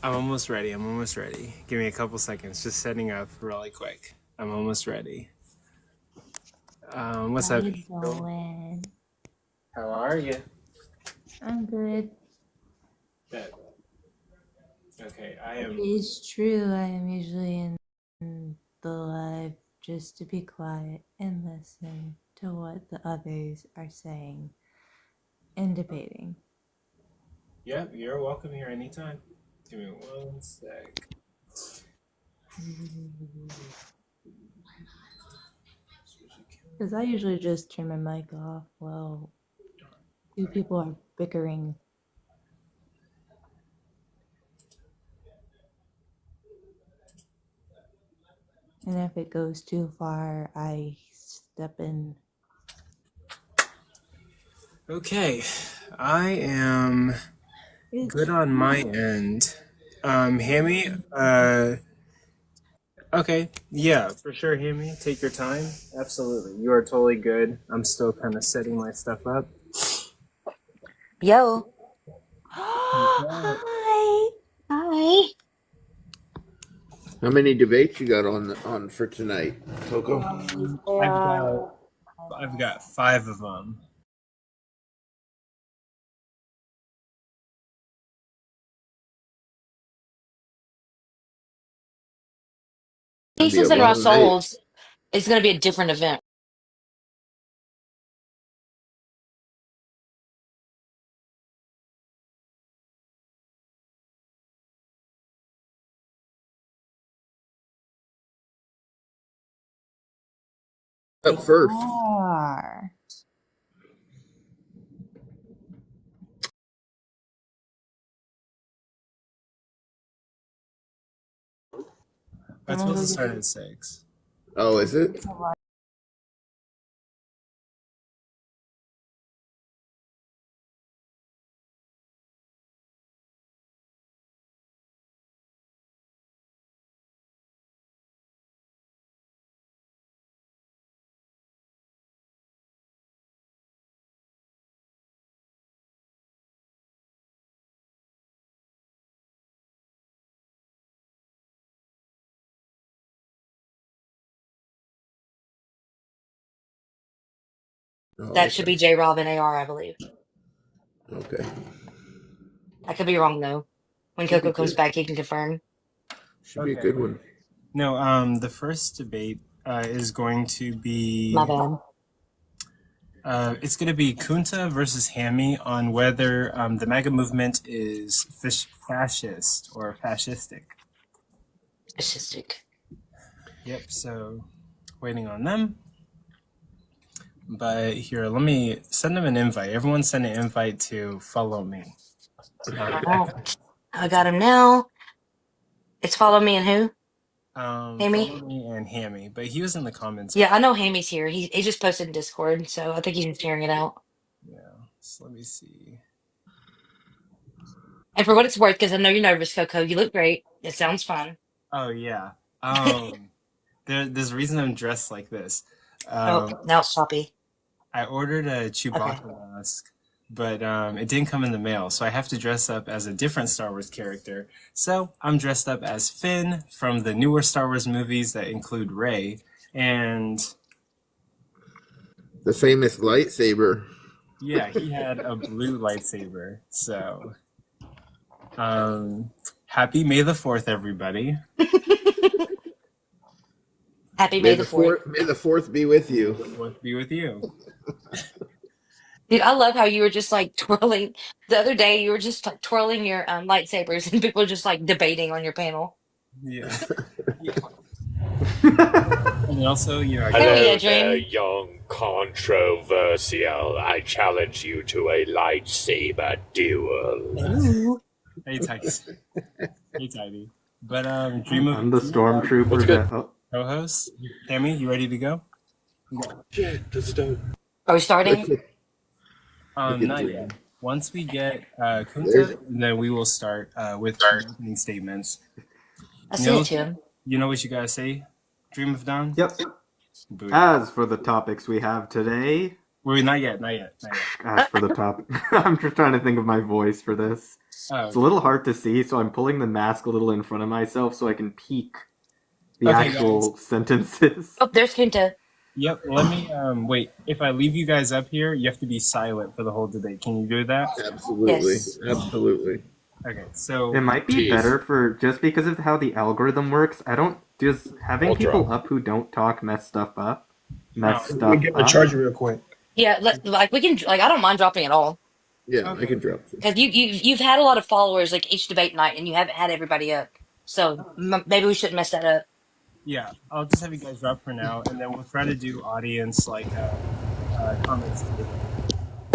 I'm almost ready. I'm almost ready. Give me a couple seconds. Just setting up really quick. I'm almost ready. What's How up? you doing? How are you? I'm good. Good. Okay, I am. It's true. I am usually in the live just to be quiet and listen to what the others are saying and debating. Yep, you're welcome here anytime. Give me one sec. Because I usually just turn my mic off while two people are bickering. And if it goes too far, I step in. Okay, I am good on my end. Hammy, okay, yeah, for sure, Hammy. Take your time. Absolutely. You are totally good. I'm still kind of setting my stuff up. Yo. Hi. Hi. How many debates you got on for tonight, Coco? I've got 5 of them. Gonna be a Pieces and long night. Russell's is going to be a different event. Up first. Are. It's supposed to start at 6. Oh, is it? Oh, That should okay. be J Rob and AR, I believe. Okay. I could be wrong though. When Should be Coco comes good. back, he can confirm. Should be a good one. No, the first debate is going to be My bad. it's going to be Kunta versus Hammy on whether the MAGA movement is fascist or fascistic. Fascistic. Yep. So waiting on them. But here, let me send them an invite. Everyone send an invite to follow me. Alright. I got him now. It's follow me and who? Hammy? Follow me and Hammy, but he was in the comments. Yeah, I know Hammy's here. He just posted in Discord, so I think he's just sharing it out. Yeah. So let me see. And for what it's worth, because I know you're nervous, Coco, you look great. It sounds fun. Oh yeah. There's a reason I'm dressed like this. Oh, now it's choppy. I ordered a Chewbacca Okay. mask, but it didn't come in the mail, so I have to dress up as a different Star Wars character. So I'm dressed up as Finn from the newer Star Wars movies that include Rey, and The famous lightsaber. yeah, he had a blue lightsaber. So, happy May the 4th, everybody. Happy May the 4th. May the fourth be with you. 4th be with you. Dude, I love how you were just like twirling. The other day, you were just like twirling your lightsabers, and people were just like debating on your panel. Yeah. And also, you know, Hell Hello yeah, there, Dream. young controversial. I challenge you to a lightsaber duel. Ooh. hey Tidy, hey Tidy. But Dream of I'm the stormtrooper that. Oh, co-host. Hammy, you ready to go? Shit, this is dope. Are we starting? Not yet. Once we get Kunta, then we will start with opening statements. I sent it to him. You know what you gotta say? Dream of Dawn? yep. Booty. As for the topics we have today, Wait, not yet, not yet, not yet. Ask for the topic. I'm just trying to think of my voice for this. Oh, It's a little hard to see, so I'm pulling the mask a little in front of myself so I can peek the Okay, actual guys. sentences. Oh, there's Kunta. Yep. Let me wait. If I leave you guys up here, you have to be silent for the whole debate. Can you do that? Absolutely. Yes. Absolutely. Okay. So It might be Jeez. better for just because of how the algorithm works. I don't does having I'll people drop. up who don't talk mess stuff up. Mess Let me stuff get my up. charger real quick. Yeah, like we can like I don't mind dropping at all Yeah, Okay. I can drop this. because you've had a lot of followers like each debate night and you haven't had everybody up. So maybe we shouldn't mess that up. yeah, I'll just have you guys drop for now, and then we'll try to do audience comments.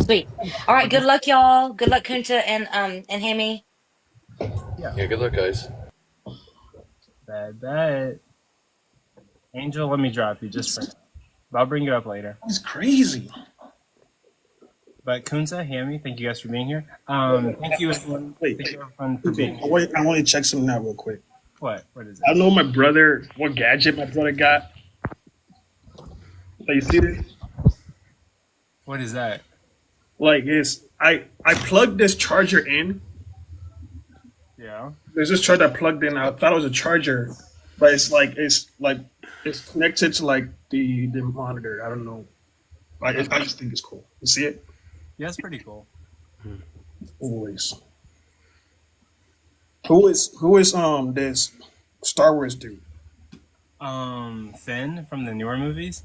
Sweet. All right. Good luck, y'all. Good luck, Kunta and Hammy. Yeah, good luck, guys. Bet. Angel, let me drop you just for now. I'll bring you up later. It's crazy. But Kunza, Hammy, thank you guys for being here. Thank you everyone. Wait, Thank you everyone for being I here. want to check something out real quick. What? What is I it? don't know what gadget my brother got. So you see this? What is that? Like I plugged this charger in. Yeah. There's this charger I plugged in. I thought it was a charger, but it's connected to like the monitor. I don't know. I just think it's cool. You see it? Yeah, it's pretty cool. Anyways, who is this Star Wars dude? Finn from the newer movies?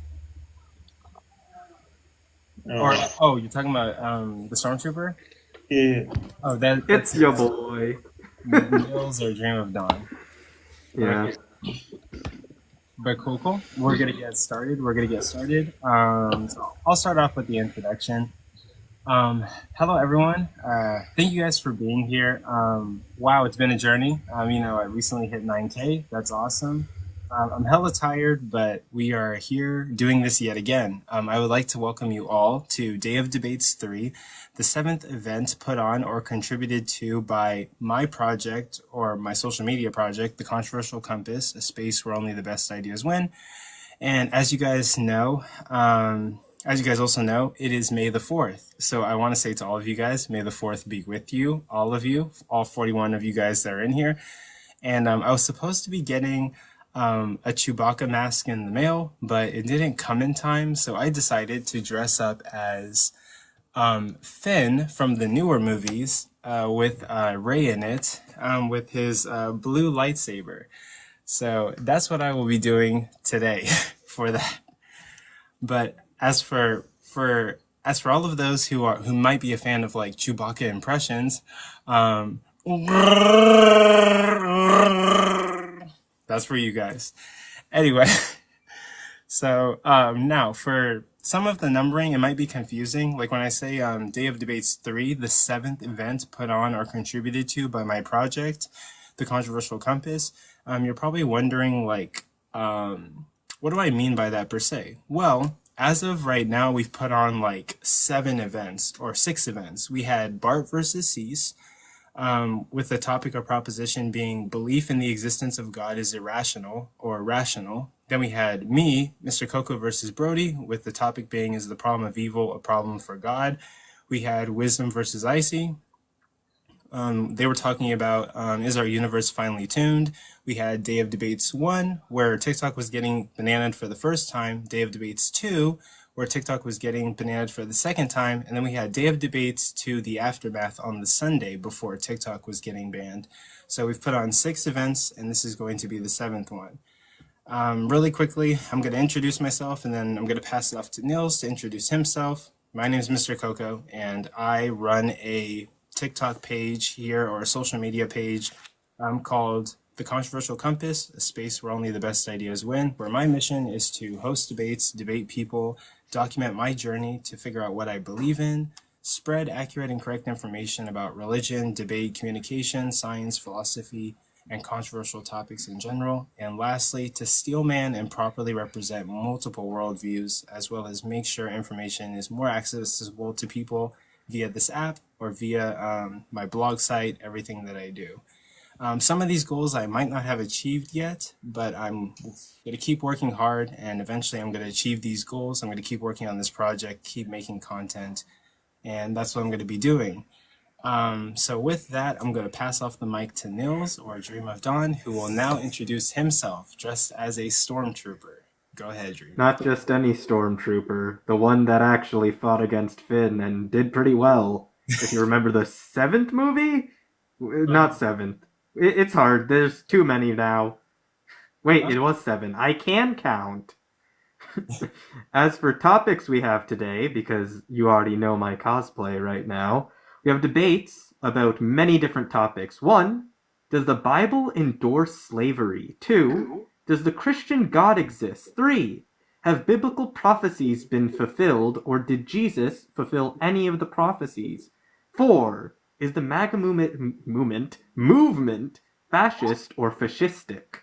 Or Oh, you're talking about the Stormtrooper? yeah, Oh, that's It's your boy. Mills or Dream of Dawn. Yeah. But cool. We're gonna get started. So I'll start off with the introduction. Hello everyone. Thank you guys for being here. Wow, it's been a journey. I recently hit 9K. That's awesome. I'm hella tired, but we are here doing this yet again. I would like to welcome you all to Day of Debates 3, the 7th event put on or contributed to by my project or my social media project, The Controversial Compass, a space where only the best ideas win. And as you guys also know, it is May the 4th. So I want to say to all of you guys, May the 4th be with you, all 41 of you guys that are in here. And I was supposed to be getting a Chewbacca mask in the mail, but it didn't come in time. So I decided to dress up as Finn from the newer movies with Rey in it with his blue lightsaber. So that's what I will be doing today for that. But as for all of those who might be a fan of like Chewbacca impressions, that's for you guys. Anyway, so now for some of the numbering, it might be confusing. Like when I say Day of Debates 3, the 7th event put on or contributed to by my project, The Controversial Compass, you're probably wondering like, what do I mean by that per se? Well, as of right now, we've put on like 7 events or 6 events. We had Bart Vs Cease, with the topic or proposition being belief in the existence of God is irrational or rational. Then we had me, Mr. Coco versus Brody, with the topic being is the problem of evil a problem for God. We had Wisdom versus Icy. They were talking about is our universe finally tuned? We had Day of Debates 1, where TikTok was getting bananaed for the first time. Day of Debates 2, where TikTok was getting bananaed for the second time. And then we had Day of Debates 2, the aftermath on the Sunday before TikTok was getting banned. So we've put on 6 events, and this is going to be the 7th one. Really quickly, I'm going to introduce myself, and then I'm going to pass it off to Nils to introduce himself. My name is Mr. Coco, and I run a TikTok page here, or a social media page called The Controversial Compass, a space where only the best ideas win, where my mission is to host debates, debate people, document my journey to figure out what I believe in, spread accurate and correct information about religion, debate, communication, science, philosophy, and controversial topics in general. And lastly, to steelman and properly represent multiple worldviews, as well as make sure information is more accessible to people via this app or via my blog site, everything that I do. Some of these goals I might not have achieved yet, but I'm going to keep working hard, and eventually I'm going to achieve these goals. I'm going to keep working on this project, keep making content, and that's what I'm going to be doing. So with that, I'm going to pass off the mic to Nils, or Dream of Dawn, who will now introduce himself dressed as a stormtrooper. Go ahead, Dream. Not just any stormtrooper, the one that actually fought against Finn and did pretty well. If you remember the 7th movie? Not 7th. It's hard. There's too many now. Wait, it was 7. I can count. As for topics we have today, because you already know my cosplay right now, we have debates about many different topics. 1, does the Bible endorse slavery? 2, does the Christian God exist? 3, have biblical prophecies been fulfilled, or did Jesus fulfill any of the prophecies? 4, is the MAGA movement fascist or fascistic?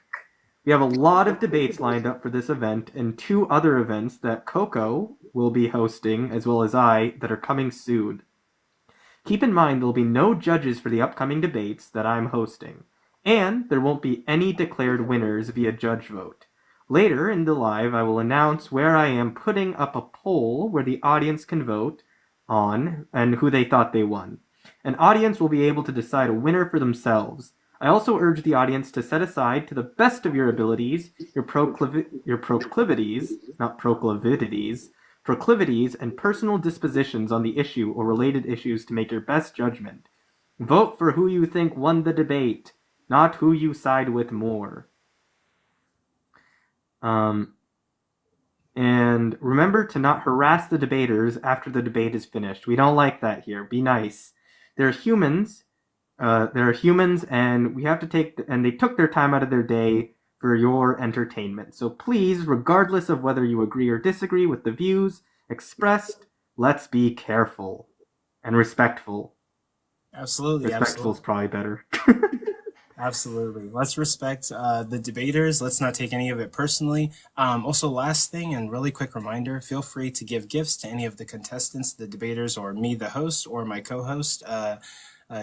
We have a lot of debates lined up for this event and 2 other events that Coco will be hosting, as well as I, that are coming soon. Keep in mind there will be no judges for the upcoming debates that I'm hosting, and there won't be any declared winners via judge vote. Later in the live, I will announce where I am putting up a poll where the audience can vote on and who they thought they won. An audience will be able to decide a winner for themselves. I also urge the audience to set aside, to the best of your abilities, your proclivities and personal dispositions on the issue or related issues to make your best judgment. Vote for who you think won the debate, not who you side with more. And remember to not harass the debaters after the debate is finished. We don't like that here. Be nice. They're humans. And we have to and they took their time out of their day for your entertainment. So please, regardless of whether you agree or disagree with the views expressed, let's be careful and respectful. Absolutely. Respectful is probably better. Absolutely. Let's respect the debaters. Let's not take any of it personally. Also, last thing, and really quick reminder, feel free to give gifts to any of the contestants, the debaters, or me, the host, or my co-host,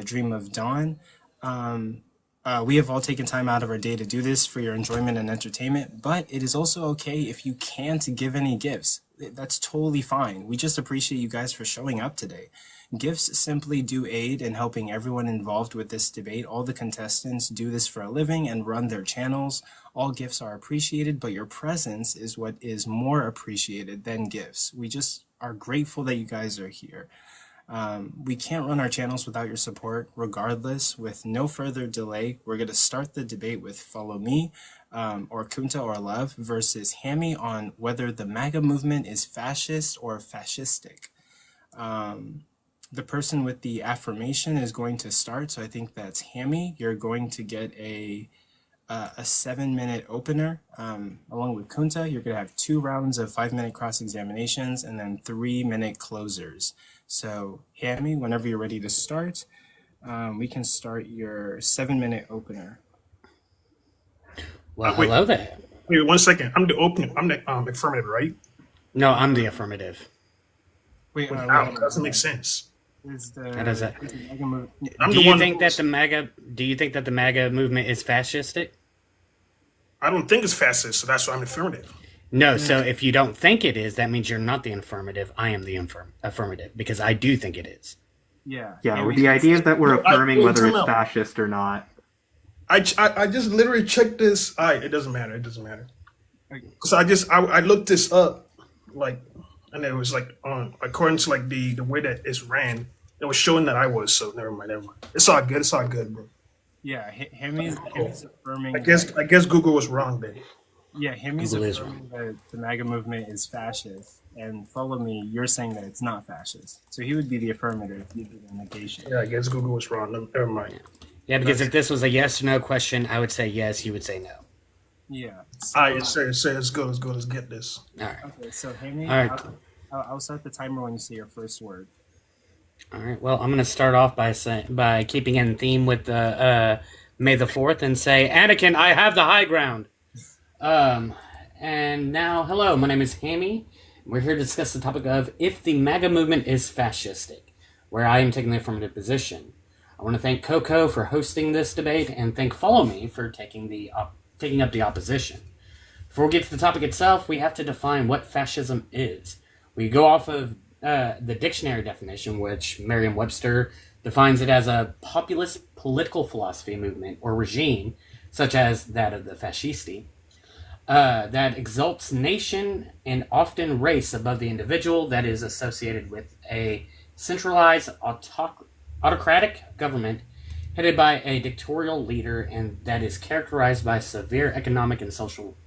Dream of Dawn. We have all taken time out of our day to do this for your enjoyment and entertainment, but it is also okay if you can't give any gifts. That's totally fine. We just appreciate you guys for showing up today. Gifts simply do aid in helping everyone involved with this debate. All the contestants do this for a living and run their channels. All gifts are appreciated, but your presence is what is more appreciated than gifts. We just are grateful that you guys are here. We can't run our channels without your support. Regardless, with no further delay, we're going to start the debate with Follow Me, or Kunta or Love versus Hammy on whether the MAGA movement is fascist or fascistic. The person with the affirmation is going to start, so I think that's Hammy. You're going to get a 7-minute opener. Along with Kunta, you're going to have 2 rounds of 5-minute cross-examinations and then 3-minute closers. So, Hammy, whenever you're ready to start, we can start your 7-minute opener. Well, hello there. Wait 1 second. I'm the opener. I'm the affirmative, right? No, I'm the affirmative. Wait, Wow, doesn't make sense. How does that? I'm Do the you one think that the MAGA movement is fascistic? I don't think it's fascist, so that's why I'm affirmative. No, so if you don't think it is, that means you're not the affirmative. I am the affirmative, because I do think it is. Yeah. Yeah, the idea is that we're affirming whether it's fascist or not. I just literally checked this. It doesn't matter. It doesn't matter. Because I looked this up, and it was according to the way that it's ran, it was showing that I was. So never mind. It's all good. It's all good, bro. Yeah, Hammy's affirming. I guess Google was wrong then. Yeah, Hammy's affirming that the MAGA movement is fascist, and Follow Me, you're saying that it's not fascist. So he would be the affirmative, you'd be the negation. Yeah, I guess Google was wrong. Never mind. Yeah, because if this was a yes or no question, I would say yes. You would say no. Yeah. All right, say let's go. Let's get this. All right. Okay, so Hammy, All right. I'll start the timer when you say your first word. All right. Well, I'm going to start off by keeping in theme with the May the 4th and say, Anakin, I have the high ground. And now, hello, my name is Hammy. We're here to discuss the topic of if the MAGA movement is fascistic, where I am taking the affirmative position. I want to thank Coco for hosting this debate and thank Follow Me for taking up the opposition. Before we get to the topic itself, we have to define what fascism is. We go off of the dictionary definition, which Merriam-Webster defines it as a populist political philosophy movement or regime, such as that of the fascisti, that exalts nation and often race above the individual, that is associated with a centralized autocratic government headed by a dictatorial leader, and that is characterized by severe economic and social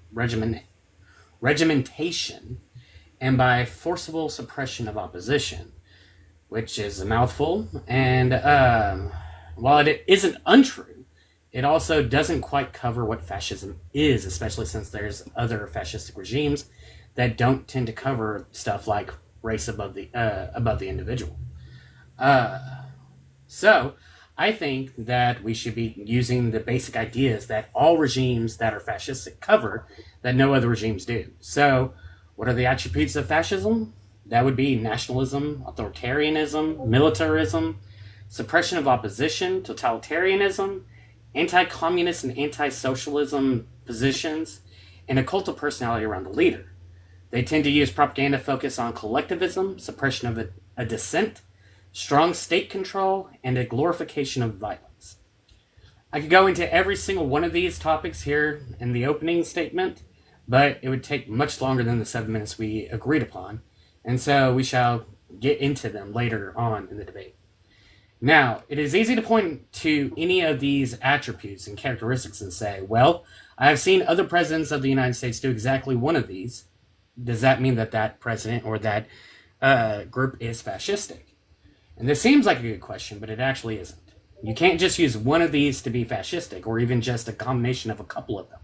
regimentation and by forcible suppression of opposition, which is a mouthful. And while it isn't untrue, it also doesn't quite cover what fascism is, especially since there's other fascistic regimes that don't tend to cover stuff like race above the individual. So I think that we should be using the basic ideas that all regimes that are fascistic cover that no other regimes do. So what are the attributes of fascism? That would be nationalism, authoritarianism, militarism, suppression of opposition, totalitarianism, anti-communist and anti-socialism positions, and a cult of personality around the leader. They tend to use propaganda focused on collectivism, suppression of a dissent, strong state control, and a glorification of violence. I could go into every single one of these topics here in the opening statement, but it would take much longer than the 7 minutes we agreed upon, and so we shall get into them later on in the debate. Now, it is easy to point to any of these attributes and characteristics and say, well, I have seen other presidents of the United States do exactly one of these. Does that mean that that president or that group is fascistic? And this seems like a good question, but it actually isn't. You can't just use one of these to be fascistic, or even just a combination of a couple of them.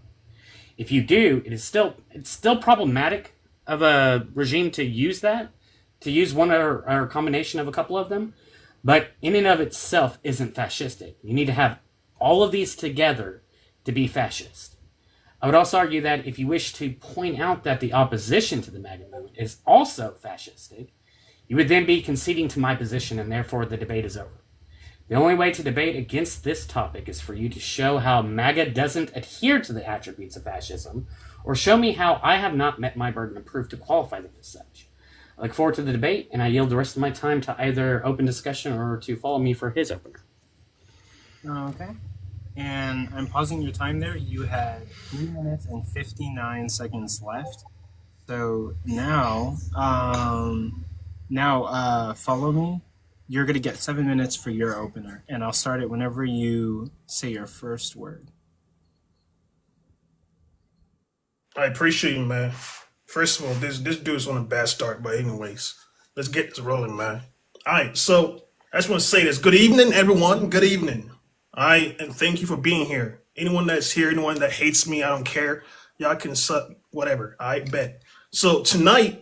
If you do, it's still problematic of a regime to use one or a combination of a couple of them, but in and of itself isn't fascistic. You need to have all of these together to be fascist. I would also argue that if you wish to point out that the opposition to the MAGA movement is also fascistic, you would then be conceding to my position, and therefore the debate is over. The only way to debate against this topic is for you to show how MAGA doesn't adhere to the attributes of fascism, or show me how I have not met my burden of proof to qualify them as such. I look forward to the debate, and I yield the rest of my time to either open discussion or to Follow Me for his opener. Okay. And I'm pausing your time there. You had 3 minutes and 59 seconds left. So now, Follow Me. You're going to get 7 minutes for your opener, and I'll start it whenever you say your first word. I appreciate you, man. First of all, this dude's on a bad start, but anyways, let's get this rolling, man. All right, so I just want to say this. Good evening, everyone. Good evening. All right, and thank you for being here. Anyone that's here, anyone that hates me, I don't care. Y'all can suck, whatever. I bet. So tonight,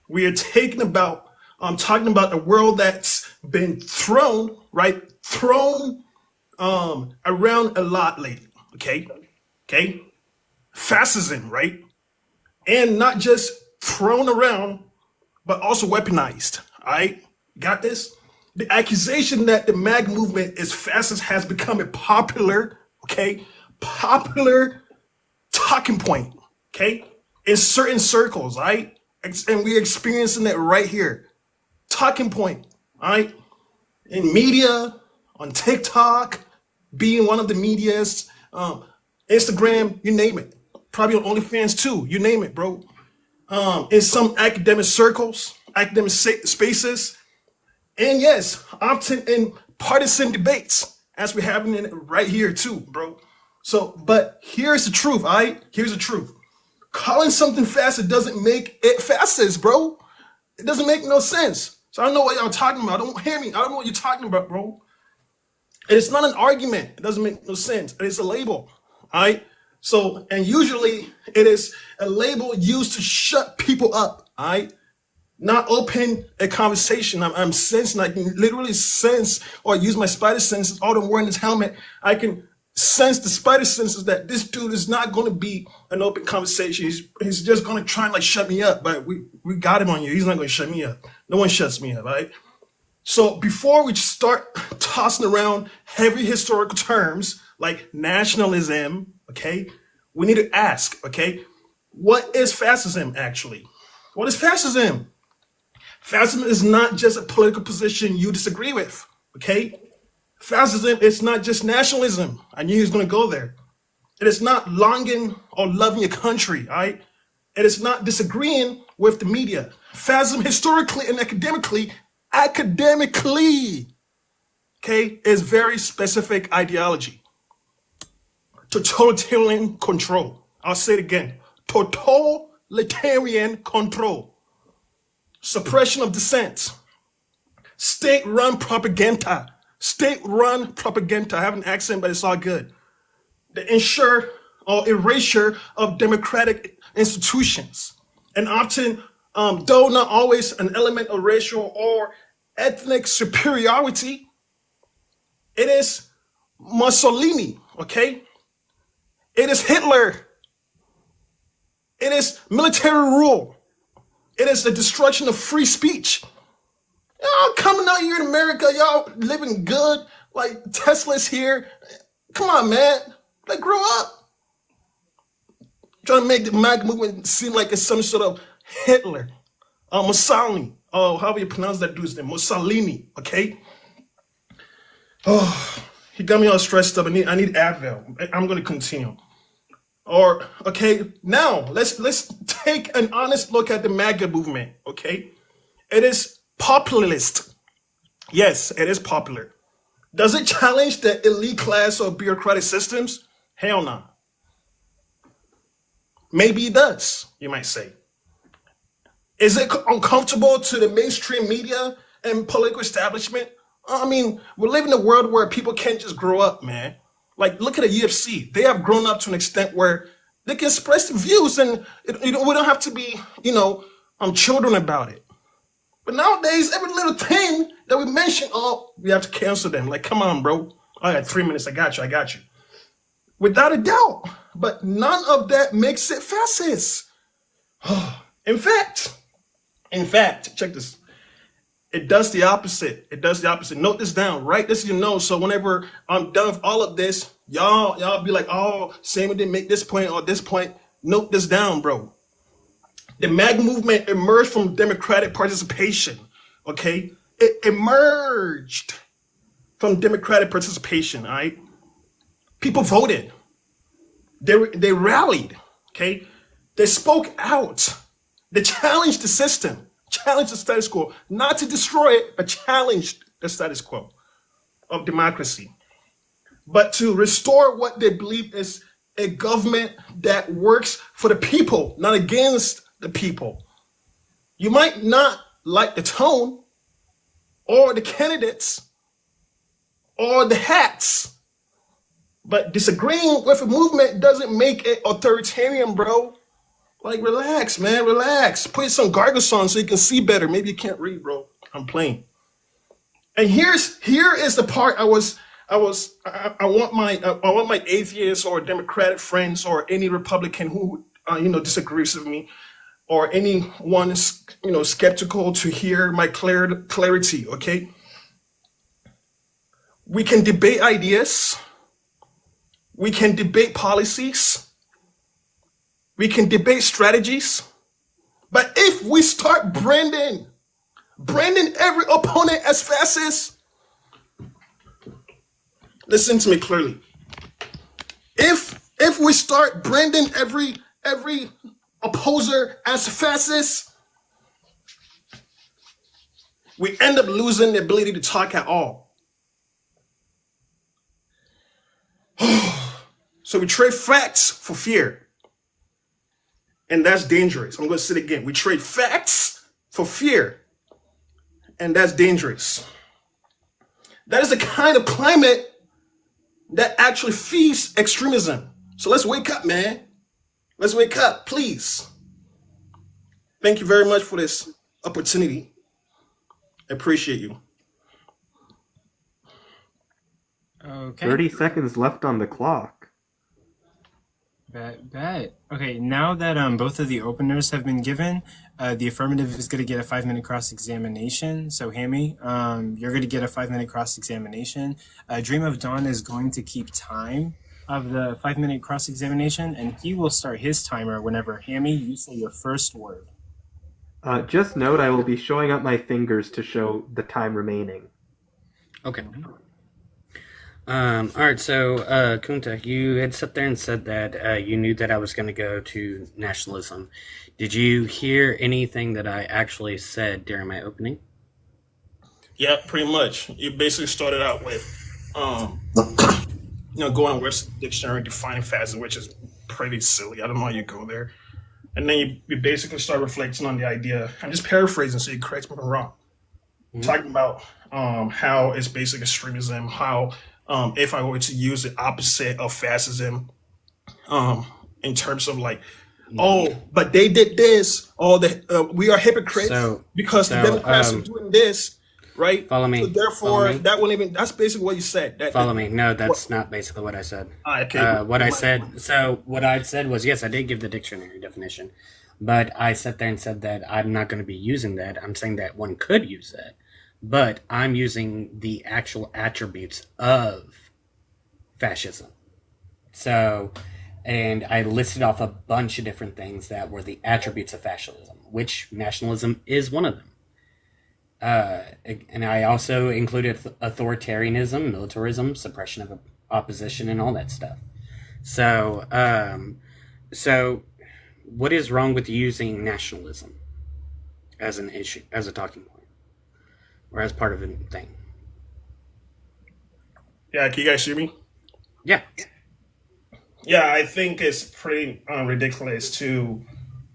we are talking about a world that's been thrown around a lot lately. Okay. Fascism, right? And not just thrown around, but also weaponized. All right, got this? The accusation that the MAG movement is fascist has become a popular talking point. Okay, in certain circles, right? And we're experiencing it right here. Talking point, all right? In media, on TikTok, being one of the medias, Instagram, you name it. Probably on OnlyFans too, you name it, bro. In some academic circles, academic spaces, and yes, often in partisan debates, as we're having it right here too, bro. So, but here's the truth, all right? Here's the truth. Calling something fascist doesn't make it fascist, bro. It doesn't make no sense. So I don't know what y'all talking about. Don't hear me. I don't know what you're talking about, bro. It's not an argument. It doesn't make no sense. It's a label, all right? So, and usually it is a label used to shut people up, all right? Not open a conversation. I'm sensing, I can literally sense, or use my spider senses, all I'm wearing this helmet, I can sense the spider senses that this dude is not going to be an open conversation. He's just going to try and like shut me up, but we got him on you. He's not going to shut me up. No one shuts me up, right? So before we start tossing around heavy historical terms like nationalism, okay, we need to ask, okay, what is fascism actually? What is fascism? Fascism is not just a political position you disagree with, okay? Fascism is not just nationalism. I knew he was going to go there. It is not longing or loving your country, all right? It is not disagreeing with the media. Fascism, historically and academically, okay, is very specific ideology. Totalitarian control. I'll say it again. Totalitarian control. Suppression of dissent. State-run propaganda. State-run propaganda. I have an accent, but it's all good. The ensure or erasure of democratic institutions. And often, though not always an element of racial or ethnic superiority, it is Mussolini, okay? It is Hitler. It is military rule. It is the destruction of free speech. Y'all coming out here in America, y'all living good, like Tesla's here. Come on, man. Like, grow up. Trying to make the MAG movement seem like it's some sort of Hitler. Mussolini. Oh, however you pronounce that dude's name. Mussolini, okay? Oh, he got me all stressed up. I need Advil. I'm going to continue. Or, okay, now let's take an honest look at the MAGA movement, okay? It is populist. Yes, it is popular. Does it challenge the elite class or bureaucratic systems? Hell no. Maybe it does, you might say. Is it uncomfortable to the mainstream media and political establishment? I mean, we live in a world where people can't just grow up, man. Like, look at the UFC. They have grown up to an extent where they can express views, and we don't have to be, children about it. But nowadays, every little thing that we mention, oh, we have to cancel them. Like, come on, bro. I got 3 minutes. I got you. Without a doubt. But none of that makes it fascist. In fact, check this. It does the opposite. Note this down. Write this in your notes. So whenever I'm done with all of this, y'all be like, oh, Samuel didn't make this point or this point. Note this down, bro. The MAG movement emerged from democratic participation. Okay? It emerged from democratic participation, all right? People voted. They rallied, okay? They spoke out. They challenged the system, challenged the status quo, not to destroy it, but challenged the status quo of democracy, but to restore what they believe is a government that works for the people, not against the people. You might not like the tone or the candidates or the hats, but disagreeing with a movement doesn't make it authoritarian, bro. Like, relax, man, relax. Put some gargles on so you can see better. Maybe you can't read, bro. I'm playing. And here is the part I want my atheists or Democratic friends or any Republican who disagrees with me or anyone skeptical to hear my clarity. Okay, we can debate ideas. We can debate policies. We can debate strategies. But if we start branding every opponent as fascist, listen to me clearly. If we start branding every opposer as fascist, we end up losing the ability to talk at all. So we trade facts for fear. And that's dangerous. I'm going to say it again. We trade facts for fear. And that's dangerous. That is the kind of climate that actually feeds extremism. So let's wake up, man. Let's wake up, please. Thank you very much for this opportunity. I appreciate you. Okay. 30 seconds left on the clock. Bet. Okay, now that both of the openers have been given, the affirmative is going to get a 5-minute cross examination. So, Hammy, you're going to get a 5-minute cross examination. Dream of Dawn is going to keep time of the 5-minute cross examination, and he will start his timer whenever, Hammy, you say your first word. Just note, I will be showing up my fingers to show the time remaining. Okay. All right, so Kunta, you had sat there and said that you knew that I was going to go to nationalism. Did you hear anything that I actually said during my opening? Yeah, pretty much. You basically started out with, going on Webster's dictionary, defining fascism, which is pretty silly. I don't know how you go there. And then you basically start reflecting on the idea. I'm just paraphrasing, so you correct me if I'm wrong. Talking about how it's basic extremism, how if I were to use the opposite of fascism, in terms of like, but they did this, we are hypocrites because the Democrats are doing this, right? Follow me. So therefore, that wouldn't even. That's basically what you said. Follow me. No, that's not basically what I said. Okay. What I said was, yes, I did give the dictionary definition, but I sat there and said that I'm not going to be using that. I'm saying that one could use that, but I'm using the actual attributes of fascism. So, and I listed off a bunch of different things that were the attributes of fascism, which nationalism is one of them. And I also included authoritarianism, militarism, suppression of opposition, and all that stuff. So, what is wrong with using nationalism as an issue, as a talking point, or as part of a thing? Yeah, can you guys hear me? Yeah. Yeah, I think it's pretty ridiculous to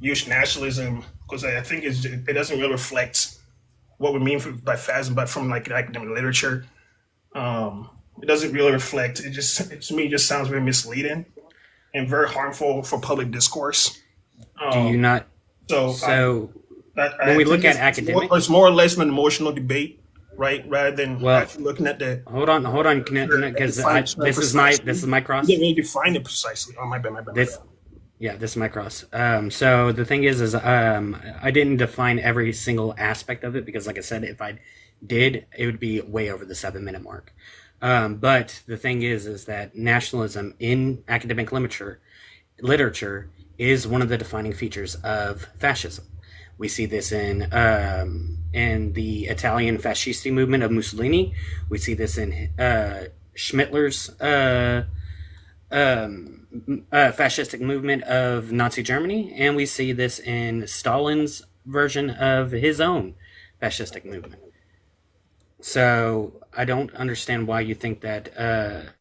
use nationalism because I think it doesn't really reflect what we mean by fascism, but from like academic literature, it doesn't really reflect. It to me just sounds very misleading and very harmful for public discourse. Do you not? So when we look at academic, it's more or less an emotional debate, right? Rather than actually looking at the. Hold on, because this is my cross. You didn't really define it precisely. Oh, my bad. This is my cross. So the thing is I didn't define every single aspect of it because, like I said, if I did, it would be way over the 7-minute mark. But the thing is that nationalism in academic literature is one of the defining features of fascism. We see this in the Italian fascisti movement of Mussolini. We see this in Schmittler's fascistic movement of Nazi Germany, and we see this in Stalin's version of his own fascistic movement. So I don't understand why you think that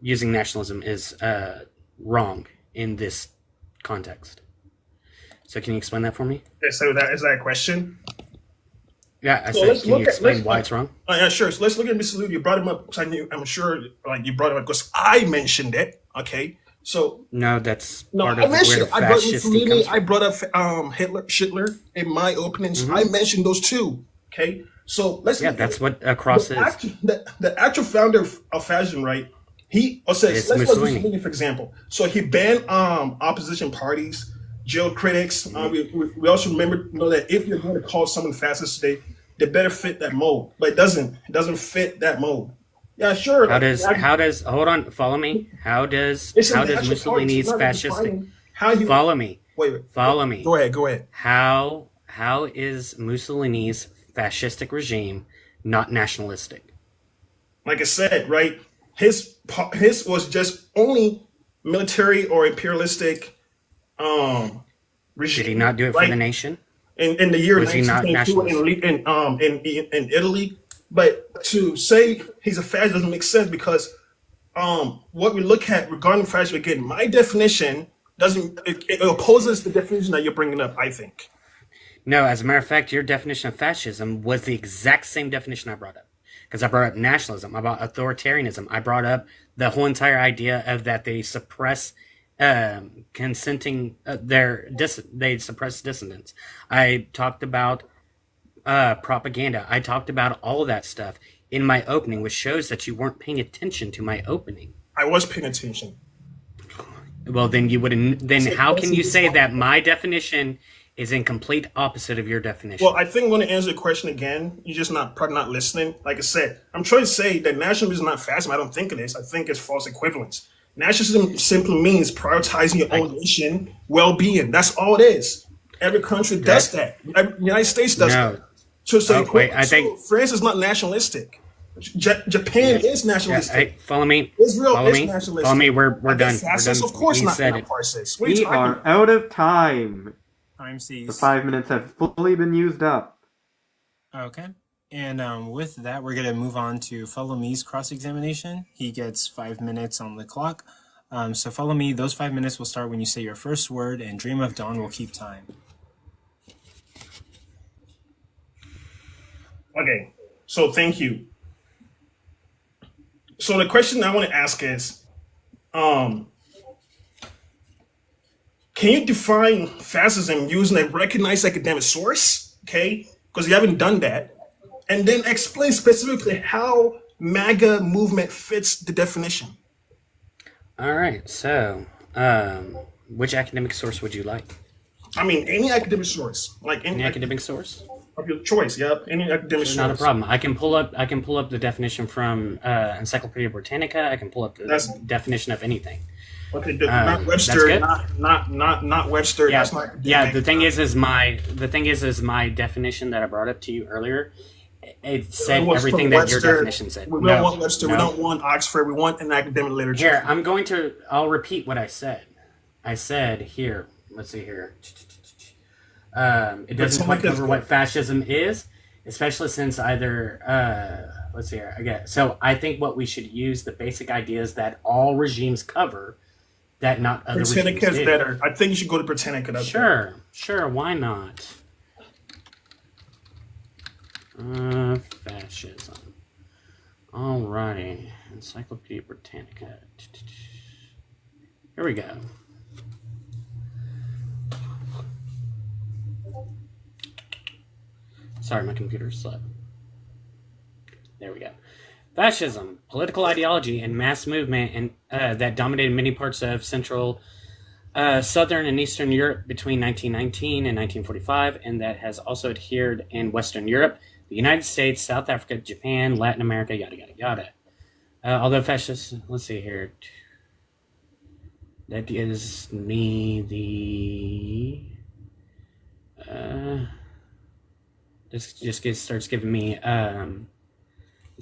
using nationalism is wrong in this context. So can you explain that for me? So is that a question? Yeah, can you explain why it's wrong? Yeah, sure. So let's look at Mussolini. You brought him up because I'm sure you brought him up because I mentioned it. Okay. So no, that's part of where fascism comes from. I brought up Hitler in my openings. I mentioned those two. Okay. So that's what a cross is. The actual founder of fascism, right? Let's look at Mussolini, for example. So he banned opposition parties, jail critics. We also remember that if you're going to call someone fascist today, they better fit that mold. But it doesn't fit that mold. Yeah, sure. How does hold on, follow me. How does Mussolini's fascistic follow me? Wait. Follow me. Go ahead. How is Mussolini's fascistic regime not nationalistic? Like I said, right? His was just only military or imperialistic regime. Did he not do it for the nation? In the year 1922 in Italy. But to say he's a fascist doesn't make sense because what we look at regarding fascism, again, my definition it opposes the definition that you're bringing up, I think. No, as a matter of fact, your definition of fascism was the exact same definition I brought up. Because I brought up nationalism, I brought authoritarianism, I brought up the whole entire idea of that they suppress consenting, they suppress dissidents. I talked about propaganda. I talked about all of that stuff in my opening, which shows that you weren't paying attention to my opening. I was paying attention. Well, then you wouldn't. Then So how can question you is say not- that my definition is in complete opposite of your definition? Well, I think when to answer the question again, you're just probably not listening. Like I said, I'm trying to say that nationalism is not fascism. I don't think it is. I think it's false equivalence. Nationalism simply means prioritizing your own nation well-being. That's all it is. Every country does that. The United States does No. that. So, Oh, wait, I think- France is not nationalistic. Japan is Yeah, nationalistic. hey, follow me. Israel Follow is me. nationalistic. Follow me. We're Are they done. We're fascists? done. Of course We not. said Not it. fascists. What are you We talking are about? out of time. Time The cease. 5 minutes have fully been used up. Okay. And with that, we're going to move on to Follow Me's cross-examination. He gets 5 minutes on the clock. So Follow Me, those 5 minutes will start when you say your first word, and Dream of Dawn will keep time. Okay, so thank you. So the question I want to ask is, can you define fascism using a recognized academic source? Okay, because you haven't done that, and then explain specifically how MAGA movement fits the definition. All right. So, which academic source would you like? I mean, any academic source, like Any academic source? of your choice. Yep, any academic source. Not a problem. I can pull up the definition from Encyclopedia Britannica. I can pull up the definition of anything. Okay, not Webster, that's good. not Webster. Yeah, That's not yeah. academic. The thing is my definition that I brought up to you earlier. It said was everything from that Webster. your definition said. We don't No, want Webster. We no. don't want Oxford. We want an academic literature. Here, I'll repeat what I said. I said here. Let's see here. It doesn't quite cover what fascism is, especially since either. Let's see here. Again, so I think what we should use the basic ideas that all regimes cover, that not other regimes Britannica is do. better. I think you should go to Britannica. That's better. Sure. Why not? Fascism. Alrighty. Encyclopedia Britannica. Here we go. Sorry, my computer's slow. There we go. Fascism, political ideology and mass movement that dominated many parts of Central, Southern, and Eastern Europe between 1919 and 1945, and that has also adhered in Western Europe, the United States, South Africa, Japan, Latin America, yada, yada, yada. Although fascist, let's see here. That gives me the... This just starts giving me... it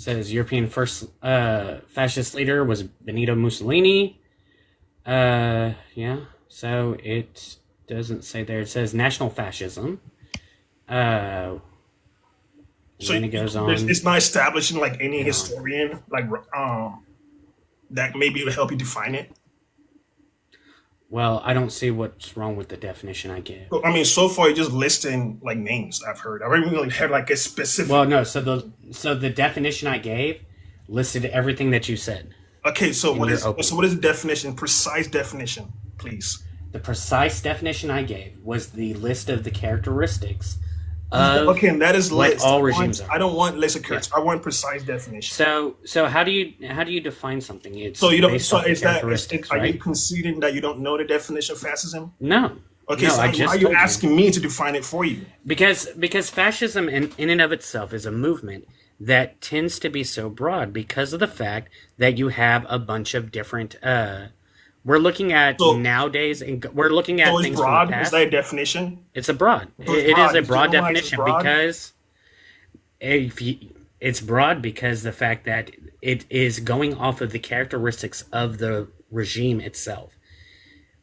says European first fascist leader was Benito Mussolini. Yeah, so it doesn't say there. It says national fascism. And So then it goes on. it's not establishing like any historian like that maybe will help you define it. Well, I don't see what's wrong with the definition I gave. I mean, so far you're just listing like names I've heard. I haven't really had like a specific. Well, no. So the definition I gave listed everything that you said. Okay, so what your is open. so what is the definition? Precise definition, please. The precise definition I gave was the list of the characteristics of Okay, and that is what list. all regimes are. I don't want list of characters. I want precise definition. So how do you define something? It's So you don't. based So off the is that? characteristics, Are right? you conceding that you don't know the definition of fascism? No. Okay, No, so I why just are you told you. asking me to define it for you? Because fascism in and of itself is a movement that tends to be so broad because of the fact that you have a bunch of different. We're looking at So- nowadays, and we're looking at So it's things broad. from the Is past. that a definition? It's a broad. So it's It broad. is a It's broad generalized, it's definition broad? because it's broad because the fact that it is going off of the characteristics of the regime itself.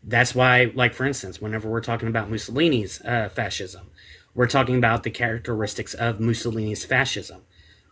That's why, like for instance, whenever we're talking about Mussolini's fascism, we're talking about the characteristics of Mussolini's fascism.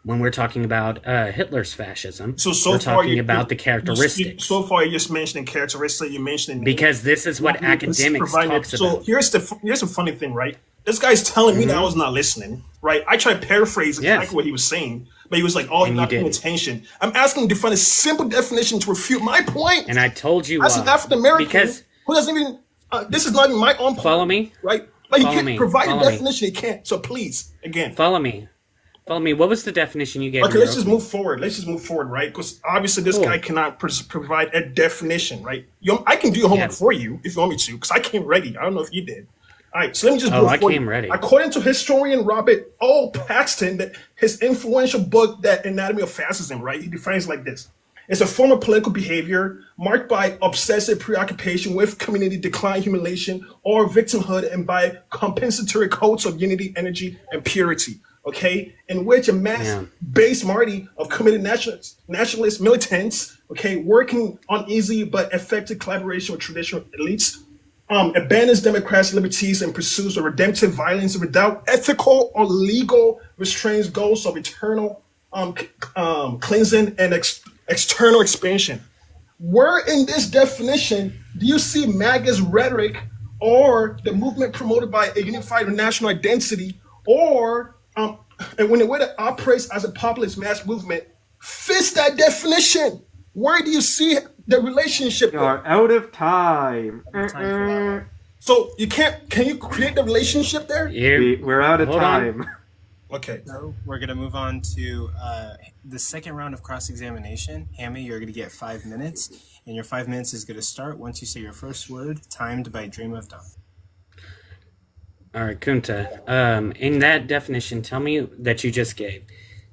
When we're talking about Hitler's fascism, So we're far talking you- about the characteristics. So far, you're just mentioning characteristics. You're mentioning names. Because this is what You're academics providing talks it. So about. here's the funny thing, right? This guy's telling me that I was not listening, right? I tried to paraphrase exactly Yes. what he was saying, but he was like, "Oh, you're And you not paying didn't. attention." I'm asking him to find a simple definition to refute my point. And I told you As why. an African American Because who doesn't even this is not even my own point, follow me. right? Like he Follow can't me. provide a Follow me. definition. He can't. So please, again, Follow me. follow me. What was the definition you gave? Okay, in your let's just opening? move forward. Let's just move forward, right? Because obviously this Cool. guy cannot provide a definition, right? I can do your homework Yeah. for you if you want me to, because I came ready. I don't know if you did. All right, so let me just Oh, move I forward. came ready. According to historian Robert O. Paxton, that his influential book, that Anatomy of Fascism, right? He defines it like this. It's a form of political behavior marked by obsessive preoccupation with community decline, humiliation, or victimhood, and by compensatory codes of unity, energy, and purity. Okay, in which a mass-based marty of committed nationalist militants, okay, working on easy but effective collaboration with traditional elites, abandons democratic liberties and pursues the redemptive violence without ethical or legal restraints, goals of eternal cleansing and external expansion. Where in this definition do you see MAGA's rhetoric or the movement promoted by a unified national identity, or and when the way that operates as a populist mass movement fits that definition? Where do you see the relationship? You are out of time. Time for that one. So you can't. Can you create the relationship there? We're out of Hold on. time. Okay. So we're gonna move on to the second round of cross-examination. Hammy, you're gonna get 5 minutes, and your 5 minutes is gonna start once you say your first word, timed by Dream of Dawn. All right, Kunta. In that definition, tell me that you just gave.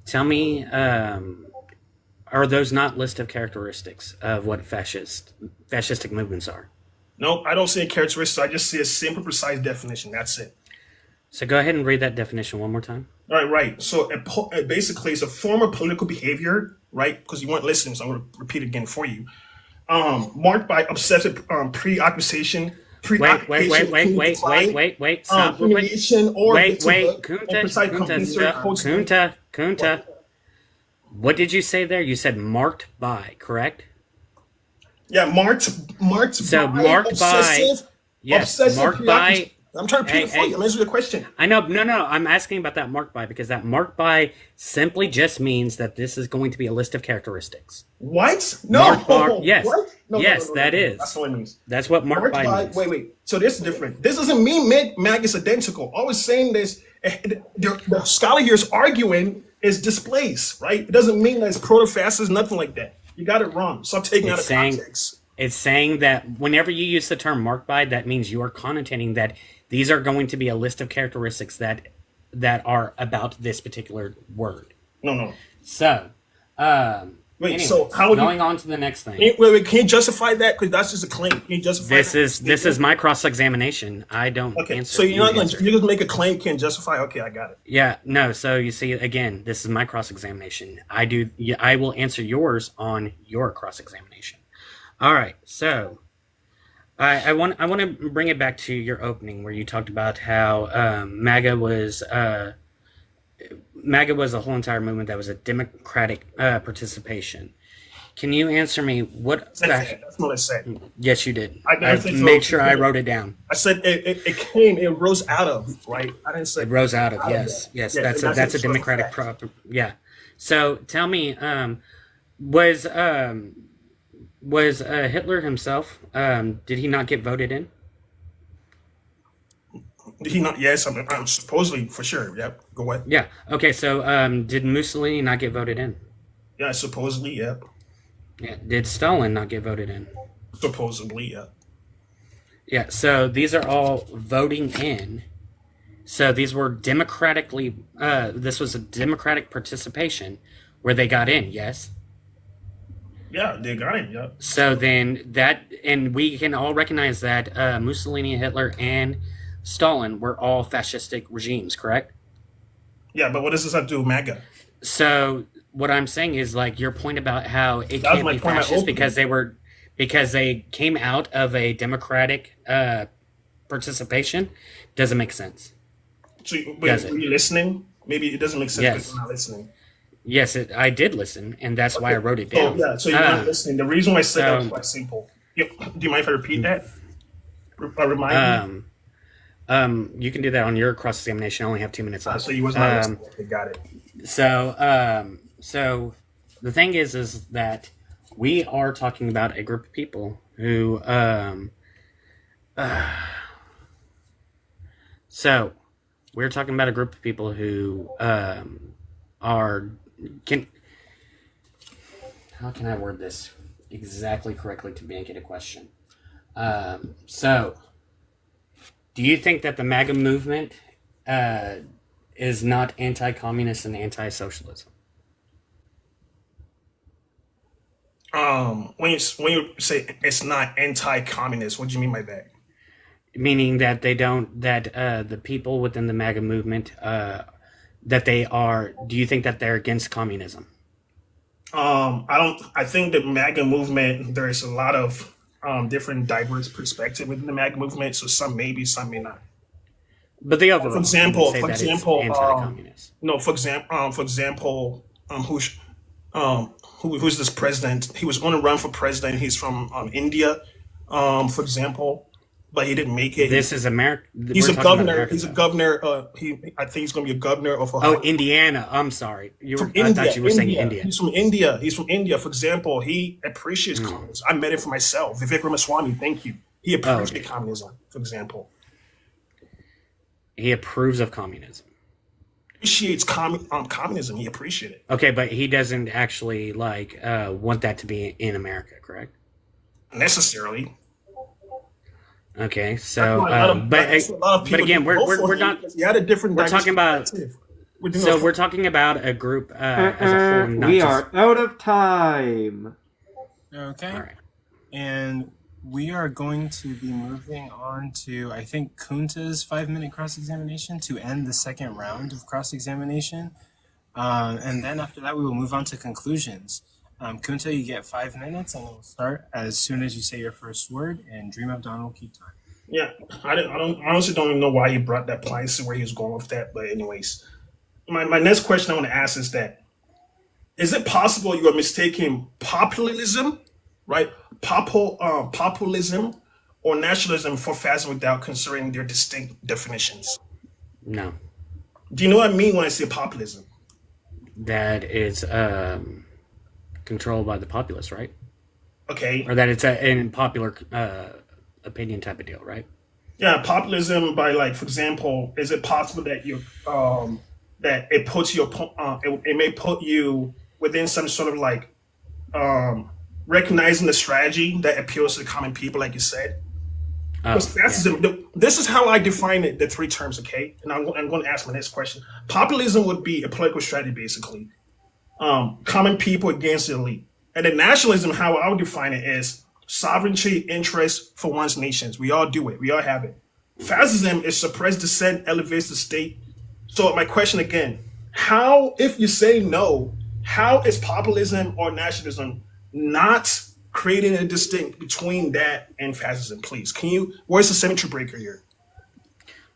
Tell me, are those not list of characteristics of what fascistic movements are? No, I don't see any characteristics. I just see a simple, precise definition. That's it. So go ahead and read that definition one more time. All right, right. So basically, it's a form of political behavior, right? Because you weren't listening, so I'm going to repeat it again for you. Marked by obsessive preoccupation. Wait. Stop real quick. Humiliation or Wait, victimhood, Kunta. What did you say there? You said marked by, correct? Yeah, marked. So by marked by, obsessive, yes, obsessive marked by. preoccupation. I'm trying to repeat it for you. I'm answering the question. I know, no. I'm asking about that marked by because that marked by simply just means that this is going to be a list of characteristics. What? No. Yes. What? No, yes, no, that is. That's what it means. That's what marked by means. Wait. So this is different. This doesn't mean MAG is identical. All we're saying this, the scholar here is arguing is displaced, right? It doesn't mean that it's proto-fascist, nothing like that. You got it wrong. Stop taking it out of context. It's saying that whenever you use the term marked by, that means you are connotating that these are going to be a list of characteristics that are about this particular word. No. So, anyways, so how going on to the next thing. Wait, can you justify that? Because that's just a claim. Can you justify This that? is my cross-examination. I don't Okay, answer. so you're not going answer. to just make a claim, can't justify. Okay, I got it. Yeah, no. So you see, again, this is my cross-examination. I will answer yours on your cross-examination. All right. So I want to bring it back to your opening where you talked about how MAGA was a whole entire movement that was a democratic participation. Can you answer me what? That's what I said. Yes, you did. I made sure I wrote it down. I said it rose out of, right? I didn't say It rose out of. Yes. Yeah, That's a democratic yeah. So tell me, was Hitler himself? Did he not get voted in? Did he not? Yes, I'm supposedly for sure. Yep. Go ahead. Yeah. Okay. So did Mussolini not get voted in? Yeah, supposedly. Yep. Yeah. Did Stalin not get voted in? Supposedly. Yep. Yeah. So these are all voting in. So these were democratically. This was a democratic participation where they got in. Yes. Yeah, they got it. Yep. So then and we can all recognize that Mussolini, Hitler, and Stalin were all fascistic regimes, correct? Yeah, but what does this have to do with MAGA? So what I'm saying is like your point about how it That was can't my be point I fascist opened. because they came out of a democratic participation doesn't make sense. So, were Does it? you listening? Maybe it doesn't make sense Yes. because you're not listening. Yes, I did listen, and that's why I wrote it down. So you're not listening. The reason why I said that was so- quite simple. Do you mind if I repeat that? Remind me. You can do that on your cross examination. I only have 2 minutes left. So you was not listening. Okay, got it. So the thing is that we are talking about a group of people who, so we're talking about a group of people who, are can how can I word this exactly correctly to make it a question? So, do you think that the MAGA movement is not anti-communist and anti-socialism? When you say it's not anti-communist, what do you mean by that? Meaning that they don't that the people within the MAGA movement that they are. Do you think that they're against communism? I don't. I think the MAGA movement. There's a lot of different diverse perspective within the MAGA movement. So some maybe, some may not. But the overall, For example, say that it's anti-communist. no. For example, who's this president? He was going to run for president. He's from India, for example, but he didn't make it. This is America. He's a governor. He's a governor. I think he's going to be a governor of Ohio. Oh, Indiana. I'm sorry. From I India. thought you were saying India. He's from India. He's from India. For example, he appreciates communism. I met him for myself. Vivek Ramaswamy, thank you. He appreciates communism, for example. He approves of communism. Appreciates communism. He appreciates it. Okay, but he doesn't actually want that to be in America, correct? Necessarily. Okay, so but again, we're not. You had a different. We're talking about. So we're talking about a group as a whole. Not we just, are out of time. Okay. all right. And we are going to be moving on to, I think, Kunta's 5-minute cross-examination to end the second round of cross-examination. And then after that, we will move on to conclusions. Kunta, you get 5 minutes, and we'll start as soon as you say your first word, and Dream of Dawn will keep time. Yeah, I honestly don't even know why you brought that place where he was going with that. But anyways, my next question I want to ask is that, is it possible you are mistaking populism, right? Populism or nationalism for fascism without considering their distinct definitions? No. Do you know what I mean when I say populism? That is controlled by the populace, right? Okay. Or that it's an popular opinion type of deal, right? Yeah, populism by, like, for example, is it possible that you that it puts you it may put you within some sort of like recognizing the strategy that appeals to the common people, like you said? Fascism, this is how I define it, the three terms, okay? And I'm going to ask my next question. Populism would be a political strategy, basically. Common people against the elite. And then nationalism, how I would define it, is sovereignty, interest for one's nations. We all do it. We all have it. Fascism is suppressed dissent, elevates the state. So my question again, how, if you say no, how is populism or nationalism not creating a distinct between that and fascism, please? Where's the symmetry breaker here?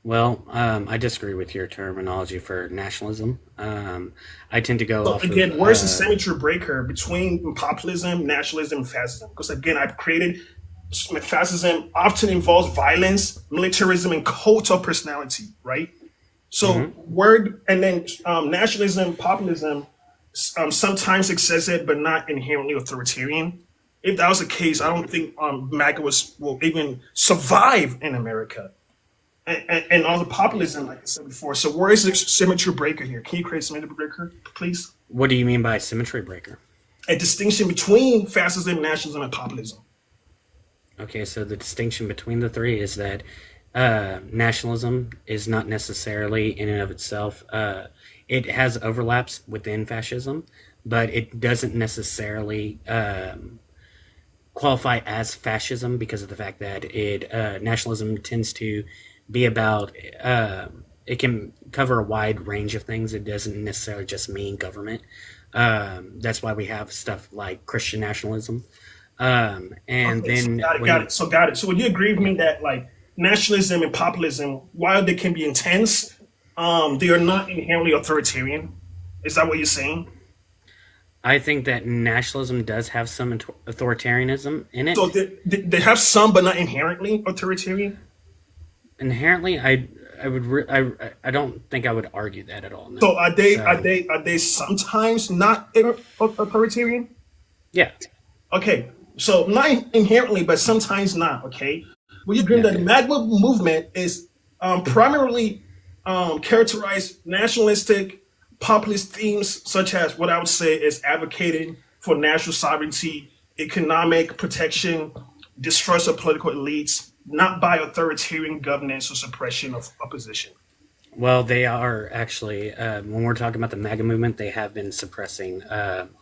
Well, I disagree with your terminology for nationalism. I tend to go off again, of, where's the symmetry breaker between populism, nationalism, and fascism? Because again, I've created fascism often involves violence, militarism, and cult of personality, right? So nationalism, populism, sometimes excessive, but not inherently authoritarian. If that was the case, I don't think MAGA will even survive in America. And all the populism, like I said before. So where is the symmetry breaker here? Can you create a symmetry breaker, please? What do you mean by symmetry breaker? A distinction between fascism, nationalism, and populism. Okay, so the distinction between the three is that nationalism is not necessarily in and of itself. It has overlaps within fascism, but it doesn't necessarily qualify as fascism because of the fact that nationalism tends to be about it can cover a wide range of things. It doesn't necessarily just mean government. That's why we have stuff like Christian nationalism. Got it. So would you agree with me that, like, nationalism and populism, while they can be intense, they are not inherently authoritarian? Is that what you're saying? I think that nationalism does have some authoritarianism in it. So they have some, but not inherently authoritarian? Inherently, I don't think I would argue that at all. No. So are they sometimes not authoritarian? Yeah. Okay. So not inherently, but sometimes not. Okay. Will you agree that the MAGA movement is primarily characterized nationalistic, populist themes such as what I would say is advocating for national sovereignty, economic protection, distrust of political elites, not by authoritarian governance or suppression of opposition. Well, they are actually, when we're talking about the MAGA movement, they have been suppressing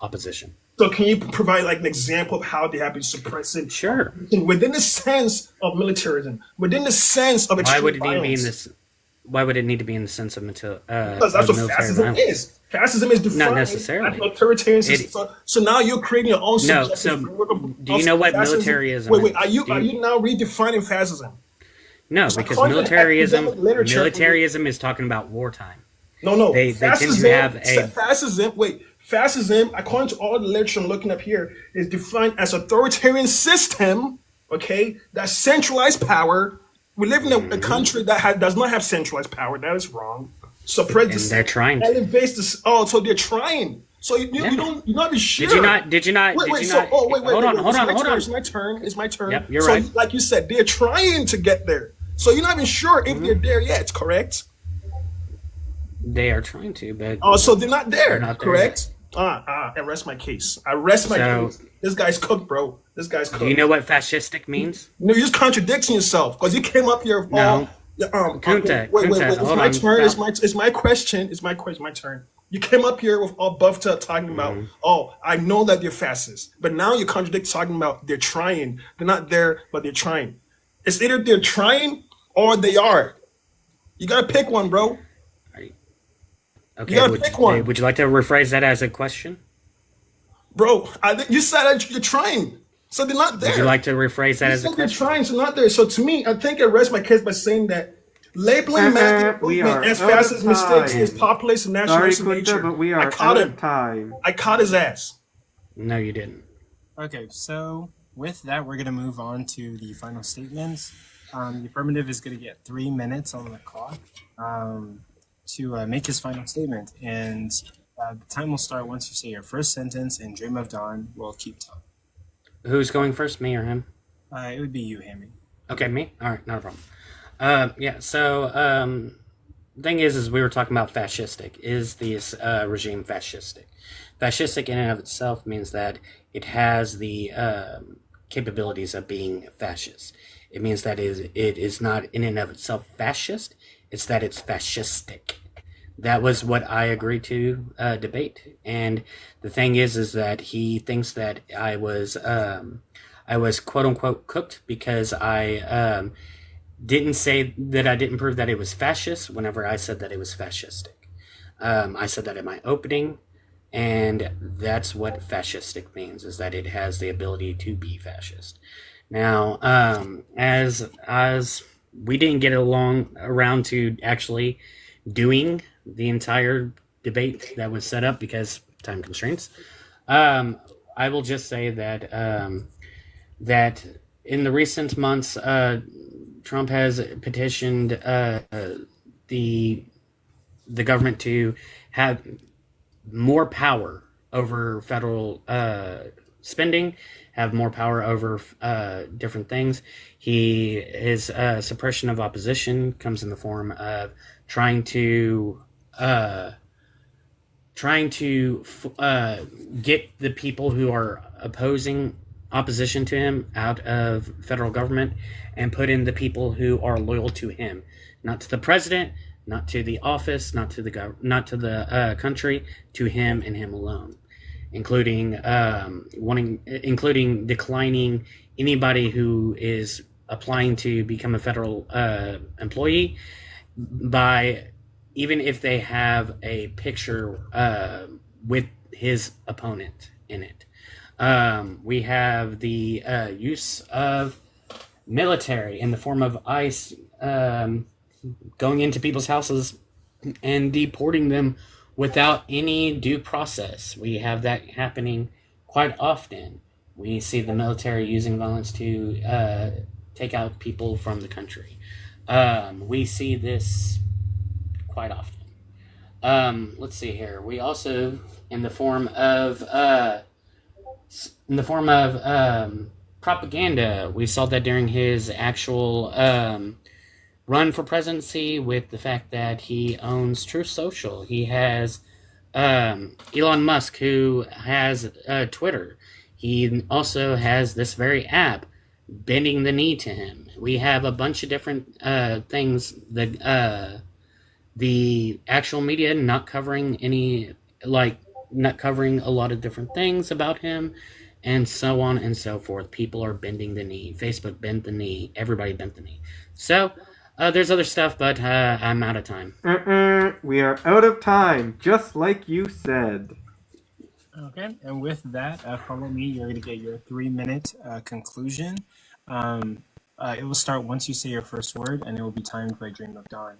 opposition. So can you provide like an example of how they have been suppressing Sure. within the sense of militarism, within the sense of Why extreme would it need to be in violence? this? Why would it need to be in the sense of Because that's what military fascism violence? is. Fascism is defined necessarily. as an authoritarian system. So now you're creating your own No, subjective so framework of do you know what fascism. militarism Wait, is? are you Do are you- you now redefining fascism? No, It's because according to militarism academic literature. militarism is talking about wartime. No. They tend to Fascism, have a fascism, according to all the literature I'm looking up here, is defined as authoritarian system, okay, that's centralized power. We live in a country that does not have centralized power. That is wrong. Suppress and they're trying to. elevates this. Oh, so they're trying. So you don't you're not even sure. Did you not? Did you not? Wait, did wait, you so not? wait. Hold on. It's my turn. It's my turn. Yep, you're so, right. like you said, they're trying to get there. So you're not even sure if they're there yet, correct? They are trying to, but Oh, so they're not there, They're not there correct? I rest my case. I rest my So- case. This guy's cooked, bro. This guy's cooked. do you know what fascistic means? No, you're just contradicting yourself because you came up here. No. Kunta, wait. Kunta, It's hold my on. turn. Stop. It's my question. It's my question. My turn. You came up here with all buffed up talking about, Mm-hmm. oh, I know that they're fascists, but now you contradict talking about they're trying. They're not there, but they're trying. It's either they're trying or they are. You gotta pick one, bro. Okay. gotta pick one. Would you like to rephrase that as a question? Bro, you said that you're trying, so they're not there. Would you like to rephrase that You as a said they're question? trying, so not there. So to me, I think I rest my case by saying that labeling MAGA we movement are as out of fascist mistakes time. is populist and Sorry, nationalist in Kunta, nature. but we I are caught out him. of time. I caught his ass. No, you didn't. Okay, so with that, we're going to move on to the final statements. The affirmative is going to get 3 minutes on the clock to make his final statement. And the time will start once you say your first sentence, and Dream of Dawn will keep talking. Who's going first, me or him? It would be you, Hammy. Okay, me? All right, not a problem. Yeah, so thing is we were talking about fascistic. Is this regime fascistic? Fascistic in and of itself means that it has the capabilities of being fascist. It means that it is not in and of itself fascist. It's that it's fascistic. That was what I agreed to debate. And the thing is that he thinks that I was quote unquote cooked because I didn't say that I didn't prove that it was fascist whenever I said that it was fascistic. I said that in my opening, and that's what fascistic means, is that it has the ability to be fascist. Now, as we didn't get around to actually doing the entire debate that was set up because time constraints, I will just say that that in the recent months, Trump has petitioned the government to have more power over federal spending, have more power over different things. His suppression of opposition comes in the form of trying to get the people who are opposing opposition to him out of federal government and put in the people who are loyal to him, not to the president, not to the office, not to the country, to him and him alone, including declining anybody who is applying to become a federal employee by, even if they have a picture with his opponent in it. We have the use of military in the form of ICE going into people's houses and deporting them without any due process. We have that happening quite often. We see the military using violence to take out people from the country. We see this quite often. Let's see here. We also, in the form of propaganda, we saw that during his actual run for presidency, with the fact that he owns Truth Social. He has Elon Musk, who has Twitter. He also has this very app bending the knee to him. We have a bunch of different things that the actual media not covering not covering a lot of different things about him, and so on and so forth. People are bending the knee. Facebook bent the knee. Everybody bent the knee. So there's other stuff, but I'm out of time. We are out of time, just like you said. Okay, and with that, follow me. You're going to get your 3-minute conclusion. It will start once you say your first word, and it will be timed by Dream of Dawn.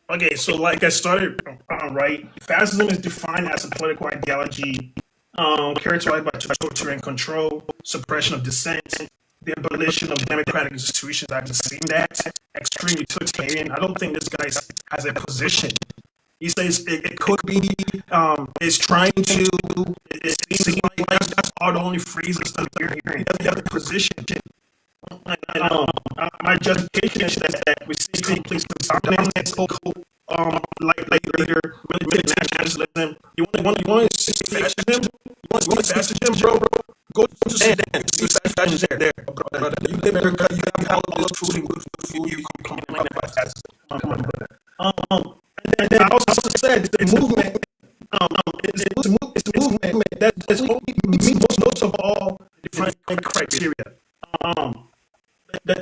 Okay, so like I started, right, fascism is defined as a political ideology characterized by torture and control, suppression of dissent, the abolition of democratic institutions. I've just seen that. Extreme utilitarian. I don't think this guy has a position. He says it could be, is trying to, it seems like that's all the only phrases that we're hearing. He doesn't have a position. My justification is that we see police dominance, like later, really nationalism. You want to see fascism? You want to see fascism, bro? Go to Sudan. See fascism there, brother. You live in America. You have all this food and good food. You complain about fascism. Come on, brother. And then I also said the movement. It's a movement that's only meets most of all different criteria. The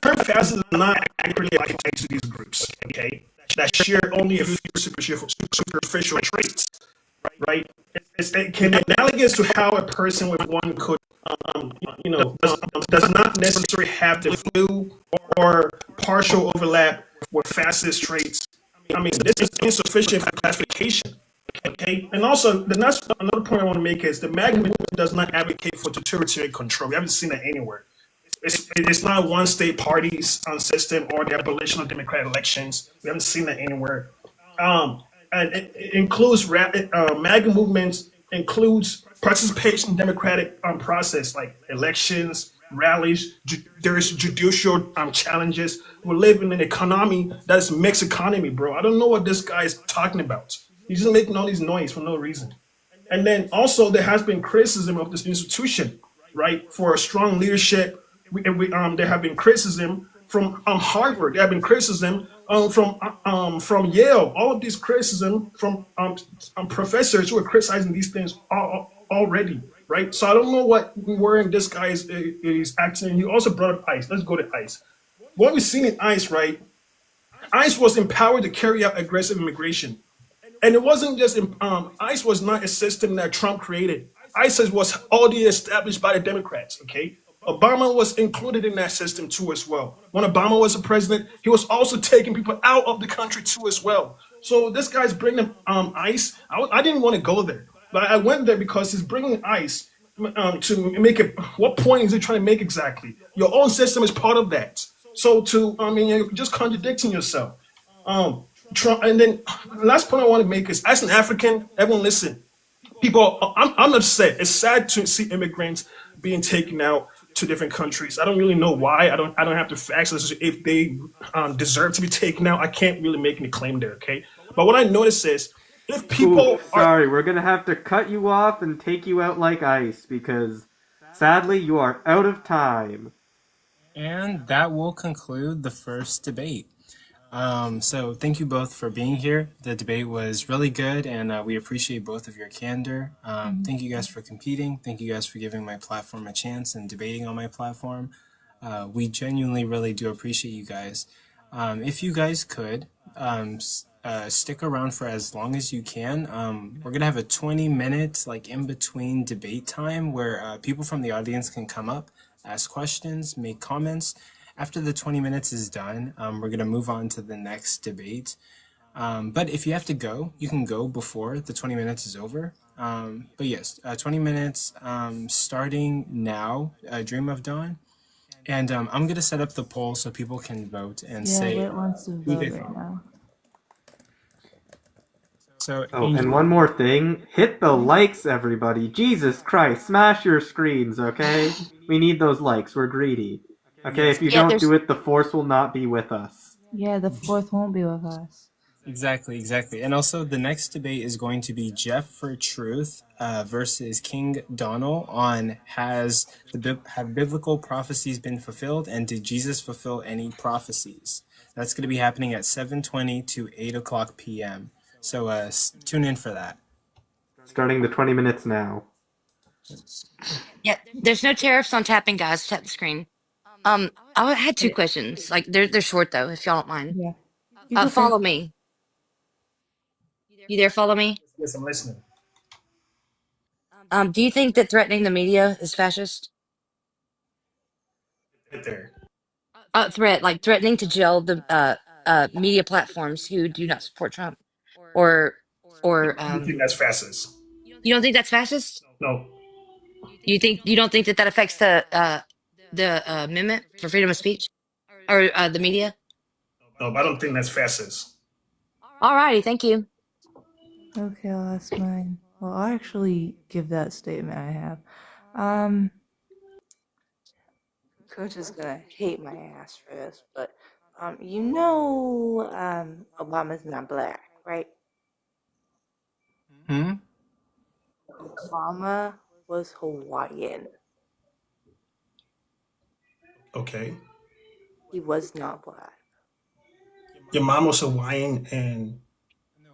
term fascism is not accurately applied to these groups, okay? That share only a few superficial traits, right? It can be analogous to how a person with one could, does not necessarily have the full or partial overlap with fascist traits. I mean, this is insufficient for classification. Okay, and also another point I want to make is the MAGA movement does not advocate for totalitarian control. We haven't seen that anywhere. It's not a one-state party system or the abolition of democratic elections. We haven't seen that anywhere. And it includes MAGA movements includes participation in democratic process like elections, rallies. There's judicial challenges. We're living in an economy that's a mixed economy, bro. I don't know what this guy is talking about. He's just making all these noise for no reason. And then also there has been criticism of this institution, right, for a strong leadership. There have been criticism from Harvard. There have been criticism from Yale. All of these criticism from professors who are criticizing these things already, right? So I don't know what word this guy is acting. He also brought up ICE. Let's go to ICE. What we've seen in ICE, right? ICE was empowered to carry out aggressive immigration. And it wasn't just, ICE was not a system that Trump created. ICE was already established by the Democrats, okay? Obama was included in that system too as well. When Obama was a president, he was also taking people out of the country too as well. So this guy's bringing ICE. I didn't want to go there, but I went there because he's bringing ICE to make it. What point is he trying to make exactly? Your own system is part of that. So you're just contradicting yourself. Trump, and then last point I want to make is, as an African, everyone listen. People, I'm upset. It's sad to see immigrants being taken out to different countries. I don't really know why. I don't have the facts as to if they deserve to be taken out. I can't really make any claim there. Okay, but what I notice is if people sorry, we're gonna have to cut you off and take you out like ice because sadly you are out of time. And that will conclude the first debate. So thank you both for being here. The debate was really good, and we appreciate both of your candor. Thank you guys for competing. Thank you guys for giving my platform a chance and debating on my platform. We genuinely really do appreciate you guys. If you guys could stick around for as long as you can, we're gonna have a 20-minute in between debate time where people from the audience can come up, ask questions, make comments. After the 20 minutes is done, we're going to move on to the next debate. But if you have to go, you can go before the 20 minutes is over. But yes, 20 minutes starting now, Dream of Dawn. And I'm going to set up the poll so people can vote and say Whit wants to who they vote right thought. now. So, and one more thing. Hit the likes, everybody. Jesus Christ, smash your screens, okay? We need those likes. We're greedy. Okay, if you don't do it, the force will not be with us. Yeah, the fourth won't be with us. Exactly. And also, the next debate is going to be Jeff for Truth versus King Donald on have biblical prophecies been fulfilled, and did Jesus fulfill any prophecies? That's going to be happening at 7:20 to 8 o'clock p.m. So tune in for that. Starting the 20 minutes now. Yeah, there's no tariffs on tapping, guys. Tap the screen. I had two questions. Like they're short though, if y'all don't mind. Yeah. You go Follow first. me. You there? Follow me. Yes, I'm listening. Do you think that threatening the media is fascist? Right there. Like threatening to jail the media platforms who do not support Trump, or or I don't think that's fascist. you don't think that's fascist? No, You don't think that that affects the amendment for freedom of speech or the media? no, I don't think that's fascist. Alrighty, thank you. Okay, I'll ask mine. Well, I'll actually give that statement I have. Um, Coach is gonna hate my ass for this, but Obama's not black, right? Hmm? Obama was Hawaiian. Okay. He was not black. Your mom was Hawaiian, and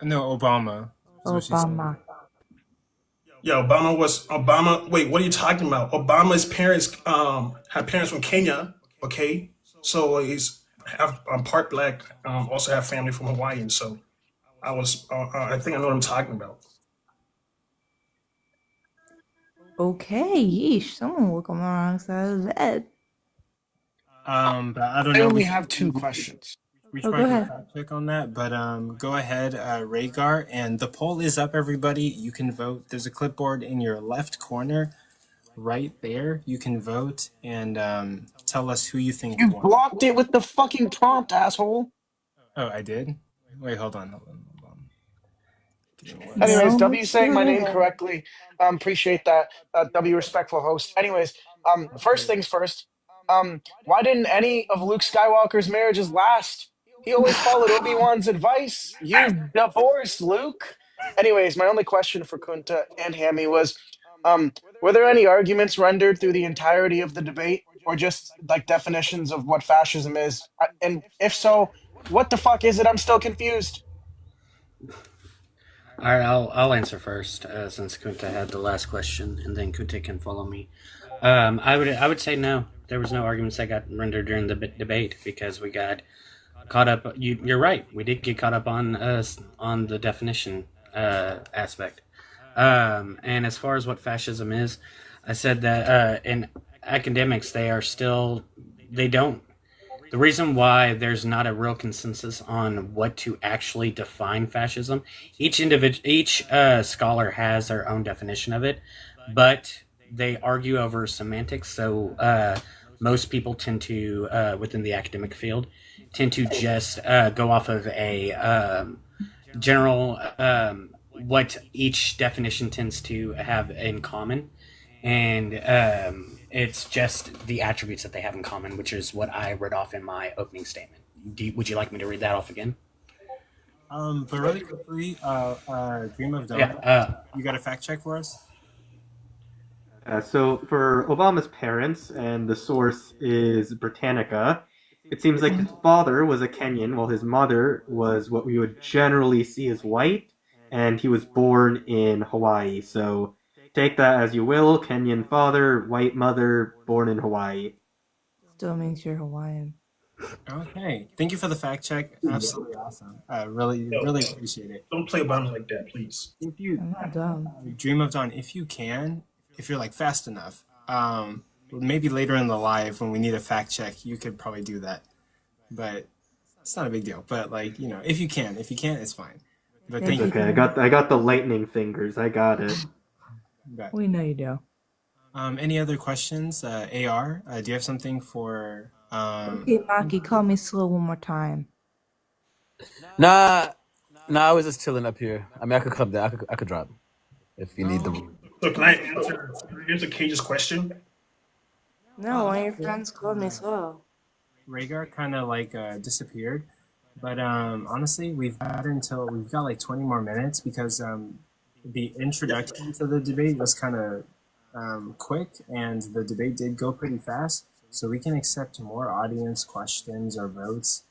No, Obama. Is what she said. Obama. yeah, Obama was Obama. Wait, what are you talking about? Obama's parents had parents from Kenya. Okay, so I'm part black. Also have family from Hawaii. So I think I know what I'm talking about. Okay, yeesh. Someone look on the wrong side of the bed. But I don't I know. only have two questions. We Oh, probably go can ahead. fact check on that, but go ahead, Rhaegar, and the poll is up, everybody. You can vote. There's a clipboard in your left corner, right there. You can vote and tell us who you think You won. blocked it with the fucking prompt, asshole. Oh, I did? Wait, hold on. Give me one Anyways, No, second. W let's saying go my name ahead. correctly. Appreciate that. W respectful host. Anyways, first things first. Why didn't any of Luke Skywalker's marriages last? He always followed Obi-Wan's advice. You divorced Luke. Anyways, my only question for Kunta and Hammy was, um, were there any arguments rendered through the entirety of the debate, or just like definitions of what fascism is? And if so, what the fuck is it? I'm still confused. All right, I'll answer first since Kunta had the last question, and then Kunta can follow me. I would say no. There was no arguments that got rendered during the debate because we got caught up. You're right. We did get caught up on the definition aspect. And as far as what fascism is, I said that in academics they don't. The reason why there's not a real consensus on what to actually define fascism, each scholar has their own definition of it, but they argue over semantics. So most people tend to, within the academic field, tend to just go off of a general what each definition tends to have in common, and it's just the attributes that they have in common, which is what I read off in my opening statement. Would you like me to read that off again? But really quickly, Dream of Dawn. Yeah. You got a fact check for us? So for Obama's parents, and the source is Britannica, it seems like his father was a Kenyan, while his mother was what we would generally see as white, and he was born in Hawaii. So take that as you will. Kenyan father, white mother, born in Hawaii. Still means you're Hawaiian. Okay. Thank you for the fact check. Absolutely awesome. Really appreciate it. Don't play Obama like that, please. If you I'm not dumb. Dream of Dawn, if you're like fast enough, maybe later in the live when we need a fact check, you could probably do that. But it's not a big deal. But like, if you can't, it's fine. But thank you. Okay, I got the lightning fingers. I got it. Got it. We know you do. Any other questions? AR, do you have something for? Okay, Maki, call me slow one more time. Nah, I was just chilling up here. I mean, I could come down. I could drop if you need the. So can I answer Cage's question? No, one of your friends called me slow. Rhaegar kind of like disappeared, But honestly, we've got like 20 more minutes because the introduction to the debate was kind of quick, and the debate did go pretty fast. So we can accept more audience questions or votes.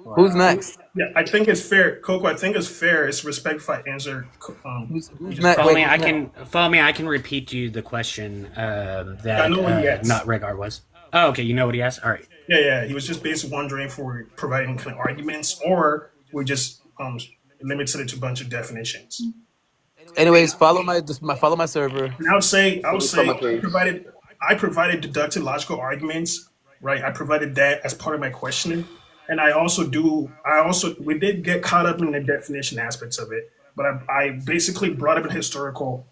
Or Who's next? Yeah, I think it's fair, Coco. I think it's fair. It's respectful. I answer. Who's Just next? Follow Wait, me. who's I next? can follow me. I can repeat you the question I know what he that asked. not Rhaegar was. Oh, okay. You know what he asked. All right. Yeah. He was just basically wondering if we're providing kind of arguments or we just limited it to a bunch of definitions. Anyways, follow my server. And I would From say a page. I provided deductive logical arguments, right? I provided that as part of my questioning. And we did get caught up in the definition aspects of it, but I basically brought up a historical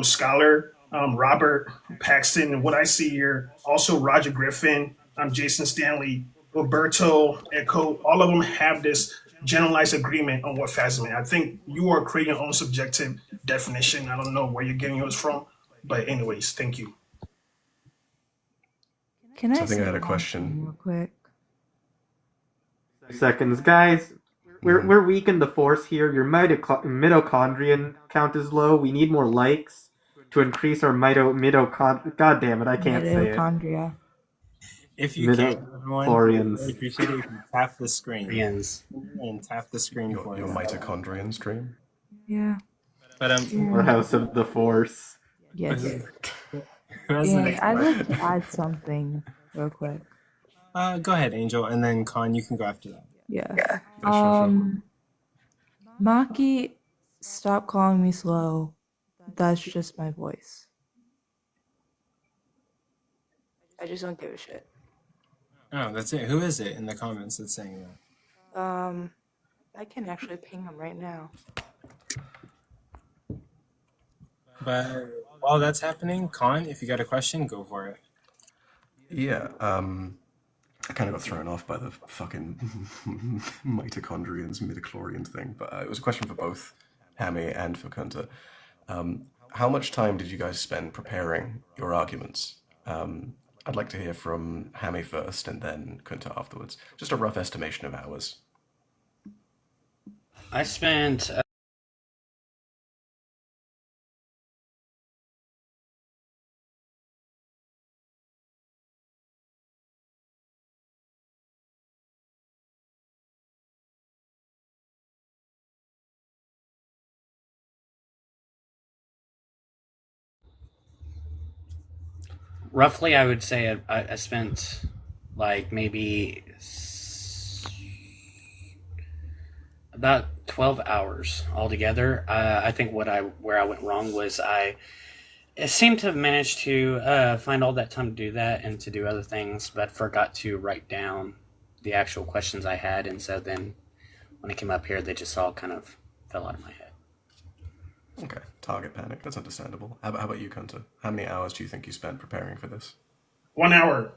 scholar, Robert Paxton, and what I see here, also Roger Griffin, Jason Stanley, Roberto Eco, all of them have this generalized agreement on what fascism is. I think you are creating your own subjective definition. I don't know where you're getting yours from, but anyways, thank you. Can I So I think I say had a one question. thing real quick? Seconds, guys. We're weak in the force here. Your mitochondrion count is low. We need more likes to increase our mitochondrion. God damn it, I can't say it. Mitochondria. if you can, everyone, I Midichlorians. really appreciate it if you tap the screen Ian's. and tap the screen for Your us. mitochondrion stream. Yeah. But Or House of the Force. Yes. who has the And next I'd question? like to add something real quick. Go ahead, Angel, and then Con, you can go after that. Yeah. Yeah, sure. Maki, stop calling me slow. That's just my voice. I just don't give a shit. Oh, that's it. Who is it in the comments that's saying that? I can actually ping him right now. But while that's happening, Con, if you got a question, go for it. Yeah, I kind of got thrown off by the fucking mitochondrions, midichlorians thing, but it was a question for both Hammy and for Kunta. How much time did you guys spend preparing your arguments? I'd like to hear from Hammy first and then Kunta afterwards. Just a rough estimation of hours. I spent. Roughly, I would say I spent like maybe about 12 hours altogether. I think where I went wrong was I seemed to have managed to find all that time to do that and to do other things, but forgot to write down the actual questions I had, and so then when I came up here, they just all kind of fell out of my head. Okay, target panic. That's understandable. How about you, Kunta? How many hours do you think you spent preparing for this? 1 hour.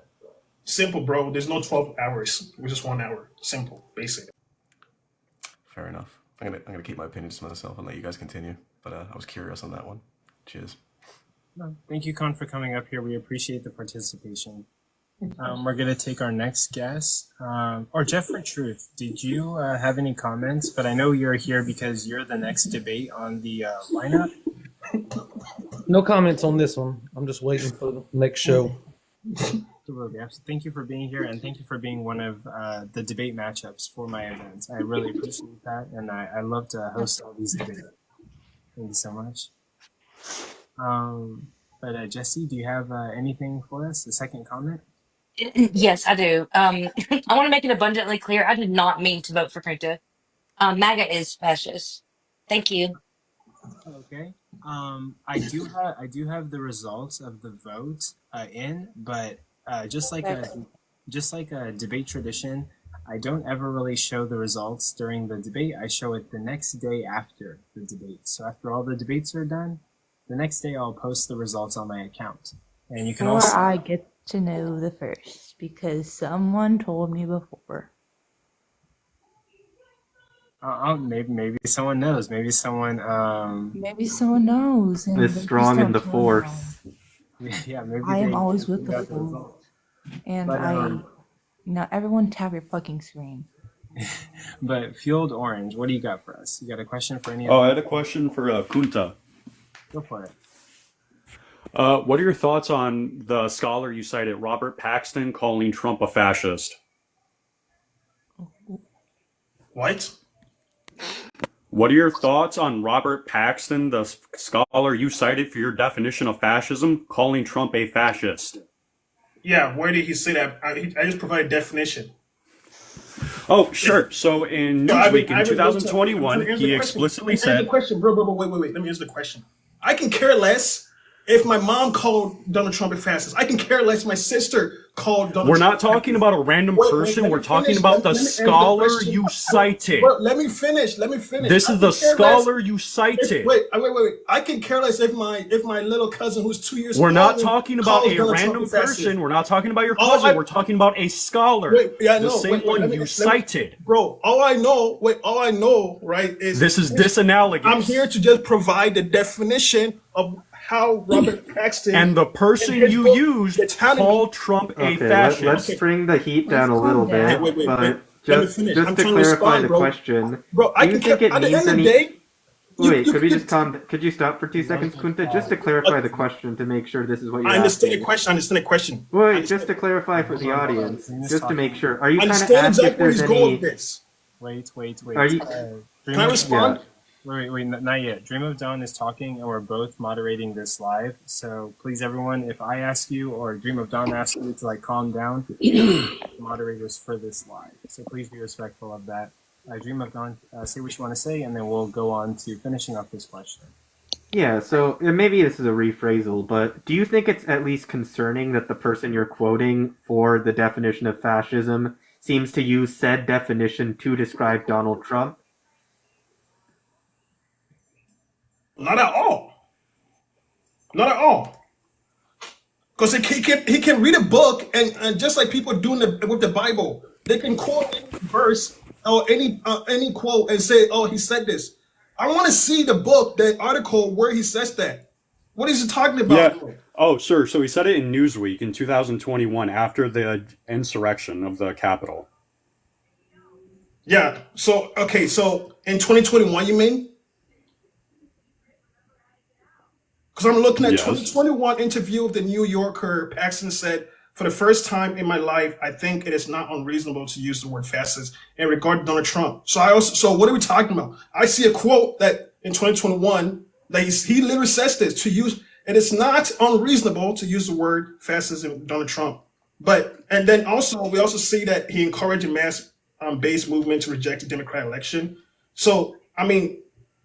Simple, bro. There's no 12 hours. It was just 1 hour. Simple, basic. Fair enough. I'm gonna keep my opinions to myself and let you guys continue. But I was curious on that one. Cheers. No, thank you, Con, for coming up here. We appreciate the participation. We're going to take our next guest. Or Jeffrey Truth, did you have any comments? But I know you're here because you're the next debate on the lineup. No comments on this one. I'm just waiting for the next show. Absolutely. Thank you for being here, and thank you for being one of the debate matchups for my events. I really appreciate that, and I love to host all these debates. Thank you so much. But Jesse, do you have anything for us? A second comment? Yes, I do. I want to make it abundantly clear. I did not mean to vote for Kunta. MAGA is fascist. Thank you. Okay. I do have the results of the vote in, but just like a debate tradition, I don't ever really show the results during the debate. I show it the next day after the debate. So after all the debates are done, the next day I'll post the results on my account. And you can also I get to know the first because someone told me before. maybe someone knows. Maybe someone knows. And Is they strong just in the don't tell me. force. yeah, maybe I am they always with the got force. results. And But, now everyone tap your fucking screen. But Fueled Orange, what do you got for us? You got a question for any of Oh, us? I had a question for Kunta. Go for it. What are your thoughts on the scholar you cited, Robert Paxton, calling Trump a fascist? What? What are your thoughts on Robert Paxton, the scholar you cited for your definition of fascism, calling Trump a fascist? Yeah, where did he say that? I just provided definition. Oh, sure. So in Newsweek in 2021, he explicitly said... The question, bro, wait. Let me answer the question. I can care less if my mom called Donald Trump a fascist. I can care less if my sister called Donald We're Trump not talking about a random person. We're talking about the scholar you cited. Bro, let me finish. This is the scholar you cited. Wait. I can care less if my little cousin who's 2 years old. We're not talking about a random person. We're not talking about your cousin. We're talking about a scholar. The same one you cited. Bro, all I know, right, is... This is disanalogous. I'm here to just provide the definition of how Robert Paxton... And the person you used called Trump a fascist. Let's bring the heat down a little bit. Wait. But Just to clarify the question, bro, I can think it at the needs end of any... the day... Wait, could you stop for 2 seconds, Kunta? Just to clarify the question, to make sure this is what you're I understand asking. the question. Wait, just to clarify for the audience, just to make sure. Are you I trying to understand ask if exactly where there's he's going any... with this. Wait. Are you... Can I respond? Wait, not yet. Dream of Dawn is talking, and we're both moderating this live. So please, everyone, if I ask you or Dream of Dawn asks you to calm down, moderators for this live. So please be respectful of that. Dream of Dawn, say what you want to say, and then we'll go on to finishing up this question. Yeah, so maybe this is a rephrasal, but do you think it's at least concerning that the person you're quoting for the definition of fascism seems to use said definition to describe Donald Trump? Not at all. Because he can read a book and just like people do with the Bible, they can quote any verse or any quote and say, "Oh, he said this." I want to see the book, the article where he says that. What is he talking about? Yeah. Oh, sure. So he said it in Newsweek in 2021 after the insurrection of the Capitol. Yeah. So in 2021, you mean? Because I'm looking at 2021 interview of the New Yorker. Paxton said, "For the first time in my life, I think it is not unreasonable to use the word fascist in regard to Donald Trump." So what are we talking about? I see a quote that in 2021 that he literally says this to use. It is not unreasonable to use the word fascist in Donald Trump. And then also we also see that he encouraged a mass-based movement to reject the Democratic election. So I mean,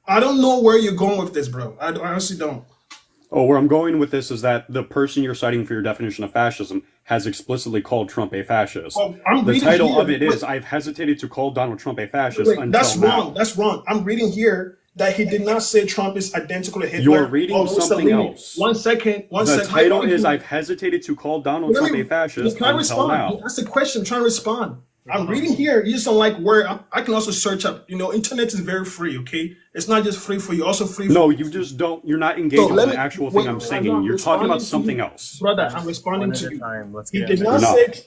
I don't know where you're going with this, bro. I honestly don't. Oh, where I'm going with this is that the person you're citing for your definition of fascism has explicitly called Trump a fascist. Well, the title of it is, I've hesitated to call Donald Trump a fascist until now. That's wrong. I'm reading here that he did not say Trump is identical to Hitler. You're reading something else. One second. The title is, I've hesitated to call Donald Trump a fascist until now. That's the question. I'm trying to respond. I'm reading here. You just don't like where I can also search up. Internet is very free. Okay, it's not just free for you. Also free. No, you just don't. You're not engaging with the actual thing I'm saying. You're talking about something else, brother. I'm responding to you. He did not say.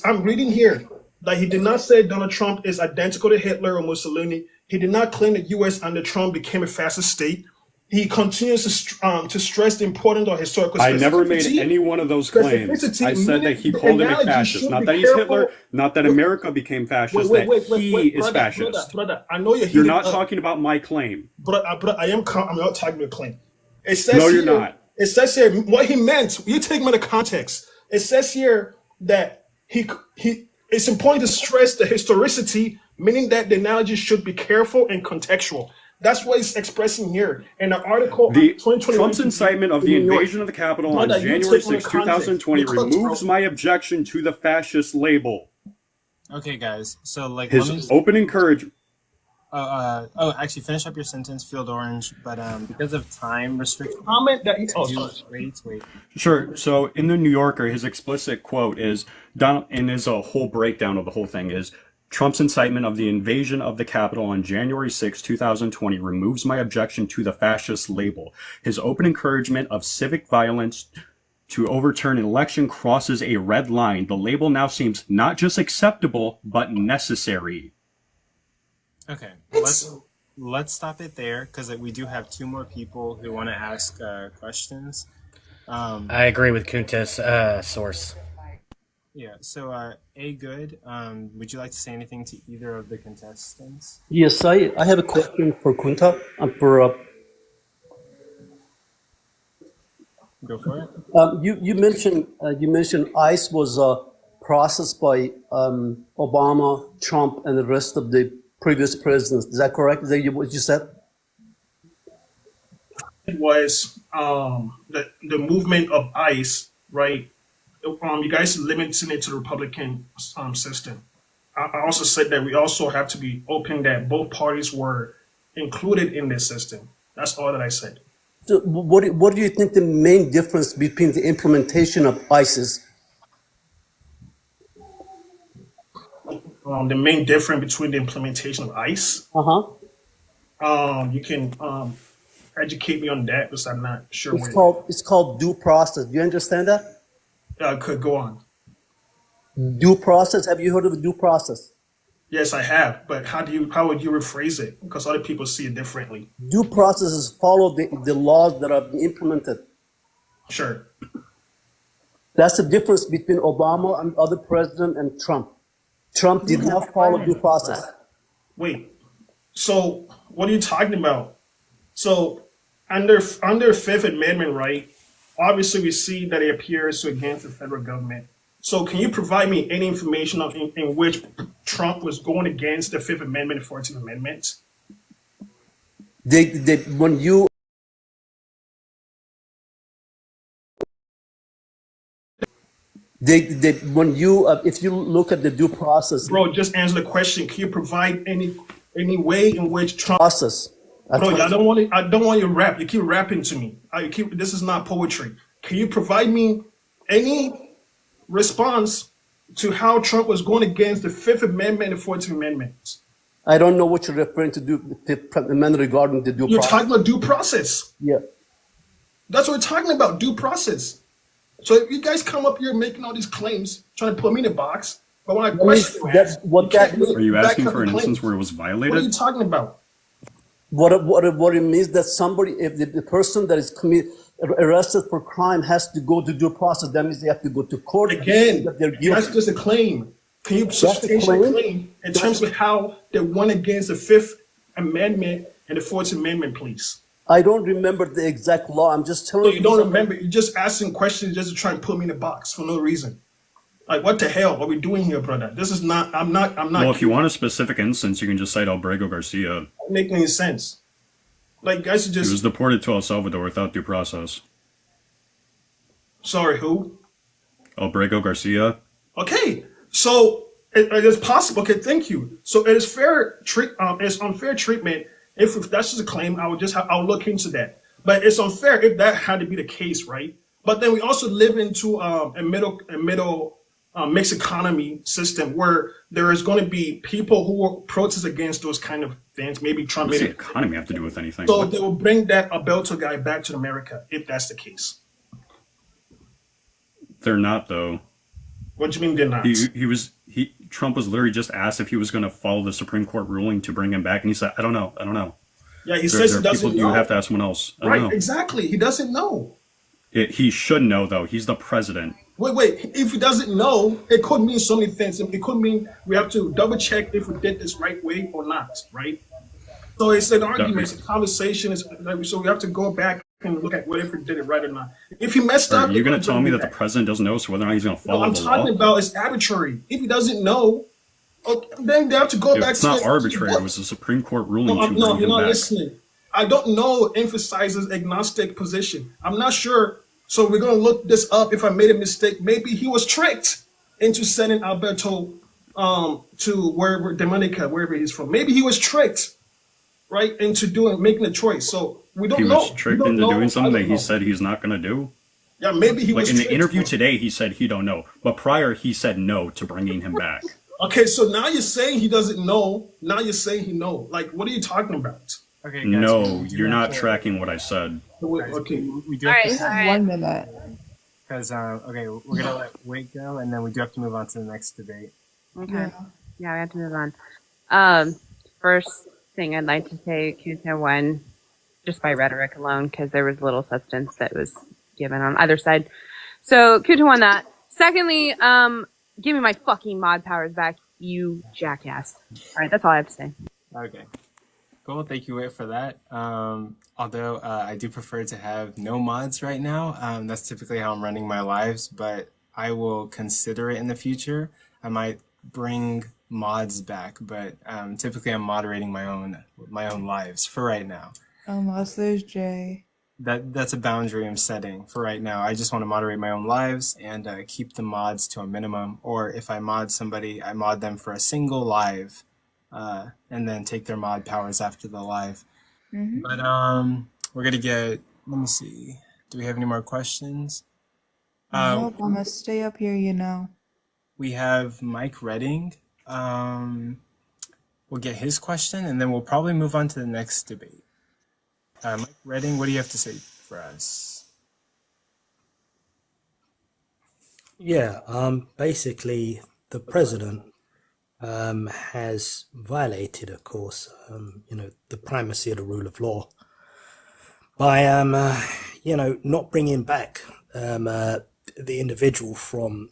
I'm reading here that he did not say Donald Trump is identical to Hitler or Mussolini. He did not claim that U.S. under Trump became a fascist state. He continues to stress the importance of historical specificity. I never made any one of those claims. I said that he called him a fascist. Not that he's Hitler, not that America became fascist, that he is fascist. Brother, I know you're not talking about my claim. But I'm not talking about a claim. It says no, you're not. It says here what he meant. You take him out of context. It says here that it's important to stress the historicity, meaning that the analogy should be careful and contextual. That's what he's expressing here in the article. Trump's incitement of the invasion of the Capitol on January 6, 2020 removes my objection to the fascist label. Okay, guys. So, his open encouragement. Actually, finish up your sentence, Field Orange. But because of time restrictions, comment that wait. Sure. So, in the New Yorker, his explicit quote is and is a whole breakdown of the whole thing is. Trump's incitement of the invasion of the Capitol on January 6, 2020 removes my objection to the fascist label. His open encouragement of civic violence to overturn an election crosses a red line. The label now seems not just acceptable, but necessary. Okay, let's stop it there because we do have two more people who want to ask questions. I agree with Kunta's source. Yeah. So, A good. Would you like to say anything to either of the contestants? Yes, I have a question for Kunta and for Go for it. you mentioned ICE was processed by Obama, Trump, and the rest of the previous presidents. Is that correct? Is that what you said? It was the movement of ICE, right? You guys limiting it to the Republican system. I also said that we also have to be open that both parties were included in this system. That's all that I said. So what do you think the main difference between the implementation of ISIS? The main difference between the implementation of ICE. You can educate me on that because I'm not sure. It's called due process. Do you understand that? Could go on. Due process. Have you heard of a due process? Yes, I have. But how would you rephrase it? Because other people see it differently. Due process is follow the laws that are being implemented. Sure. That's the difference between Obama and other president and Trump. Trump did not follow due process. Wait. So what are you talking about? So under Fifth Amendment, right? Obviously, we see that it appears to against the federal government. So can you provide me any information in which Trump was going against the Fifth Amendment and 14th Amendment? When you if you look at the due process, bro, just answer the question. Can you provide any way in which Trump process? Bro, I don't want you to rap. You keep rapping to me. This is not poetry. Can you provide me any response to how Trump was going against the Fifth Amendment and the 14th Amendment? I don't know what you're referring to the Fifth Amendment regarding the due process. You're talking about due process. Yeah. That's what we're talking about, due process. So if you guys come up here making all these claims, trying to put me in a box, but when I question are you asking for an instance where it was violated? What are you talking about? What it means that somebody, if the person that is arrested for crime has to go to due process, that means they have to go to court. Again, that they're guilty. That's just a claim. Can you substantiate the claim in terms of how they went against the Fifth Amendment and the 14th Amendment, please? I don't remember the exact law. I'm just telling you. So you don't remember? You're just asking questions just to try and put me in a box for no reason. Like, what the hell are we doing here, brother? This is not. I'm not. Well, if you want a specific instance, you can just cite Albrego Garcia. Doesn't make any sense. Like, guys, are just. He was deported to El Salvador without due process. Sorry, who? Albrego Garcia. Okay, so it is possible. Okay, thank you. So it is it's unfair treatment. If that's just a claim, I'll look into that. But it's unfair if that had to be the case, right? But then we also live into a middle mixed economy system where there is going to be people who will protest against those kind of things. Maybe Trump. What does the economy have to do with anything? So they will bring that Alberto guy back to America if that's the case. They're not, though. What do you mean they're not? Trump was literally just asked if he was going to follow the Supreme Court ruling to bring him back, and he said, "I don't know. Yeah, he says he doesn't know. You have to ask someone else. Right? Exactly. He doesn't know. He should know, though. He's the president. Wait. If he doesn't know, it could mean so many things. It could mean we have to double check if we did this right way or not, right? So it's an argument, it's a conversation. So we have to go back and look at whether if we did it right or not. If he messed up, you're going to tell me that the president doesn't know, so whether or not he's going to follow the law? I'm talking about is arbitrary. If he doesn't know, then they have to go back. It's not arbitrary. It was a Supreme Court ruling. No, you're not listening. I don't know emphasizes agnostic position. I'm not sure. So we're going to look this up. If I made a mistake, maybe he was tricked into sending Alberto to wherever, Dominica, wherever he's from. Maybe he was tricked, right, into making a choice. So we don't know. He was tricked into doing something that he said he's not going to do? Yeah, maybe he was in tricked. the interview today, he said he don't know. But prior, he said no to bringing him back. Okay, so now you're saying he doesn't know. Now you're saying he knows. Like, what are you talking about? Okay, guys, no, you're not tracking what I said. Okay, we do have to 1 minute. because okay, we're gonna let Wade go, and then we do have to move on to the next debate. Okay. Yeah, we have to move on. first thing I'd like to say, Kunta won just by rhetoric alone, because there was little substance that was given on either side. So Kunta won that. Secondly, give me my fucking mod powers back, you jackass. All right, that's all I have to say. Okay. Cool. Thank you, Whit, for that. Although I do prefer to have no mods right now. That's typically how I'm running my lives, but I will consider it in the future. I might bring mods back, but typically I'm moderating my own lives for right now. Unless there's Jay. That's a boundary I'm setting for right now. I just want to moderate my own lives and keep the mods to a minimum. Or if I mod somebody, I mod them for a single live, and then take their mod powers after the live. Mm-hmm. But we're gonna get. Let me see. Do we have any more questions? Nope, I'm gonna stay up here, you know. We have Mike Redding. We'll get his question, and then we'll probably move on to the next debate. Mike Redding, what do you have to say for us? Yeah, basically, the president has violated, of course, the primacy of the rule of law by, not bringing back the individual from,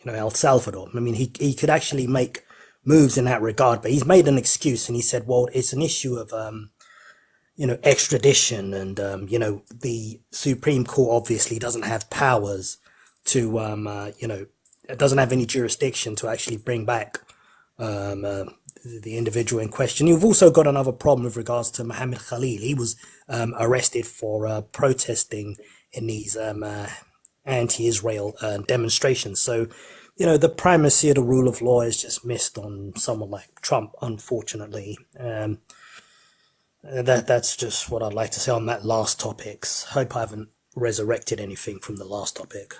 El Salvador. I mean, he could actually make moves in that regard, but he's made an excuse and he said, well, it's an issue of, extradition, and the Supreme Court obviously doesn't have powers to it doesn't have any jurisdiction to actually bring back the individual in question. You've also got another problem with regards to Mohammed Khalil. He was arrested for protesting in these anti-Israel demonstrations. So the primacy of the rule of law is just missed on someone like Trump, unfortunately. That's just what I'd like to say on that last topic. Hope I haven't resurrected anything from the last topic.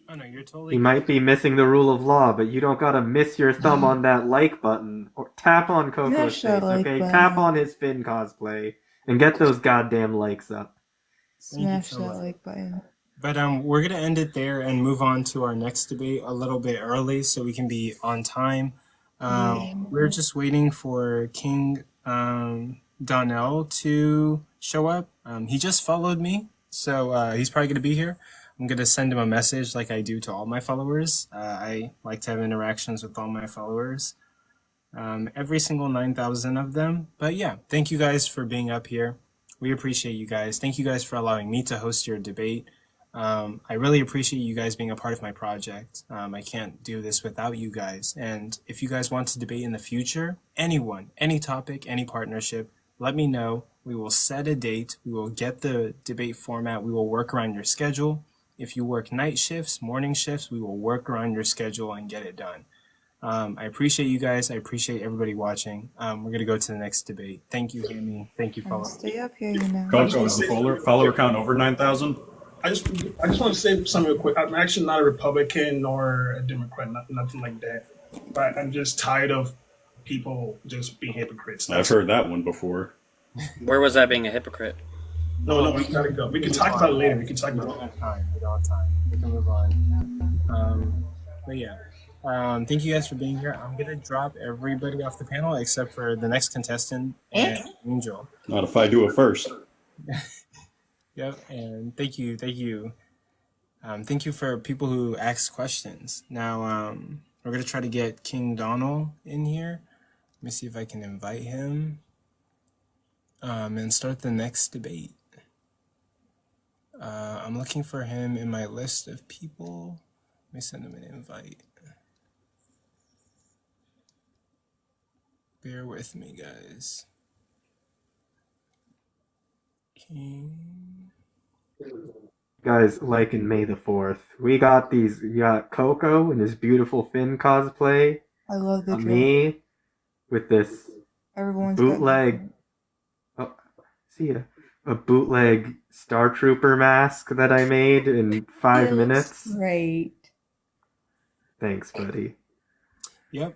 Oh no, you're totally. You might be missing the rule of law, but you don't gotta miss your thumb on that like button or tap on Coco's Smash that face. like Okay, button. tap on his Finn cosplay and get those goddamn likes up. Smash that like button. But we're gonna end it there and move on to our next debate a little bit early so we can be on time. We're just waiting for King Donnell to show up. He just followed me, so he's probably gonna be here. I'm gonna send him a message like I do to all my followers. I like to have interactions with all my followers, every single 9,000 of them. But yeah, thank you guys for being up here. We appreciate you guys. Thank you guys for allowing me to host your debate. I really appreciate you guys being a part of my project. I can't do this without you guys. And if you guys want to debate in the future, anyone, any topic, any partnership, let me know. We will set a date. We will get the debate format. We will work around your schedule. If you work night shifts, morning shifts, we will work around your schedule and get it done. I appreciate you guys. I appreciate everybody watching. We're going to go to the next debate. Thank you, Amy. Thank you, followers. Stay up here, you know. Coco, is the follower count over 9,000? I just want to say something real quick. I'm actually not a Republican nor a Democrat, nothing like that. But I'm just tired of people just being hypocrites. I've heard that one before. Where was I being a hypocrite? No, we gotta go. We can talk about it later. We can talk about it. We don't have time. We can move on. But yeah. Thank you guys for being here. I'm gonna drop everybody off the panel except for the next contestant and Angel. Not if I do it first. Yep, and thank you. Thank you for people who asked questions. Now, we're gonna try to get King Donald in here. Let me see if I can invite him. And start the next debate. I'm looking for him in my list of people. Let me send him an invite. Bear with me, guys. King. Guys, like in May the 4th, we got Coco in his beautiful Finn cosplay. I love the me with this Everyone's bootleg. A bootleg Star Trooper mask that I made in 5 minutes. Great. Thanks, buddy. Yep.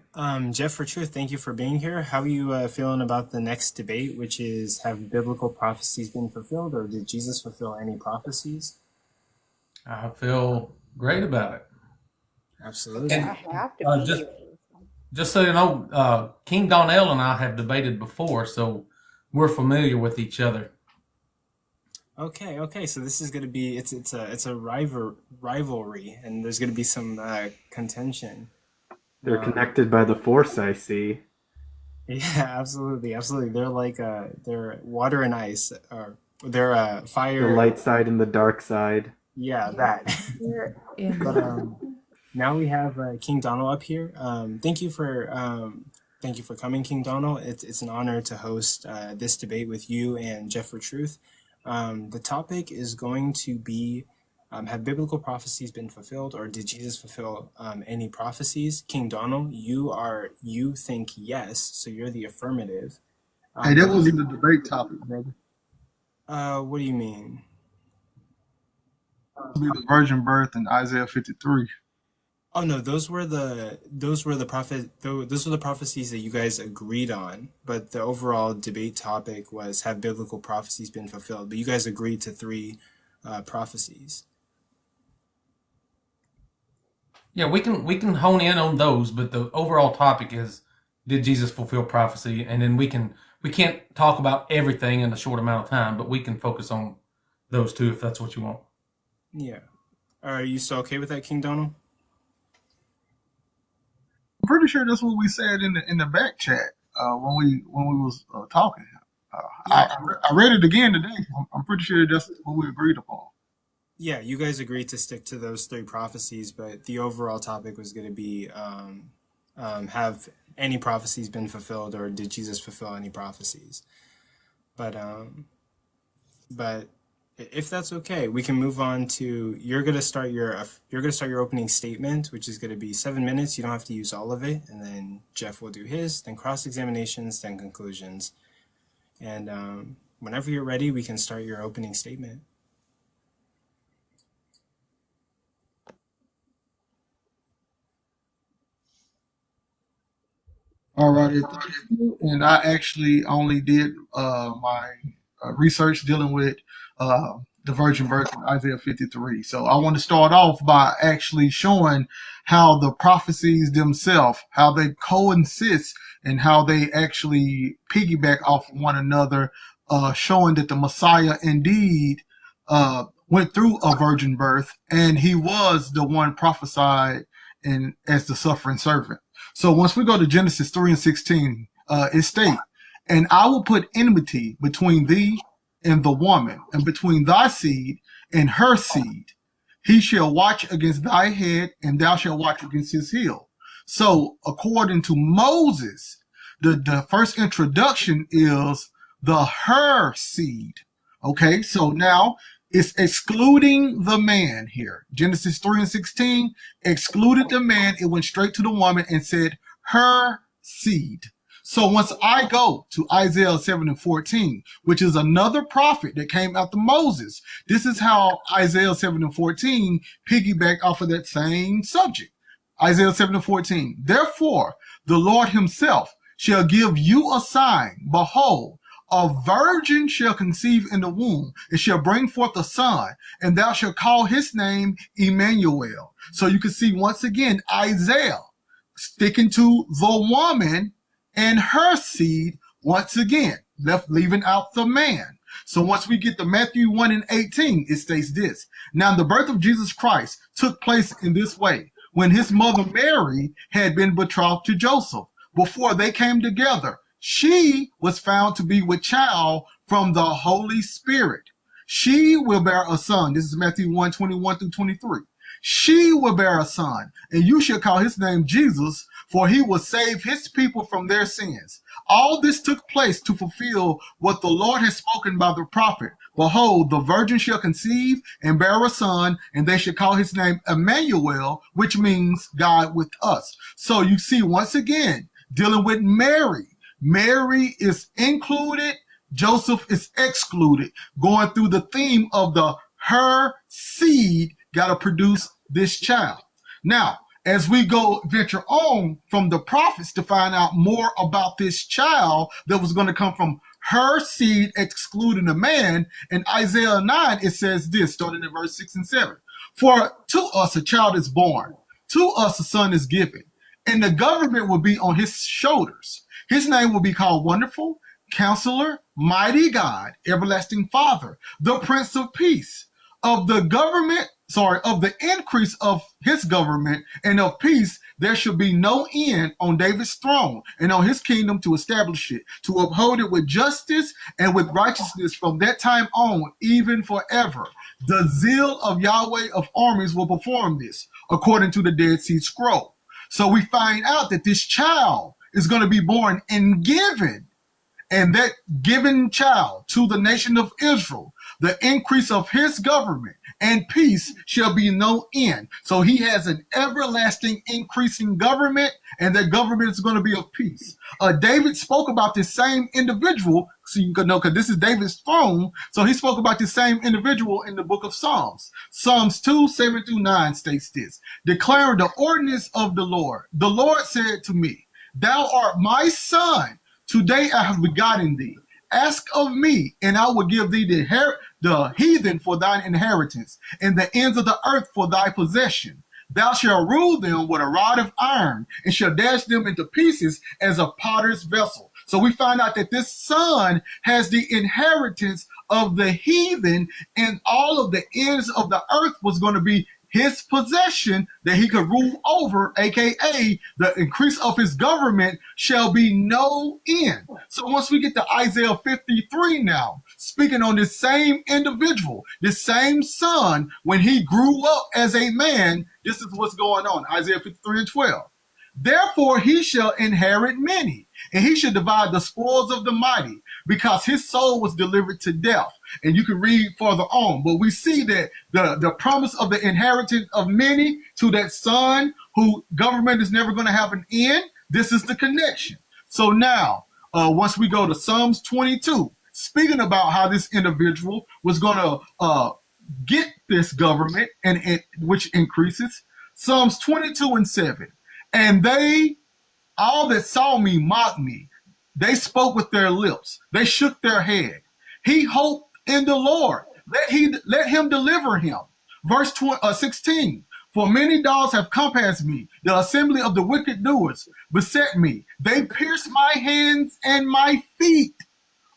Jeff for Truth, thank you for being here. How are you feeling about the next debate, which is, have biblical prophecies been fulfilled, or did Jesus fulfill any prophecies? I feel great about it. Absolutely. And, Just so you know, King Donnell and I have debated before, so we're familiar with each other. Okay. So this is gonna be it's a rivalry, and there's gonna be some contention. They're connected by the Force, I see. Yeah, absolutely. They're like they're water and ice, or they're The fire. light side and the dark side. Yeah, that. But now we have King Donald up here. Thank you for coming, King Donald. It's an honor to host this debate with you and Jeff for Truth. The topic is going to be, have biblical prophecies been fulfilled, or did Jesus fulfill any prophecies? King Donald, you think yes, so you're the affirmative. Hey, that wasn't the debate topic, brother. What do you mean? Be the virgin birth in Isaiah 53. Oh no, those were the prophecies that you guys agreed on. But the overall debate topic was, have biblical prophecies been fulfilled? But you guys agreed to 3 prophecies. Yeah, we can hone in on those, but the overall topic is, did Jesus fulfill prophecy? And then we can't talk about everything in a short amount of time, but we can focus on those 2 if that's what you want. Yeah. Are you still okay with that, King Donald? I'm pretty sure that's what we said in the back chat when we was talking. I read it again today. I'm pretty sure that's what we agreed upon. Yeah, you guys agreed to stick to those 3 prophecies, but the overall topic was going to be, have any prophecies been fulfilled, or did Jesus fulfill any prophecies? But if that's okay, we can move on to, you're gonna start your opening statement, which is gonna be 7 minutes. You don't have to use all of it, and then Jeff will do his, then cross examinations, then conclusions, and whenever you're ready, we can start your opening statement. All right, and I actually only did my research dealing with the virgin birth in Isaiah 53. So I want to start off by actually showing how the prophecies themselves, how they coexist and how they actually piggyback off one another, showing that the Messiah indeed went through a virgin birth, and he was the one prophesied in as the suffering servant. So once we go to Genesis 3:16, it states, and I will put enmity between thee and the woman, and between thy seed and her seed. He shall watch against thy head, and thou shalt watch against his heel. So according to Moses, the first introduction is the her seed. Okay, so now it's excluding the man here. Genesis 3:16 excluded the man. It went straight to the woman and said her seed. So once I go to Isaiah 7:14, which is another prophet that came after Moses, this is how Isaiah 7:14 piggyback off of that same subject. Isaiah 7:14. Therefore, the Lord himself shall give you a sign. Behold, a virgin shall conceive in the womb, and shall bring forth a son, and thou shalt call his name Emmanuel. So you can see once again Isaiah sticking to the woman and her seed once again, leaving out the man. So once we get to Matthew 1:18, it states this. Now the birth of Jesus Christ took place in this way, when his mother Mary had been betrothed to Joseph. Before they came together, she was found to be with child from the Holy Spirit. She will bear a son. This is Matthew 1:21-23. She will bear a son, and you shall call his name Jesus, for he will save his people from their sins. All this took place to fulfill what the Lord has spoken by the prophet. Behold, the virgin shall conceive and bear a son, and they shall call his name Emmanuel, which means God with us. So you see, once again, dealing with Mary. Mary is included, Joseph is excluded, going through the theme of the her seed got to produce this child. Now, as we go venture on from the prophets to find out more about this child that was going to come from her seed, excluding the man, in Isaiah 9, it says this, starting in verse 6 and 7. For to us a child is born, to us a son is given, and the government will be on his shoulders. His name will be called Wonderful, Counselor, Mighty God, Everlasting Father, the Prince of Peace. Of the increase of his government and of peace, there shall be no end on David's throne and on his kingdom to establish it, to uphold it with justice and with righteousness from that time on, even forever. The zeal of Yahweh of armies will perform this, according to the Dead Sea Scroll. So we find out that this child is going to be born and given, and that given child to the nation of Israel, the increase of his government and peace shall be no end. So he has an everlasting increasing government, and that government is going to be of peace. David spoke about this same individual, so you can know, because this is David's throne. So he spoke about this same individual in the book of Psalms. Psalms 2:7-9 states this: declaring the ordinance of the Lord. The Lord said to me, thou art my son. Today I have begotten thee. Ask of me, and I will give thee the heathen for thine inheritance, and the ends of the earth for thy possession. Thou shalt rule them with a rod of iron, and shalt dash them into pieces as a potter's vessel. So we find out that this son has the inheritance of the heathen, and all of the ends of the earth was going to be his possession that he could rule over, aka the increase of his government shall be no end. So once we get to Isaiah 53 now, speaking on this same individual, this same son, when he grew up as a man, this is what's going on. Isaiah 53:12. Therefore he shall inherit many, and he shall divide the spoils of the mighty, because his soul was delivered to death. And you can read further on, but we see that the promise of the inheritance of many to that son who government is never going to have an end, this is the connection. So now, once we go to Psalms 22, speaking about how this individual was going to get this government, and which increases, Psalms 22:7. And they, all that saw me, mocked me. They spoke with their lips. They shook their head. He hoped in the Lord. Let him deliver him. Verse 16. For many dogs have compassed me. The assembly of the wicked doers beset me. They pierced my hands and my feet.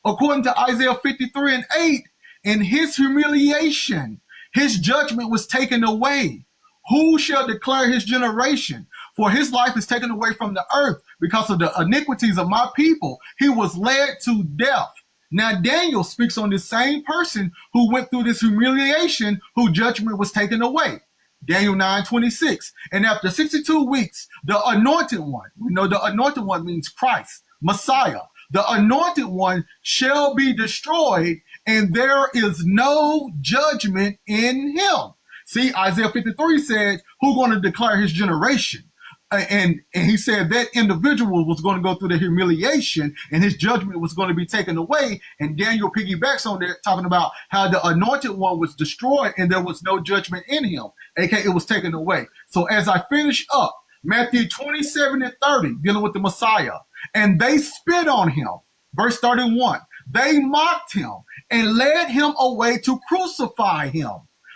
According to Isaiah 53:8, in his humiliation, his judgment was taken away. Who shall declare his generation? For his life is taken away from the earth because of the iniquities of my people. He was led to death. Now Daniel speaks on this same person who went through this humiliation, whose judgment was taken away. Daniel 9:26. And after 62 weeks, the anointed one, we know the anointed one means Christ, Messiah. The anointed one shall be destroyed, and there is no judgment in him. See, Isaiah 53 said, who's going to declare his generation? And he said that individual was going to go through the humiliation, and his judgment was going to be taken away. And Daniel piggybacks on that, talking about how the anointed one was destroyed and there was no judgment in him, aka it was taken away. So as I finish up, Matthew 27:30, dealing with the Messiah, and they spit on him. Verse 31, they mocked him and led him away to crucify him.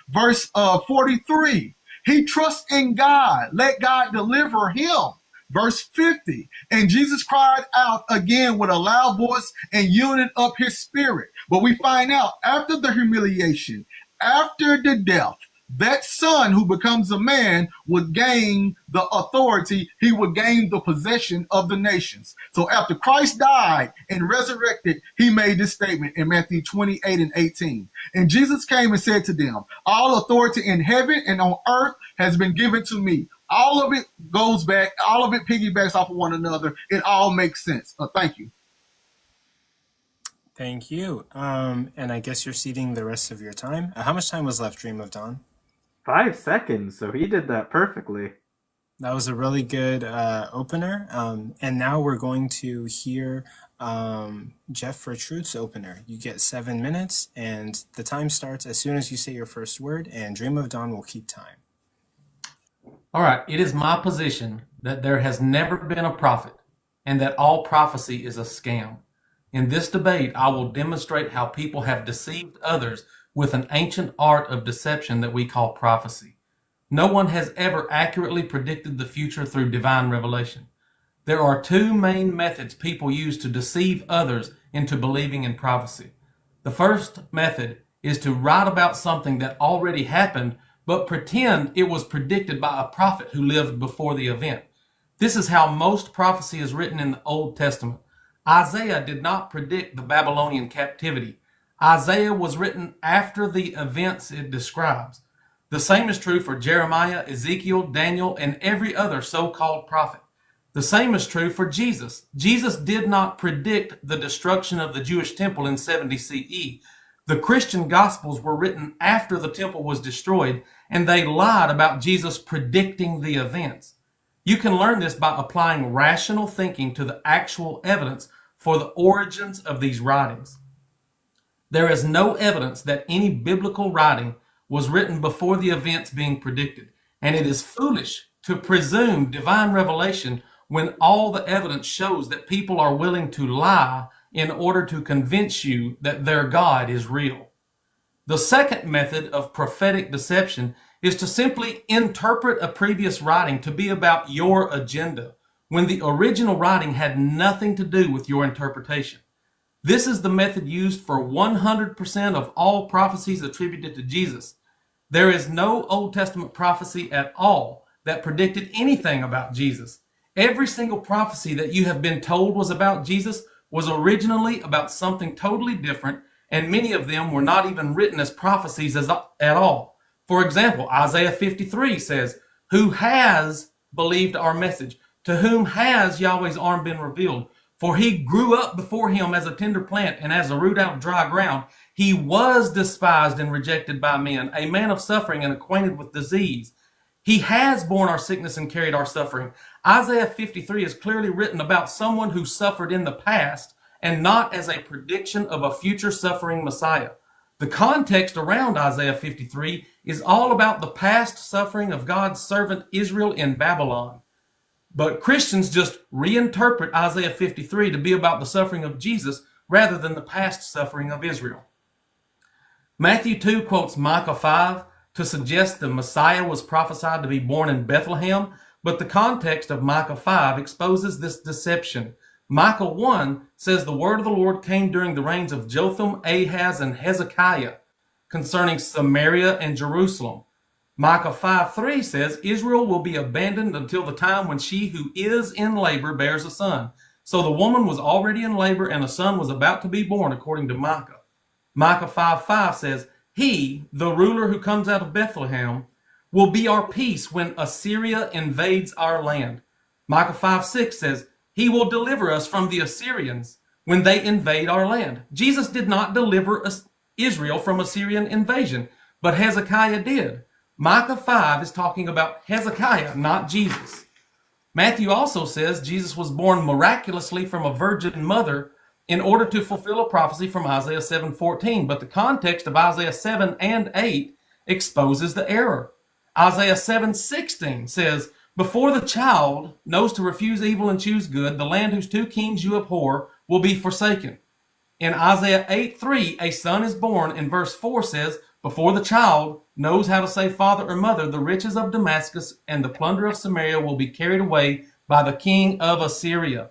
Verse 43, he trusts in God. Let God deliver him. Verse 50, and Jesus cried out again with a loud voice and yielded up his spirit. But we find out after the humiliation, after the death, that son who becomes a man would gain the authority. He would gain the possession of the nations. So after Christ died and resurrected, he made this statement in Matthew 28:18. And Jesus came and said to them, all authority in heaven and on earth has been given to me. All of it goes back, all of it piggybacks off of one another. It all makes sense. Thank you. Thank you. And I guess you're ceding the rest of your time. How much time was left, Dream of Dawn? 5 seconds, so he did that perfectly. That was a really good opener. And now we're going to hear Jeff for Truth's opener. You get 7 minutes, and the time starts as soon as you say your first word, and Dream of Dawn will keep time. All right. It is my position that there has never been a prophet, and that all prophecy is a scam. In this debate, I will demonstrate how people have deceived others with an ancient art of deception that we call prophecy. No one has ever accurately predicted the future through divine revelation. There are two main methods people use to deceive others into believing in prophecy. The first method is to write about something that already happened, but pretend it was predicted by a prophet who lived before the event. This is how most prophecy is written in the Old Testament. Isaiah did not predict the Babylonian captivity. Isaiah was written after the events it describes. The same is true for Jeremiah, Ezekiel, Daniel, and every other so-called prophet. The same is true for Jesus. Jesus did not predict the destruction of the Jewish temple in 70 CE. The Christian Gospels were written after the temple was destroyed, and they lied about Jesus predicting the events. You can learn this by applying rational thinking to the actual evidence for the origins of these writings. There is no evidence that any biblical writing was written before the events being predicted, and it is foolish to presume divine revelation when all the evidence shows that people are willing to lie in order to convince you that their God is real. The second method of prophetic deception is to simply interpret a previous writing to be about your agenda, when the original writing had nothing to do with your interpretation. This is the method used for 100% of all prophecies attributed to Jesus. There is no Old Testament prophecy at all that predicted anything about Jesus. Every single prophecy that you have been told was about Jesus was originally about something totally different, and many of them were not even written as prophecies at all. For example, Isaiah 53 says, "Who has believed our message? To whom has Yahweh's arm been revealed? For he grew up before him as a tender plant and as a root out of dry ground. He was despised and rejected by men, a man of suffering and acquainted with disease. He has borne our sickness and carried our suffering." Isaiah 53 is clearly written about someone who suffered in the past and not as a prediction of a future suffering Messiah. The context around Isaiah 53 is all about the past suffering of God's servant Israel in Babylon. But Christians just reinterpret Isaiah 53 to be about the suffering of Jesus rather than the past suffering of Israel. Matthew 2 quotes Micah 5 to suggest the Messiah was prophesied to be born in Bethlehem, but the context of Micah 5 exposes this deception. Micah 1 says the word of the Lord came during the reigns of Jotham, Ahaz, and Hezekiah concerning Samaria and Jerusalem. Micah 5:3 says Israel will be abandoned until the time when she who is in labor bears a son. So the woman was already in labor and a son was about to be born, according to Micah. Micah 5:5 says, "He, the ruler who comes out of Bethlehem, will be our peace when Assyria invades our land." Micah 5:6 says, "He will deliver us from the Assyrians when they invade our land." Jesus did not deliver Israel from Assyrian invasion, but Hezekiah did. Micah 5 is talking about Hezekiah, not Jesus. Matthew also says Jesus was born miraculously from a virgin mother in order to fulfill a prophecy from Isaiah 7:14, but the context of Isaiah 7 and 8 exposes the error. Isaiah 7:16 says, "Before the child knows to refuse evil and choose good, the land whose two kings you abhor will be forsaken." In Isaiah 8:3, a son is born, and verse 4 says, "Before the child knows how to say father or mother, the riches of Damascus and the plunder of Samaria will be carried away by the king of Assyria."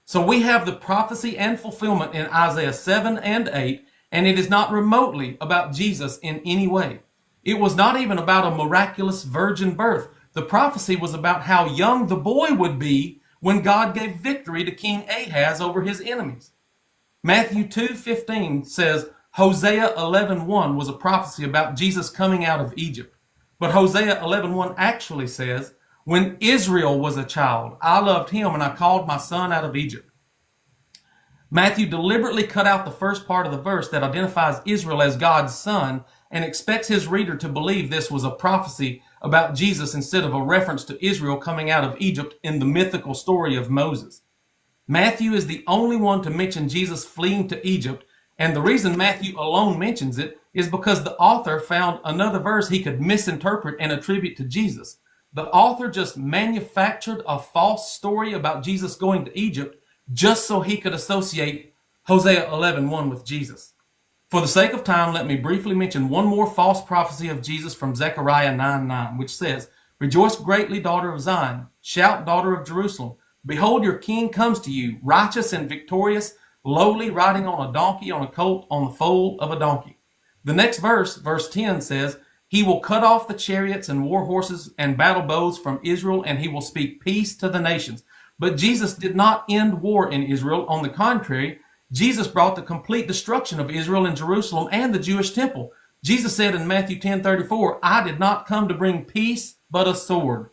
So we have the prophecy and fulfillment in Isaiah 7 and 8, and it is not remotely about Jesus in any way. It was not even about a miraculous virgin birth. The prophecy was about how young the boy would be when God gave victory to King Ahaz over his enemies. Matthew 2:15 says Hosea 11:1 was a prophecy about Jesus coming out of Egypt. But Hosea 11:1 actually says, "When Israel was a child, I loved him and I called my son out of Egypt." Matthew deliberately cut out the first part of the verse that identifies Israel as God's son and expects his reader to believe this was a prophecy about Jesus instead of a reference to Israel coming out of Egypt in the mythical story of Moses. Matthew is the only one to mention Jesus fleeing to Egypt, and the reason Matthew alone mentions it is because the author found another verse he could misinterpret and attribute to Jesus. The author just manufactured a false story about Jesus going to Egypt just so he could associate Hosea 11:1 with Jesus. For the sake of time, let me briefly mention one more false prophecy of Jesus from Zechariah 9:9, which says, Rejoice greatly, daughter of Zion. Shout, daughter of Jerusalem. Behold, your king comes to you, righteous and victorious, lowly, riding on a donkey, on a colt, on the foal of a donkey. The next verse, verse 10, says, He will cut off the chariots and war horses and battle bows from Israel, and he will speak peace to the nations. But Jesus did not end war in Israel. On the contrary, Jesus brought the complete destruction of Israel and Jerusalem and the Jewish temple. Jesus said in Matthew 10:34, I did not come to bring peace, but a sword.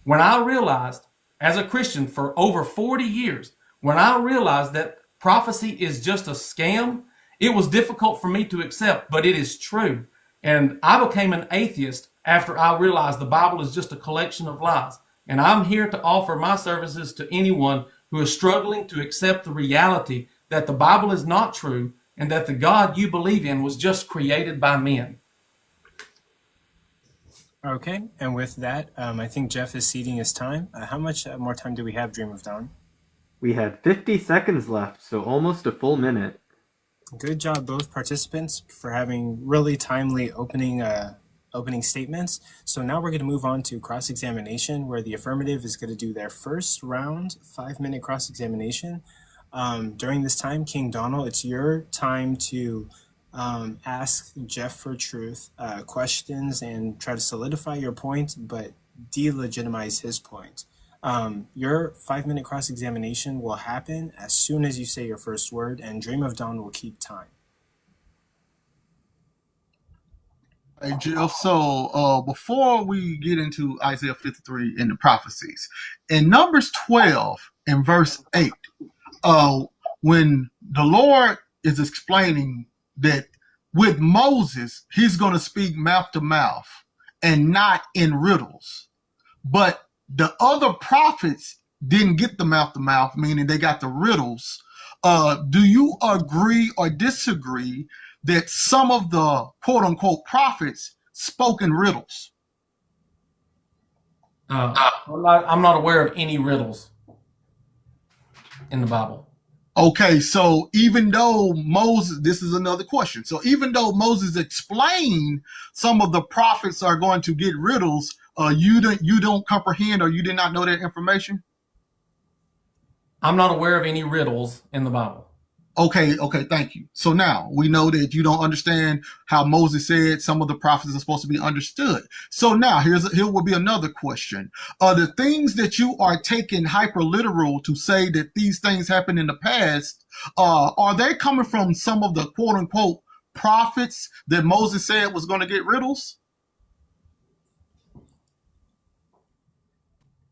When I realized, as a Christian for over 40 years, when I realized that prophecy is just a scam, it was difficult for me to accept, but it is true. And I became an atheist after I realized the Bible is just a collection of lies. And I'm here to offer my services to anyone who is struggling to accept the reality that the Bible is not true and that the God you believe in was just created by men. Okay, and with that, I think Jeff is ceding his time. How much more time do we have, Dream of Dawn? We had 50 seconds left, so almost a full minute. Good job, both participants, for having really timely opening statements. So now we're going to move on to cross-examination, where the affirmative is going to do their first round, 5-minute cross-examination. During this time, King Donald, it's your time to ask Jeff for truth questions and try to solidify your point, but delegitimize his point. Your 5-minute cross-examination will happen as soon as you say your first word, and Dream of Dawn will keep time. Hey, Jeff, so before we get into Isaiah 53 and the prophecies, in Numbers 12 and verse 8, when the Lord is explaining that with Moses, he's going to speak mouth to mouth and not in riddles. But the other prophets didn't get the mouth to mouth, meaning they got the riddles. Do you agree or disagree that some of the quote unquote prophets spoke in riddles? I'm not aware of any riddles in the Bible. Okay, so even though Moses, this is another question. So even though Moses explained some of the prophets are going to get riddles, you don't comprehend, or you did not know that information? I'm not aware of any riddles in the Bible. Okay, thank you. So now we know that you don't understand how Moses said some of the prophets are supposed to be understood. So now here will be another question. The things that you are taking hyper literal to say that these things happened in the past, are they coming from some of the quote unquote prophets that Moses said was going to get riddles?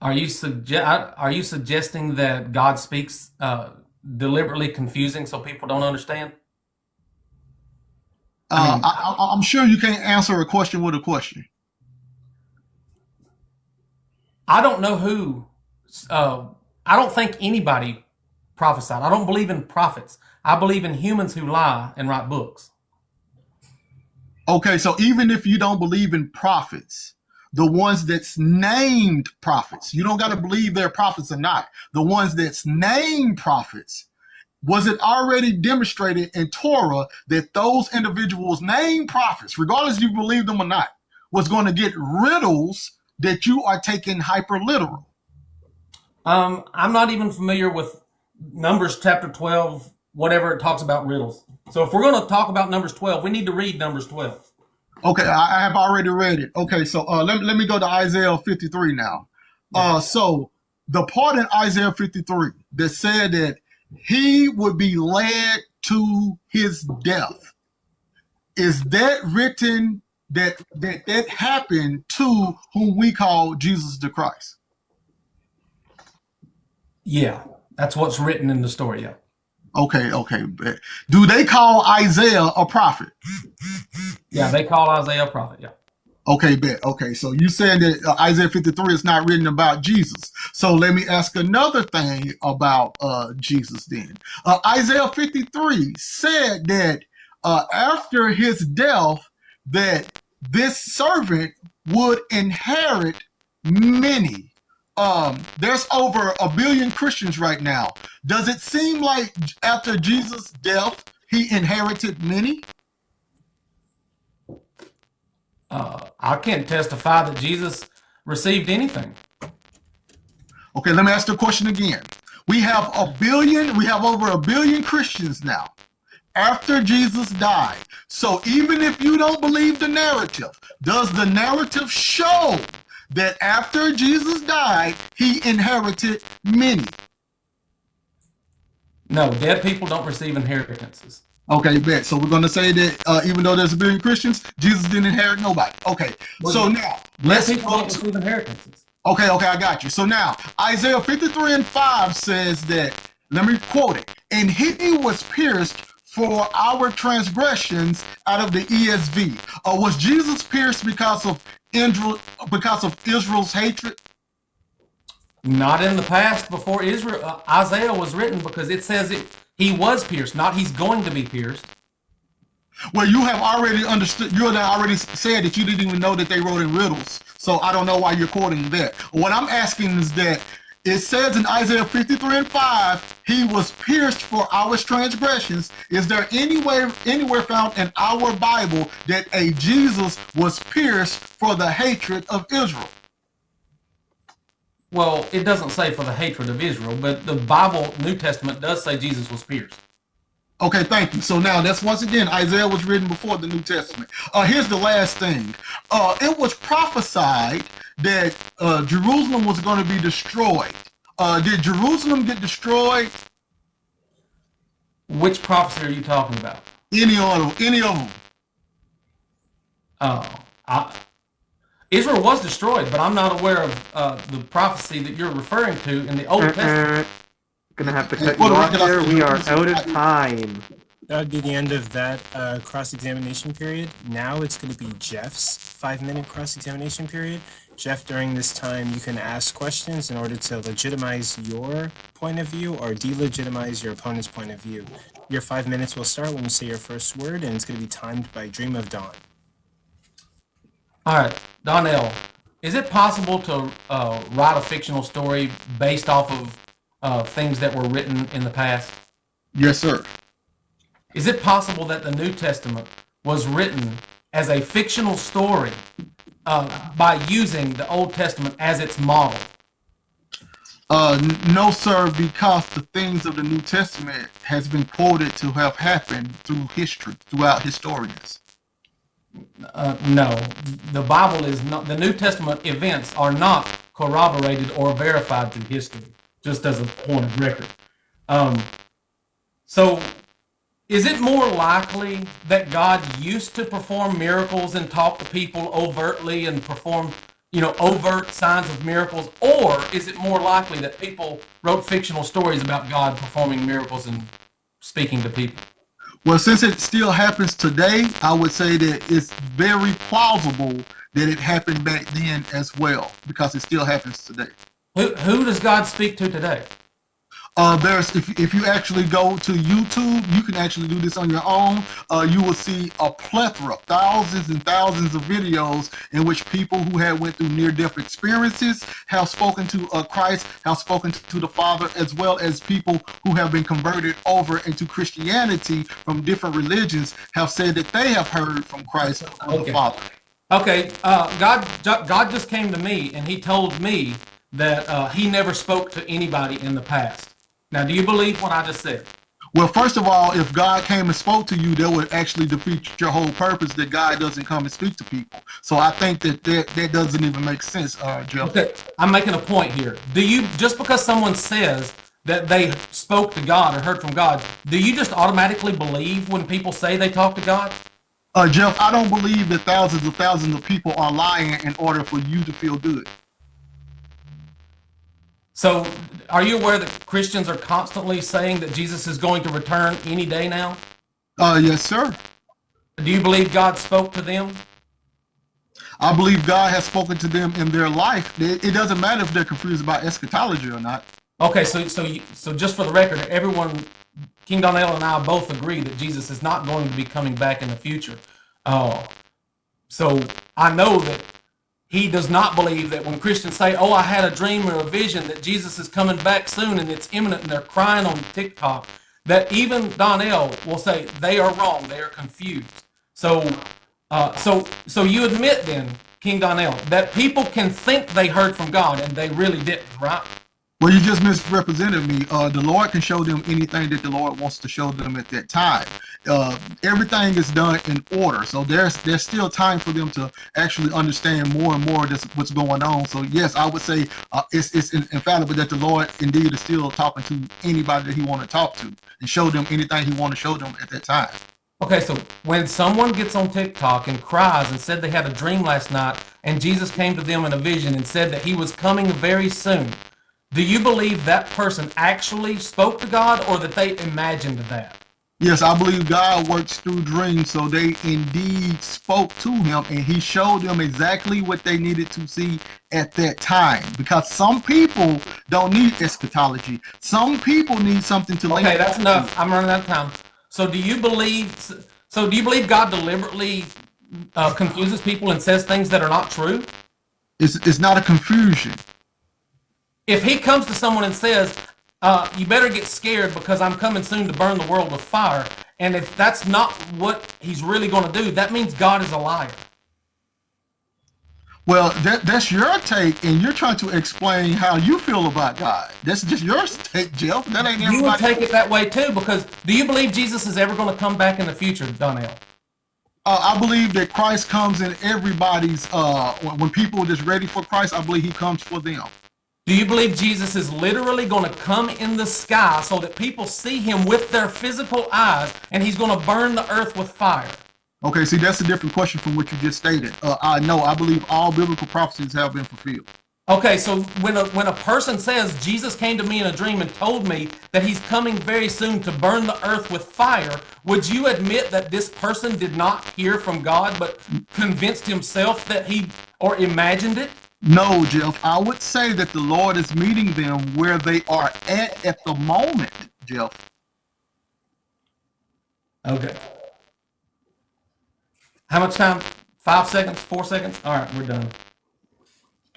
Are you suggesting that God speaks deliberately confusing so people don't understand? I'm sure you can't answer a question with a question. I don't know who. I don't think anybody prophesied. I don't believe in prophets. I believe in humans who lie and write books. Okay, so even if you don't believe in prophets, the ones that's named prophets, you don't got to believe they're prophets or not. The ones that's named prophets, was it already demonstrated in Torah that those individuals named prophets, regardless if you believe them or not, was going to get riddles that you are taking hyper literal? I'm not even familiar with Numbers chapter 12, whatever it talks about riddles. So if we're going to talk about Numbers 12, we need to read Numbers 12. Okay, I have already read it. Okay, so let me go to Isaiah 53 now. So the part in Isaiah 53 that said that he would be led to his death, is that written that happened to whom we call Jesus the Christ? Yeah, that's what's written in the story, yeah. Okay. Do they call Isaiah a prophet? Yeah, they call Isaiah a prophet, yeah. Okay, bet. Okay, so you saying that Isaiah 53 is not written about Jesus. So let me ask another thing about Jesus then. Isaiah 53 said that after his death, that this servant would inherit many. There's over 1 billion Christians right now. Does it seem like after Jesus' death, he inherited many? I can't testify that Jesus received anything. Okay, let me ask the question again. We have over a billion Christians now after Jesus died. So even if you don't believe the narrative, does the narrative show that after Jesus died, he inherited many? No, dead people don't receive inheritances. Okay, bet. So we're going to say that even though there's a billion Christians, Jesus didn't inherit nobody. Okay, so now let's go to inheritances. Okay, I got you. So now Isaiah 53:5 says that, let me quote it, and he was pierced for our transgressions out of the ESV. Was Jesus pierced because of Israel's hatred? Not in the past before Israel. Isaiah was written because it says he was pierced, not he's going to be pierced. Well, you have already understood. You have already said that you didn't even know that they wrote in riddles. So I don't know why you're quoting that. What I'm asking is that it says in Isaiah 53:5, he was pierced for our transgressions. Is there anywhere found in our Bible that a Jesus was pierced for the hatred of Israel? Well, it doesn't say for the hatred of Israel, but the Bible, New Testament, does say Jesus was pierced. Okay, thank you. So now that's once again, Isaiah was written before the New Testament. Here's the last thing. It was prophesied that Jerusalem was going to be destroyed. Did Jerusalem get destroyed? Which prophecy are you talking about? Any of them. Israel was destroyed, but I'm not aware of the prophecy that you're referring to in the Old Testament. Gonna have to cut you off here. We are out of time. That would be the end of that cross-examination period. Now it's going to be Jeff's 5-minute cross-examination period. Jeff, during this time, you can ask questions in order to legitimize your point of view or delegitimize your opponent's point of view. Your 5 minutes will start when you say your first word, and it's going to be timed by Dream of Dawn. All right, Donnell, is it possible to write a fictional story based off of things that were written in the past? Yes, sir. Is it possible that the New Testament was written as a fictional story by using the Old Testament as its model? No, sir, because the things of the New Testament has been quoted to have happened through history, throughout historians. No, the Bible is not. The New Testament events are not corroborated or verified through history, just as a point of record. So is it more likely that God used to perform miracles and talk to people overtly and perform, overt signs of miracles? Or is it more likely that people wrote fictional stories about God performing miracles and speaking to people? Well, since it still happens today, I would say that it's very plausible that it happened back then as well, because it still happens today. Who does God speak to today? If you actually go to YouTube, you can actually do this on your own. You will see a plethora, thousands and thousands of videos in which people who have went through near-death experiences have spoken to Christ, have spoken to the Father, as well as people who have been converted over into Christianity from different religions have said that they have heard from Christ or the Father. Okay, God just came to me and he told me that he never spoke to anybody in the past. Now, do you believe what I just said? Well, first of all, if God came and spoke to you, that would actually defeat your whole purpose, that God doesn't come and speak to people. So I think that doesn't even make sense, Jeff. Okay, I'm making a point here. Just because someone says that they spoke to God or heard from God, do you just automatically believe when people say they talk to God? Jeff, I don't believe that thousands of people are lying in order for you to feel good. So, are you aware that Christians are constantly saying that Jesus is going to return any day now? Yes, sir. Do you believe God spoke to them? I believe God has spoken to them in their life. It doesn't matter if they're confused about eschatology or not. Okay, so just for the record, everyone, King Donnell and I both agree that Jesus is not going to be coming back in the future. So I know that he does not believe that when Christians say, "Oh, I had a dream or a vision that Jesus is coming back soon and it's imminent," and they're crying on TikTok, that even Donnell will say they are wrong, they are confused. So you admit then, King Donnell, that people can think they heard from God and they really didn't, right? Well, you just misrepresented me. The Lord can show them anything that the Lord wants to show them at that time. Everything is done in order, so there's still time for them to actually understand more and more just what's going on. So yes, I would say it's infallible that the Lord indeed is still talking to anybody that He want to talk to and show them anything He want to show them at that time. Okay, so when someone gets on TikTok and cries and said they had a dream last night and Jesus came to them in a vision and said that He was coming very soon, do you believe that person actually spoke to God or that they imagined that? Yes, I believe God works through dreams, so they indeed spoke to Him and He showed them exactly what they needed to see at that time. Because some people don't need eschatology. Some people need something to Okay, that's enough. I'm running out of time. So do you believe God deliberately confuses people and says things that are not true? It's not a confusion. If He comes to someone and says, you better get scared because I'm coming soon to burn the world with fire, and if that's not what He's really going to do, that means God is a liar. Well, that's your take, and you're trying to explain how you feel about God. That's just your take, Jeff. That ain't everybody. You would take it that way too, because do you believe Jesus is ever going to come back in the future, Donnell? I believe that Christ comes in everybody's, when people are just ready for Christ, I believe He comes for them. Do you believe Jesus is literally going to come in the sky so that people see Him with their physical eyes and He's going to burn the earth with fire? Okay, see, that's a different question from what you just stated. I believe all biblical prophecies have been fulfilled. Okay, so when a person says, Jesus came to me in a dream and told me that He's coming very soon to burn the earth with fire, would you admit that this person did not hear from God but convinced himself that or imagined it? No, Jeff. I would say that the Lord is meeting them where they are at the moment, Jeff. Okay. How much time? 5 seconds? 4 seconds? All right, we're done.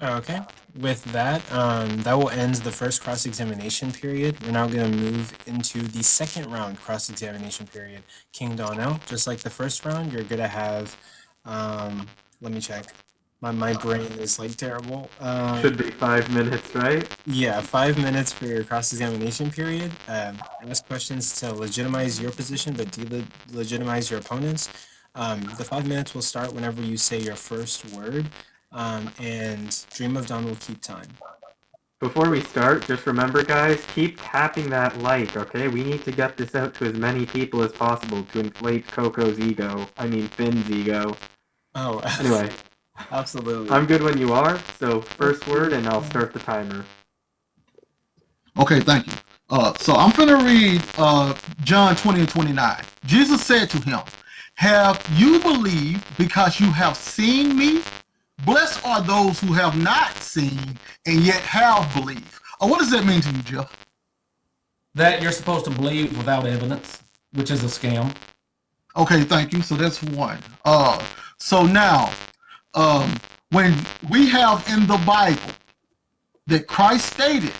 Okay. With that, that will end the first cross-examination period. We're now going to move into the second round cross-examination period. King Donnell, just like the first round, you're going to have, let me check. My brain is like terrible. Should be 5 minutes, right? Yeah, 5 minutes for your cross-examination period. Ask questions to legitimize your position, but delegitimize your opponents. The 5 minutes will start whenever you say your first word, and Dream of Dawn will keep time. Before we start, just remember, guys, keep tapping that like, okay? We need to get this out to as many people as possible to inflate Finn's ego. Oh, anyway. Absolutely. I'm good when you are, so first word, and I'll start the timer. Okay, thank you. So I'm going to read John 20:29. Jesus said to him, "Have you believed because you have seen me? Blessed are those who have not seen and yet have believed." What does that mean to you, Jeff? That you're supposed to believe without evidence, which is a scam. Okay, thank you. So that's one. So now, when we have in the Bible that Christ stated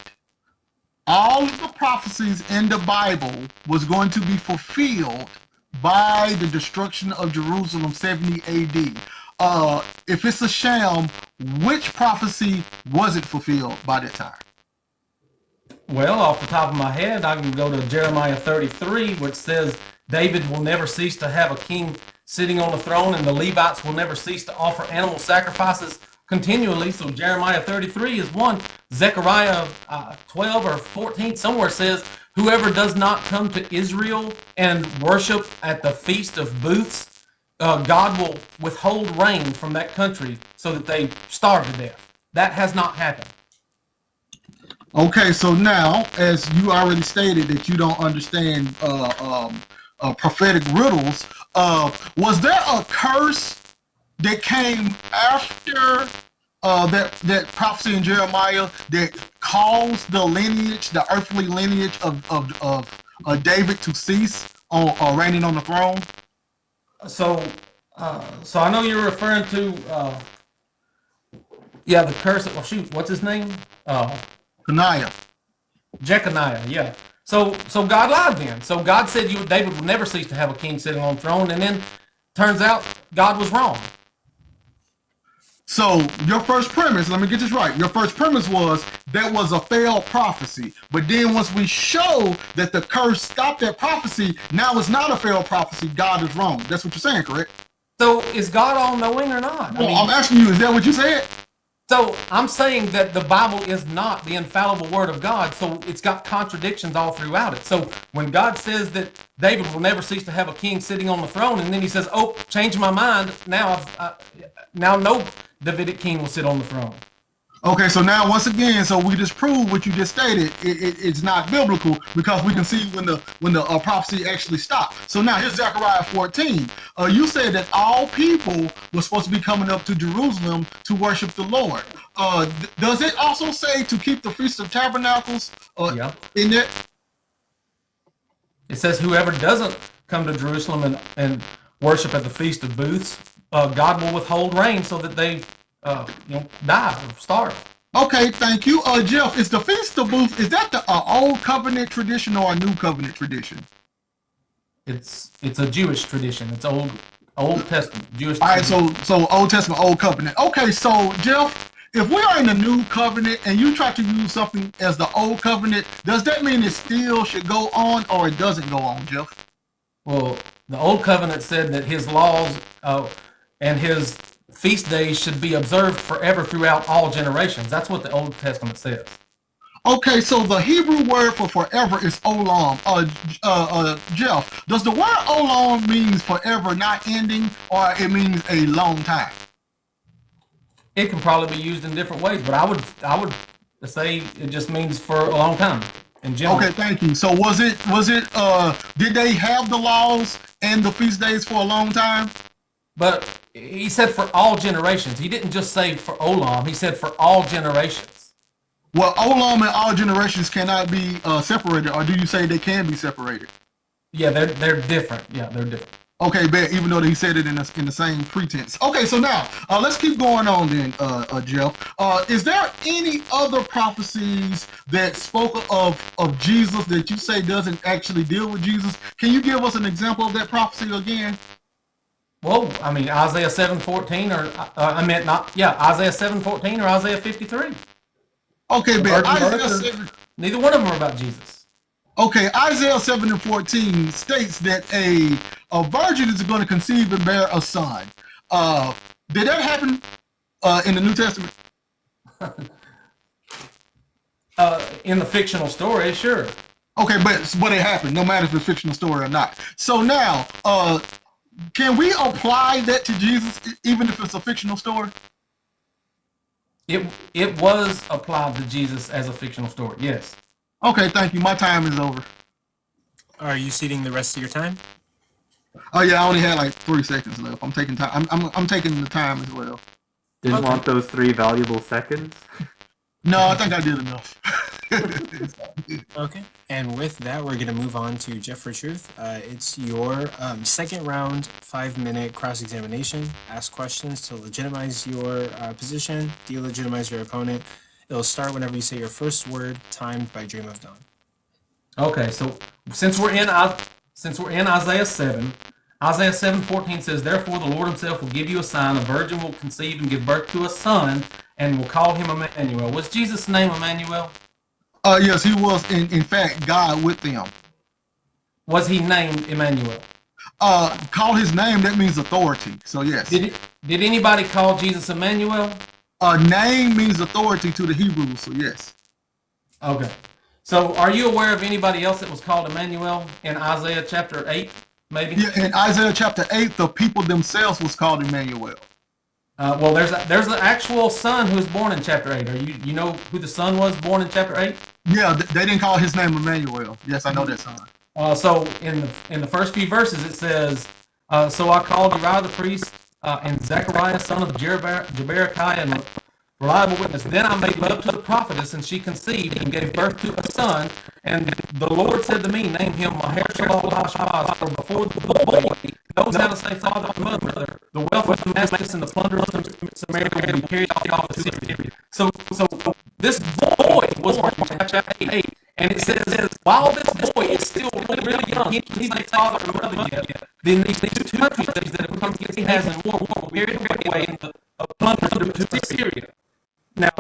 all of the prophecies in the Bible was going to be fulfilled by the destruction of Jerusalem 70 AD. If it's a sham, which prophecy wasn't fulfilled by that time? Well, off the top of my head, I can go to Jeremiah 33, which says David will never cease to have a king sitting on the throne, and the Levites will never cease to offer animal sacrifices continually. So Jeremiah 33 is one. Zechariah 12 or 14 somewhere says, whoever does not come to Israel and worship at the Feast of Booths, God will withhold rain from that country so that they starve to death. That has not happened. Okay, so now, as you already stated that you don't understand prophetic riddles, was there a curse that came after that prophecy in Jeremiah that caused the lineage, the earthly lineage of David to cease on reigning on the throne? So I know you're referring to the curse. What's his name? Jeconiah. Jeconiah, yeah. So God lied then. So God said David would never cease to have a king sitting on the throne, and then turns out God was wrong. So your first premise, let me get this right. Your first premise was that was a failed prophecy. But then once we show that the curse stopped that prophecy, now it's not a failed prophecy. God is wrong. That's what you're saying, correct? So is God all knowing or not? Well, I'm asking you, is that what you said? So I'm saying that the Bible is not the infallible word of God, so it's got contradictions all throughout it. So when God says that David will never cease to have a king sitting on the throne, and then he says, "Oh, change my mind. Now now no Davidic king will sit on the throne." Okay, so now once again, so we just proved what you just stated. It's not biblical because we can see when the prophecy actually stopped. So now here's Zechariah 14. You said that all people were supposed to be coming up to Jerusalem to worship the Lord. Does it also say to keep the Feast of Tabernacles in there? It says whoever doesn't come to Jerusalem and worship at the Feast of Booths, God will withhold rain so that they die or starve. Okay, thank you. Jeff, is the Feast of Booths, is that the old covenant tradition or a new covenant tradition? It's a Jewish tradition. It's Old Testament Jewish. All right, so Old Testament, Old Covenant. Okay, so Jeff, if we are in the New Covenant and you try to use something as the Old Covenant, does that mean it still should go on or it doesn't go on, Jeff? Well, the Old Covenant said that his laws and his feast days should be observed forever throughout all generations. That's what the Old Testament says. Okay, so the Hebrew word for forever is olam. Jeff, does the word olam means forever, not ending, or it means a long time? It can probably be used in different ways, but I would say it just means for a long time in general. Okay, thank you. So was it did they have the laws and the feast days for a long time? But he said for all generations. He didn't just say for olam. He said for all generations. Well, olam and all generations cannot be separated, or do you say they can be separated? Yeah, they're different. Yeah, they're different. Okay, bet, even though he said it in the same pretense. Okay, so now let's keep going on then, Jeff. Is there any other prophecies that spoke of Jesus that you say doesn't actually deal with Jesus? Can you give us an example of that prophecy again? Well, I mean, Isaiah 7:14, or Isaiah 7:14 or Isaiah 53. Okay, bet. Neither one of them are about Jesus. Okay, Isaiah 7:14 states that a virgin is going to conceive and bear a son. Did that happen in the New Testament? In the fictional story, sure. Okay, but it happened, no matter if it's a fictional story or not. So now, can we apply that to Jesus, even if it's a fictional story? It was applied to Jesus as a fictional story, yes. Okay, thank you. My time is over. Are you ceding the rest of your time? Oh yeah, I only had like 3 seconds left. I'm taking time. I'm taking the time as well. Didn't want those 3 valuable seconds? No, I think I did enough. Okay, and with that, we're going to move on to Jeff for Truth. It's your second round, 5-minute cross-examination. Ask questions to legitimize your position, delegitimize your opponent. It'll start whenever you say your first word, timed by Dream of Dawn. Okay, so since we're in Isaiah 7, Isaiah 7:14 says, "Therefore the Lord himself will give you a sign, a virgin will conceive and give birth to a son, and will call him Emmanuel." Was Jesus' name Emmanuel? Yes, he was in fact God with them. Was he named Emmanuel? Call his name, that means authority. So yes. Did anybody call Jesus Emmanuel? Name means authority to the Hebrews, so yes. Okay. So are you aware of anybody else that was called Emmanuel in Isaiah chapter 8, maybe? Yeah, in Isaiah chapter 8, the people themselves was called Emmanuel. Well, there's an actual son who was born in chapter 8. You know who the son was born in chapter 8? Yeah, they didn't call his name Emmanuel. Yes, I know that son. So in the first few verses it says, "So I called Uriah the priest and Zechariah son of Jeberechiah and reliable witness. Then I made love to the prophetess, and she conceived and gave birth to a son. And the Lord said to me, name him Maher-shalal-hash-baz, for before the boy knows how to say father and mother, the wealth of Damascus and the plunder of Samaria will be carried off to Syria." So this boy was born in chapter 8, and it says, while this he's a father or mother yet, then these two countries that have come against, he has in war will carry away in the plunder to Syria. Now,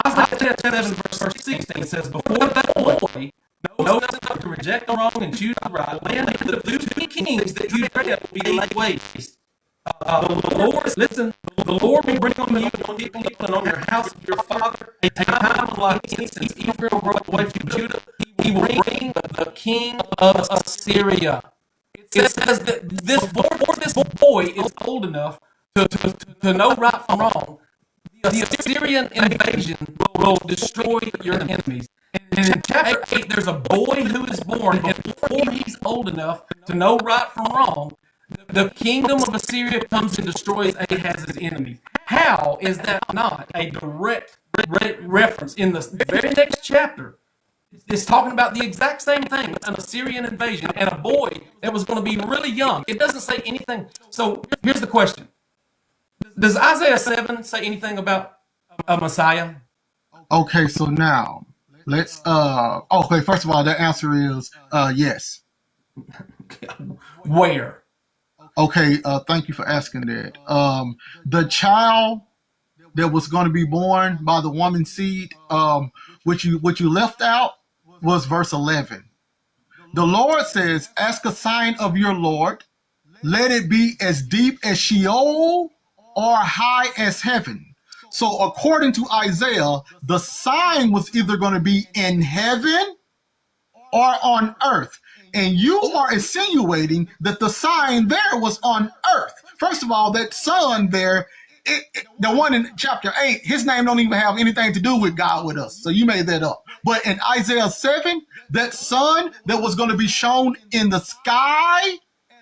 Isaiah 7 verse 16 says, before that boy knows enough to reject the wrong and choose the right, land of the two kings that you dread will be laid waste. The Lord, listen, the Lord will bring on you and on your people and on your house of your father a time like this since Ephraim broke away from Judah. He will bring the king of Assyria. It says that this boy is old enough to know right from wrong. The Assyrian invasion will destroy your enemies. And in chapter 8, there's a boy who is born, and before he's old enough to know right from wrong, the kingdom of Assyria comes and destroys Ahaz's enemies. How is that not a direct reference in the very next chapter? It's talking about the exact same thing, an Assyrian invasion, and a boy that was going to be really young. It doesn't say anything. So here's the question. Does Isaiah 7 say anything about a Messiah? Okay, so now let's okay, first of all, the answer is yes. Where? Okay, thank you for asking that. The child that was going to be born by the woman's seed, which you left out, was verse 11. The Lord says, ask a sign of your Lord. Let it be as deep as Sheol or high as heaven. So according to Isaiah, the sign was either going to be in heaven or on earth. And you are insinuating that the sign there was on earth. First of all, that son there, the one in chapter 8, his name don't even have anything to do with God with us. So you made that up. But in Isaiah 7, that son that was going to be shown in the sky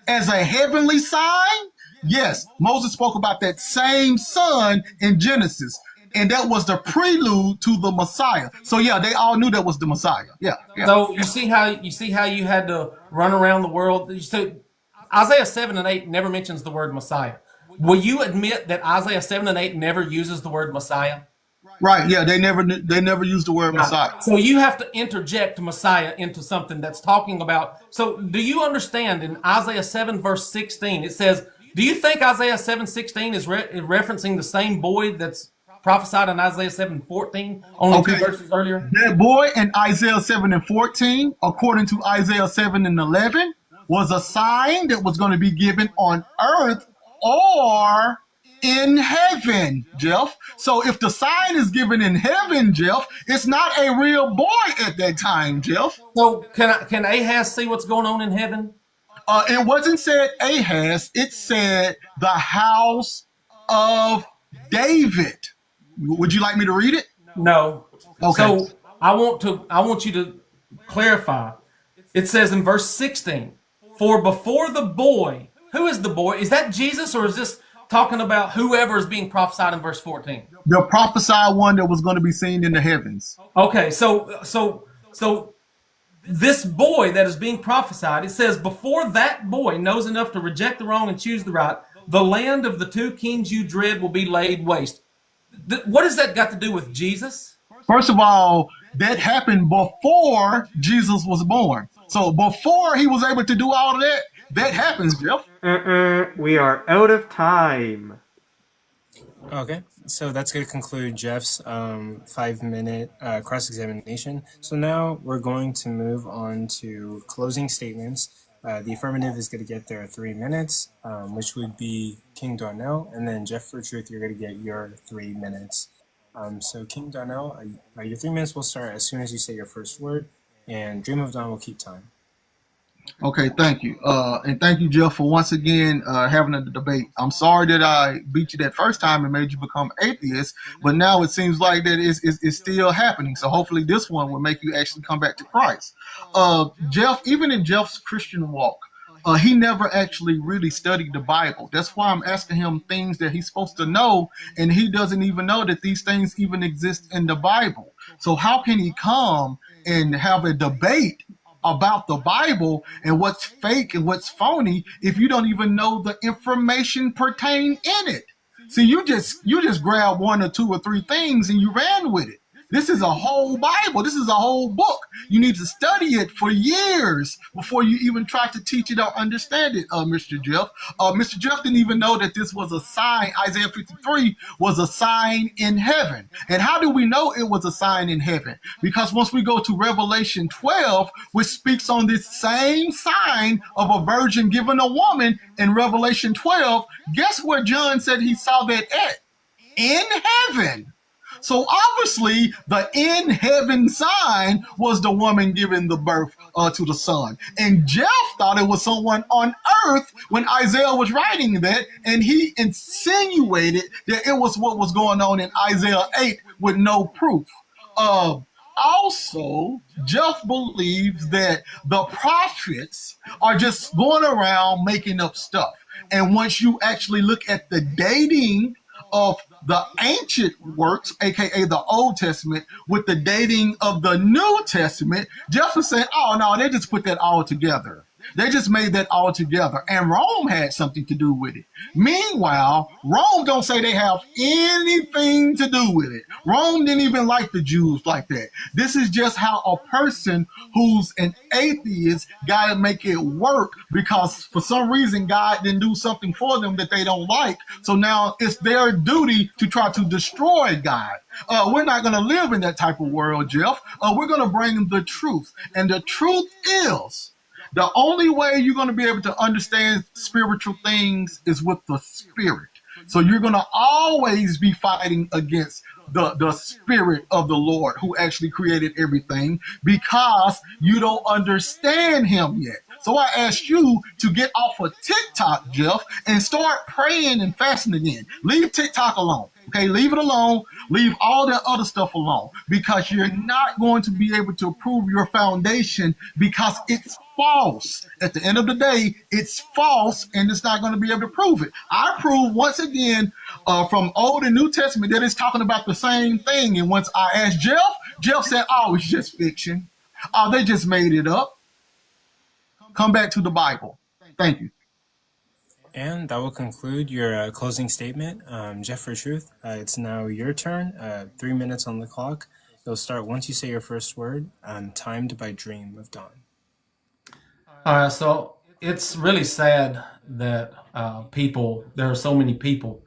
as a heavenly sign, yes, Moses spoke about that same son in Genesis. And that was the prelude to the Messiah. So yeah, they all knew that was the Messiah. Yeah. So you see how you had to run around the world. So Isaiah 7 and 8 never mentions the word Messiah. Will you admit that Isaiah 7 and 8 never uses the word Messiah? Right. Yeah. They never used the word Messiah. So you have to interject Messiah into something that's talking about. So do you understand in Isaiah 7 verse 16 it says, do you think Isaiah 7:16 is referencing the same boy that's prophesied in Isaiah 7:14, only two verses earlier? That boy in Isaiah 7 and 14, according to Isaiah 7 and 11, was a sign that was going to be given on earth or in heaven, Jeff. So if the sign is given in heaven, Jeff, it's not a real boy at that time, Jeff. So can Ahaz see what's going on in heaven? It wasn't said Ahaz. It said the house of David. Would you like me to read it? No. Okay. So I want you to clarify. It says in verse 16, for before the boy, who is the boy? Is that Jesus, or is this talking about whoever is being prophesied in verse 14? The prophesied one that was going to be seen in the heavens. Okay, so this boy that is being prophesied, it says, before that boy knows enough to reject the wrong and choose the right, the land of the two kings you dread will be laid waste. What has that got to do with Jesus? First of all, that happened before Jesus was born. So before he was able to do all of that, that happens, Jeff. We are out of time. Okay, so that's going to conclude Jeff's 5-minute cross-examination. So now we're going to move on to closing statements. The affirmative is going to get their 3 minutes, which would be King Darnell, and then Jeff for Truth, you're going to get your 3 minutes. So King Darnell, your 3 minutes will start as soon as you say your first word, and Dream of Dawn will keep time. Okay, thank you. And thank you, Jeff, for once again having a debate. I'm sorry that I beat you that first time and made you become atheist, but now it seems like that it's still happening. So hopefully this one will make you actually come back to Christ. Jeff, even in Jeff's Christian walk, he never actually really studied the Bible. That's why I'm asking him things that he's supposed to know, and he doesn't even know that these things even exist in the Bible. So how can he come and have a debate about the Bible and what's fake and what's phony if you don't even know the information pertaining in it? See, you just grabbed 1 or 2 or 3 things and you ran with it. This is a whole Bible. This is a whole book. You need to study it for years before you even try to teach it or understand it, Mr. Jeff. Mr. Jeff didn't even know that this was a sign. Isaiah 53 was a sign in heaven. And how do we know it was a sign in heaven? Because once we go to Revelation 12, which speaks on this same sign of a virgin given a woman in Revelation 12, guess where John said he saw that at? In heaven. So obviously, the in heaven sign was the woman giving the birth to the son. And Jeff thought it was someone on earth when Isaiah was writing that, and he insinuated that it was what was going on in Isaiah 8 with no proof. Also, Jeff believes that the prophets are just going around making up stuff. And once you actually look at the dating of the ancient works, aka the Old Testament, with the dating of the New Testament, Jeff is saying, oh no, they just put that all together. They just made that all together. And Rome had something to do with it. Meanwhile, Rome don't say they have anything to do with it. Rome didn't even like the Jews like that. This is just how a person who's an atheist got to make it work, because for some reason God didn't do something for them that they don't like. So now it's their duty to try to destroy God. We're not going to live in that type of world, Jeff. We're going to bring the truth. And the truth is, the only way you're going to be able to understand spiritual things is with the spirit. So you're going to always be fighting against the spirit of the Lord who actually created everything, because you don't understand him yet. So I asked you to get off of TikTok, Jeff, and start praying and fasting again. Leave TikTok alone. Okay, leave it alone. Leave all that other stuff alone, because you're not going to be able to prove your foundation, because it's false. At the end of the day, it's false, and it's not going to be able to prove it. I prove once again from Old and New Testament that it's talking about the same thing. And once I asked Jeff, Jeff said, oh, it's just fiction. Oh, they just made it up. Come back to the Bible. Thank you. And that will conclude your closing statement. Jeff for Truth, it's now your turn. 3 minutes on the clock. You'll start once you say your first word, timed by Dream of Dawn. All right, so it's really sad that there are so many people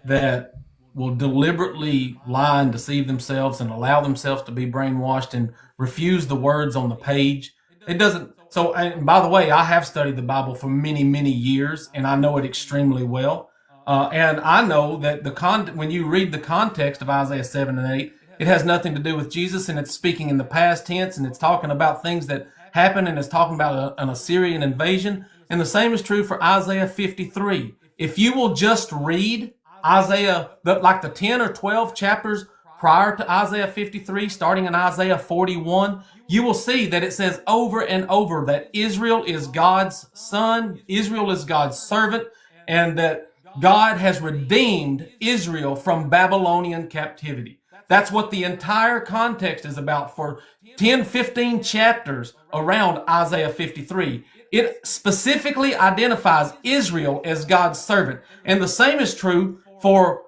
that will deliberately lie and deceive themselves and allow themselves to be brainwashed and refuse the words on the page. It doesn't. So, and by the way, I have studied the Bible for many, many years, and I know it extremely well. And I know that when you read the context of Isaiah 7 and 8, it has nothing to do with Jesus, and it's speaking in the past tense, and it's talking about things that happened, and it's talking about an Assyrian invasion. And the same is true for Isaiah 53. If you will just read Isaiah, like the 10 or 12 chapters prior to Isaiah 53, starting in Isaiah 41, you will see that it says over and over that Israel is God's son, Israel is God's servant, and that God has redeemed Israel from Babylonian captivity. That's what the entire context is about for 10, 15 chapters around Isaiah 53. It specifically identifies Israel as God's servant. And the same is true for,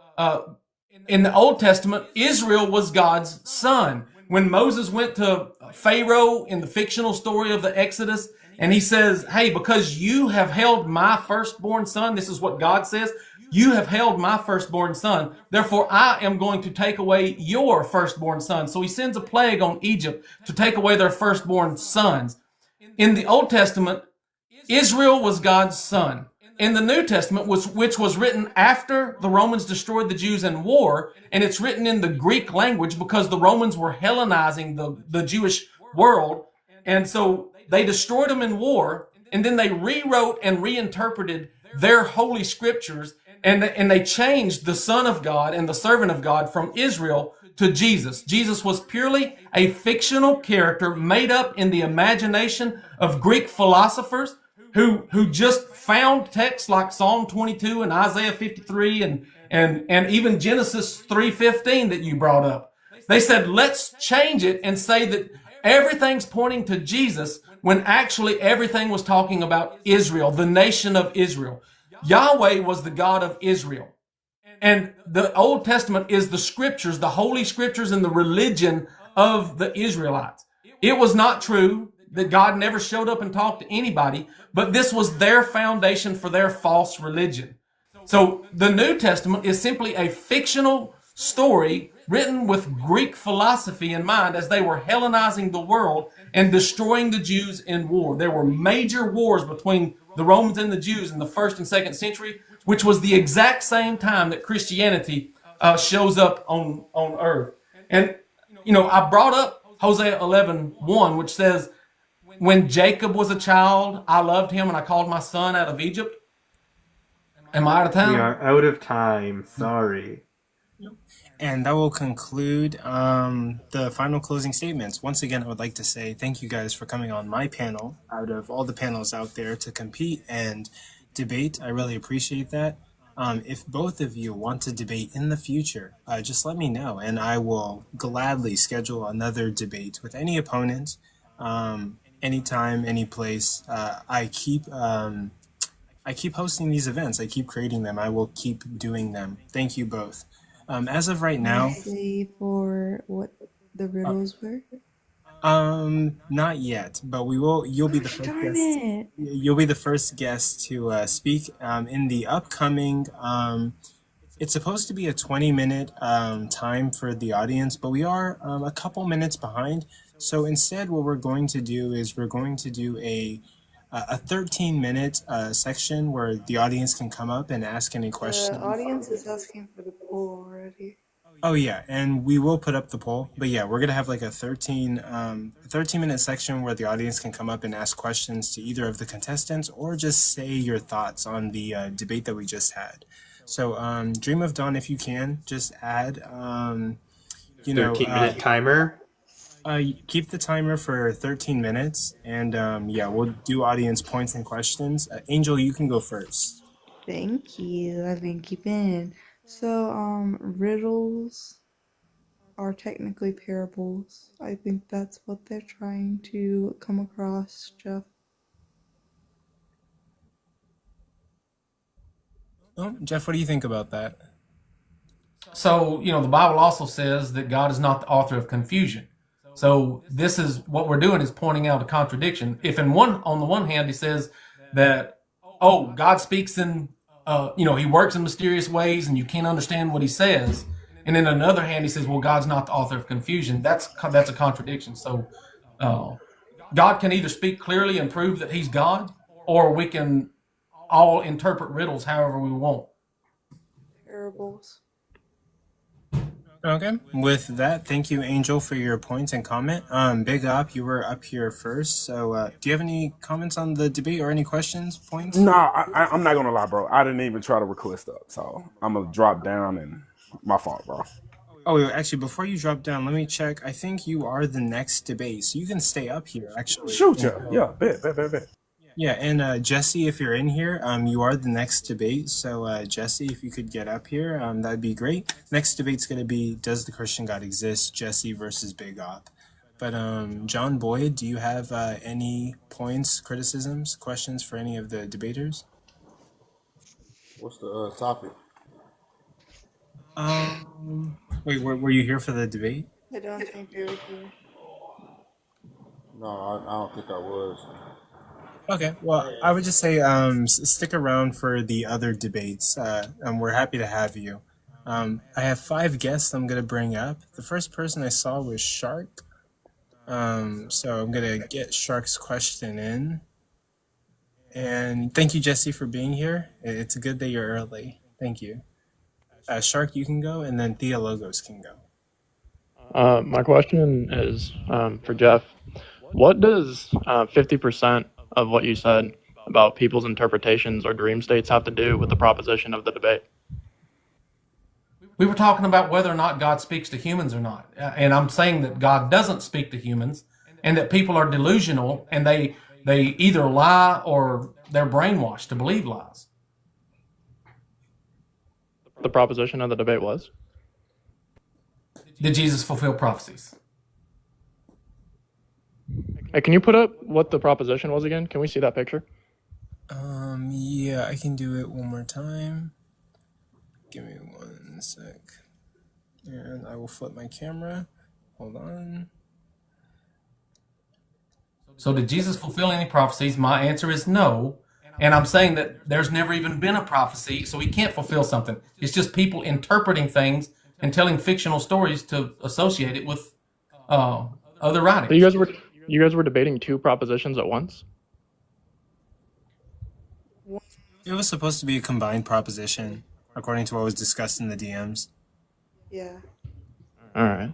in the Old Testament, Israel was God's son. When Moses went to Pharaoh in the fictional story of the Exodus, and he says, hey, because you have held my firstborn son, this is what God says, you have held my firstborn son, therefore I am going to take away your firstborn son. So he sends a plague on Egypt to take away their firstborn sons. In the Old Testament, Israel was God's son. In the New Testament, which was written after the Romans destroyed the Jews in war, and it's written in the Greek language because the Romans were Hellenizing the Jewish world, and so they destroyed them in war, and then they rewrote and reinterpreted their holy scriptures, and they changed the Son of God and the servant of God from Israel to Jesus. Jesus was purely a fictional character made up in the imagination of Greek philosophers who just found texts like Psalm 22 and Isaiah 53 and even Genesis 3:15 that you brought up. They said, let's change it and say that everything's pointing to Jesus when actually everything was talking about Israel, the nation of Israel. Yahweh was the God of Israel. And the Old Testament is the scriptures, the holy scriptures, and the religion of the Israelites. It was not true that God never showed up and talked to anybody, but this was their foundation for their false religion. So the New Testament is simply a fictional story written with Greek philosophy in mind as they were Hellenizing the world and destroying the Jews in war. There were major wars between the Romans and the Jews in the 1st and 2nd century, which was the exact same time that Christianity shows up on earth. And, I brought up Hosea 11:1, which says, when Jacob was a child, I loved him and I called my son out of Egypt. Am I out of time? We are out of time. Sorry. And that will conclude the final closing statements. Once again, I would like to say thank you guys for coming on my panel out of all the panels out there to compete and debate. I really appreciate that. If both of you want to debate in the future, just let me know and I will gladly schedule another debate with any opponent, anytime, any place. I keep hosting these events. I keep creating them. I will keep doing them. Thank you both. As of right now, Say for what the riddles were. not yet, but we will. You'll be the first Darn guest. it. You'll be the first guest to speak in the upcoming. It's supposed to be a 20-minute time for the audience, but we are a couple minutes behind. So instead, what we're going to do is we're going to do a 13-minute section where the audience can come up and ask any questions. The audience is asking for the poll already. Oh yeah, and we will put up the poll. But yeah, we're gonna have like a 13-minute section where the audience can come up and ask questions to either of the contestants or just say your thoughts on the debate that we just had. So Dream of Dawn, if you can, just add 13-minute timer. Keep the timer for 13 minutes, and yeah, we'll do audience points and questions. Angel, you can go first. Thank you. I've been keeping. So, riddles are technically parables. I think that's what they're trying to come across, Jeff. Oh, Jeff, what do you think about that? So, the Bible also says that God is not the author of confusion. So this is what we're doing is pointing out a contradiction. If on the one hand, he says that, God speaks in, he works in mysterious ways and you can't understand what he says. And then on the other hand, he says, well, God's not the author of confusion. That's a contradiction. So God can either speak clearly and prove that he's God, or we can all interpret riddles however we want. Parables. Okay. With that, thank you, Angel, for your points and comment. Big Op, you were up here first. So do you have any comments on the debate or any questions, points? No, I'm not gonna lie, bro. I didn't even try to request up, so I'm gonna drop down, and my fault, bro. Oh, actually, before you drop down, let me check. I think you are the next debate, so you can stay up here, actually. Shoot, yeah, bet. Yeah, and Jesse, if you're in here, you are the next debate. So Jesse, if you could get up here, that'd be great. Next debate's gonna be, does the Christian God exist? Jesse versus Big Op. But John Boyd, do you have any points, criticisms, questions for any of the debaters? What's the topic? Wait, were you here for the debate? I don't think they were here. No, I don't think I was. Okay, well, I would just say stick around for the other debates, and we're happy to have you. I have 5 guests I'm going to bring up. The first person I saw was Shark, so I'm going to get Shark's question in. And thank you, Jesse, for being here. It's good that you're early. Thank you. Shark, you can go, and then Theologos can go. My question is for Jeff. What does 50% of what you said about people's interpretations or dream states have to do with the proposition of the debate? We were talking about whether or not God speaks to humans or not. And I'm saying that God doesn't speak to humans and that people are delusional and they either lie or they're brainwashed to believe lies. The proposition of the debate was? Did Jesus fulfill prophecies? Hey, can you put up what the proposition was again? Can we see that picture? Yeah, I can do it one more time. Give me one a sec. And I will flip my camera. Hold on. So did Jesus fulfill any prophecies? My answer is no. And I'm saying that there's never even been a prophecy, so he can't fulfill something. It's just people interpreting things and telling fictional stories to associate it with other So writings. you guys were debating two propositions at once? It was supposed to be a combined proposition, according to what was discussed in the DMs. Yeah. All right.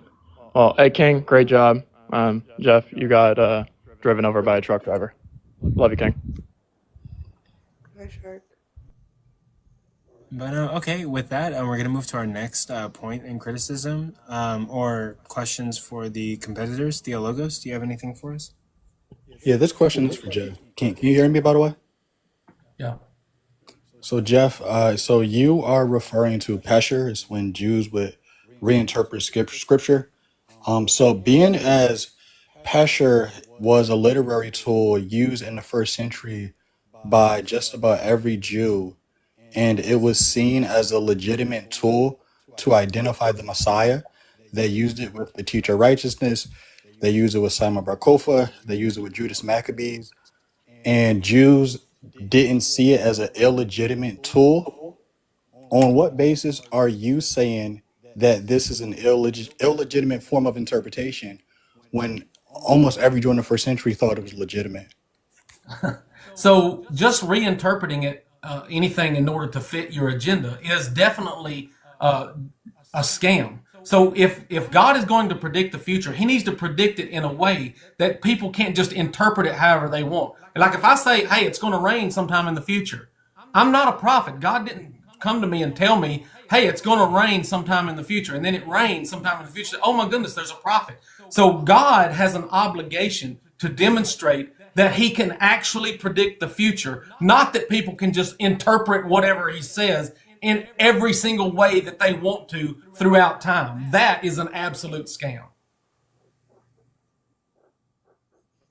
Well, hey King, great job. Jeff, you got driven over by a truck driver. Love you, King. Hi, Shark. But okay, with that, we're going to move to our next point in criticism or questions for the competitors. Theologos, do you have anything for us? Yeah, this question is for Jeff. Can you hear me, by the way? Yeah. So, Jeff, so you are referring to Pesher, is when Jews would reinterpret scripture. So being as Pesher was a literary tool used in the first century by just about every Jew, and it was seen as a legitimate tool to identify the Messiah. They used it with the teacher of righteousness. They used it with Simon Bar Kokhba. They used it with Judas Maccabees. And Jews didn't see it as an illegitimate tool. On what basis are you saying that this is an illegitimate form of interpretation when almost every Jew in the first century thought it was legitimate? So just reinterpreting it, anything in order to fit your agenda, is definitely a scam. So if God is going to predict the future, he needs to predict it in a way that people can't just interpret it however they want. Like if I say, hey, it's going to rain sometime in the future, I'm not a prophet. God didn't come to me and tell me, hey, it's going to rain sometime in the future, and then it rains sometime in the future. Oh my goodness, there's a prophet. So God has an obligation to demonstrate that he can actually predict the future, not that people can just interpret whatever he says in every single way that they want to throughout time. That is an absolute scam.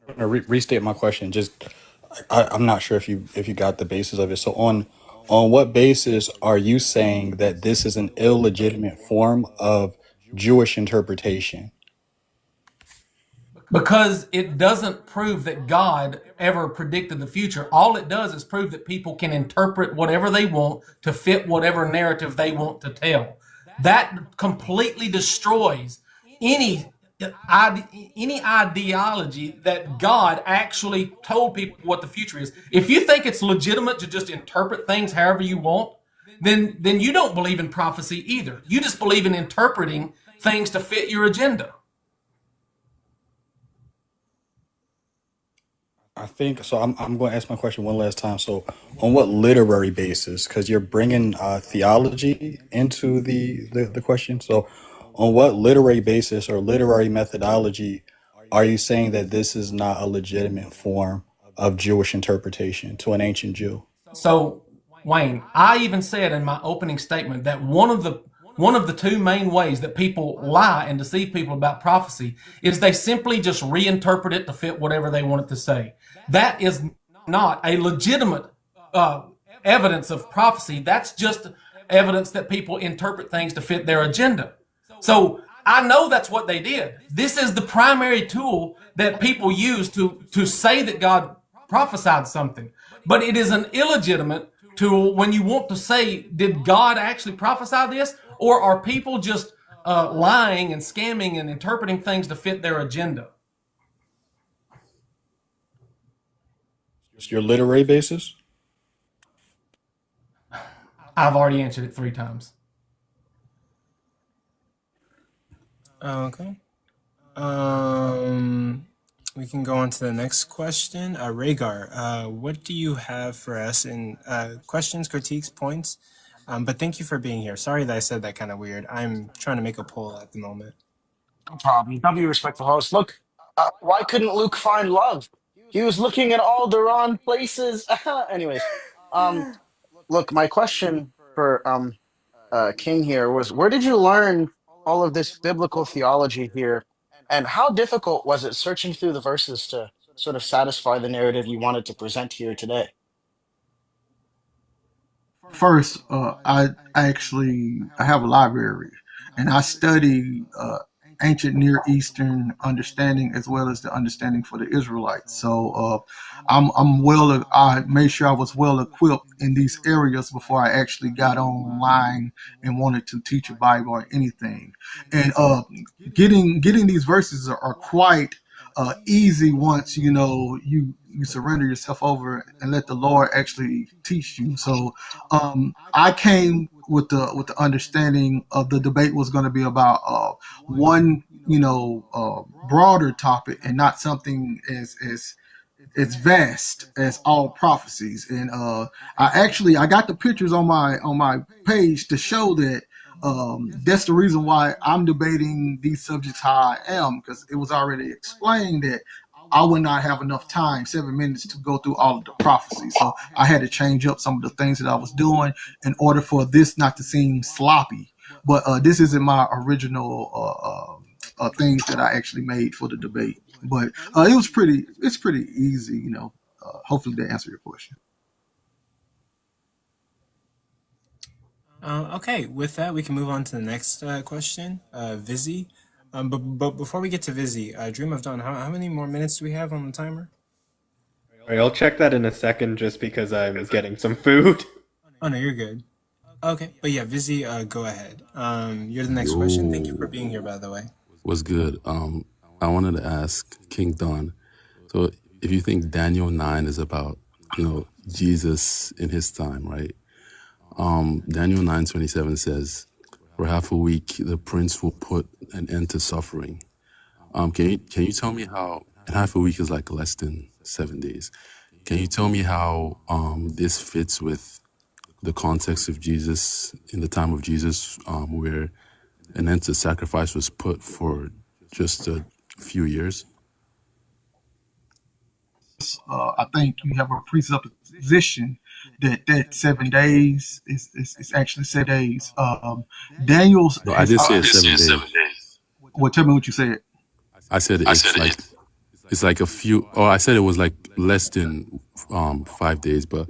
I'm gonna restate my question. Just I'm not sure if you got the basis of it. So on what basis are you saying that this is an illegitimate form of Jewish interpretation? Because it doesn't prove that God ever predicted the future. All it does is prove that people can interpret whatever they want to fit whatever narrative they want to tell. That completely destroys any ideology that God actually told people what the future is. If you think it's legitimate to just interpret things however you want, then you don't believe in prophecy either. You just believe in interpreting things to fit your agenda. I think so. I'm going to ask my question one last time. So, on what literary basis? Because you're bringing theology into the question. So, on what literary basis or literary methodology are you saying that this is not a legitimate form of Jewish interpretation to an ancient Jew? So, Wayne, I even said in my opening statement that one of the two main ways that people lie and deceive people about prophecy is they simply just reinterpret it to fit whatever they want it to say. That is not a legitimate evidence of prophecy. That's just evidence that people interpret things to fit their agenda. So I know that's what they did. This is the primary tool that people use to say that God prophesied something. But it is an illegitimate tool when you want to say, did God actually prophesy this? Or are people just lying and scamming and interpreting things to fit their agenda? It's your literary basis? I've already answered it 3 times. Okay. We can go on to the next question. Rhaegar, what do you have for us in questions, critiques, points? But thank you for being here. Sorry that I said that kind of weird. I'm trying to make a poll at the moment. No problem. W, respectful host. Look, why couldn't Luke find love? He was looking in all the wrong places. Anyways, look, my question for King here was, where did you learn all of this biblical theology here, and how difficult was it searching through the verses to sort of satisfy the narrative you wanted to present here today? First, I have a library, and I study ancient Near Eastern understanding as well as the understanding for the Israelites. So I made sure I was well equipped in these areas before I actually got online and wanted to teach a Bible or anything. And getting these verses are quite easy once you surrender yourself over and let the Lord actually teach you. So I came with the understanding of the debate was going to be about one broader topic and not something as vast as all prophecies. And I got the pictures on my page to show that that's the reason why I'm debating these subjects how I am, because it was already explained that I would not have enough time, 7 minutes, to go through all of the prophecies. So I had to change up some of the things that I was doing in order for this not to seem sloppy. But this isn't my original things that I actually made for the debate. But it's pretty easy, hopefully that answered your question. Okay, with that, we can move on to the next question. Vizzy. But before we get to Vizzy, Dream of Dawn, how many more minutes do we have on the timer? All right, I'll check that in a second just because I'm getting some food. Oh, no, you're good. Okay, but yeah, Vizzy, go ahead. You're the next question. Thank you for being here, by the way. What's good? I wanted to ask King Don. So, if you think Daniel 9 is about, Jesus in his time, right? Daniel 9:27 says, "For half a week, the prince will put an end to suffering." Can you tell me how? And half a week is like less than 7 days. Can you tell me how this fits with the context of Jesus in the time of Jesus, where an end to sacrifice was put for just a few years? I think you have a presupposition that 7 days is actually 7 days. Daniel's No, I has. didn't say it's 7 days. Well, tell me what you said. I said it's like a few. Or I said it was like less than 5 days, but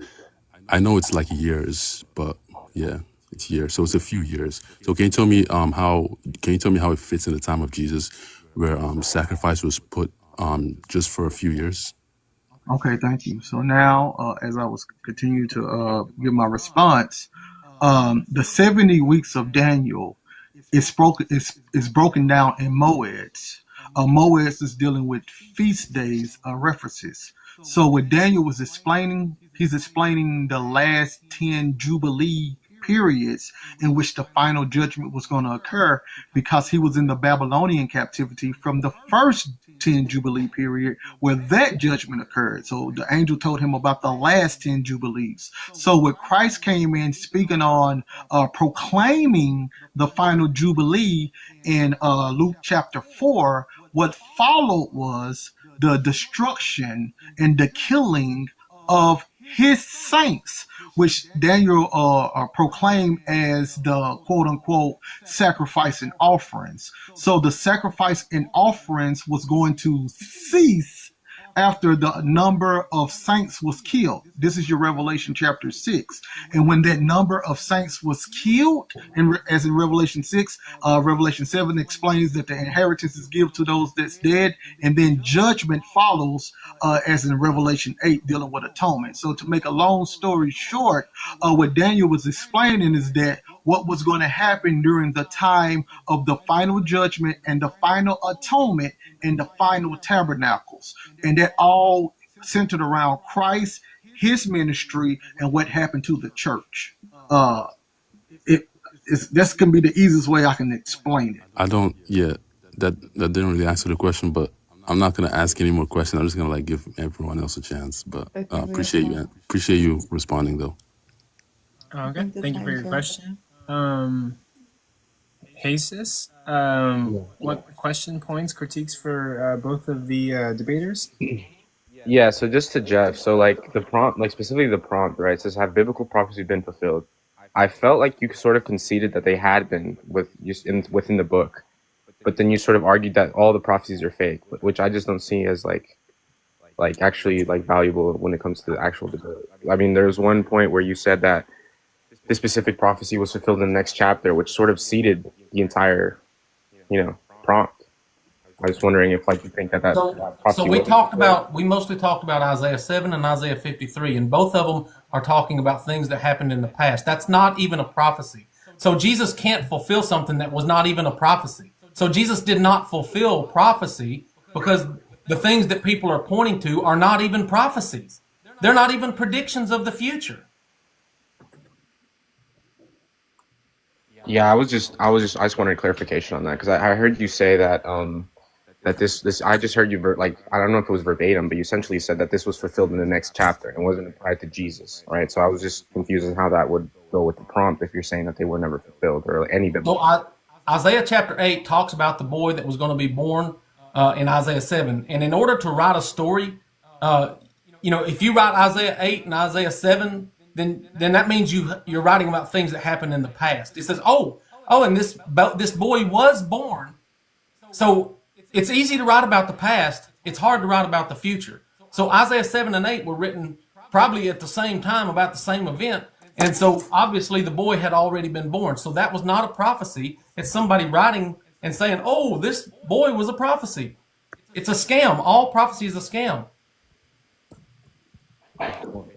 I know it's like years. But yeah, it's years, so it's a few years. So can you tell me how? Can you tell me how it fits in the time of Jesus, where sacrifice was put just for a few years? Okay, thank you. So now, as I was continuing to give my response, the 70 weeks of Daniel is broken down in moeds. Moeds is dealing with feast days references. So what Daniel was explaining, he's explaining the last 10 Jubilee periods in which the final judgment was going to occur, because he was in the Babylonian captivity from the first 10 Jubilee period where that judgment occurred. So the angel told him about the last 10 Jubilees. So when Christ came in speaking on proclaiming the final Jubilee in Luke chapter 4, what followed was the destruction and the killing of his saints, which Daniel proclaimed as the quote unquote sacrifice and offerings. So the sacrifice and offerings was going to cease after the number of saints was killed. This is your Revelation chapter 6. And when that number of saints was killed, as in Revelation 6, Revelation 7 explains that the inheritance is given to those that's dead, and then judgment follows, as in Revelation 8, dealing with atonement. So to make a long story short, what Daniel was explaining is that what was going to happen during the time of the final judgment and the final atonement and the final tabernacles. And that all centered around Christ, his ministry, and what happened to the church. That's going to be the easiest way I can explain it. I don't. Yeah, that didn't really answer the question, but I'm not gonna ask any more questions. I'm just gonna give everyone else a chance. But appreciate you responding though. Okay, thank you for your question. Jesus, what question, points, critiques for both of the debaters? Yeah, so just to Jeff, so like the prompt, like specifically the prompt, right, says have biblical prophecy been fulfilled? I felt like you sort of conceded that they had been within the book, but then you sort of argued that all the prophecies are fake, which I just don't see as like actually like valuable when it comes to the actual debate. I mean, there's one point where you said that this specific prophecy was fulfilled in the next chapter, which sort of seeded the entire, prompt. I was wondering if, like, you think that So prophecy we was talked fulfilled. about, we mostly talked about Isaiah 7 and Isaiah 53, and both of them are talking about things that happened in the past. That's not even a prophecy. So Jesus can't fulfill something that was not even a prophecy. So Jesus did not fulfill prophecy because the things that people are pointing to are not even prophecies. They're not even predictions of the future. Yeah, I just wanted clarification on that because I heard you say that that this I just heard you like I don't know if it was verbatim, but you essentially said that this was fulfilled in the next chapter and wasn't applied to Jesus, right? So I was just confused on how that would go with the prompt if you're saying that they were never fulfilled or any biblical. So Isaiah chapter 8 talks about the boy that was going to be born in Isaiah 7. And in order to write a story, if you write Isaiah 8 and Isaiah 7, then that means you're writing about things that happened in the past. It says, and this boy was born. So it's easy to write about the past. It's hard to write about the future. So Isaiah 7 and 8 were written probably at the same time about the same event. And so obviously the boy had already been born. So that was not a prophecy. It's somebody writing and saying, oh, this boy was a prophecy. It's a scam. All prophecy is a scam.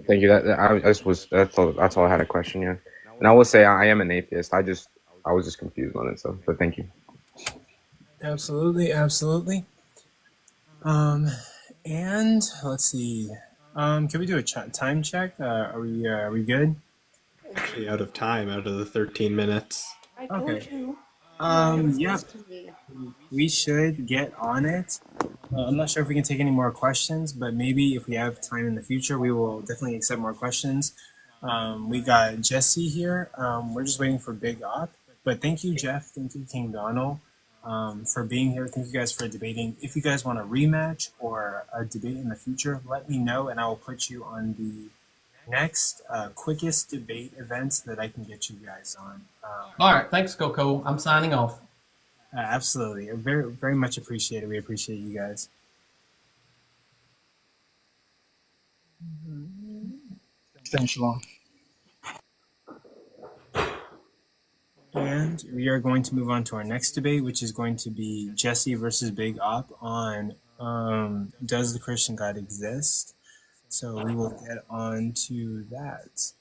Thank you. That's all I had a question. Yeah, and I will say I am an atheist. I was just confused on it. So, but thank you. Absolutely. And let's see. Can we do a time check? Are we good? Actually, out of time, out of the 13 minutes. I told Okay. you. Yep. We should get on it. I'm not sure if we can take any more questions, but maybe if we have time in the future, we will definitely accept more questions. We got Jesse here. We're just waiting for Big Op. But thank you, Jeff. Thank you, King Donald, for being here. Thank you guys for debating. If you guys want a rematch or a debate in the future, let me know, and I will put you on the next quickest debate events that I can get you guys on. All right. Thanks, Coco. I'm signing off. Absolutely. Very, very much appreciated. We appreciate you guys. Thanks, Shalom. And we are going to move on to our next debate, which is going to be Jesse versus Big Op on does the Christian God exist? So we will get on to that.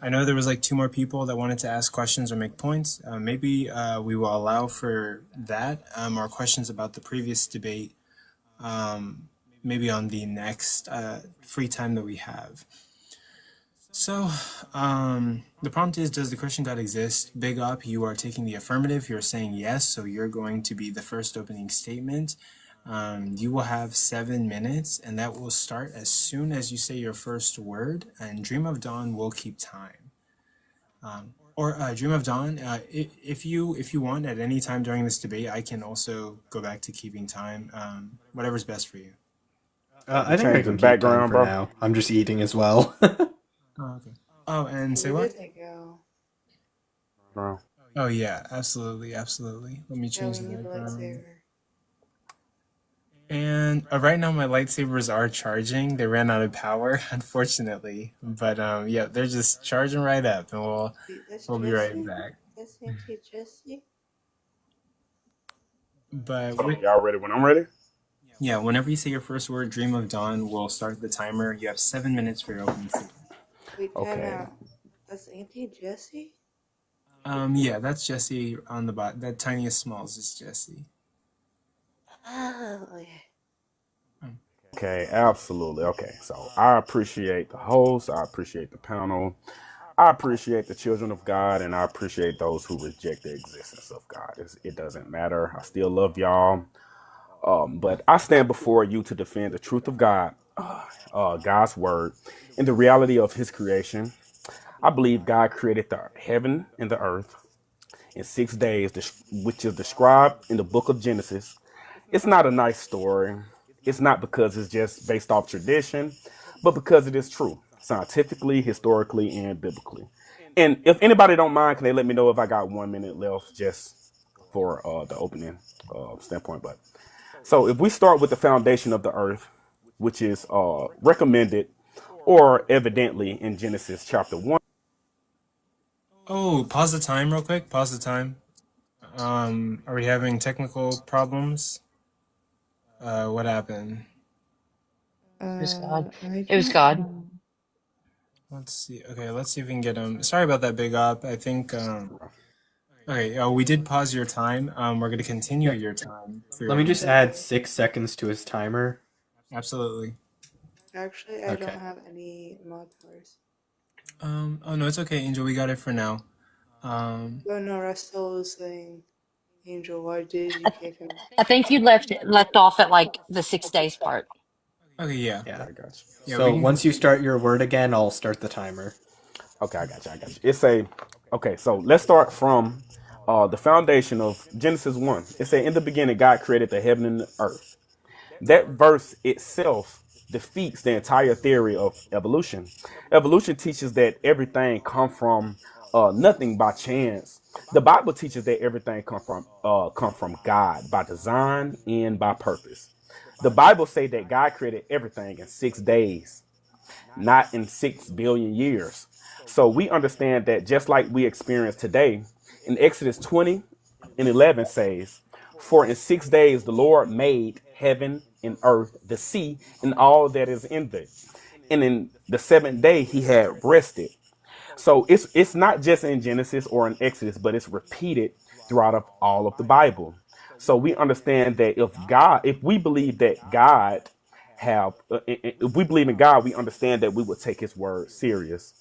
I know there was like 2 more people that wanted to ask questions or make points. Maybe we will allow for that or questions about the previous debate maybe on the next free time that we have. So the prompt is, does the Christian God exist? Big Op, you are taking the affirmative. You're saying yes, so you're going to be the first opening statement. You will have 7 minutes, and that will start as soon as you say your first word, and Dream of Dawn will keep time. Dream of Dawn, if you want at any time during this debate, I can also go back to keeping time, whatever's best for you. I think I can keep background, time for bro. now. I'm just eating as well. Oh, okay. Oh, and say Where what? did they go? Bro. Oh, yeah, absolutely. Let me change the background. And right now my lightsabers are charging. They ran out of power, unfortunately. But yeah, they're just charging right up, and we'll be right back. That's Auntie Jessie. But So y'all ready when I'm ready? Yeah, whenever you say your first word, Dream of Dawn, we'll start the timer. You have 7 minutes for your opening statement. Wait, Okay. that's Auntie Jessie? Yeah, that's Jesse on the bot. That tiniest smalls is Jesse. Oh, yeah. Okay, absolutely. Okay, so I appreciate the host. I appreciate the panel. I appreciate the children of God, and I appreciate those who reject the existence of God. It doesn't matter. I still love y'all. But I stand before you to defend the truth of God, God's word, and the reality of his creation. I believe God created the heaven and the earth in 6 days, which is described in the book of Genesis. It's not a nice story. It's not because it's just based off tradition, but because it is true, scientifically, historically, and biblically. And if anybody don't mind, can they let me know if I got 1 minute left just for the opening standpoint? But so if we start with the foundation of the earth, which is recommended or evidently in Genesis chapter 1. Oh, pause the time real quick. Pause the time. Are we having technical problems? What happened? It was God. I It was don't God. know. Let's see. Okay, let's see if we can get him. Sorry about that, Big Op. I think. Okay. We did pause your time. We're gonna continue Yeah. your time for Let your me just research. add 6 seconds to his timer. Absolutely. Actually, I don't Okay. have any mod powers. Oh no, it's okay, Angel. We got it for now. Oh no, Rustle was saying, Angel, why did you kick him? I think you left off at like the 6 days part. Okay, yeah. Yeah. I got you. Yeah, we So can once you continue. start your word again, I'll start the timer. Okay, I got you. I got you. It's a okay. So let's start from the foundation of Genesis 1. It said, "In the beginning, God created the heaven and the earth." That verse itself defeats the entire theory of evolution. Evolution teaches that everything come from nothing by chance. The Bible teaches that everything come from God by design and by purpose. The Bible say that God created everything in 6 days, not in 6 billion years. So we understand that just like we experience today, in Exodus 20 and 11 says, "For in 6 days the Lord made heaven and earth, the sea, and all that is in it. And in the seventh day he had rested." So it's not just in Genesis or in Exodus, but it's repeated throughout of all of the Bible. So we understand that if we believe that God if we believe in God, we understand that we would take His word serious.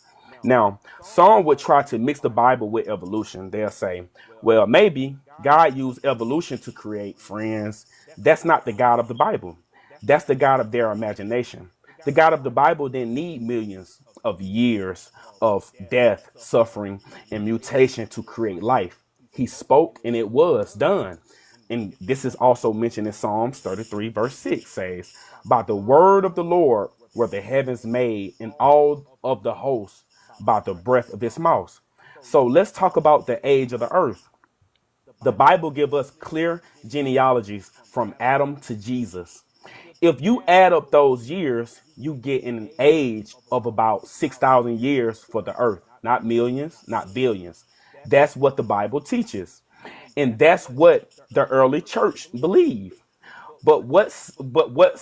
Now, some would try to mix the Bible with evolution. They'll say, well, maybe God used evolution to create friends. That's not the God of the Bible. That's the God of their imagination. The God of the Bible didn't need millions of years of death, suffering, and mutation to create life. He spoke and it was done. And this is also mentioned in Psalms 33, verse 6 says, "By the word of the Lord were the heavens made, and all of the hosts by the breath of his mouth." So let's talk about the age of the earth. The Bible gives us clear genealogies from Adam to Jesus. If you add up those years, you get an age of about 6,000 years for the earth, not millions, not billions. That's what the Bible teaches. And that's what the early church believed. What about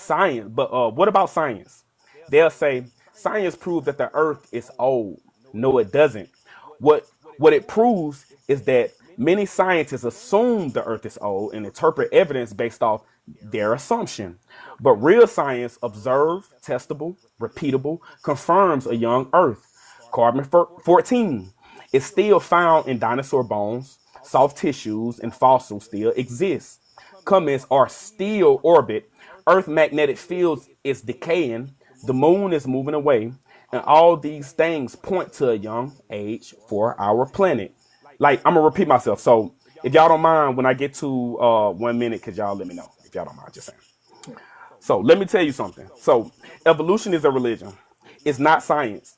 science? They'll say science proves that the earth is old. No, it doesn't. What what it proves is that many scientists assume the earth is old and interpret evidence based off their assumption. But real science, observed, testable, repeatable, confirms a young earth. Carbon 14 is still found in dinosaur bones, soft tissues, and fossils still exist. Comets are still orbit. Earth magnetic fields is decaying. The moon is moving away. And all these things point to a young age for our planet. Like, I'm gonna repeat myself. So if y'all don't mind, when I get to 1 minute, could y'all let me know if y'all don't mind just saying. So let me tell you something. So evolution is a religion. It's not science.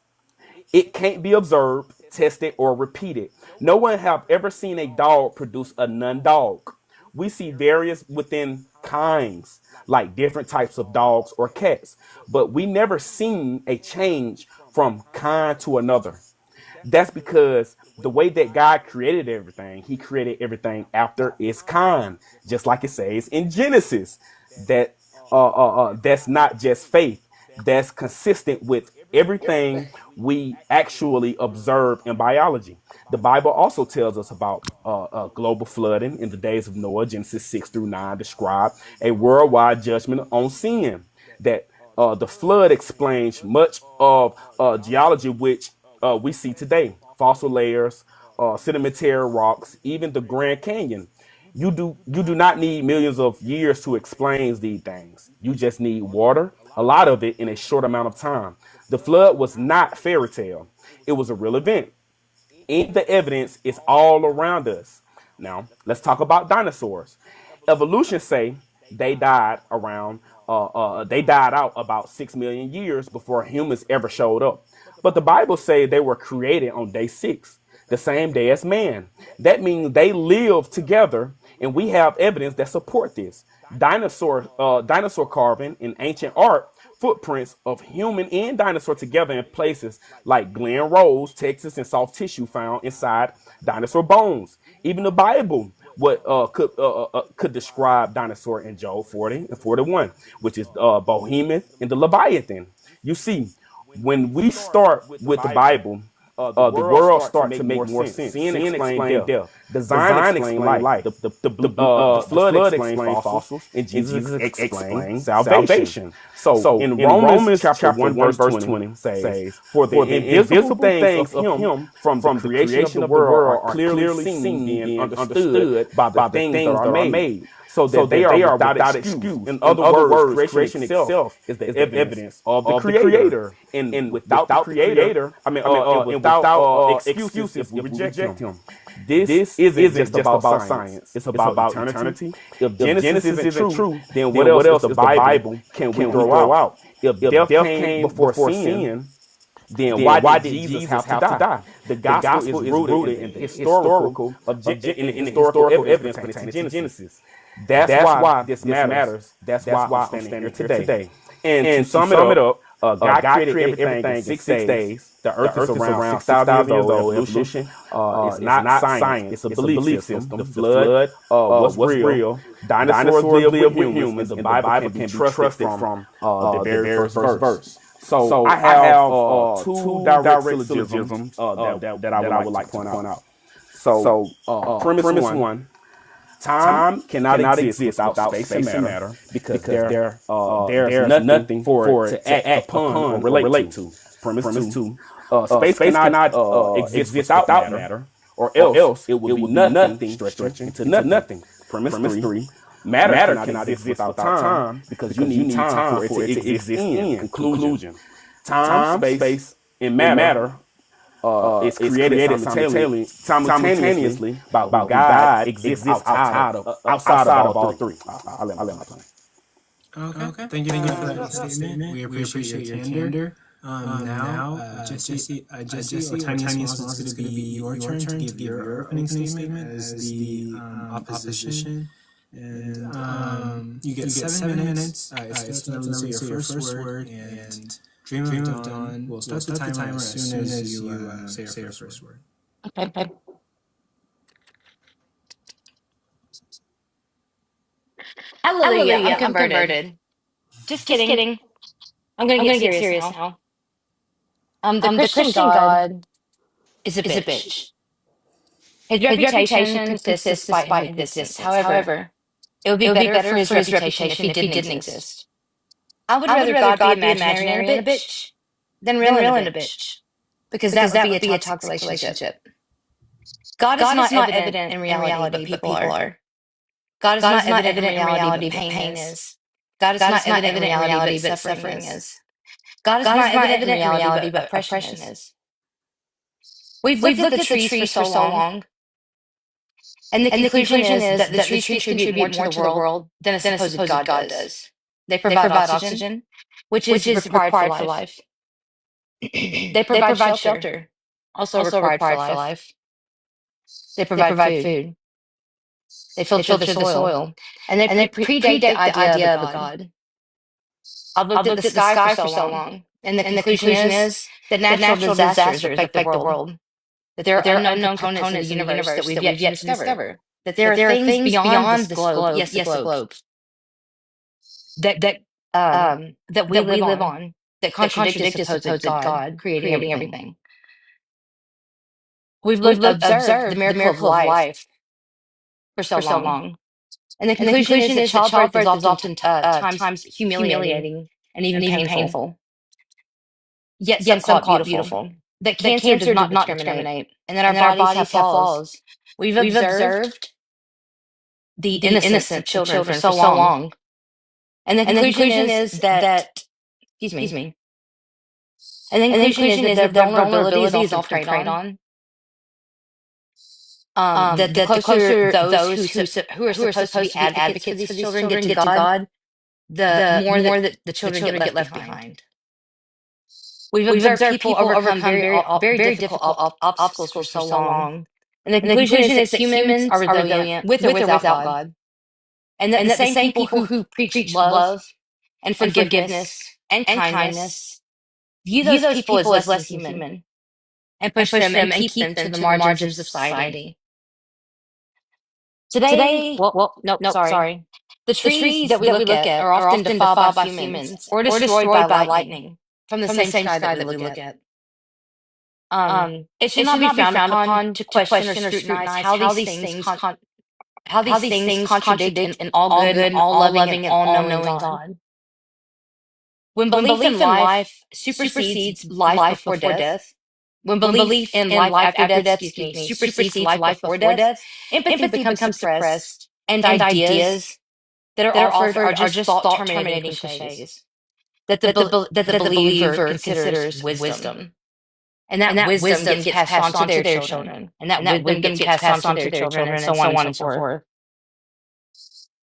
It can't be observed, tested, or repeated. No one have ever seen a dog produce a non-dog. We see various within kinds, like different types of dogs or cats, but we never seen a change from kind to another. That's because the way that God created everything, He created everything after its kind, just like it says in Genesis. That that's not just faith. That's consistent with everything we actually observe in biology. The Bible also tells us about global flooding in the days of Noah. Genesis 6 through 9 describe a worldwide judgment on sin. That the flood explains much of geology, which we see today: fossil layers, sedimentary rocks, even the Grand Canyon. You do not need millions of years to explain these things. You just need water, a lot of it in a short amount of time. The flood was not fairy tale; it was a real event. And the evidence is all around us. Now, let's talk about dinosaurs. Evolution say they died out about 6 million years before humans ever showed up. But the Bible say they were created on day 6, the same day as man. That means they lived together, and we have evidence that support this. Dinosaur carving in ancient art footprints of human and dinosaur together in places like Glen Rose, Texas, and soft tissue found inside dinosaur bones. Even the Bible could describe dinosaur in Job 40 and 41, which is Behemoth and the Leviathan. You see, when we start with the Bible, the world start to make more sense. Sin explained death. Design explained life. The flood explained fossils. And Jesus explained salvation. So in Romans chapter 1 verse 20 says, for the invisible things of him from the creation of the world are clearly seen and understood by the things that are made. So that they are without excuse. In other words, creation itself is the evidence of the Creator. And without the Creator, without excuses if we reject Him. This isn't just about science. It's about eternity. If Genesis isn't true, then what else is the Bible can we throw out? If death came before sin, then why did Jesus have to die? The gospel is rooted in the historical evidence pertaining to Genesis. That's why this matters. That's why I'm standing here today. And to sum it up, God created everything in 6 days. The earth is around 6,000 years old. Evolution is not science. It's a belief system. The flood was real. Dinosaurs lived with humans. The Bible can be trusted from the very first verse. So I have two direct syllogisms that I would like to point out. So premise one. Time cannot exist without space and matter because there's nothing for it to act upon or relate to. Premise two. Space cannot exist without matter, or else it would be nothing stretching into nothing. Premise three. Matter cannot exist without time because you need time for it to exist in. Conclusion. Time, space, and matter is created simultaneously by God exists outside of all three. I'll let my plan. Okay. Thank you for that statement. We appreciate your candor. Now, Jesse, or Tiniest wants it to be your turn to give your opening statement as the opposition. And you get 7 minutes. It's going to say your first word, and Dream of Dawn will start the timer as soon as you say your first word. Okay. Hallelujah, I'm converted. Just kidding. I'm gonna get serious now. The Christian God is a bitch. His reputation persists despite his existence. However, it would be better for his reputation if he didn't exist. I would rather God be imaginary and a bitch than real and a bitch, because that would be a toxic relationship. God is not evident in reality, but people are. God is not evident in reality, but pain is. God is not evident in reality, but suffering is. God is not evident in reality, but oppression is. We've looked at the trees for so long, and the conclusion is that the trees contribute more to the world than a supposed God does. They provide oxygen, which is required for life. They provide shelter, also required for life. They provide food. They filter the soil, and they predate the idea of a God. I've looked at the sky for so long, and the conclusion is that natural disasters affect the world. That there are unknown components in the universe that we've yet to discover. That there are things beyond this globe, yes, the globe, that we live on, that contradict a supposed God creating everything. We've observed the miracle of life for so long. And the conclusion is that childbirth is often times humiliating and even painful. Yet some call it beautiful. That cancer does not discriminate, and that our bodies have flaws. We've observed the innocence of children for so long. And the conclusion is that, excuse me. And the conclusion is that their vulnerability is often preyed on. That the closer those who are supposed to be advocates for these children get to God, the more that the children get left behind. We've observed people overcome very difficult obstacles for so long. And the conclusion is that humans are resilient with or without God. And that the same people who preach love and forgiveness and kindness, view those people as less than human, and push them and keep them to the margins of society. Today, well, nope, sorry. The trees that we look at are often defiled by humans or destroyed by lightning from the same sky that we look at. It should not be frowned upon to question or scrutinize how these things contradict an all good and all loving and all knowing God. When belief in life supersedes life before death, when belief in life after death, supersedes life before death, empathy becomes suppressed, and ideas that are offered are just thought terminating cliches that the believer considers wisdom. And that wisdom gets passed on to their children. And that wisdom gets passed on to their children, and so on and so forth.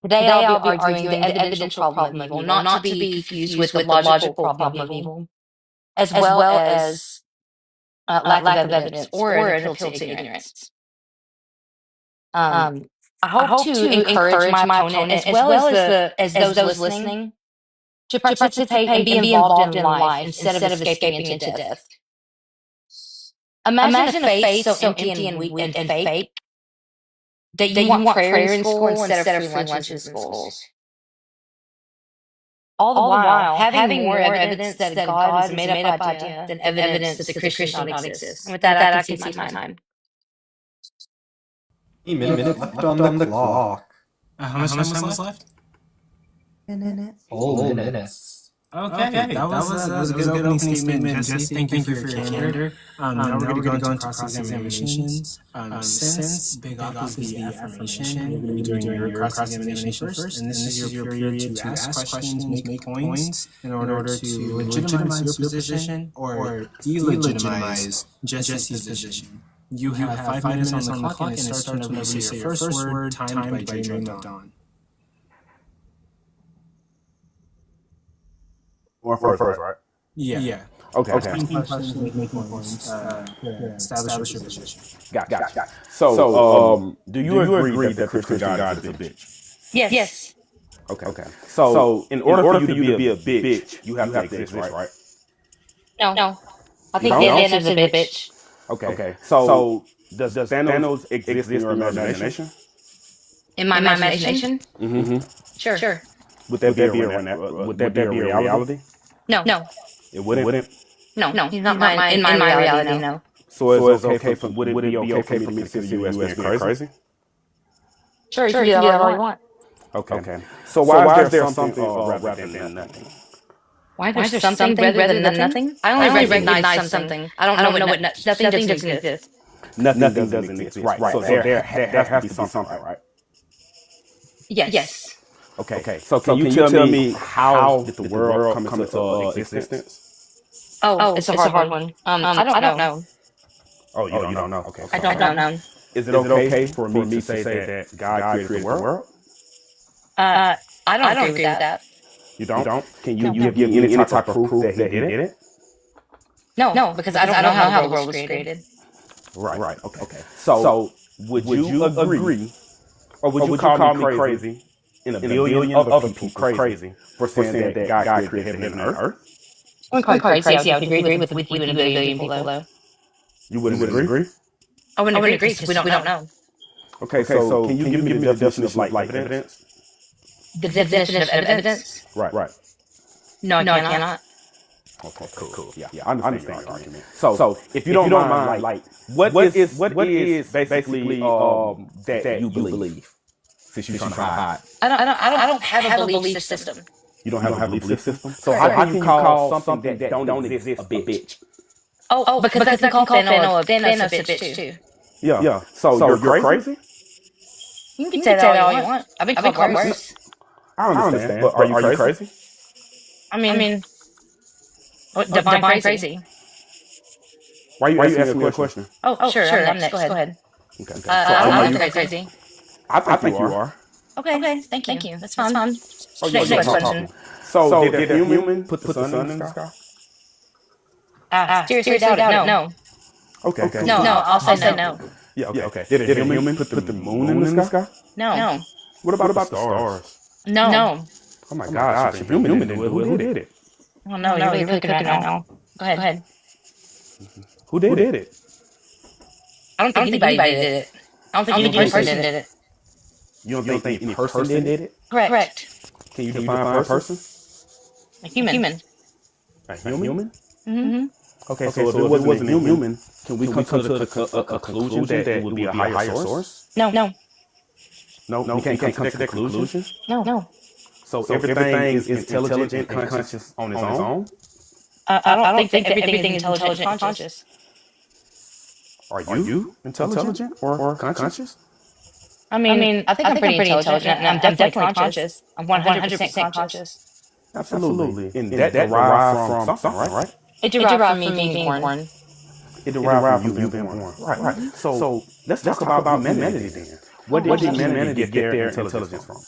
Today I'll be arguing the evidential problem of evil, not to be confused with the logical problem of evil, as well as lack of evidence or an appeal to ignorance. I hope to encourage my opponent as well as those listening to participate and be involved in life instead of escaping into death. Imagine a faith so empty and weak and fake that you want prayer in school instead of free lunches in schools. All the while, having more evidence that God is a made-up idea than evidence that the Christian God exists. And with that, I can see my time. 3 minutes left on the clock. How much time was left? Minutes. Full minutes. Okay, that was a good opening statement, Jesse. Thank you for your candor. Now we're going to go into cross-examinations. Since Big Op is the affirmation, you're going to be doing your cross-examination first, and this is your period to ask questions, make points in order to legitimize your position or delegitimize Jesse's position. You have 5 minutes on the clock, and it starts whenever you say your first word, timed by Dream of Dawn. Or first, right? Yeah. Okay. Asking questions, making points, establish your position. Got. So, do you agree that the Christian God is a bitch? Yes. Okay. So, in order for you to be a bitch, you have to exist, right? No. I think the answer is a bitch. Okay. So, does Thanos exist in your imagination? In my imagination? Mm-hmm. Sure. Would that be a reality? No. It wouldn't? No. He's not in my reality, no. So it's okay would it be okay for me to consider you as being crazy? Sure, you can do that all you want. Okay. So why is there something rather than nothing? Why is there something rather than nothing? I only recognize something. I don't know what nothing doesn't exist. Nothing doesn't exist. Right. So there has to be something, right? Yes. Okay. So can you tell me how did the world come into existence? Oh, it's a hard one. I don't know. Oh, you don't know? Okay. I don't know. Is it okay for me to say that God created the world? I don't agree with that. You don't? Can you give any type of proof that he did it? No, because I don't know how the world was created. Right. Okay. So would you agree, or would you call me crazy, and a billion other people crazy for saying that God created heaven and earth? I wouldn't call you crazy. I would agree with you and a billion people, though. You wouldn't agree? I wouldn't agree because we don't know. Okay, so can you give me the definition of like evidence? The definition of evidence? Right. No, I cannot. Okay, cool. Yeah, I understand your argument. So if you don't mind, like, what is basically that you believe? Since you're trying to hide. I don't have a belief system. You don't have a belief system? So how can you call something that don't exist a bitch? Oh, because I can call Thanos a bitch too. Yeah. So you're crazy? You can say that all you want. I've been called worse. I understand. But are you crazy? I mean, define crazy. Why are you asking me a question? Oh, sure. I'm next. Go ahead. Okay. So I don't think crazy. I think you are. Okay. Thank you. That's fine. Next question. So did a human put the sun in the sky? Seriously doubt it. No. Okay. No, I'll say no. Yeah, okay. Did a human put the moon in the sky? No. What about the stars? No. Oh my gosh, if a human didn't do it, who did it? Oh no, you're really cooking right now. Go ahead. Who did it? I don't think anybody did it. I don't think any person did it. You don't think any person did it? Correct. Can you define person? A human. A human? Mm-hmm. Okay, so if it wasn't a human, can we come to a conclusion that it would be a higher source? No. No, we can't come to that conclusion. No. So everything is intelligent and conscious on its own? I don't think that everything is intelligent and conscious. Are you intelligent or conscious? I mean, I think I'm pretty intelligent, and I'm definitely conscious. I'm 100% conscious. Absolutely. And that derived from something, right? It derived from me being born. It derived from you being born. Right. So let's talk about humanity then. What did humanity get their intelligence from?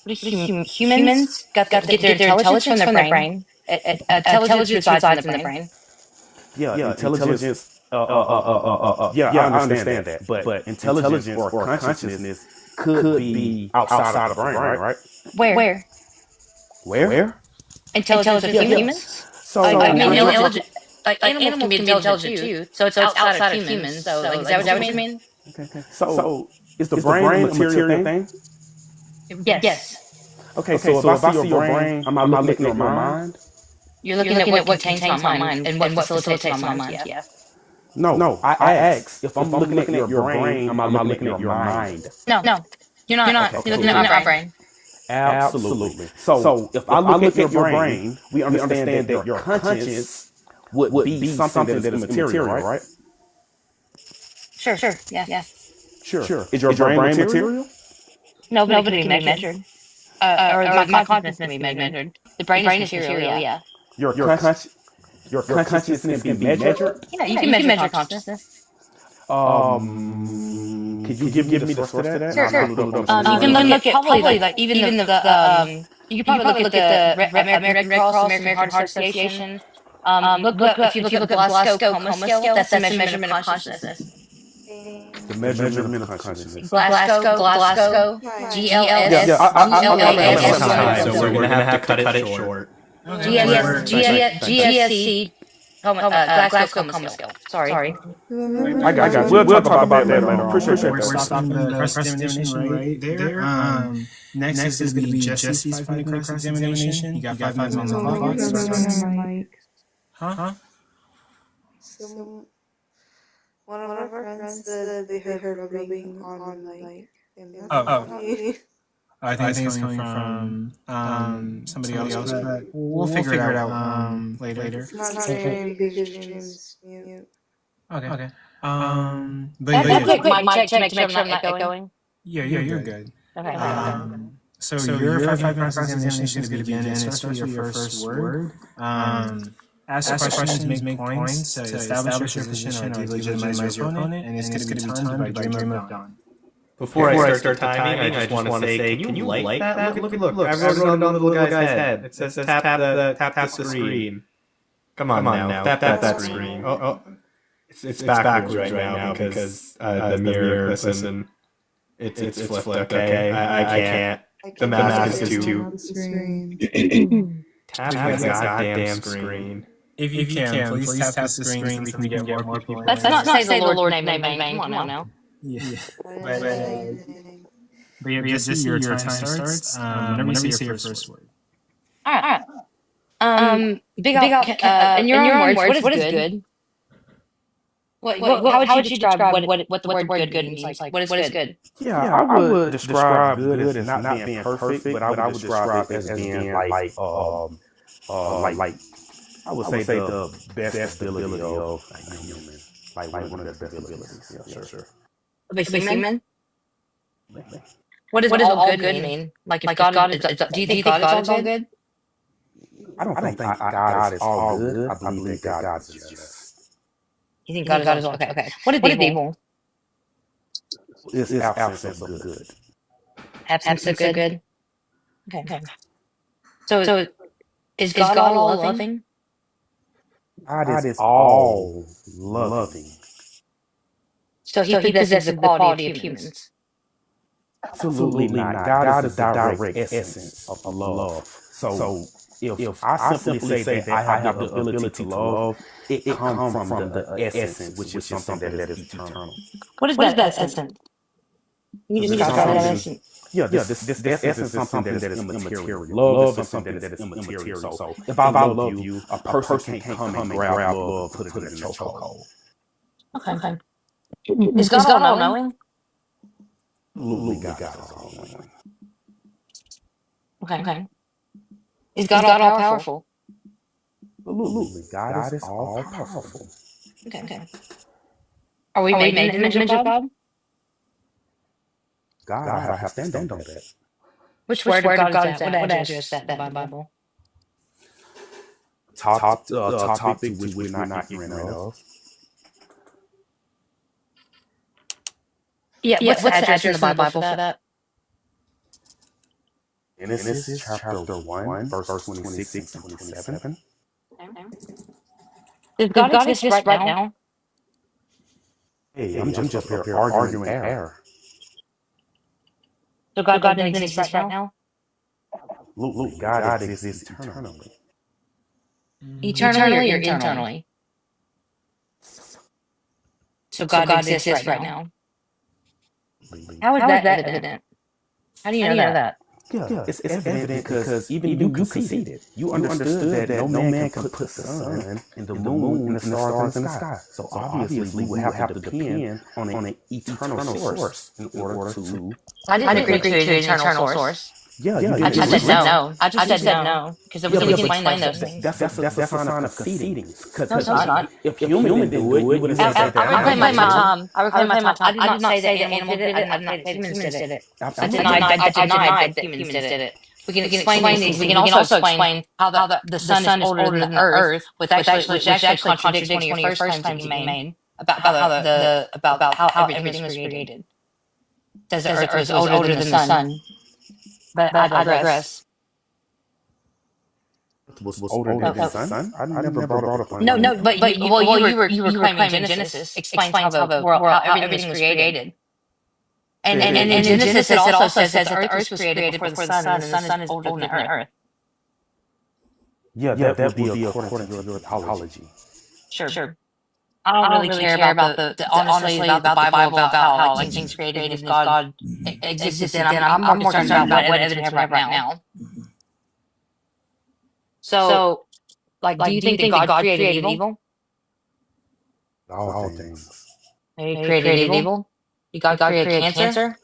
Humans got to get their intelligence from their brain. Intelligence resides in the brain. Yeah, intelligence. Yeah, I understand that. But intelligence or consciousness could be outside of the brain, right? Where? Intelligence of humans? So I mean, intelligent. Like animals can be intelligent too. So it's outside of humans. So like, is that what you mean? Okay. So is the brain a material thing? Yes. Okay, so if I see your brain, am I looking at your mind? You're looking at what contains my mind and what facilitates my mind. Yeah. No. I asked if I'm looking at your brain, am I looking at your mind? No. You're not. You're looking at my brain. Absolutely. So if I look at your brain, we understand that your conscience would be something that is immaterial, right? Sure. Yeah. Sure. Is your brain material? No, but it can be measured. Or my consciousness can be measured. The brain is material, yeah. Your consciousness can be measured? Yeah, you can measure consciousness. Could you give me the source to that? Sure. You can look at probably like even the you can probably look at the American Red Cross, American Heart Association. If you look at the Glasgow Coma Scale, that's a measurement of consciousness. The measurement of consciousness. Glasgow, So we're gonna have to cut it short. GSC, Glasgow Coma Scale. Sorry. I got you. We'll talk about that later. Appreciate We're that. stopping the cross-examination right there. Next is going to be Jesse's 5-minute cross-examination. You got 5 minutes on the clock. Huh? So one of our friends said they heard rubbing on the mic. I think it's coming from somebody else, but we'll figure it out later. It's not hearing because James mute. Okay. But yeah, quick mic check to make sure I'm not echoing. Yeah, you're good. Okay. So your 5-minute cross-examination is going to begin. It starts with your first word. Ask questions, make points to establish your position or delegitimize your opponent, and it's going to be timed by Dream of Dawn. Before I start timing, I just want to say, can you like that? Look! I've wrote it on the little guy's head. It says tap the screen. Come on now, tap that screen. Oh. It's backwards right now because the mirror. Listen, it's flipped. Okay, I can't. The mask is too. Tap the goddamn screen. If you can, please tap the screen so we can get more people. Let's not say the Lord's name in vain. Come on now. Yeah. But just your time starts whenever you say your first word. All right. In your own words, what is good? How would you describe what the word good means? Like, what is good? Yeah, I would describe good as not being perfect, but I would describe it as being like I would say the best ability of a human. Like one of the best abilities. Yeah, sure. Of a human? What does all good mean? Like, if God is, do you think God is all good? I don't think God is all good. I believe that God is just. You think God is all good? Okay. What is evil? It's absence of good. Absence of good? Okay. So is God all loving? God is all loving. So he possesses the quality of humans. Absolutely not. God is the direct essence of love. So if I simply say that I have the ability to love, it comes from the essence, which is something that is eternal. What is that essence? Can you describe that essence? Yeah, this essence is something that is immaterial. Love is something that is immaterial. So if I love you, a person can't come and grab love and put it in a chokehold. Okay. Is God all knowing? Absolutely, God is all knowing. Okay. Is God all powerful? Absolutely, God is all powerful. Okay. Are we made in the image of God? God, I have to stand on that. Which word of God is that? What address is that in the Bible? Topic to which we're not ignorant of. Yeah, what's the address in the Bible for that? Genesis chapter 1, verse 26 and 27. Does God exist right now? Hey, I'm just up here arguing air. So God doesn't exist right now? Absolutely, God exists eternally. Eternally or internally? So God exists right now. How is that evident? How do you know that? Yeah, it's evident because even you conceded. You understood that no man can put the sun and the moon and the stars in the sky. So obviously we would have to depend on an eternal source in order to... I didn't agree to an eternal source. Yeah, I just said no. I just said no. Because we can explain those things. That's a sign of conceding. No, it's not. If human didn't do it, you would have said that. I reclaim my time. I did not say that animals did it. I did not say that humans did it. I denied that humans did it. We can explain these. We can also explain how the sun is older than the earth, which actually contradicts one of your first claims you made about how everything was created. Says the earth is older than the sun. But I digress. Was older than the sun? I never brought up on No, but you were claiming Genesis explains how everything was created. And in Genesis it also says that the earth was created before the sun, and the sun is older than the earth. Yeah, that would be according to your theology. Sure. I don't really care about the honestly about the Bible about how things created if God existed then. I'm more concerned about what evidence we have right now. So, do you think that God created evil? All things. He created evil? Did God create cancer?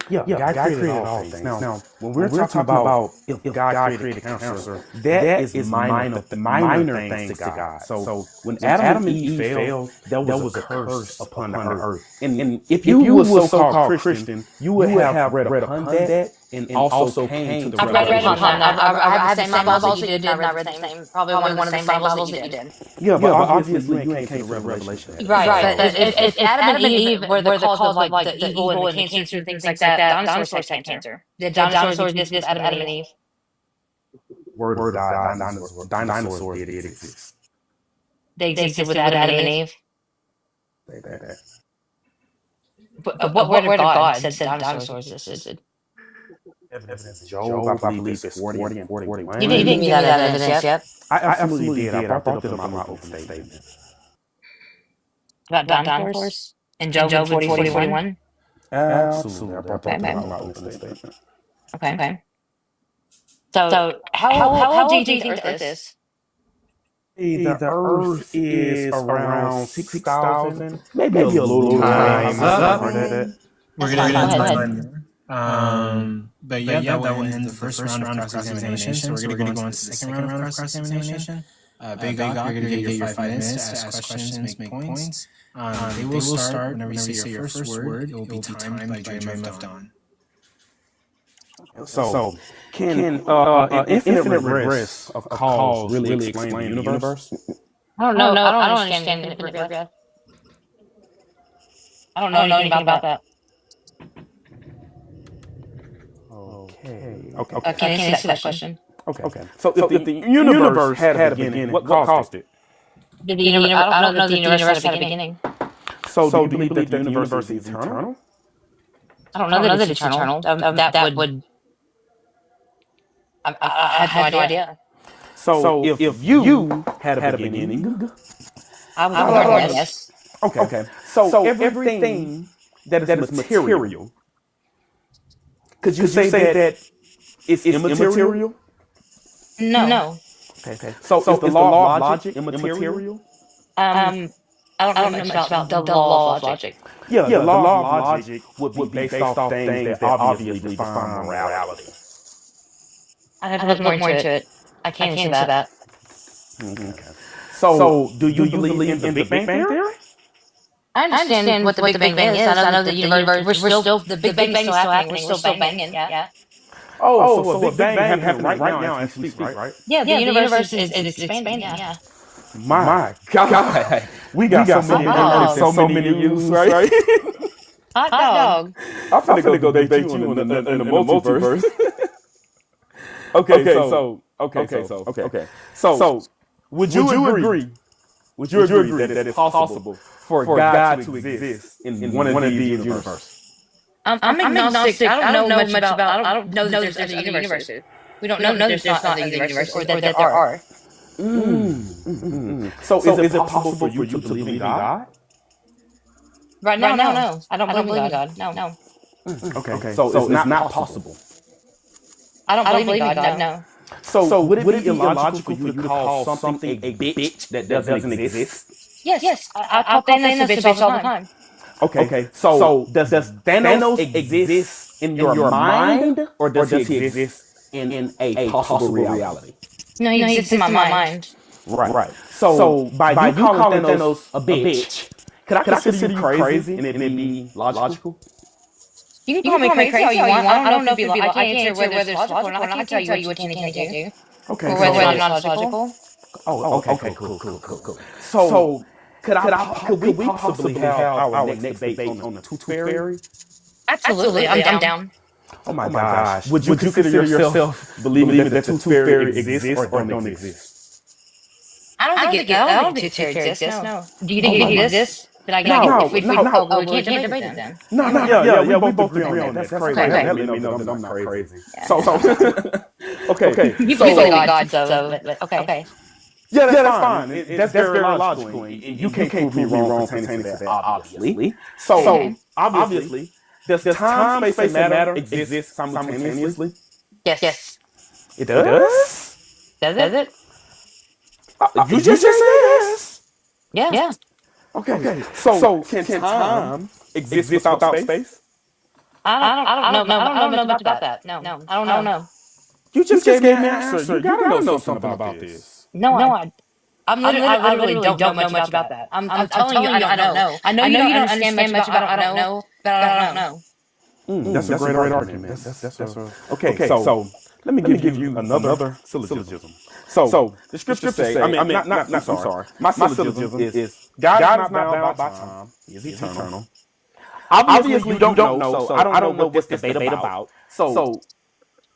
Yeah, God created all things. Now, when we're talking about if God created cancer, that is minor things to God. So when Adam and Eve fell, there was a curse upon the earth. And if you were so-called Christian, you would have read upon that and also came to the revelation. I have the same Bibles that you did. I read the same, probably one of the same Bibles that you did. Yeah, but obviously you ain't came to the revelation. Right. But if Adam and Eve were the cause of like the evil and the cancer and things like that, dinosaurs had cancer. Did dinosaurs exist with Adam and Eve? Word of God, dinosaurs did exist. They existed with Adam and Eve? But what word of God said dinosaurs existed? Evidence. Job, I believe, is 40 and 41. You didn't give me that evidence yet. I absolutely did. I brought that up in my opening statement. About dinosaurs? And Job 40-41? Absolutely. I brought that up in my opening statement. Okay. So how old do you think the Earth is? The Earth is around 6,000, maybe a little Time's up. up. We're going to end the time. But yeah, that will end the first round of cross-examination. So we're going to go on to the second round of cross-examination. Big Op, you're going to get your 5 minutes to ask questions, make points. They will start whenever you say your first word. It will be timed by Dream of Dawn. So, can infinite regress of cause really explain the universe? I don't know. I don't understand infinite regress. I don't know anything about that. Okay. Can you answer that question? Okay. So if the universe had a beginning, what caused it? I don't know that the universe had a beginning. So do you believe that the universe is eternal? I don't know that it's eternal. That would... I have no idea. So if you had a beginning, I was born, yes. okay. So everything that is material, could you say that it's immaterial? No. Okay. So is the law of logic immaterial? Um, I don't know much about the law of logic. Yeah, the law of logic would be based off things that obviously define morality. I have to look more into it. I can't answer that. Okay. So do you believe in the Big Bang Theory? I understand what the Big Bang is. I know that the universe, the Big Bang is still happening. We're still banging. Yeah. Oh, so a Big Bang happening right now as we speak, right? Yeah, the universe is expanding. Yeah. My God, we got so many news, right? Hot dog. I'm finna go debate you in the multiverse. Okay. So, would you agree? Would you agree that it's possible for God to exist in one of these universes? I'm agnostic. I don't know much about. I don't know that there's other universes. We don't know that there's not other universes, or that there are. So is it possible for you to believe in God? Right now, no. I don't believe in God. No. Okay. So it's not possible. I don't believe in God. No. So would it be illogical for you to call something a bitch that doesn't exist? Yes. I call Thanos a bitch all the time. Okay. So does Thanos exist in your mind, or does he exist in a possible reality? No, he exists in my mind. Right. So by you calling Thanos a bitch, could I consider you crazy and it be logical? You can call me crazy all you want. I don't know if I can't answer whether it's logical or not. I can't tell you what you can do. Okay. Or whether or not it's logical. Oh, okay. Cool. So could we possibly have our next debate on the tooth fairy? Absolutely. I'm down. Oh my gosh. Would you consider yourself believing that the tooth fairy exists or don't exist? I don't think tooth fairy exists. No. Do you think it exists? But I guess we can't debate it then. No, we both agree on that. That's crazy. Let me know that I'm not crazy. So, okay. You believe in God, so okay. Yeah, that's fine. That's very logical. And you can't prove me wrong pertaining to that, obviously. So, obviously, does time, space, and matter exist simultaneously? Yes. It does? Does it? You just said yes. Yeah. Okay. So can time exist without space? I don't know much about that. No. I don't know. You just gave me an answer. You gotta know something about this. No, I literally don't know much about that. I'm telling you, I don't know. I know you don't understand much about I don't know, but I don't know. That's a great argument. Okay, so let me give you another syllogism. So the scriptures say, I'm sorry. My syllogism is God is not bound by time. He is eternal. Obviously, you don't know, so I don't know what this debate about. So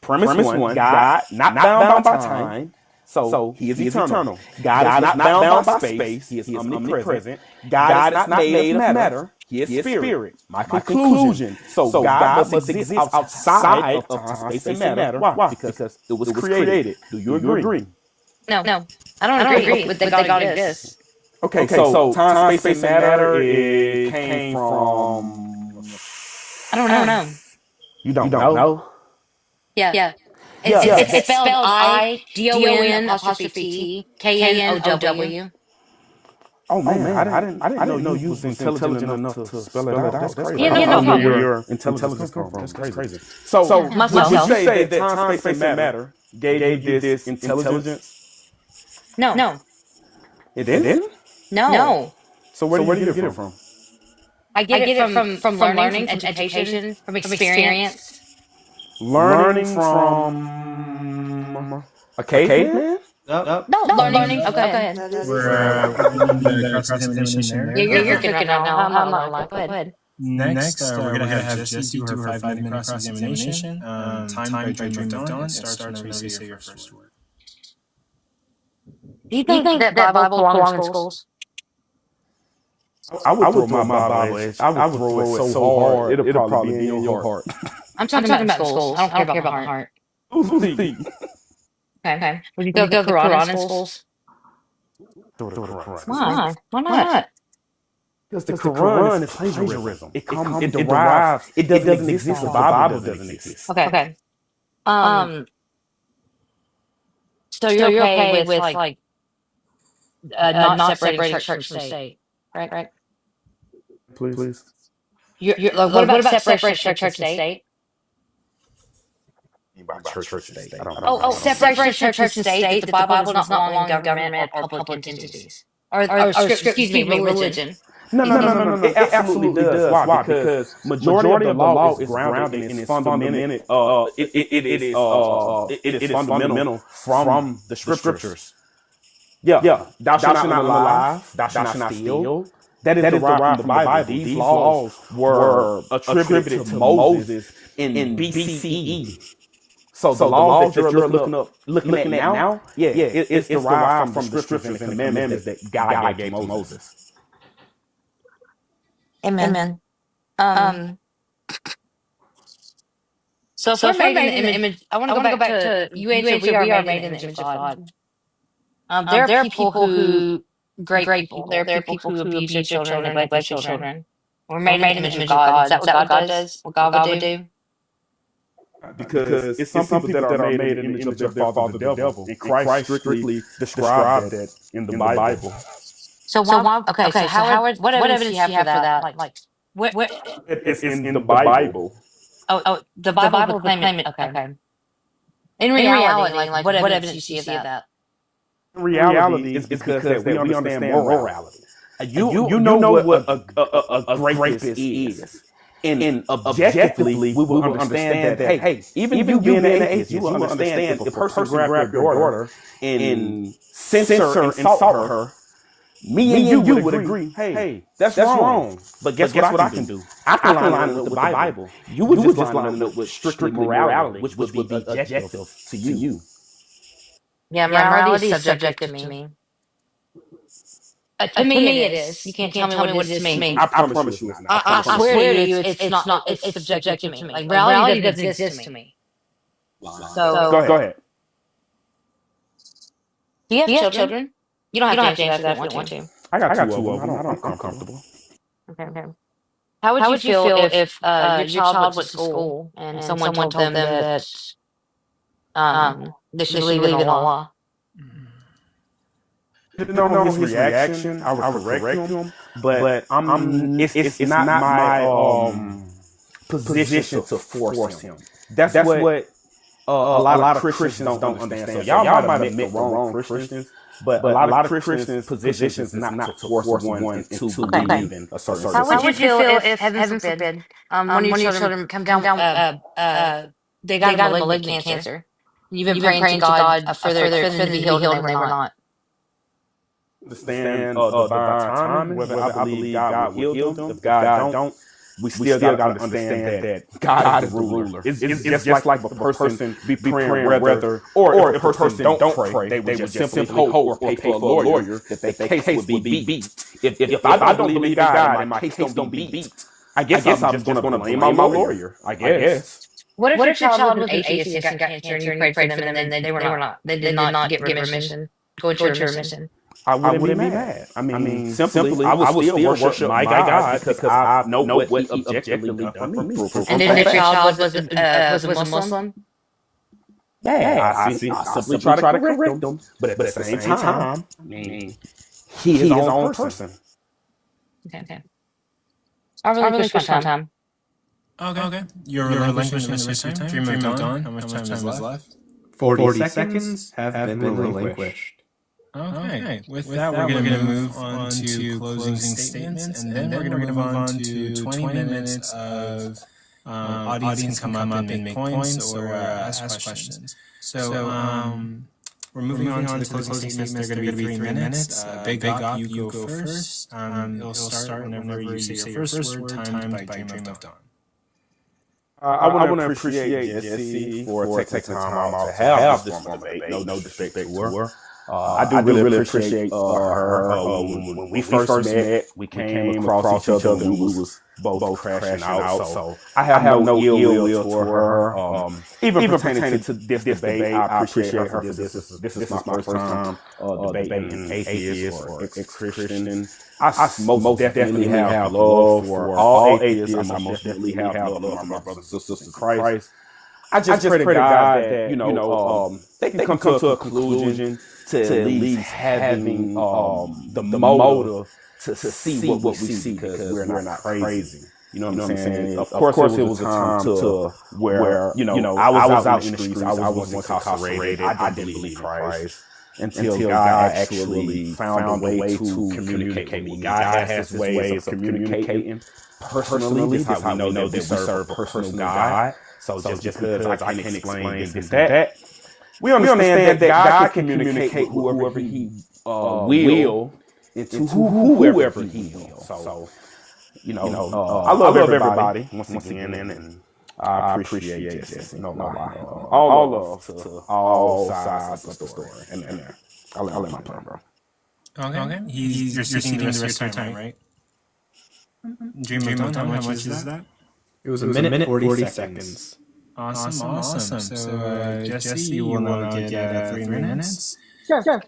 premise one, God not bound by time. So he is eternal. God is not bound by space. He is omnipresent. God is not made of matter. He is spirit. My conclusion. So God must exist outside of time, space, and matter. Why? Because it was created. Do you agree? No. I don't agree with that God exists. Okay, so time, space, and matter it came from... I don't know. You don't know? Yeah. It's spelled IDON_TKNOW. Oh man, I didn't know you was intelligent enough to spell it out. That's crazy. Yeah, no problem. Where your intelligence come from. That's crazy. So would you say that time, space, and matter gave you this intelligence? No. It didn't? No. So where do you get it from? I get it from learning, from education, from experience. Learning from a caveman? No, learning. Okay, go ahead. We're doing the cross-examination there. Yeah, you're cooking right now. I'm not like, go ahead. Next, we're going to have Jessie do her 5-minute cross-examination. Time by Dream of Dawn. It starts whenever you say your first word. Do you think that Bible belongs in schools? I would throw my Bible edge. I would throw it so hard, it'll probably be in your heart. I'm talking about schools. I don't care about the heart. Okay. Would you throw the Quran in schools? Why? Why not? Because the Quran is plagiarism. It derives. It doesn't exist. The Bible doesn't exist. Okay. Um. So you're okay with like not separating church from state, right? Please. You're like, what about separation of church and state? By church and state. I don't Oh, know. separation of church and state, that the Bible does not belong in government or public entities. Or script, excuse me, religion. No. It absolutely does. Why? Because majority of the law is grounded in its fundamental. It is fundamental from the scriptures. Yeah. Thou shalt not lie. Thou shalt not steal. That is derived from the Bible. These laws were attributed to Moses in BCE. So the laws that you're looking at now, it's derived from the scriptures and commandments that God gave to Moses. Amen. So if we're made in the image, I want to go back to you answered we are made in the image of God. There are people who great people. There are people who abuse their children and neglect their children. We're made in the image of God. Is that what God does? What God would do? Because it's some people that are made in the image of their father, the devil. And Christ strictly described that in the Bible. So why? Okay. So Howard, what evidence do you have for that? Like, what? It's in the Bible. Oh, the Bible would claim it. Okay. In reality, like what evidence do you see of that? In reality, it's because that we understand morality. You know what a rapist is. And objectively, we will understand that, hey, even you being an atheist, you will understand if a person grabbed your daughter and censor and insult her, me and you would agree, hey, that's wrong. But guess what I can do? I can line it up with the Bible. You would just line it up with strictly morality, which would be objective to you. Yeah, morality is subjective to me. To me, it is. You can't tell me what it is to me. I promise you it's not. I swear to you, it's not. It's subjective to me. Like reality doesn't exist to me. So go ahead. Do you have children? You don't have to answer that if you don't want to. I got two of them. I'm comfortable. Okay. How would you feel if your child went to school and someone told them that they should believe in Allah? Depending on his reaction, I would correct him. But it's not my position to force him. That's what a lot of Christians don't understand. So y'all might have met the wrong Christians, but a lot of Christians' position is not to force one into believing a certain thing. How would you feel if, heaven forbid, one of your children come down, they got a malignant cancer? You've been praying to God for them to be healed, and they were not. Understand divine timing, whether I believe God will heal them. If God don't, we still got to understand that God is the ruler. It's just like the person be praying whether, or if a person don't pray, they would just simply hope or pay for a lawyer that their case would be beat. If I don't believe in God and my case don't be beat, I guess I'm just going to blame my lawyer. I guess. What if your child was an atheist and got cancer and you prayed for them and then they were not? They did not get remission. Go into remission. I wouldn't be mad. I mean, simply, I would still worship my God because I know what He objectively done for me. And if your child was a Muslim? Yeah, I simply try to correct them. But at the same time, I mean, he is his own person. Okay. I'll relinquish my time. Okay. You're relinquishing the rest of your time? Dream of Dawn? How much time is left? 40 seconds have been relinquished. Okay. With that, we're going to move on to closing statements, and then we're going to move on to 20 minutes of audience can come up and make points or ask questions. So we're moving on to the closing statements. They're going to be 3 minutes. Big Op, you go first. It'll start whenever you say your first word, timed by Dream of Dawn. I want to appreciate Jesse for taking time out to have this debate. No disrespect to her. I do really appreciate her. When we first met, we came across each other and we was both crashing out. So I have no ill will toward her. Even pertaining to this debate, I appreciate her for this. This is my first time debating atheist or ex-Christian. I most definitely have love for all atheists. I most definitely have love for my brothers and sisters in Christ. I just pray to God that they can come to a conclusion to at least having the motive to see what we see, because we're not crazy. You know what I'm saying? Of course, it was a time to where I was out in the streets. I was once incarcerated. I didn't believe in Christ until God actually found a way to communicate with me. God has his ways of communicating personally. That's how we know that we serve a personal God. So just because I can't explain this, that, we understand that God can communicate with whoever he will into whoever he will. So, I love everybody once again, and I appreciate this. All love to all sides of the story. And I'll let my turn, bro. Okay. You're sitting the rest of your time, right? Dream of Dawn, how much is that? It was a minute 40 seconds. Awesome. So, Jesse, you will now get 3 minutes. Sure.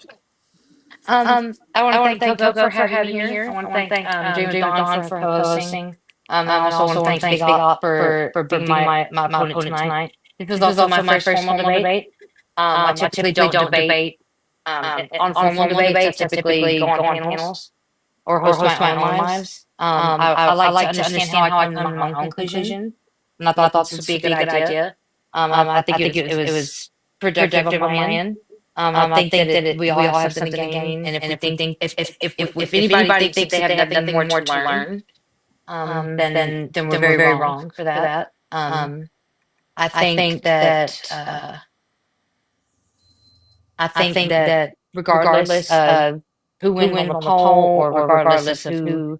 I want to thank Coco for having me here. I want to thank Dream of Dawn for co-hosting. And I also want to thank Big Op for being my opponent tonight. This was also my first formal debate. I typically don't debate on formal debates. I typically go on panels or host my own lives. I like to understand how I come to my own conclusion. And I thought this would be a good idea. I think it was productive on my end. I think that we all have something to gain, and if anybody thinks that they have nothing more to learn, then we're very wrong for that. I think that regardless of who wins on the poll, or regardless of who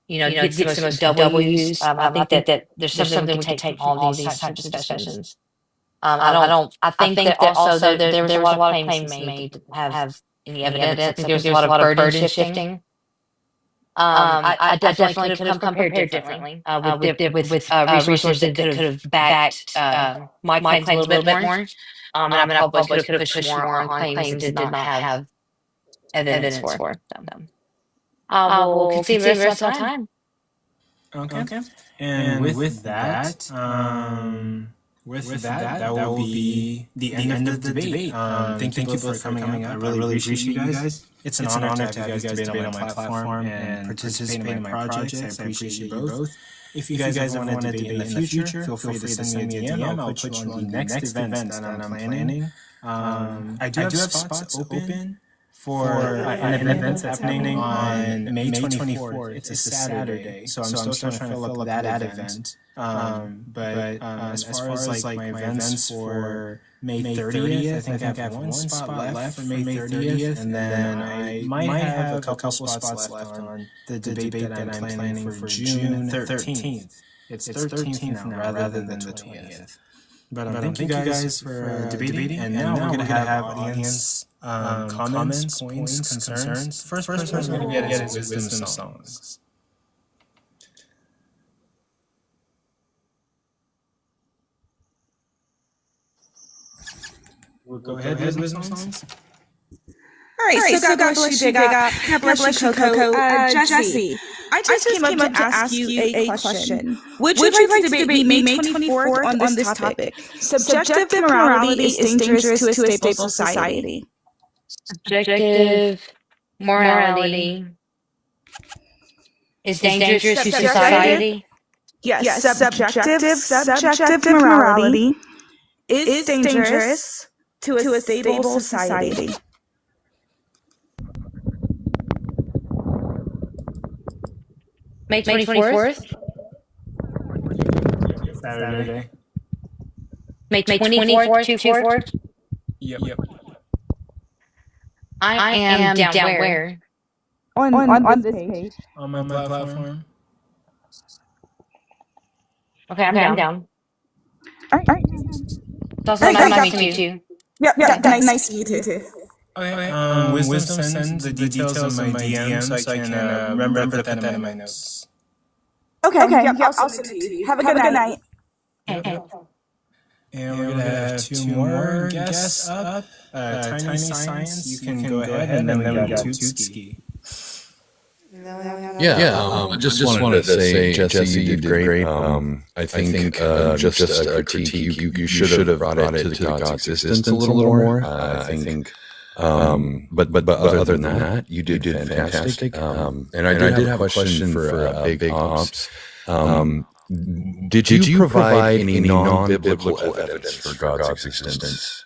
gets the most W's, I think that there's something we can take from all these types of discussions. I think that also there was a lot of claims made to have any evidence. I think there was a lot of burden shifting. I definitely could have come prepared differently with resources that could have backed my claims a little bit more. And I probably could have pushed more on claims that did not have evidence for them. I will continue the rest of my time. Okay. And with that, that will be the end of the debate. Thank you both for coming up. I really appreciate you guys. It's an honor to have you guys debate on my platform and participate in my projects. I appreciate you both. If you guys ever want to debate in the future, feel free to send me a DM. I'll put you on the next event that I'm planning. I do have spots open for an event that's happening on May 24th. It's a Saturday, so I'm still trying to fill up that event. But as far as like my events for May 30th, I think I have one spot left for May 30th, and then I might have a couple spots left on the debate that I'm planning for June 13th. It's 13th now rather than the 20th. But thank you guys for debating, and now we're going to have audience comments, points, concerns. First person we're going to get is wisdom songs. We'll go ahead with wisdom songs. All right, so God bless you, Big Up. God bless you, Coco. Jesse, I just came up to ask you a question. Would you like to debate me May 24th on this topic? Subjective morality is dangerous to a stable society. Subjective morality is dangerous to society. Yes, subjective morality is dangerous to a stable society. May 24th? Saturday. May 24th? Yep. I am down where? On this page. On my platform. Okay, I'm down. All right. It's also nice to meet you. Yep, nice to meet you too. Okay. Wisdom send the details in my DM so I can remember to put that in my notes. Okay, yep, I'll send it to you. Have a good night. Okay. And we're gonna have two more guests up. Tiny Science, you can go ahead, and then we got Tootski. Yeah, I just wanted to say, Jesse, you did great. I think just a critique, you should have brought it to the God's existence a little more. I think, but other than that, you did fantastic. And I did have a question for Big Ops. Did you provide any non-biblical evidence for God's existence?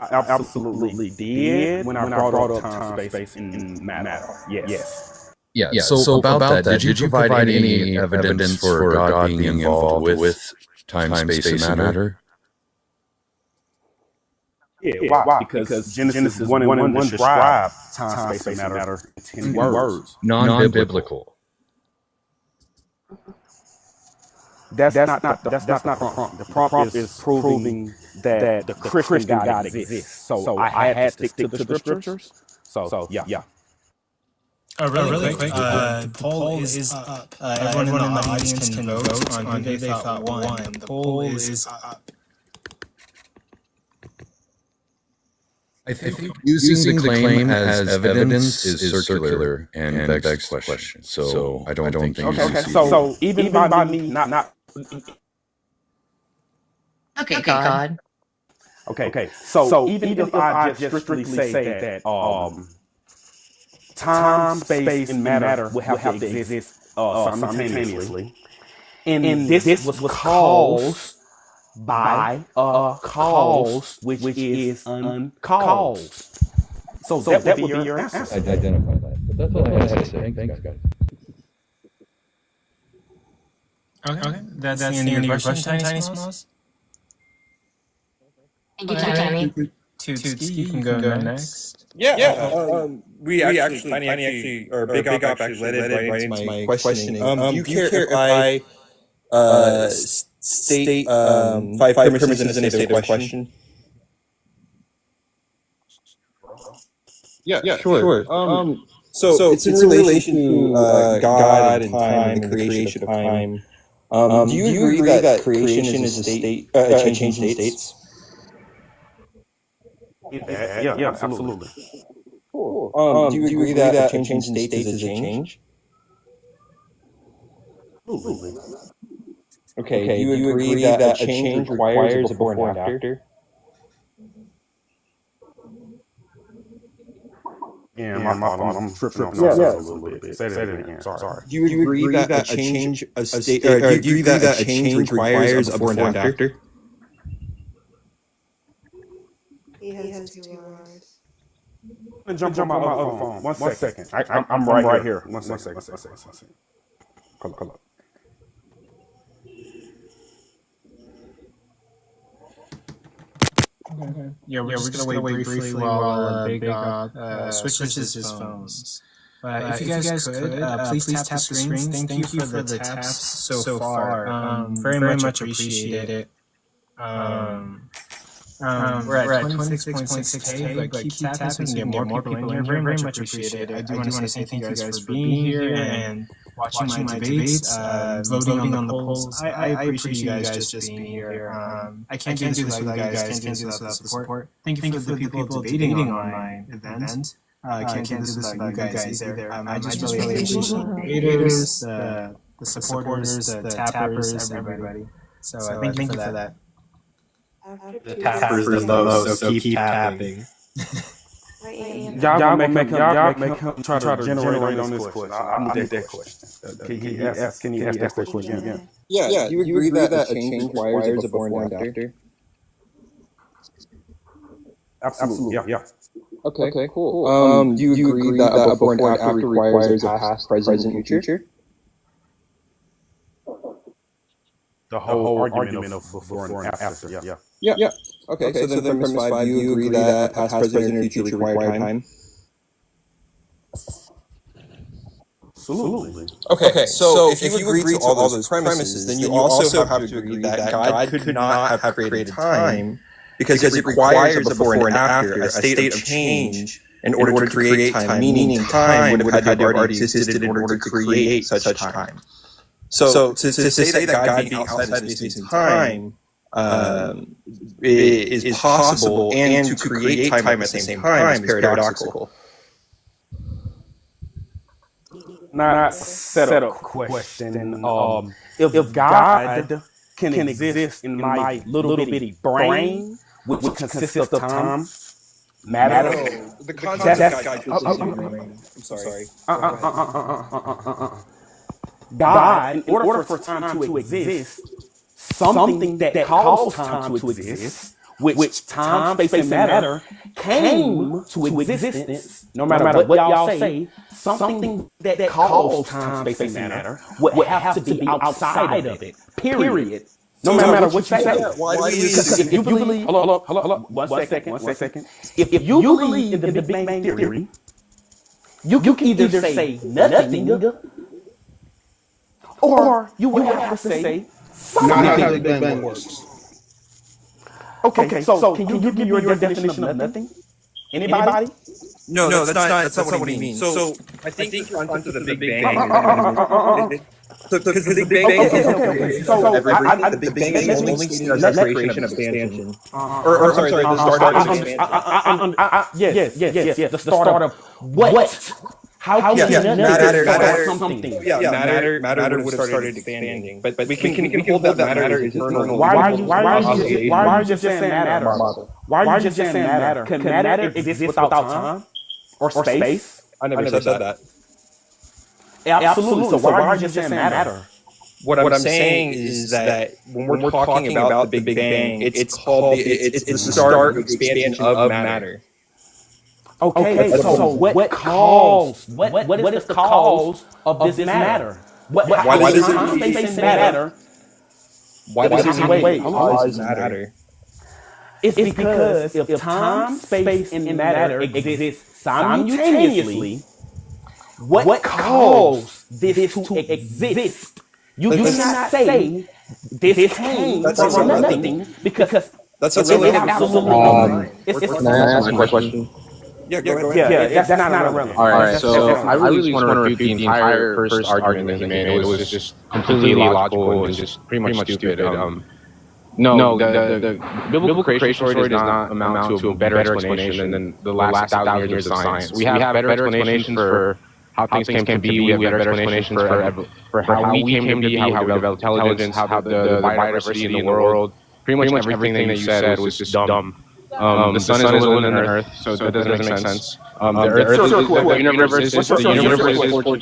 I absolutely did when I brought up time, space, and matter. Yes. Yeah. So about that, did you provide any evidence for God being involved with time, space, and matter? Yeah. Why? Because Genesis 1:1 describes time, space, and matter in 10 words. Non-biblical. That's not the prompt. The prompt is proving that the Christian God exists. So I had to stick to the scriptures. So yeah. Really quick, the poll is up. Everyone in the audience can vote on who they thought won. The poll is up. I think using the claim as evidence is circular and begs questions. So I don't think. Okay. So even by me not. Okay, God. Okay. So even if I just strictly say that time, space, and matter will have to exist simultaneously, and this was caused by a cause which is uncaused. So that would be your answer. I identify that. But that's all I had to say. Thanks, guys. Okay. That's the end of your question, Tiny Smalls? Thank you, Tiny. Tootski, you can go next. We actually, Tiny or Big Op actually led it right into my questioning. Do you care if I state 5 premises and then state a question? Yeah, sure. So it's in relation to God and time and the creation of time. Do you agree that creation is a change in states? Yeah, absolutely. Cool. Do you agree that a change in states is a change? Absolutely. Okay. Do you agree that a change requires a before and after? Yeah, my fault. I'm tripping on a little bit. Say that again. Sorry. Do you agree that a change of state, or do you agree that a change requires a before and after? He has 2 hours. Jump on my other phone. One second. I'm right here. One second. Come up. Okay. Yeah, we're just gonna wait briefly while Big Op switches his phones. If you guys could, please tap the screens. Thank you for the taps so far. Very much appreciate it. We're at 26.6K, but keep tapping so we can get more people in here. Very much appreciate it. I do want to say thank you guys for being here and watching my debates, voting on the polls. I appreciate you guys just being here. I can't do this without you guys. Can't do this without the support. Thank you for the people debating on my event. Can't do this without you guys either. I just really appreciate the creators, the supporters, the tappers, everybody. So thank you for that. The tappers the most, so keep tapping. Y'all make him try to generate on this question. I need that question. Can you ask that question again? Yeah. Do you agree that a change requires a before and after? Absolutely. Yeah. Okay, cool. Do you agree that a before and after requires a past, present, and future? The whole argument of before and after. Yeah. Okay, so then premise 5, do you agree that past, present, and future require time? Absolutely. Okay, so if you agree to all those premises, then you also have to agree that God could not have created time because it requires a before and after, a state of change, in order to create time, meaning time would have had to have already existed in order to create such time. So to say that God being outside of space and time is possible and to create time at the same time is paradoxical. Not set up question. If God can exist in my little bitty brain, which consists of time, matter. The concept of God consists of brain. I'm sorry. God, in order for time to exist, something that caused time to exist, which time, space, and matter came to existence, no matter what y'all say, something that caused time, space, and matter would have to be outside of it, period. No matter what you say. Because if you believe, hold up, one second. If you believe in the Big Bang Theory, you can either say nothing, or you would have to say something. Not how the Big Bang works. Okay, so can you give me your definition of nothing? Anybody? No, that's not what he means. So I think the concept of the Big Bang. Because the Big Bang. Okay. So the Big Bang is only seen as a creation of expansion. Or sorry, the start of expansion. Yes. The start of what? How can matter something? Matter would have started expanding, but we can hold that matter is eternal. Why are you just saying matter? Why are you just saying matter? Can matter exist without time or space? I never said that. Absolutely. So why are you just saying matter? What I'm saying is that when we're talking about the Big Bang, it's called it's the start of expansion of matter. Okay, so what is the cause of this matter? Why does time, space, and matter? Why does it matter? It's because if time, space, and matter exist simultaneously, what caused this to exist? You cannot say this came from nothing because that's absolutely not. Can I ask my question? Yeah, go ahead. That's not irrelevant. All right, so I really just want to refute the entire first argument that he made. It was just completely illogical and just pretty much stupid. No, the biblical creation story does not amount to a better explanation than the last 1,000 years of science. We have better explanations for how things came to be. We have better explanations for how we came to be, how we developed intelligence, how the biodiversity in the world. Pretty much everything that you said was just dumb. The sun is older than the Earth, so that doesn't make sense. The Earth is the universe.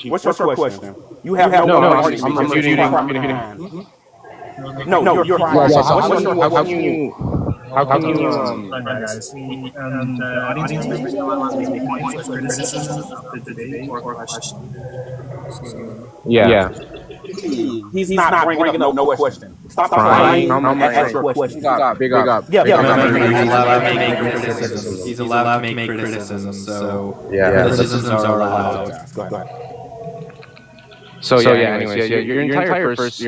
What's your question? You have no. I'm refuting. No, you're crying. How can you? Guys, the audience members are allowed to make points of criticism of the debate or question. Yeah. He's not bringing up no question. Stop crying. Ask your question. Big up. He's allowed to make criticisms. He's allowed to make criticisms. So criticisms are allowed. Go ahead. So anyways, your entire first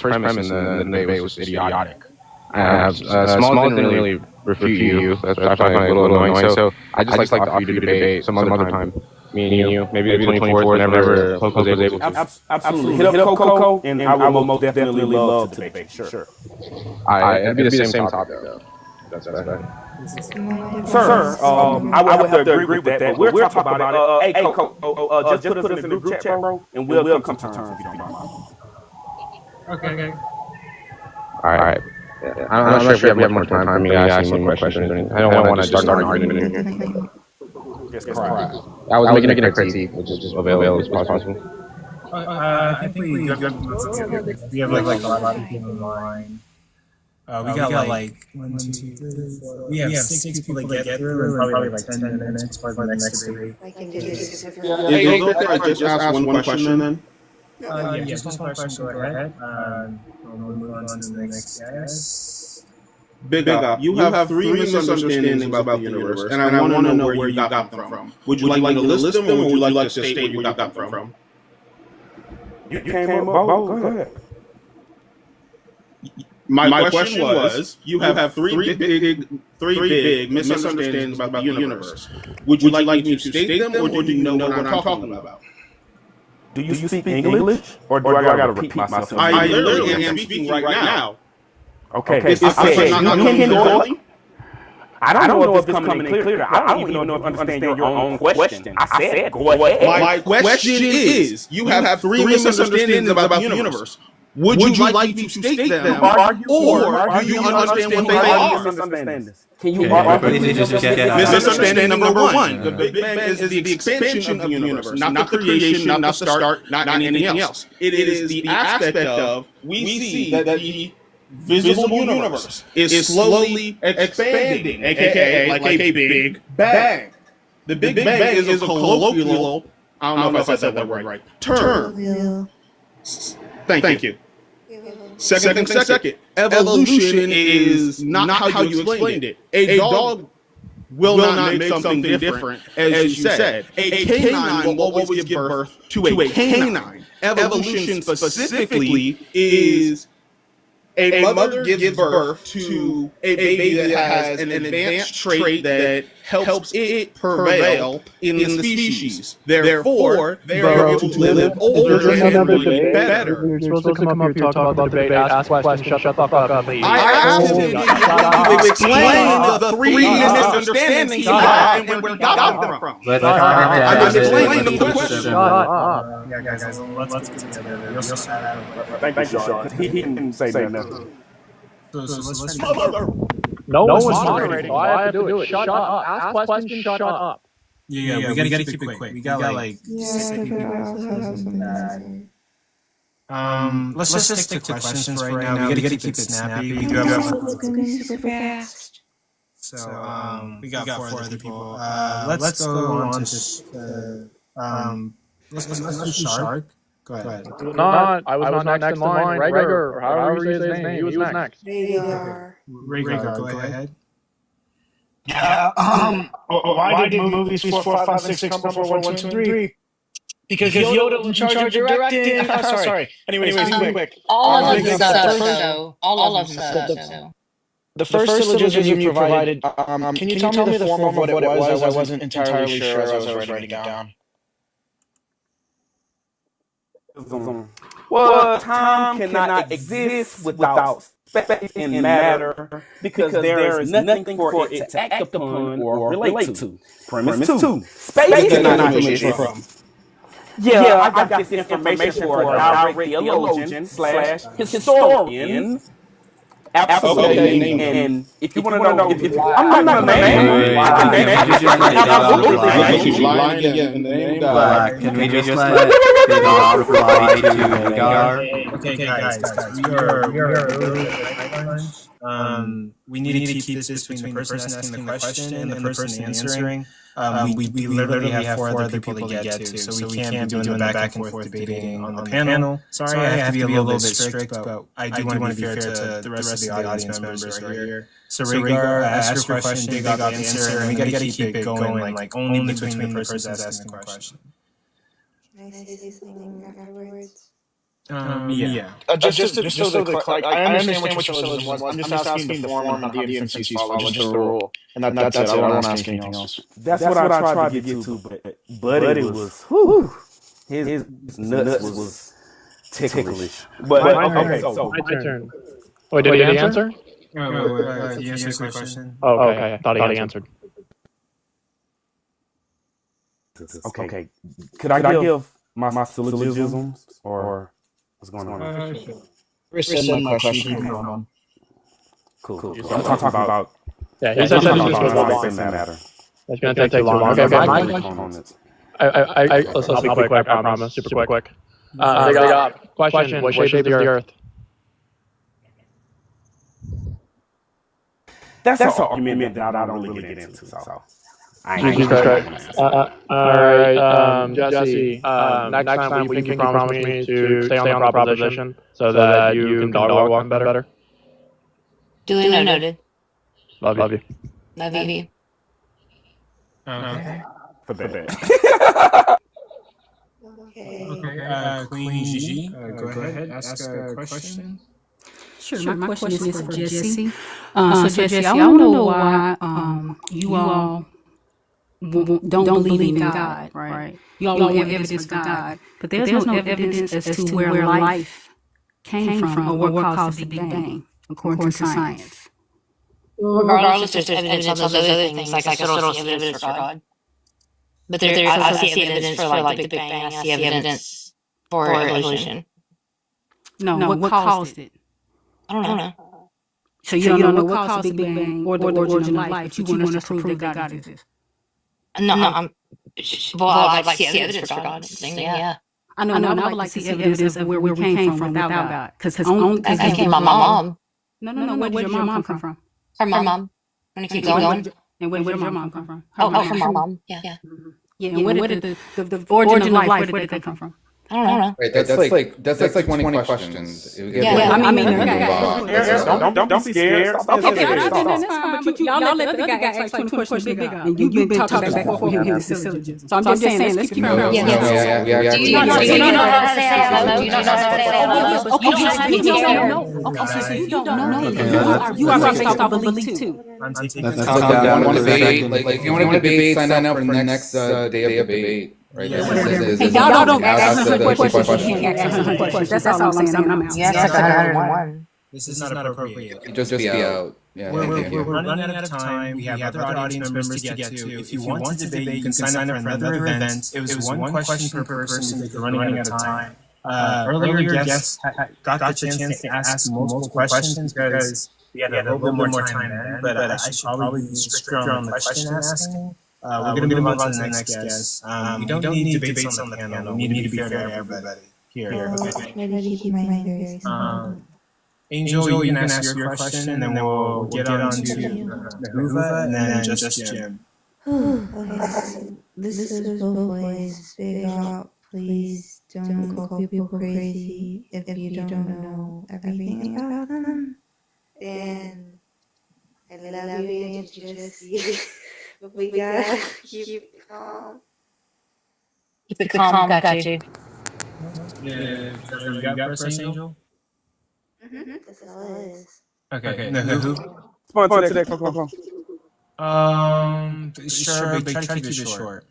premise in the debate was idiotic. Small didn't really refute you. I find it a little annoying. So I just like to offer you to debate some other time. Me and you, maybe the 24th, whenever Coco's able to. Absolutely. Hit up Coco, and I will most definitely love to debate. Sure. It'd be the same topic, though. That's right. Sir, I would have to agree with that. We're talking about it. Hey, Coco, just put us in the group chat, bro, and we'll come to terms if you don't mind. Okay. All right. I'm not sure if we have more time for me to ask any more questions. I don't want to start an argument in here. I was making a critique, which is just available as possible. I think we have like a lot of people in line. We got like 1, 2, 3, 4. We have 6 people to get through, and probably like 10 minutes for the next debate. Is it okay I just ask one question then? Yes, just one question. Go ahead. We'll move on to the next guest. Big up. You have 3 misunderstandings about the universe, and I want to know where you got them from. Would you like me to list them, or would you like to state where you got them from? You came up both. Go ahead. My question was, you have three big misunderstandings about the universe. Would you like me to state them, or do you know what I'm talking about? Do you speak English, or do I gotta repeat myself? I literally am speaking right now. Okay. I said you can do. I don't know if it's coming in clear. I don't even know if you understand your own question. I said go ahead. My question is, you have three misunderstandings about the universe. Would you like me to state them, or do you understand what they are? Can you Misunderstanding number one. The Big Bang is the expansion of the universe, not the creation, not the start, not anything else. It is the aspect of we see that the visible universe is slowly expanding, aka like a big bang. The Big Bang is a colloquial, I don't know if I said that right, term. Thank you. Second. Evolution is not how you explained it. A dog will not make something different, as you said. A canine will always give birth to a canine. Evolution specifically is a mother gives birth to a baby that has an advanced trait that helps it prevail in the species. Therefore, they are able to live older and breed better. You're supposed to come up here, talk about the debate, ask questions, shut the fuck up, please. I asked him to explain the three misunderstandings he had and where he got them from. I just explained them the question. Yeah, guys, let's get together. Thank you, Sean. He didn't say nothing. No one's moderating, so I have to do it. Shut up. Ask questions, shut up. Yeah, we gotta keep it quick. We got like 6 people. Let's just stick to questions for right now. We gotta keep it snappy. We do have super fast. So we got 4 other people. Let's go on to let's do Shark. Go ahead. I was not next in line. Rhaegar, or however you say his name, he was next. Rhaegar, go ahead. Yeah. Why did movies 4, 5, and 6 come before 1, 2, and 3? Because Yoda was in charge of directing. Sorry. Anyways, quick. All of the stuff, so. All of the stuff, so. The first syllogism you provided, can you tell me the form of what it was? I wasn't entirely sure as I was writing it down. Well, time cannot exist without space and matter because there is nothing for it to act upon or relate to. Premise 2. Space cannot exist from. Yeah, I got this information for a direct theologian / historian. Absolutely. And if you want to know, I'm not gonna name. Can we just let the dog reply to Rhaegar? Okay, guys, we are we need to keep this between the person asking the question and the person answering. We literally have 4 other people to get to, so we can't be doing the back and forth debating on the panel. Sorry, I have to be a little bit strict, but I do want to be fair to the rest of the audience members who are here. So Rhaegar, ask your question, dig out the answer, and we gotta keep it going, like only between the person asking the question. Can I say something afterwards? Yeah. Just so I understand what your syllogism was. I'm just asking the form and how the inferences follow, just the rule. And that's it. I won't ask anything else. That's what I tried to get to, but Buddy was, whew, his nuts was ticklish. But okay, so my turn. Wait, did he answer? Wait, you answer the question? Oh, okay. I thought he answered. Okay. Could I give my syllogisms or what's going on? Resend my question. Cool. I'm talking about. Yeah, he said that matter. That's going to take too long. Okay, my question. I'll be quick, I promise. Super quick. Question, what shape is the Earth? That's an argument that I don't really get into, so. All right, Jesse. Next time, will you promise me to stay on the proposition so that you can dog walk better? Duly noted. Love you. Love you. Okay. For that. Okay. Queen Gigi, go ahead, ask a question. Sure. My question is for Jesse. So Jesse, I want to know why you all don't believe in God, right? You all want evidence for God, but there's no evidence as to where life came from or what caused the Big Bang, according to science. Regardless if there's evidence on those other things, like I still don't see evidence for God. But I see evidence for like the Big Bang. I see evidence for evolution. No, what caused it? I don't know. So you don't know what caused the Big Bang or the origin of life, but you want us to prove that God exists. No, I'd like to see evidence for God. Yeah. I know. I would like to see evidence of where we came from without God. Because I came from my mom. No. Where did your mom come from? Her mom. Want to keep going? And where did your mom come from? Her mom. Yeah. Yeah. And where did the origin of life? Where did they come from? I don't know. Wait, that's like 20 questions. Don't be scared. Okay, that's fine. But y'all let the other guy ask like 20 questions bigger, and you've been talking back and forth with his syllogism. So I'm just saying, let's keep it real. Do you know how to say hello? Do you know how to say hello? Okay, you don't know. You are based off of belief too. If you want to debate, sign up for the next day of debate. Right. Y'all don't ask 100 questions. You can't ask 100 questions. That's all I'm saying. I'm out. Yeah, it's like 101. This is not appropriate. Just be out. Yeah, we're running out of time. We have other audience members to get to. If you want to debate, you can sign up for another event. It was one question per person because we're running out of time. Earlier guests got the chance to ask multiple questions because we had a little bit more time then, but I should probably be stricter on the question asking. We're going to move on to the next guest. We don't need debates on the panel. We need to be fair to everybody here. Angel, you can ask your question, and then we'll get on to Nahuva, and then just Jim. Okay, this is both ways. Big up. Please don't call people crazy if you don't know everything about them. And I love you, Jesse. But we gotta keep calm. Keep it calm, got you. Yeah, you got first, Angel? That's all it is. Okay. Who? Respond to that. Come on. Sure, but try to keep it short.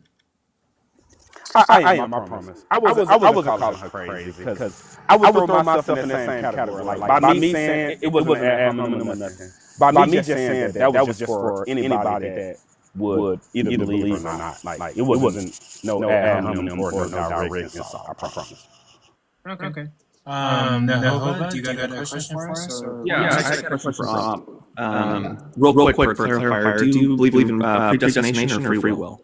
I am, I promise. I wasn't calling her crazy because I would throw myself in the same category. Like by me saying it wasn't an ad hominem or nothing. By me just saying that was just for anybody that would either believe it or not. Like it wasn't no ad hominem or no direct insult. I promise. Okay. Nahuva, do you got a question for us? Yeah, I got a question for real quick for clarifier. Do you believe in predestination or free will?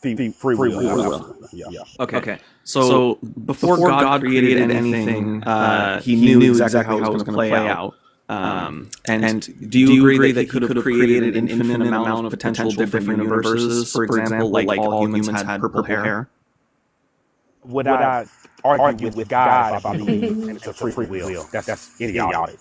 Free will. Yeah. Okay. So before God created anything, he knew exactly how it was going to play out. And do you agree that he could have created an infinite amount of potential different universes? For example, like all humans had purple hair. Would I argue with God if I believe it's a free will? That's idiotic.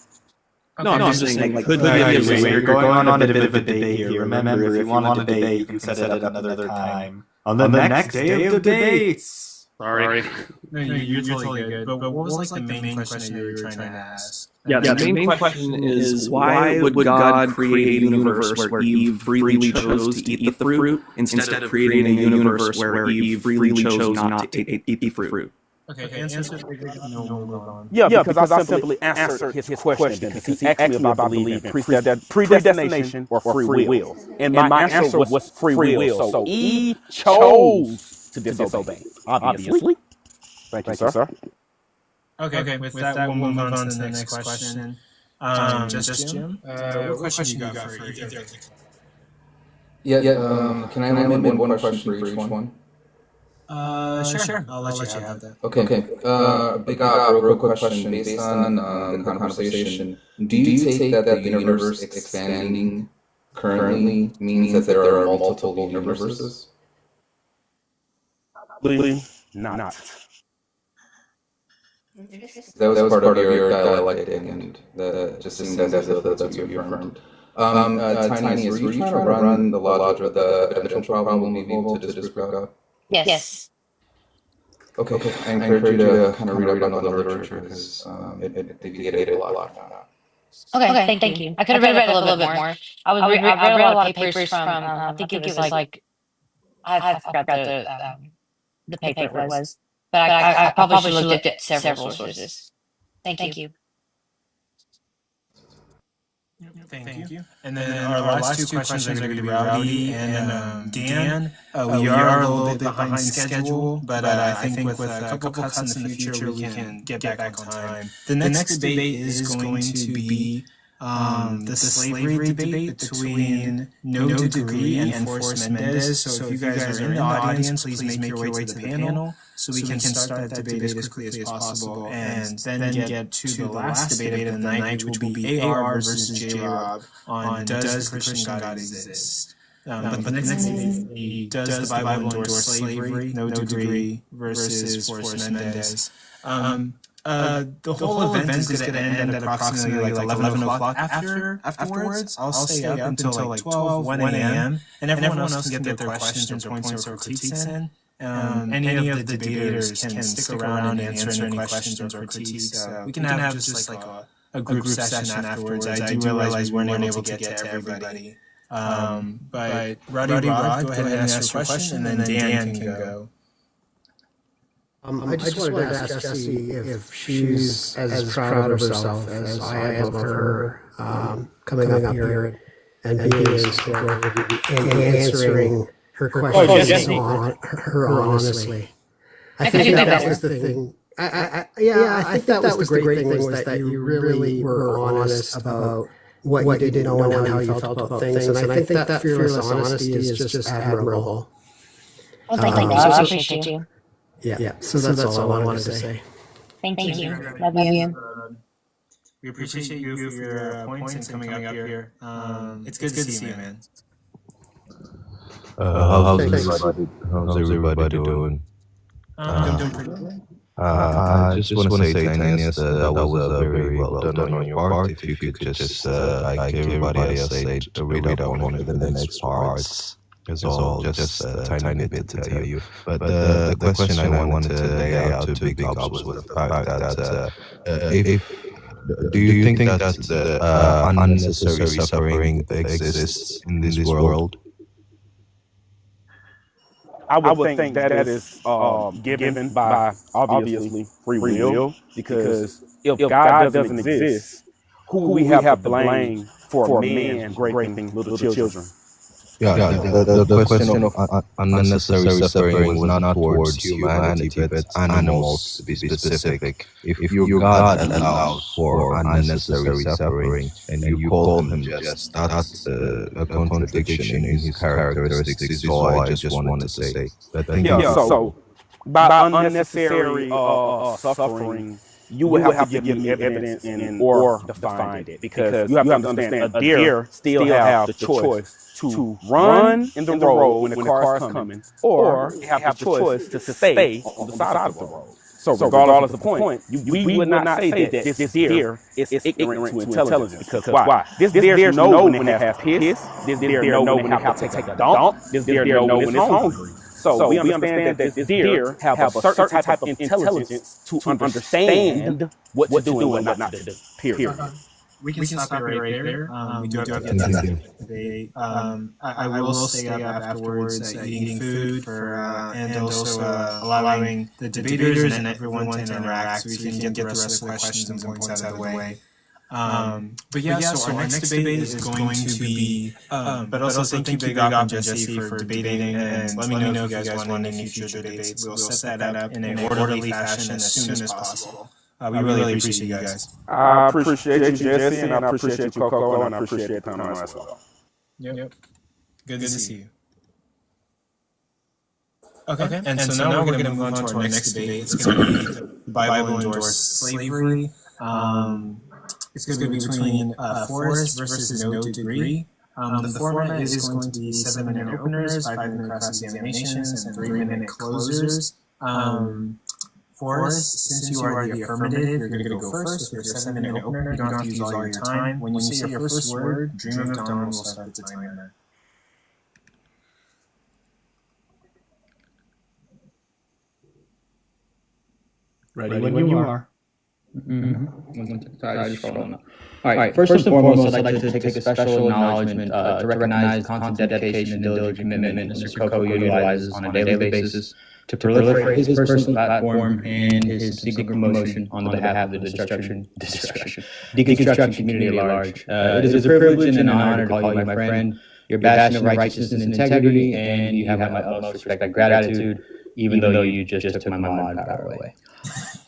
No, I'm just saying, like, could you're going on a bit of a debate here. Remember, if you want to debate, you can set it at another time. On the next day of debates. Sorry. No, you're totally good. But what was like the main question you were trying to ask? Yeah, the main question is why would God create a universe where Eve freely chose to eat the fruit instead of creating a universe where Eve freely chose not to eat the fruit? Okay, answer. Yeah, because I simply answered his question because he asked me about believing predestination or free will. And my answer was free will. So Eve chose to disobey, obviously. Thank you, sir. Okay, with that, we'll move on to the next question. Just Jim? What question you got for either? Yeah, can I limit one question for each one? Sure. I'll let you have that. Okay. Big real quick question based on the conversation. Do you take that the universe expanding currently means that there are multiple universes? Not. That was part of your dialectic, and that just seemed as if that's what you affirmed. Tiniest, were you trying to run the logic of the potential problem to disprove God? Yes. Okay, I encourage you to kind of read up on the literature because they get a lot from that. Okay, thank you. I could have read up a little bit more. I read a lot of papers from. I think it was like I forgot the paper it was, but I probably should have looked at several sources. Thank you. Thank you. And then our last two questions are going to be Rowdy and Dan. We are a little bit behind schedule, but I think with a couple cuts in the future, we can get back on time. The next debate is going to be the slavery debate between No Degree and Forrest Mendez. So if you guys are in the audience, please make your way to the panel so we can start that debate as quickly as possible and then get to the last debate of the night, which will be AR versus J-Rob on Does the Christian God Exist? But the next debate will be Does the Bible endorse slavery? No Degree versus Forrest Mendez. The whole event is going to end at approximately like 11 o'clock afterwards. I'll stay up until like 12, 1 a.m. And everyone else can get their questions or points or critiques in. Any of the debaters can stick around and answer any questions or critiques. We can have just like a group session afterwards. I do realize we weren't able to get to everybody. But Rod, go ahead and ask your question, and then Dan can go. I just wanted to ask Jessie if she's as proud of herself as I am of her coming up here and being in support and answering her questions her honestly. I think that was the thing. I think that was the great thing was that you really were honest about what you didn't know and how you felt about things. And I think that fearless honesty is just admirable. Well, thank you. I appreciate you. Yeah. So that's all I wanted to say. Thank you. Love you. We appreciate you for your points and coming up here. It's good to see you, man. How's everybody doing? I'm doing pretty good. I just want to say, Tinius, that was very well done on your part. If you could just, like everybody else said, read up on it in the next parts. It's all just a tiny bit to tell you. But the question I wanted to lay out to Big Ups was the fact that do you think that the unnecessary suffering exists in this world? I would think that is given by obviously free will, because if God doesn't exist, who we have to blame for man raping little children? Yeah, the question of unnecessary suffering was not towards humanity, but animals, to be specific. If your God allows for unnecessary suffering and you call him just, that's a contradiction in his characteristics, is all I just wanted to say. But So by unnecessary suffering, you would have to give me evidence or define it, because you have to understand a deer still have the choice to run in the road when the car is coming, or they have the choice to stay on the side of the road. So regardless of the point, we would not say that this deer is ignorant to intelligence, because why? This deer know when they have piss, this deer know when they have to take a dump, this deer know when it's hungry. So we understand that this deer have a certain type of intelligence to understand what to do and what not to do, period. We can stop it right there. We do have to get to that debate. I will stay up afterwards eating food and also allowing the debaters and everyone to interact so we can get the rest of the questions and points out of the way. But yeah, so our next debate is going to be, but also thank you Big Op and Jesse for debating, and let me know if you guys want any future debates. We'll set that up in an orderly fashion as soon as possible. We really appreciate you guys. I appreciate you, Jesse, and I appreciate you, Coco, and I appreciate the panel as well. Yep. Good to see you. Okay. And so now we're going to move on to our next debate. It's going to be the Bible endorsed slavery. It's going to be between Forrest versus No Degree. The format is going to be 7-minute openers, 5-minute cross-examinations, and 3-minute closers. Forrest, since you are the affirmative, you're going to go first with your 7-minute opener. You don't have to use all your time. When you say your first word, Dream of Dawn will start the timer. Ready when you are. Sorry, I just scrolling up. All right, first and foremost, I'd like to take a special acknowledgement to recognize the constant dedication and diligent commitment Mr. Coco utilizes on a daily basis to proliferate his personal platform and his subsequent promotion on behalf of the deconstruction community at large. It is a privilege and an honor to call you my friend. You're a bastion of righteousness and integrity, and you have my utmost respect and gratitude, even though you just took my mod power away.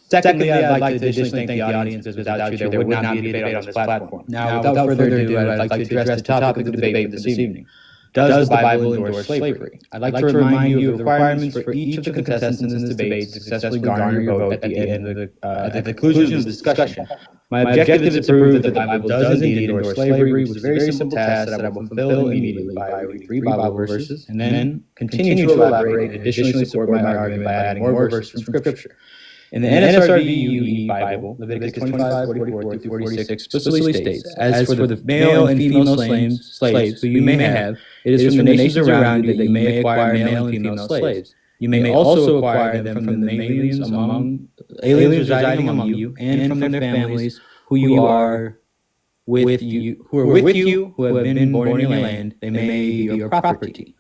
Secondly, I'd like to additionally thank the audience, because without you, there would not be a debate on this platform. Now, without further ado, I'd like to address the topic of the debate this evening. Does the Bible endorse slavery? I'd like to remind you of the requirements for each of the contestants in this debate to successfully garner your vote at the end of the conclusion of the discussion. My objective is to prove that the Bible does indeed endorse slavery, which is a very simple task that I will fulfill immediately by reading 3 Bible verses and then continue to elaborate and additionally support my argument by adding more verses from Scripture. In the NSRV Bible, Leviticus 25, 44 through 46 explicitly states, as for the male and female slaves who you may have, it is from the nations around you that you may acquire male and female slaves. You may also acquire them from the aliens residing among you, and from their families who are with you, who have been born in your land. They may be your property.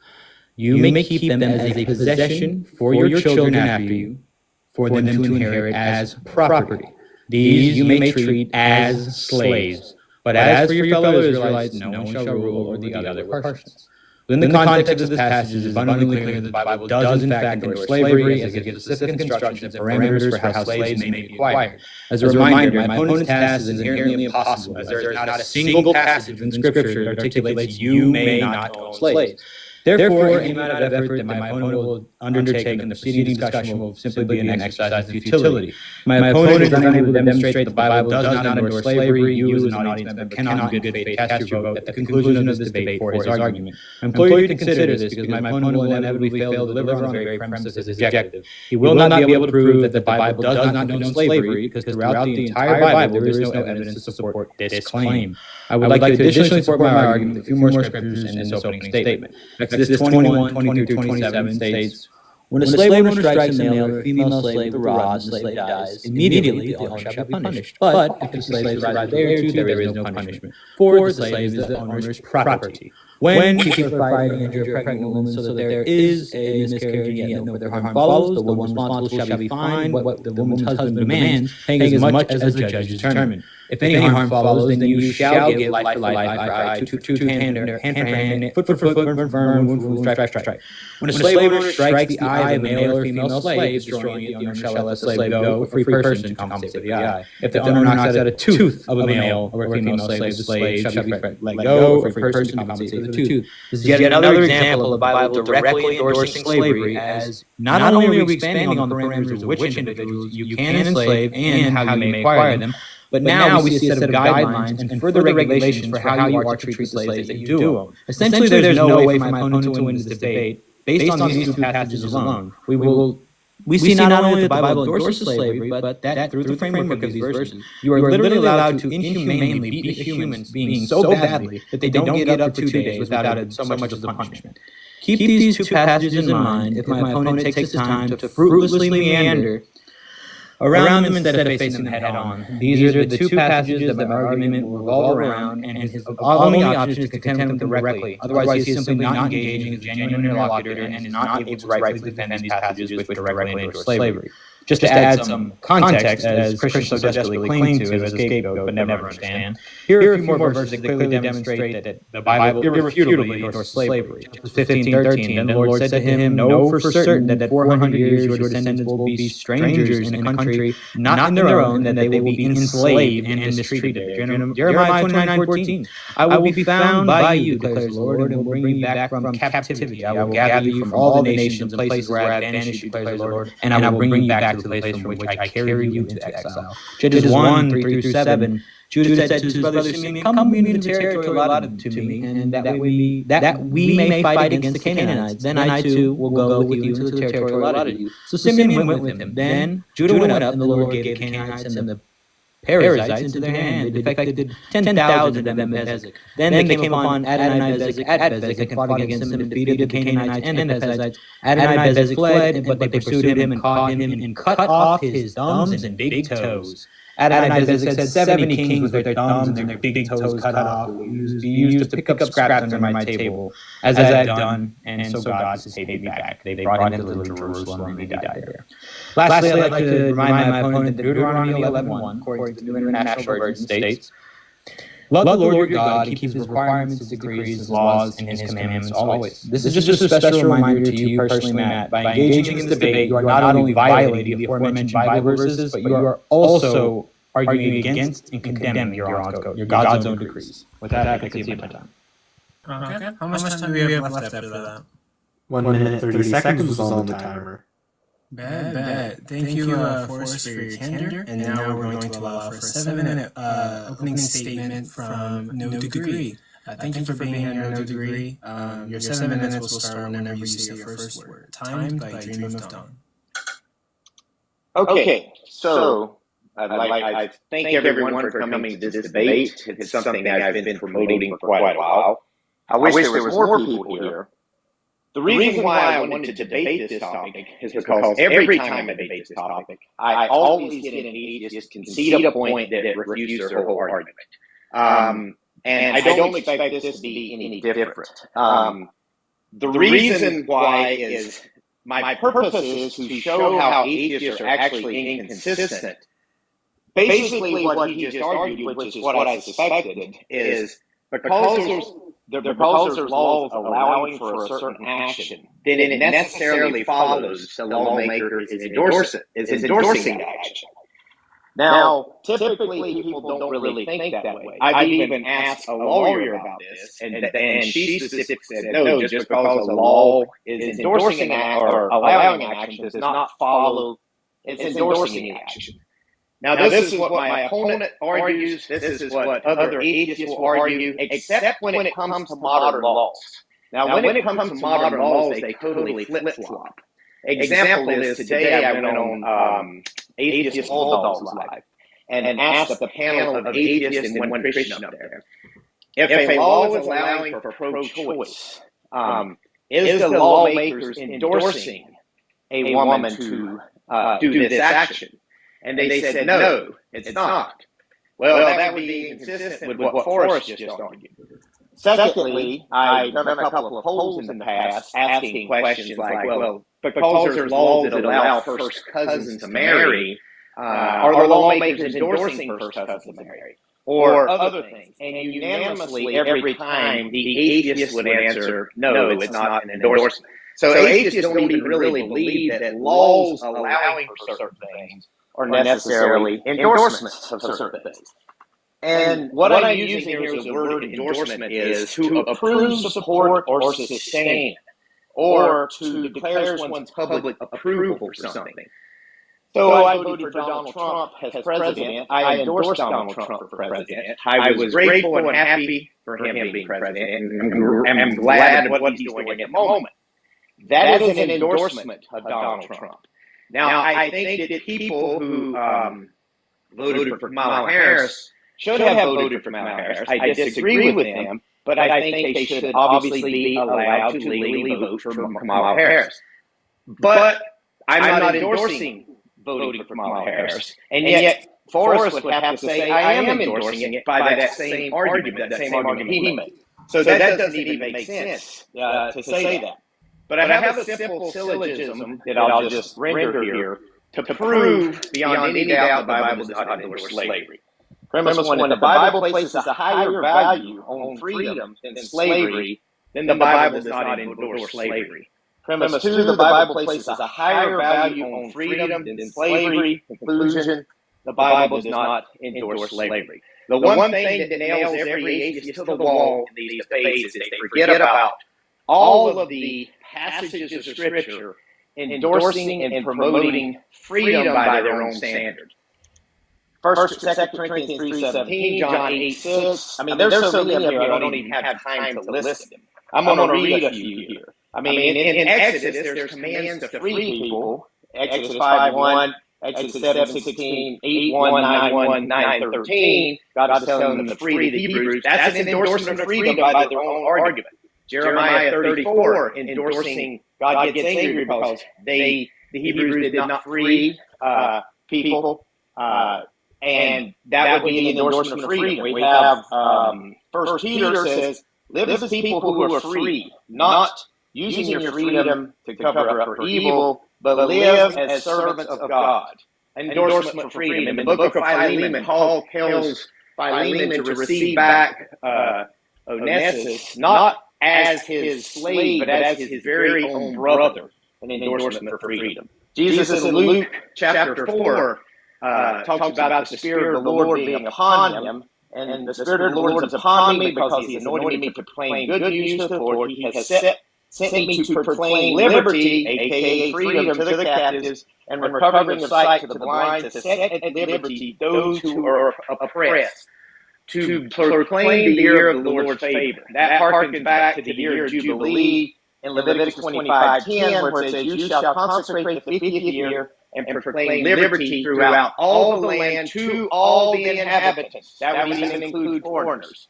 You may keep them as a possession for your children after you, for them to inherit as property. These you may treat as slaves. But as for your fellow Israelites, no one shall rule over the other portions. Within the context of this passage, it is abundantly clear that the Bible does in fact endorse slavery, as it gives specific instructions and parameters for how slaves may be acquired. As a reminder, my opponent's task is inherently impossible, as there is not a single passage in Scripture that articulates you may not own slaves. Therefore, any amount of effort that my opponent will undertake in the preceding discussion will simply be an exercise in futility. My opponent is unable to demonstrate that the Bible does not endorse slavery. You, as an audience member, cannot in good faith cast your vote at the conclusion of this debate for his argument. I implore you to consider this, because my opponent will inevitably fail to deliver on the very premise of his objective. He will not be able to prove that the Bible does not condone slavery, because throughout the entire Bible there is no evidence to support this claim. I would like to additionally support my argument with a few more scriptures in this opening statement. Exodus 21, 20 through 27 states, when a slave owner strikes a male or female slave with a rod and the slave dies, immediately the owner shall be punished. But if the slave survives a day or two, there is no punishment, for the slave is the owner's property. When people are fighting and you're a pregnant woman so that there is a miscarriage and yet no further harm follows, the one responsible shall be fined what the woman's husband demands, paying as much as the judge determined. If any harm follows, then you shall give life for life, eye for eye, tooth for tooth, hand for hand, foot for foot, wound for wound, stripe for stripe. When a slave owner strikes the eye of a male or female slave, destroying it, the owner shall let the slave go, a free person, to compensate for the eye. If the owner knocks out a tooth of a male or a female slave, the slave shall be let go, a free person, to compensate for the tooth. This is yet another example of the Bible directly endorsing slavery, as not only are we expanding on the parameters of which individuals you can enslave and how you may acquire them, but now we see a set of guidelines and further regulations for how you are to treat the slaves that you do own. Essentially, there's no way for my opponent to win this debate based on these 2 passages alone. We see not only that the Bible endorses slavery, but that through the framework of these verses, you are literally allowed to inhumanely beat a human being so badly that they don't get up for 2 days without so much as a punishment. Keep these 2 passages in mind if my opponent takes his time to fruitlessly meander around them instead of facing them head on. These are the 2 passages that my argument will revolve around, and his only option is to contend with them directly. Otherwise, he is simply not engaging as a genuine interlocutor and is not able to rightfully defend these passages which directly endorse slavery. Just to add some context, as Christians so desperately cling to as a scapegoat but never understand, here are a few more verses that clearly demonstrate that the Bible irrefutably endorses slavery. Genesis 15:13, then the Lord said to him, know for certain that 400 years your descendants will be strangers in a country not in their own, and that they will be enslaved and mistreated there. Jeremiah 29:14, I will be found by you, declares the Lord, and will bring you back from captivity. I will gather you from all the nations and places where I have banished you, declares the Lord, and I will bring you back to the place from which I carried you into exile. Judges 1:3-7. Judah said to his brother Simeon, come with me to the territory allotted to me, and that we may fight against the Canaanites. Then I too will go with you into the territory allotted to you. So Simeon went with him. Then Judah went up, and the Lord gave the Canaanites and the parasites into their hand. They defected 10,000 of them at Bezek. Then they came upon Adonai-Bezek at Bezek and fought against him and defeated the Canaanites and the Perizzites. Adonai-Bezek fled, but they pursued him and caught him and cut off his thumbs and big toes. Adonai-Bezek said 70 kings with their thumbs and their big toes cut off will be used to pick up scraps under my table, as I had done, and so God has paid me back. They brought him to Jerusalem and he died there. Lastly, I'd like to remind my opponent that Deuteronomy 11:1, according to the New International Version, states, "Love the Lord your God and keep his requirements, his decrees, his laws, and his commandments always." This is just a special reminder to you personally, Matt. By engaging in this debate, you are not only violating the aforementioned Bible verses, but you are also arguing against and condemning your God's own decrees. With that, I can see my time. Okay. How much time do we have left after that? 1 minute, 30 seconds was on the timer. Bad. Thank you, Forrest, for your candor. And now we're going to allow for a 7-minute opening statement from No Degree. Thank you for being here, No Degree. Your 7 minutes will start whenever you say your first word. Timed by Dream of Dawn. Okay, so I thank everyone for coming to this debate. It's something that I've been promoting for quite a while. I wish there was more people here. The reason why I wanted to debate this topic is because every time I debate this topic, I always get an atheist concede a point that refutes their whole argument. And I don't expect this to be any different. The reason why is my purpose is to show how atheists are actually inconsistent. Basically, what he just argued, which is what I suspected, is because the proposer's laws allowing for a certain action, then it necessarily follows the lawmaker is endorsing that action. Now, typically people don't really think that way. I've even asked a lawyer about this, and she specifically said, no, just because a law is endorsing or allowing an action does not follow it's endorsing the action. Now, this is what my opponent argues. This is what other atheists will argue, except when it comes to modern laws. Now, when it comes to modern laws, they totally flip-flop. Example is today I went on Atheist All Dogs Live and asked a panel of atheists and one Christian up there, if a law is allowing for pro-choice, is the lawmakers endorsing a woman to do this action? And they said, no, it's not. Well, that would be inconsistent with what Forrest just argued. Secondly, I've done a couple of polls in the past asking questions like, well, because there's laws that allow first cousins to marry, are the lawmakers endorsing first cousins to marry? Or other things. And unanimously, every time, the atheist would answer, no, it's not an endorsement. So atheists don't even really believe that laws allowing for certain things are necessarily endorsements of certain things. And what I'm using here as a word endorsement is to approve, support, or sustain, or to declare one's public approval for something. So I voted for Donald Trump as president. I endorsed Donald Trump for president. I was grateful and happy for him being president, and I'm glad of what he's doing at the moment. That is an endorsement of Donald Trump. Now, I think that people who voted for Kamala Harris should have voted for Kamala Harris. I disagree with them, but I think they should obviously be allowed to legally vote for Kamala Harris. But I'm not endorsing voting for Kamala Harris. And yet, Forrest would have to say, I am endorsing it by that same argument he made. So that doesn't even make sense to say that. But I have a simple syllogism that I'll just render here to prove beyond any doubt the Bible does not endorse slavery. Premise one, if the Bible places a higher value on freedom than slavery, then the Bible does not endorse slavery. Premise two, the Bible places a higher value on freedom than slavery. Conclusion, the Bible does not endorse slavery. The one thing that nails every atheist to the wall in these debates is they forget about all of the passages of Scripture endorsing and promoting freedom by their own standards. 1 Corinthians 3:17, John 8:6. I mean, there's so many up here, I don't even have time to list them. I'm going to read a few here. I mean, in Exodus, there's commands to free people. Exodus 5:1, Exodus 7:16, 8:1, 9:1, 9:13, God is telling them to free the Hebrews. That's an endorsement of freedom by their own argument. Jeremiah 34, endorsing God gets angry because the Hebrews did not free people, and that would be an endorsement of freedom. We have 1 Peter says, live as people who are free, not using your freedom to cover up for evil, but live as servants of God. Endorsement for freedom. In the book of Philemon, Paul tells Philemon to receive back Onesimus, not as his slave, but as his very own brother, an endorsement for freedom. Jesus in Luke chapter 4 talks about the Spirit of the Lord being upon him, and the Spirit of the Lord is upon me because he's anointed me to proclaim good news to the poor. He has sent me to proclaim liberty, a.k.a. freedom, to the captives, and recovering of sight to the blind, to set at liberty those who are oppressed, to proclaim the year of the Lord's favor. That harkens back to the year of Jubilee in Leviticus 25:10, where it says, you shall consecrate the 50th year and proclaim liberty throughout all the land to all the inhabitants. That would even include foreigners.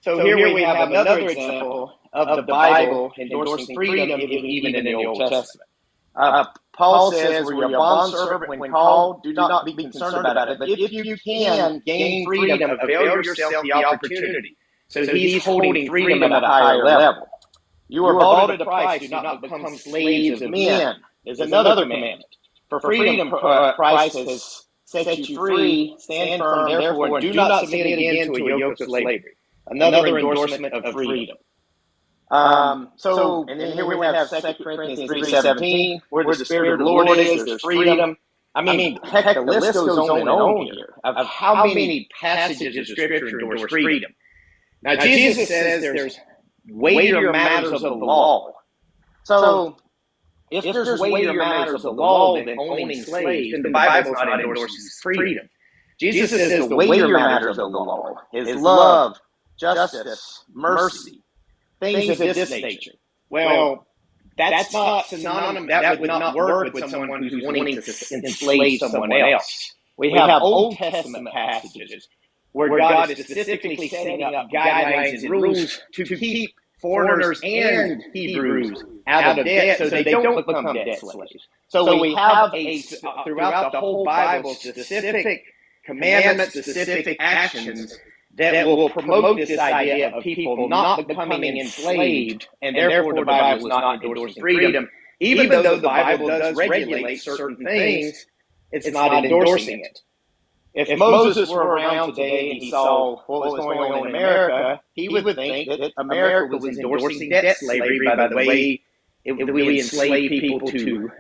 So here we have another example of the Bible endorsing freedom even in the Old Testament. Paul says, were you a bondservant when called? Do not be concerned about it. But if you can gain freedom, avail yourself the opportunity. So he's holding freedom at a higher level. You are bought at a price. Do not become slaves of men, is another commandment. For freedom, Christ has set you free. Stand firm, therefore, and do not submit again to a yoke of slavery. Another endorsement of freedom. And then here we have 2 Corinthians 3:17, where the Spirit of the Lord is, there's freedom. I mean, heck, the list goes on and on here of how many passages of Scripture endorse freedom. Now, Jesus says there's weightier matters of the law. So, if there's weightier matters of the law than owning slaves, then the Bible's not endorsing freedom. Jesus says the weightier matters of the law is love, justice, mercy, things of this nature. Well, that's not synonymous. That would not work with someone who's wanting to enslave someone else. We have Old Testament passages where God is specifically setting up guidelines and rules to keep foreigners and Hebrews out of debt so they don't become debt slaves. So we have throughout the whole Bible specific commandments, specific actions that will promote this idea of people not becoming enslaved, and therefore the Bible is not endorsing freedom. Even though the Bible does regulate certain things, it's not endorsing it. If Moses were around today and he saw what was going on in America, he would think that America was endorsing debt slavery by the way we enslave people to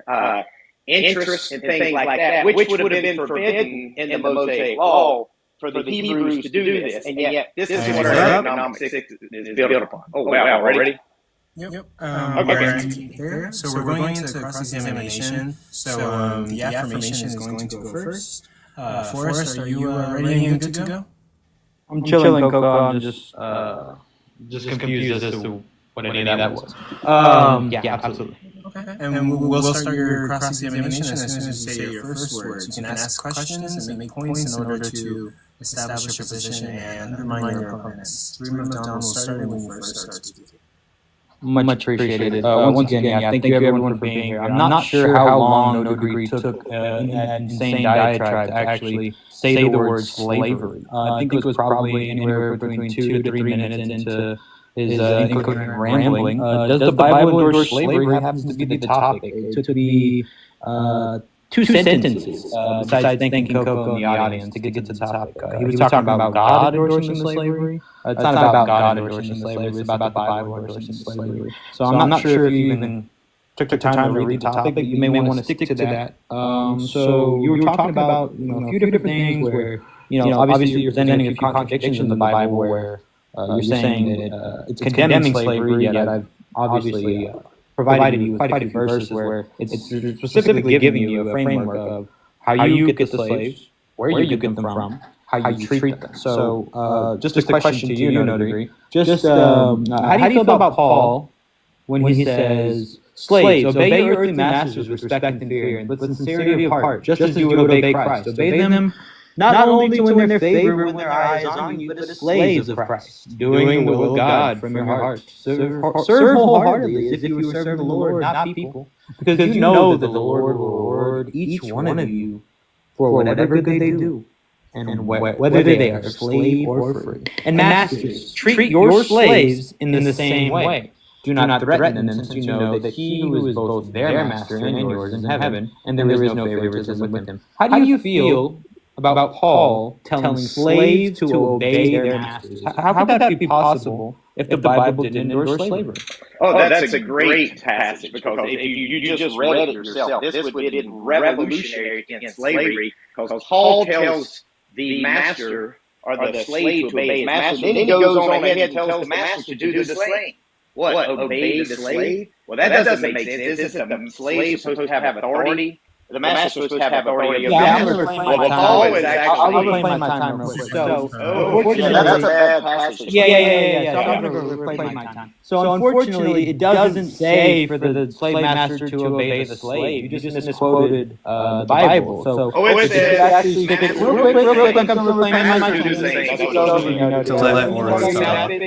interest and things like that, which would have been forbidden in the Mosaic law for the Hebrews to do this. And yet, this is what our economic system is built upon. Oh, wow, already? Yep. Okay. There. So we're going into cross-examination. So the affirmation is going to go first. Forrest, are you ready and good to go? I'm chilling, Coco. I'm just confused as to what any of that was. Yeah, absolutely. Okay. And we'll start your cross-examination as soon as you say your first words. You can ask questions and make points in order to establish your position and undermine your opponents. 3 minutes down, we'll start when you first start speaking. Much appreciated. Once again, yeah, thank you everyone for being here. I'm not sure how long No Degree took in that insane diatribe to actually say the word slavery. I think it was probably anywhere between 2 to 3 minutes into his incoherent rambling. Does the Bible endorse slavery? Happens to be the topic. It took me 2 sentences besides thanking Coco and the audience to get to the topic. He was talking about God endorsing the slavery. It's not about God endorsing the slavery. It's about the Bible endorsing the slavery. So I'm not sure if you even took the time to read the topic, but you may want to stick to that. So you were talking about a few different things where obviously you're presenting a few contradictions in the Bible where you're saying that it's condemning slavery, yet I've obviously provided you with quite a few verses where it's specifically giving you a framework of how you get the slaves, where you get them from, how you treat them. So just a question to you, No Degree. How do you feel about Paul when he says, Slaves, obey your earthly masters with respect and fear, and with sincerity of heart, just as you would obey Christ. Obey them not only to win their favor when their eye is on you, but as slaves of Christ, doing the will of God from your heart. Serve wholeheartedly as if you were serving the Lord, not people, because you know that the Lord will reward each one of you for whatever good they do, and whether they are slave or free. And masters, treat your slaves in the same way. Do not threaten them, since you know that he who is both their master and yours is in heaven, and there is no favoritism with him. How do you feel about Paul telling slaves to obey their masters? How could that be possible if the Bible didn't endorse slavery? Oh, that's a great passage, because if you just read it yourself, this would be revolutionary against slavery, because Paul tells the master or the slave to obey his master. Then he goes on ahead and tells the master to do the same. What? Obey the slave? Well, that doesn't make sense. Isn't the slave supposed to have authority? The master supposed to have authority. I'm going to reclaim my time. I'll reclaim my time real quick. So, unfortunately, that's a bad passage. Yeah. So I'm going to reclaim my time. So, unfortunately, it doesn't say for the slave master to obey the slave. You just misquoted the Bible. So, it says actually real quick. I'm going to reclaim my time. To let Laura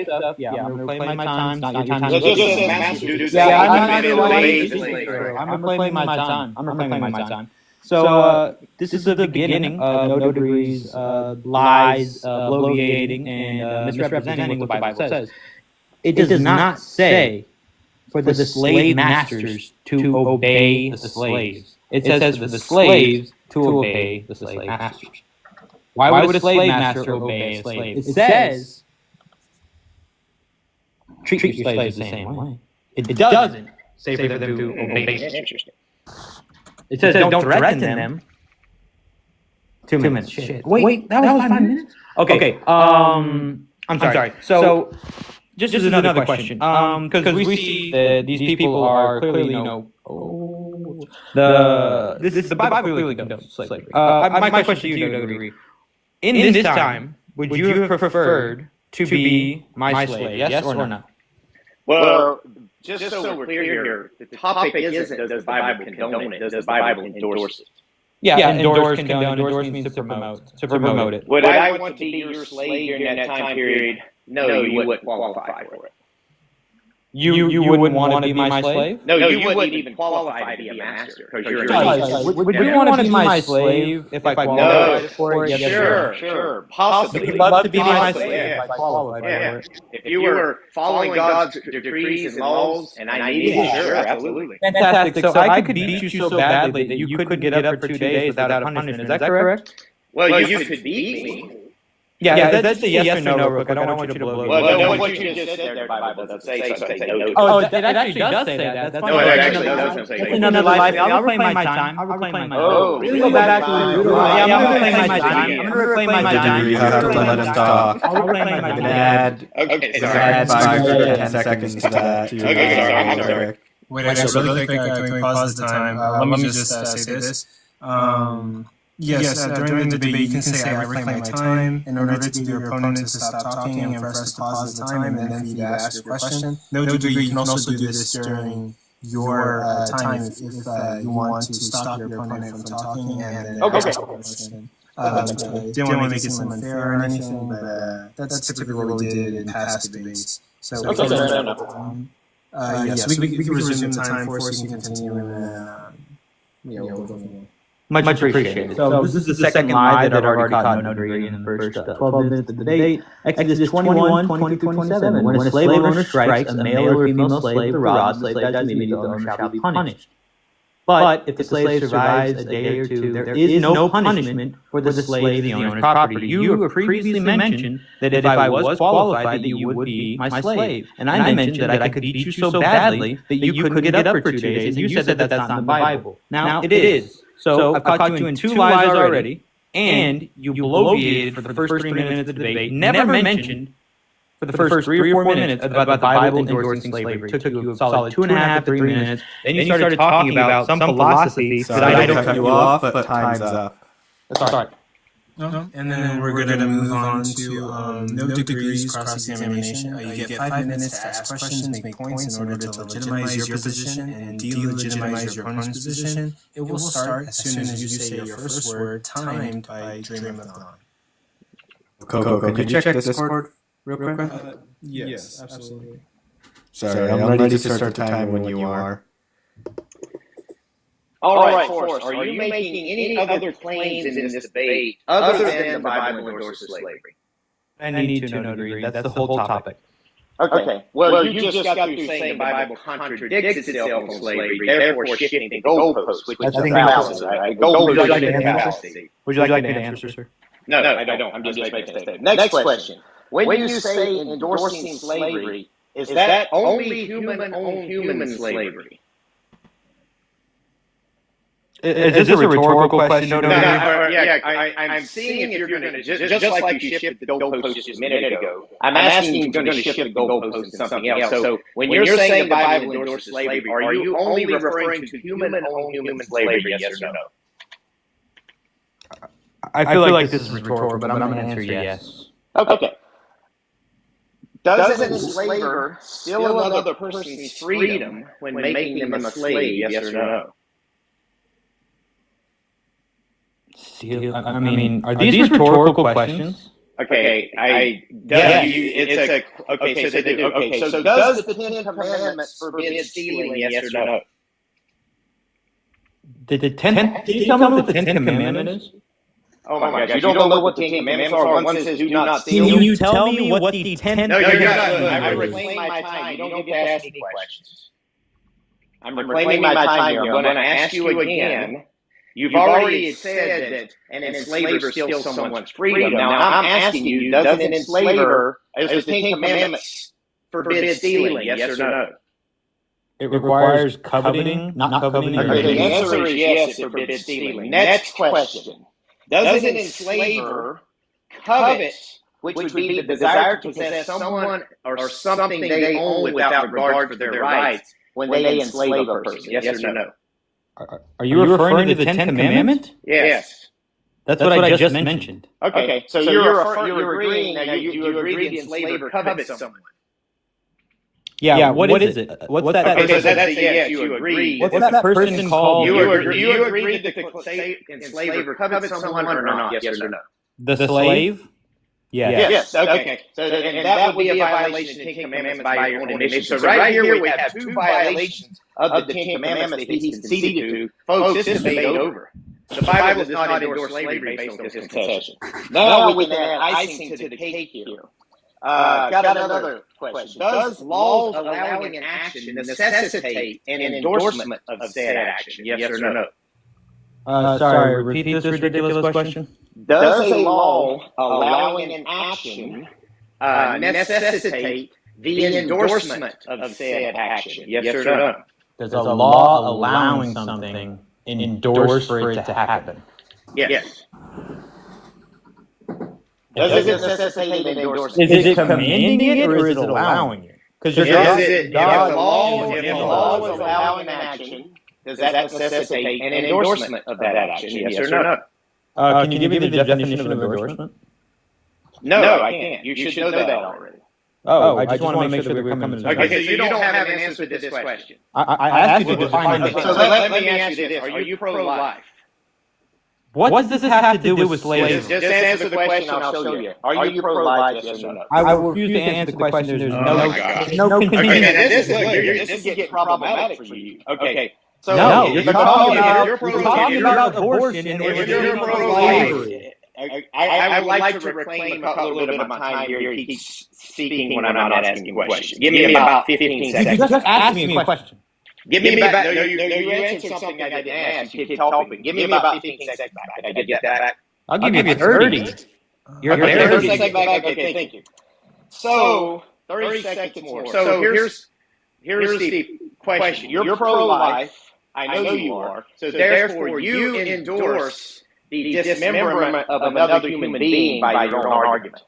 talk. Yeah, I'm going to reclaim my time. Not your time. I'm reclaiming my time. I'm reclaiming my time. So this is the beginning of no degrees, lies, bloviating, and misrepresenting what the Bible says. It does not say for the slave masters to obey the slaves. It says for the slaves to obey the slave masters. Why would a slave master obey a slave? It says treat your slaves the same way. It doesn't say for them to obey. It says don't threaten them. 2 minutes. Shit. Wait, that was 5 minutes? Okay. I'm sorry. So just another question. Because we see that these people are clearly, the Bible clearly condones slavery. My question to you, no degree. In this time, would you have preferred to be my slave? Yes or no? Well, just so we're clear here, the topic isn't does the Bible condone it, does the Bible endorse it? Yeah, endorse, condone, endorse means to promote it. Would I want to be your slave during that time period? No, you wouldn't qualify for it. You wouldn't want to be my slave? No, you wouldn't even qualify to be a master. Would you want to be my slave if I qualified for it? Sure. Possibly. You'd love to be my slave if I qualified for it. If you were following God's decrees and laws and I needed it, sure, absolutely. Fantastic. So I could beat you so badly that you couldn't get up for 2 days without a punishment. Is that correct? Well, you could beat me. Yeah, that's a yes or no real quick. I don't want you to blow me. Well, no, what you just said there, Bible doesn't say something. Oh, it actually does say that. That's no, it actually doesn't say that. Another life. I'll reclaim my time. I'll reclaim my time. Oh, really? Go back to I'm going to reclaim my time. I'm going to reclaim my time. You have to let him talk. I'll reclaim my time. Okay, sorry. Add 5 or 10 seconds to that. Okay, sorry. I'm sorry. Wait, actually, really quick, can we pause the time? Let me just say this. Yes, during the debate, you can say, I reclaim my time in order to get your opponent to stop talking and for us to pause the time and then for you to ask your question. No degree, you can also do this during your time if you want to stop your opponent from talking and then ask a question. Didn't want to make it seem unfair or anything, but that's typically what we did in past debates. So yes, we can resume the time for us and continue and Much appreciated. So this is the second lie that I've already caught no degree in the first 12 minutes of the debate. Exodus 21, 20-27. When a slave owner strikes a male or female slave with a rod, the slave dies immediately, the owner shall be punished. But if the slave survives a day or two, there is no punishment for the slave, the owner's property. You have previously mentioned that if I was qualified, that you would be my slave. And I mentioned that I could beat you so badly that you couldn't get up for 2 days, and you said that that's not in the Bible. Now, it is. So I've caught you in 2 lies already, and you bloviated for the first 3 minutes of the debate, never mentioned for the first 3 or 4 minutes about the Bible endorsing slavery. It took you a solid 2.5 to 3 minutes. Then you started talking about some philosophy that I don't cut you off, but time's up. That's all right. No. And then we're going to move on to no degrees cross-examination. You get 5 minutes to ask questions, make points in order to legitimize your position and delegitimize your opponent's position. It will start as soon as you say your first word, timed by Dream of Dawn. Coco, could you check Discord real quick? Yes, absolutely. Sorry, I'm ready to start the time when you are. All right, Forrest, are you making any other claims in this debate other than the Bible endorses slavery? I need to no degree. That's the whole topic. Okay. Well, you just got through saying the Bible contradicts itself on slavery, therefore shifting the goalposts, which is a fallacy, right? Would you like to answer? Would you like me to answer, sir? No, I don't. I'm just making a statement. Next question. When you say endorsing slavery, is that only human-on-human slavery? Is this a rhetorical question? I'm seeing if you're going to, just like you shifted the goalpost just a minute ago, I'm asking if you're going to shift the goalpost to something else. So when you're saying the Bible endorses slavery, are you only referring to human-on-human slavery, yes or no? I feel like this is rhetorical, but I'm going to answer yes. Okay. Does an enslaver steal another person's freedom when making them a slave, yes or no? I mean, are these rhetorical questions? Okay, So does the Ten Commandments forbid stealing? Yes or no? Can you tell me what the Ten Commandments is? Oh my gosh, you don't know what the Ten Commandments are? One says do not steal. Can you tell me what the Ten No, you're not. Commandments I reclaim my time. You don't get to ask me questions. I'm reclaiming my time here. I'm going to ask you again. You've already said that an enslaver steals someone's freedom. Now I'm asking you, does an enslaver, does the Ten Commandments forbid stealing? Yes or no? It requires coveting, not coveting. Okay, the answer is yes, it forbids stealing. Next question. Does an enslaver covet, which would be the desire to possess someone or something they own without regard for their rights when they enslave a person? Yes or no? Are you referring to the Ten Commandments? Yes. That's what I just mentioned. Okay, so you're agreeing now. You agree the enslaver covets someone. Yeah, what is it? What's that? Okay, so that's a yes. You agree. What's that person called? You agree that the enslaver covets someone or not? Yes or no? The slave? Yes. Okay. So and that would be a violation of the Ten Commandments by your own admission. So right here we have two violations of the Ten Commandments that he's conceded to. Folks, this debate over. The Bible does not endorse slavery based on this concession. Now we can add icing to the cake here. Got another question. Does laws allowing an action necessitate an endorsement of said action? Yes or no? Sorry, repeat this ridiculous question. Does a law allowing an action necessitate the endorsement of said action? Yes or no? Does a law allowing something endorse for it to happen? Yes. Does it necessitate an endorsement? Is it commanding it or is it allowing it? Because if a law is allowing an action, does that necessitate an endorsement of that action? Yes or no? Can you give me the definition of endorsement? No, I can't. You should know that already. I just want to make sure that we're coming to Okay, so you don't have an answer to this question. I asked you to define it. So let me ask you this. Are you pro-life? What does this have to do with slavery? Just answer the question, I'll show you. Are you pro-life, yes or no? I refuse to answer the question. There's no convenience. Okay, now this is getting problematic for you. Okay. So no, you're talking about abortion and you're pro-life. I would like to reclaim a little bit of my time here. He keeps speaking when I'm not asking questions. Give me about 15 seconds. You just asked me a question. Give me back. No, you answered something I didn't ask. You keep talking. Give me about 15 seconds back. Can I get that back? I'll give you 30. You're 30 seconds back. Okay, thank you. So 30 seconds more. So here's the question. You're pro-life. I know you are. So therefore, you endorse the dismemberment of another human being by your own argument.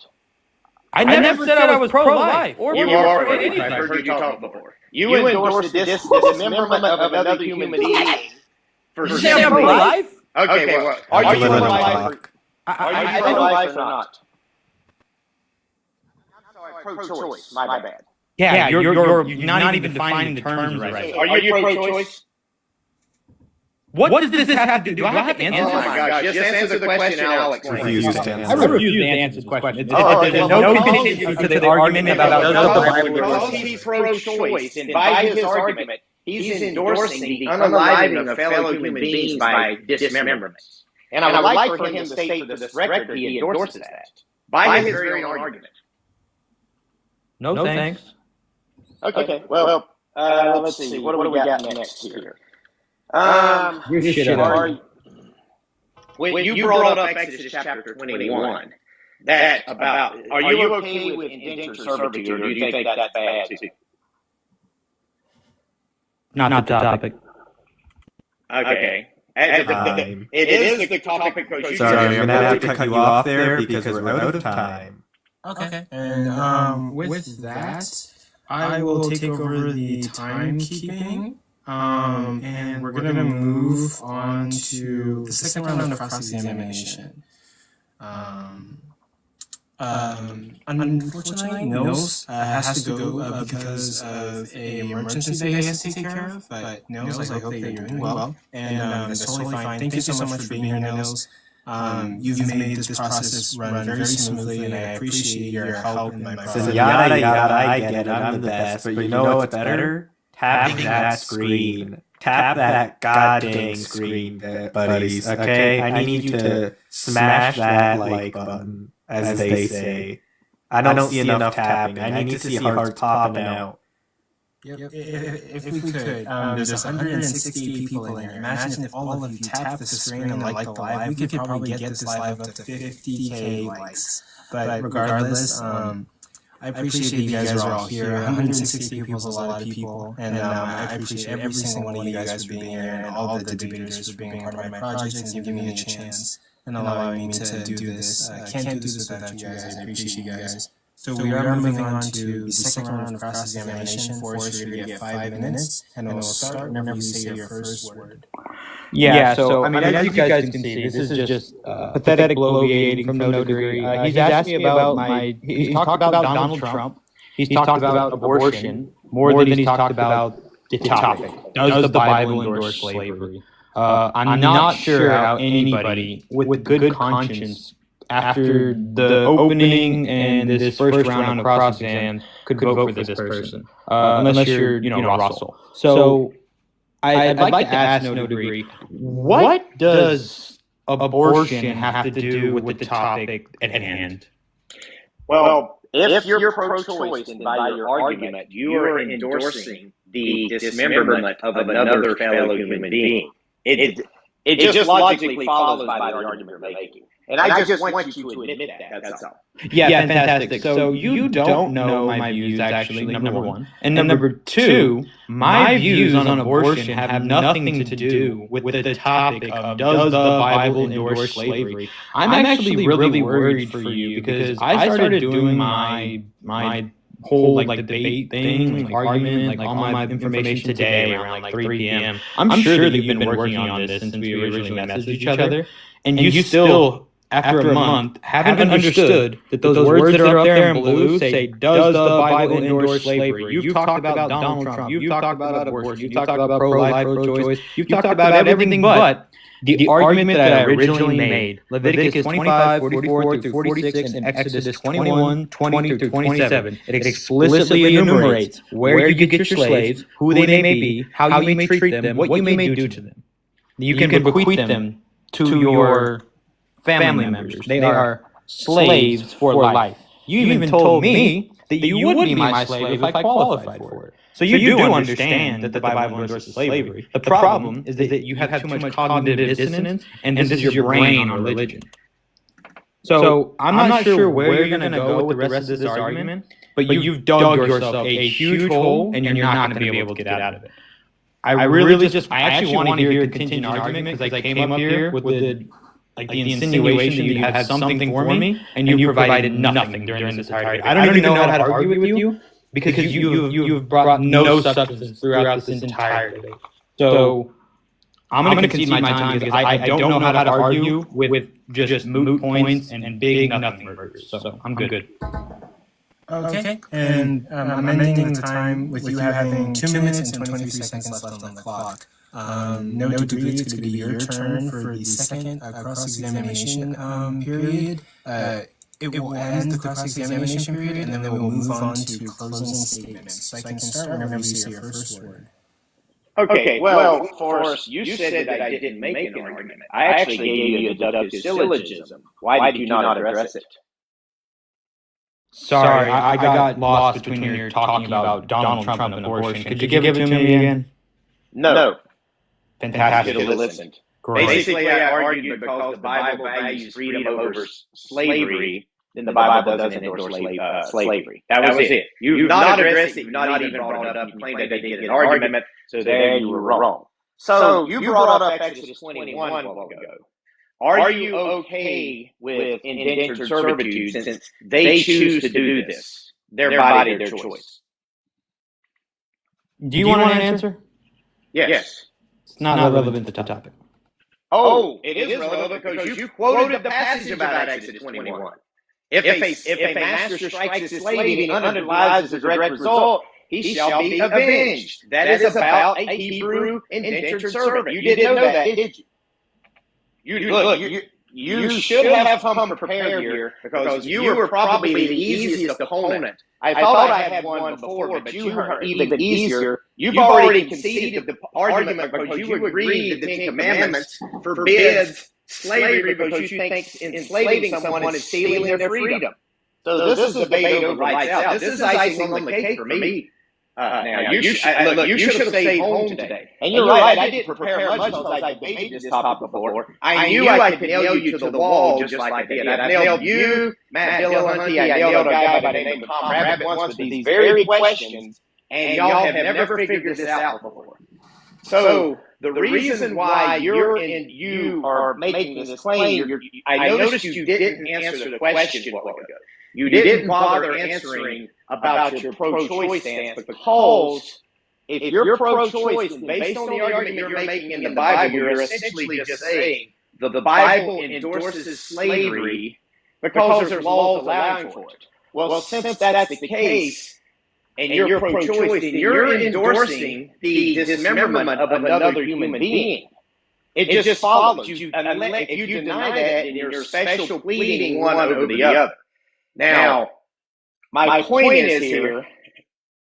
I never said I was pro-life. You are pro-life. I've heard you talk before. You endorse the dismemberment of another human being for pro-life? Okay, well, are you pro-life? Are you pro-life or not? I'm sorry, pro-choice. My bad. Yeah, you're not even defining the terms right. Are you pro-choice? What does this have to do? Do I have to answer Oh this? my gosh, just answer the question, Alex. I refuse to answer this question. There's no contingency to the argument about does the Bible because he's pro-choice, and by his argument, he's endorsing the unaliving of fellow human beings by dismemberment. And I would like for him to state for this record he endorses that by his very own argument. No thanks. Okay, well, let's see. What do we got next here? You brought up Exodus chapter 21. That about, are you okay with indentured servitude, or do you think that's bad too? Not the topic. Okay. It is the topic. Sorry, I'm going to have to cut you off there because we're out of time. Okay. And with that, I will take over the timekeeping. And we're going to move on to the second round of cross-examination. Unfortunately, Nils has to go because of an emergency that he has to take care of. But Nils, I hope that you're doing well. And that's totally fine. Thank you so much for being here, Nils. You've made this process run very smoothly, and I appreciate your help in my process. Yada, yada, I get it. I'm the best. But you know what's better? Tapping that screen. Tap that goddamn screen, buddies. Okay? I need you to smash that like button, as they say. I don't see enough tapping. I need to see hearts popping out. Yep. If we could, there's 160 people in here. Imagine if all of you tapped the screen and liked the live. We could probably get this live up to 50K likes. But regardless, I appreciate you guys are all here. 160 people is a lot of people, and I appreciate every single one of you guys for being here, and all the debaters for being part of my project and giving me a chance and allowing me to do this. I can't do this without you guys. I appreciate you guys. So we are moving on to the second round of cross-examination. Forrest, you're going to get 5 minutes, and it will start whenever you say your first word. Yeah, so I mean, as you guys can see, this is just pathetic bloviating from no degree. He's asked me about he's talked about Donald Trump. He's talked about abortion more than he's talked about the topic. Does the Bible endorse slavery? I'm not sure how anybody with good conscience, after the opening and this first round of cross-exam, could vote for this person, unless you're, Russell. So I'd like to ask no degree, what does abortion have to do with the topic at hand? Well, if you're pro-choice, then by your argument, you are endorsing the dismemberment of another fellow human being. It just logically follows by the argument you're making. And I just want you to admit that, that's all. Yeah, fantastic. So you don't know my views, actually, number one. And number two, my views on abortion have nothing to do with the topic of does the Bible endorse slavery. I'm actually really worried for you because I started doing my whole debate thing, argument, all my information today around 3 p.m. I'm sure that you've been working on this since we originally messaged each other, and you still, after a month, haven't understood that those words that are up there in blue say, does the Bible endorse slavery? You've talked about Donald Trump, you've talked about abortion, you've talked about pro-life, pro-choice, you've talked about everything but the argument that I originally made, Leviticus 25, 44 through 46, and Exodus 21, 20 through 27. It explicitly enumerates where you get your slaves, who they may be, how you may treat them, what you may do to them. You can bequeath them to your family members. They are slaves for life. You even told me that you would be my slave if I qualified for it. So you do understand that the Bible endorses slavery. The problem is that you have too much cognitive dissonance, and this is your brain on religion. So I'm not sure where you're going to go with the rest of this argument, but you've dug yourself a huge hole, and you're not going to be able to get out of it. I actually want to hear the continued argument because I came up here with the insinuation that you had something for me, and you provided nothing during this entire. I don't even know how to argue with you because you've brought no substance throughout this entire debate. So I'm going to concede my time because I don't know how to argue with just moot points and big nothing burgers. So I'm good. Okay, and I'm ending the time with you having 2 minutes and 23 seconds left on the clock. No debate, it's going to be your turn for the second cross-examination period. It will end the cross-examination period, and then we will move on to closing statements. So I can start whenever you say your first word. Okay, well, Forrest, you said that I didn't make an argument. I actually gave you a deductive syllogism. Why did you not address it? Sorry, I got lost between your talking about Donald Trump and abortion. Could you give it to me again? No. Fantastic. You should have listened. Great. Basically, I argued because the Bible values freedom over slavery, then the Bible doesn't endorse slavery. That was it. You've not addressed it. You've not even brought it up. You claimed I didn't get an argument, so there you were wrong. So you brought up Exodus 21 a while ago. Are you okay with indentured servitude since they choose to do this? Their body, their choice. Do you want an answer? Yes. It's not relevant to the topic. Oh, it is relevant because you quoted the passage about Exodus 21. If a master strikes his slave and underlies as a direct result, he shall be avenged. That is about a Hebrew indentured servant. You didn't know that, did you? You should have come prepared here because you were probably the easiest opponent. I thought I had one before, but you are even easier. You've already conceded the argument because you agreed that the Ten Commandments forbids slavery because you think enslaving someone is stealing their freedom. So this is a debate over lights out. This is icing on the cake for me. Now, you should have stayed home today. And you're right, I didn't prepare much because I debated this topic before. I knew I could nail you to the wall just like I did. I nailed you, Matt Dillahunty, I nailed a guy by the name of Tom Rabbit once with these very questions, and y'all have never figured this out before. So the reason why you are making this claim, I noticed you didn't answer the question a while ago. You didn't bother answering about your pro-choice stance because if you're pro-choice, then based on the argument you're making in the Bible, you're essentially just saying the Bible endorses slavery because there's laws allowing for it. Well, since that's the case, and you're pro-choice, then you're endorsing the dismemberment of another human being. It just follows. If you deny that, then you're special pleading one over the other. Now, my point is here,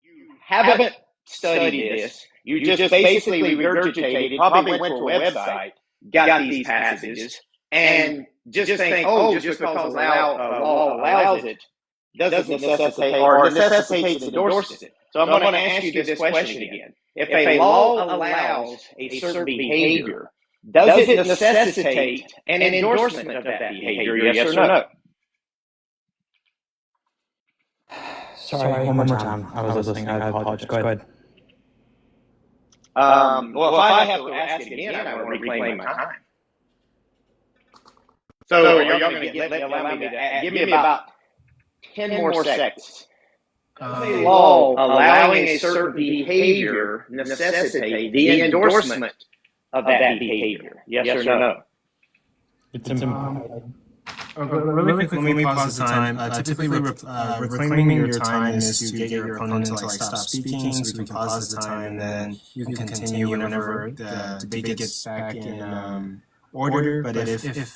you haven't studied this. You just basically regurgitated, probably went to a website, got these passages, and just think, just because law allows it, doesn't necessitate or necessitates and endorses it. So I'm going to ask you this question again. If a law allows a certain behavior, does it necessitate an endorsement of that behavior, yes or no? Sorry, one more time. I was listening. I apologize. Go ahead. Well, if I have to ask it again, I want to reclaim my time. So are y'all going to allow me to give me about 10 more seconds? A law allowing a certain behavior necessitate the endorsement of that behavior, yes or no? It's Really quick, let me pause the time. Typically, reclaiming your time is to get your opponent to stop speaking, so we can pause the time, and then you can continue whenever the debate gets back in order. But if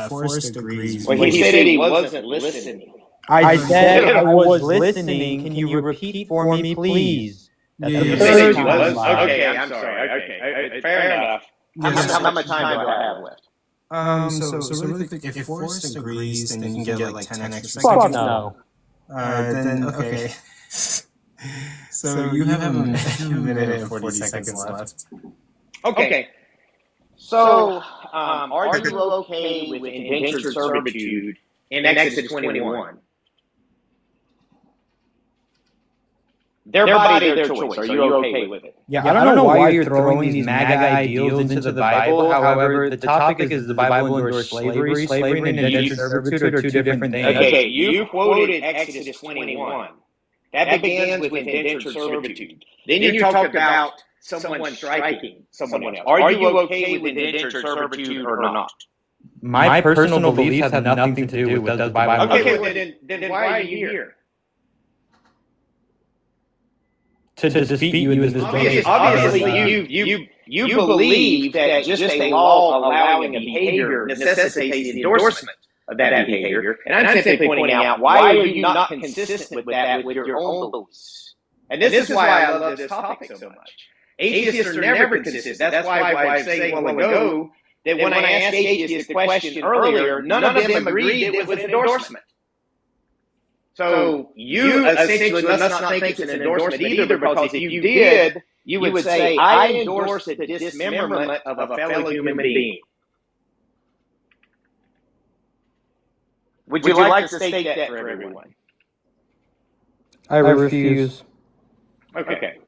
Forrest agrees... Well, he said he wasn't listening. I said I was listening. Can you repeat for me, please? Okay, I'm sorry. Okay, fair enough. How much time do I have left? So really quick, if Forrest agrees, then you can get like 10 extra seconds. No. Then, okay. So you have a minute and 40 seconds left. Okay. So, are you okay with indentured servitude in Exodus 21? Their body, their choice. Are you okay with it? Yeah, I don't know why you're throwing these MAGA ideals into the Bible. However, the topic is the Bible endorses slavery. Slavery and indentured servitude are two different things. Okay, you quoted Exodus 21. That begins with indentured servitude. Then you talked about someone striking someone else? Are you okay with indentured servitude or not? My personal beliefs have nothing to do with does the Bible. Okay, well, then why are you here? To defeat you in this debate. Obviously, you believe that just a law allowing a behavior necessitates the endorsement of that behavior. And I'm simply pointing out, why are you not consistent with that with your own beliefs? And this is why I love this topic so much. Atheists are never consistent. That's why I was saying a while ago that when I asked atheists the question earlier, none of them agreed it was an endorsement. So you essentially must not think it's an endorsement either, because if you did, you would say, I endorse the dismemberment of a fellow human being. Would you like to state that for everyone? I refuse. Okay.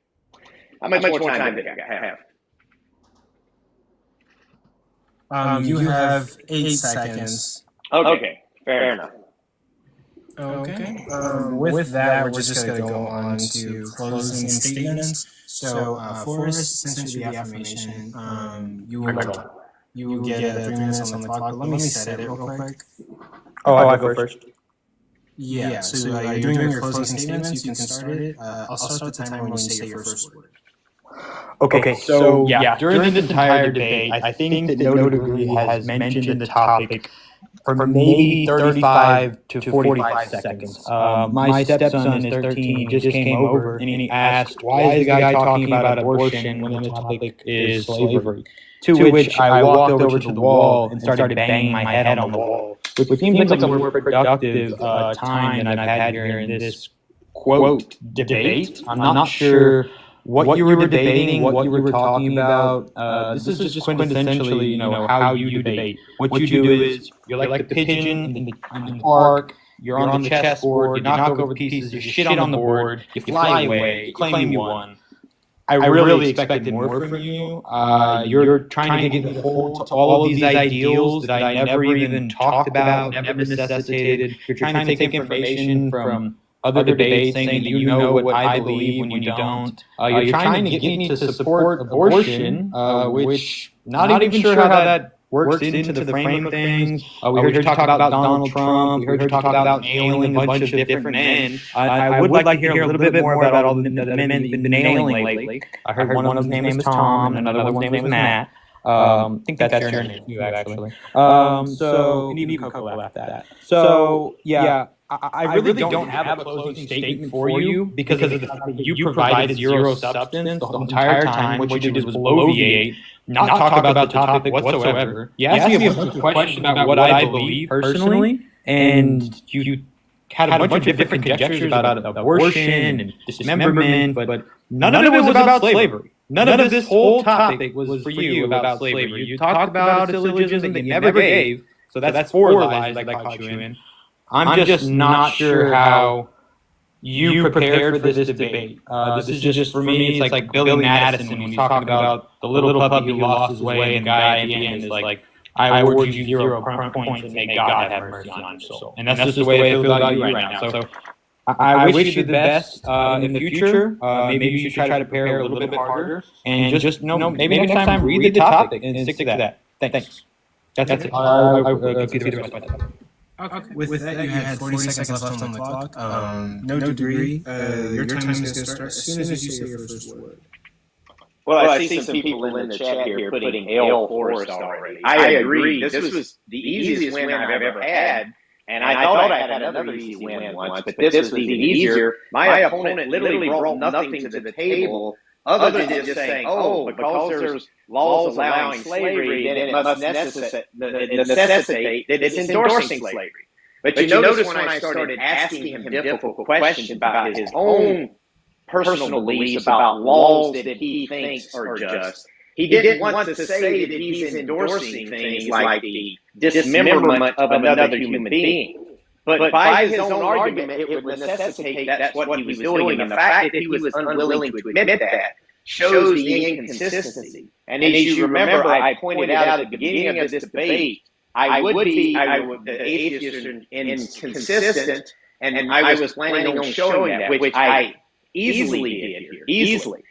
How much more time do I have? You have 8 seconds. Okay, fair enough. Okay. With that, we're just going to go on to closing statements. So, Forrest, since you're the affirmation, you will get 3 minutes on the clock. But let me set it real quick. Oh, I go first. Yeah. So you're doing your closing statements. You can start it. I'll start the timer when you say your first word. Okay, so yeah, during this entire debate, I think that No Degree has mentioned the topic for maybe 35 to 45 seconds. My stepson is 13, just came over, and he asked, why is the guy talking about abortion when the topic is slavery? To which I walked over to the wall and started banging my head on the wall, which seems like a more productive time than I've had here in this quote debate. I'm not sure what you were debating, what you were talking about. This is just quintessentially, how you debate. What you do is you're like the pigeon in the park. You're on the chessboard. You knock over pieces. You shit on the board. You fly away. You claim you won. I really expected more from you. You're trying to get hold to all of these ideals that I never even talked about, never necessitated. You're trying to take information from other debates saying that you know what I believe when you don't. You're trying to get me to support abortion, which not even sure how that works into the frame of things. We heard you talk about Donald Trump. We heard you talk about nailing a bunch of different men. I would like to hear a little bit more about all the men that you've been nailing lately. I heard one of them's name is Tom, and another one's name is Matt. I think that's your name, you actually. So, and even Coco laughed at that. So, yeah. I really don't have a closing statement for you because of the fact that you provided zero substance the entire time. What you did was bloviate, not talk about the topic whatsoever. You asked me a bunch of questions about what I believe personally, and you had a bunch of different conjectures about abortion and dismemberment, but none of it was about slavery. None of this whole topic was for you about slavery. You talked about a syllogism that you never gave, so that's 4 lies that I caught you in. I'm just not sure how you prepared for this debate. This is just, for me, it's like Billy Madison when he's talking about the little puppy who lost his way, and the guy at the end is like, I award you 0 points and may God have mercy on your soul. And that's just the way I feel about you right now. So I wish you the best in the future. Maybe you should try to prepare a little bit harder. And just, maybe next time read the topic and stick to that. Thanks. That's it. I can see the rest of it. Okay. With that, you had 40 seconds left on the clock. No degree. Your time is going to start as soon as you say your first word. Well, I see some people in the chat here putting L Forrest already. I agree. This was the easiest win I've ever had, and I thought I had another easy win once, but this was even easier. My opponent literally brought nothing to the table other than just saying, oh, because there's laws allowing slavery, then it must necessitate that it's endorsing slavery. But you notice when I started asking him difficult questions about his own personal beliefs about laws that he thinks are just, he didn't want to say that he's endorsing things like the dismemberment of another human being. But by his own argument, it would necessitate that's what he was doing. And the fact that he was unwilling to admit that shows the inconsistency. And as you remember, I pointed out at the beginning of this debate, the atheists are inconsistent, and I was planning on showing that, which I easily did here. Easily.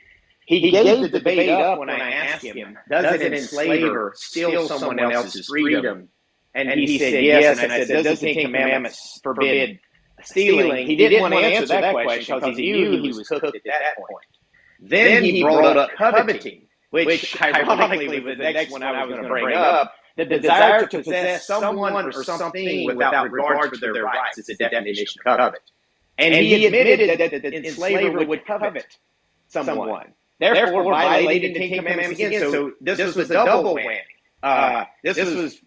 He gave the debate up when I asked him, does an enslaver steal someone else's freedom? And he said yes, and I said, does the Ten Commandments forbid stealing? He didn't want to answer that question because he knew he was cooked at that point. Then he brought up coveting, which ironically was the next one I was going to bring up. The desire to possess someone or something without regard to their rights is the definition of covet. And he admitted that the enslaver would covet someone. Therefore, violating the Ten Commandments again. So this was a double whammy. This was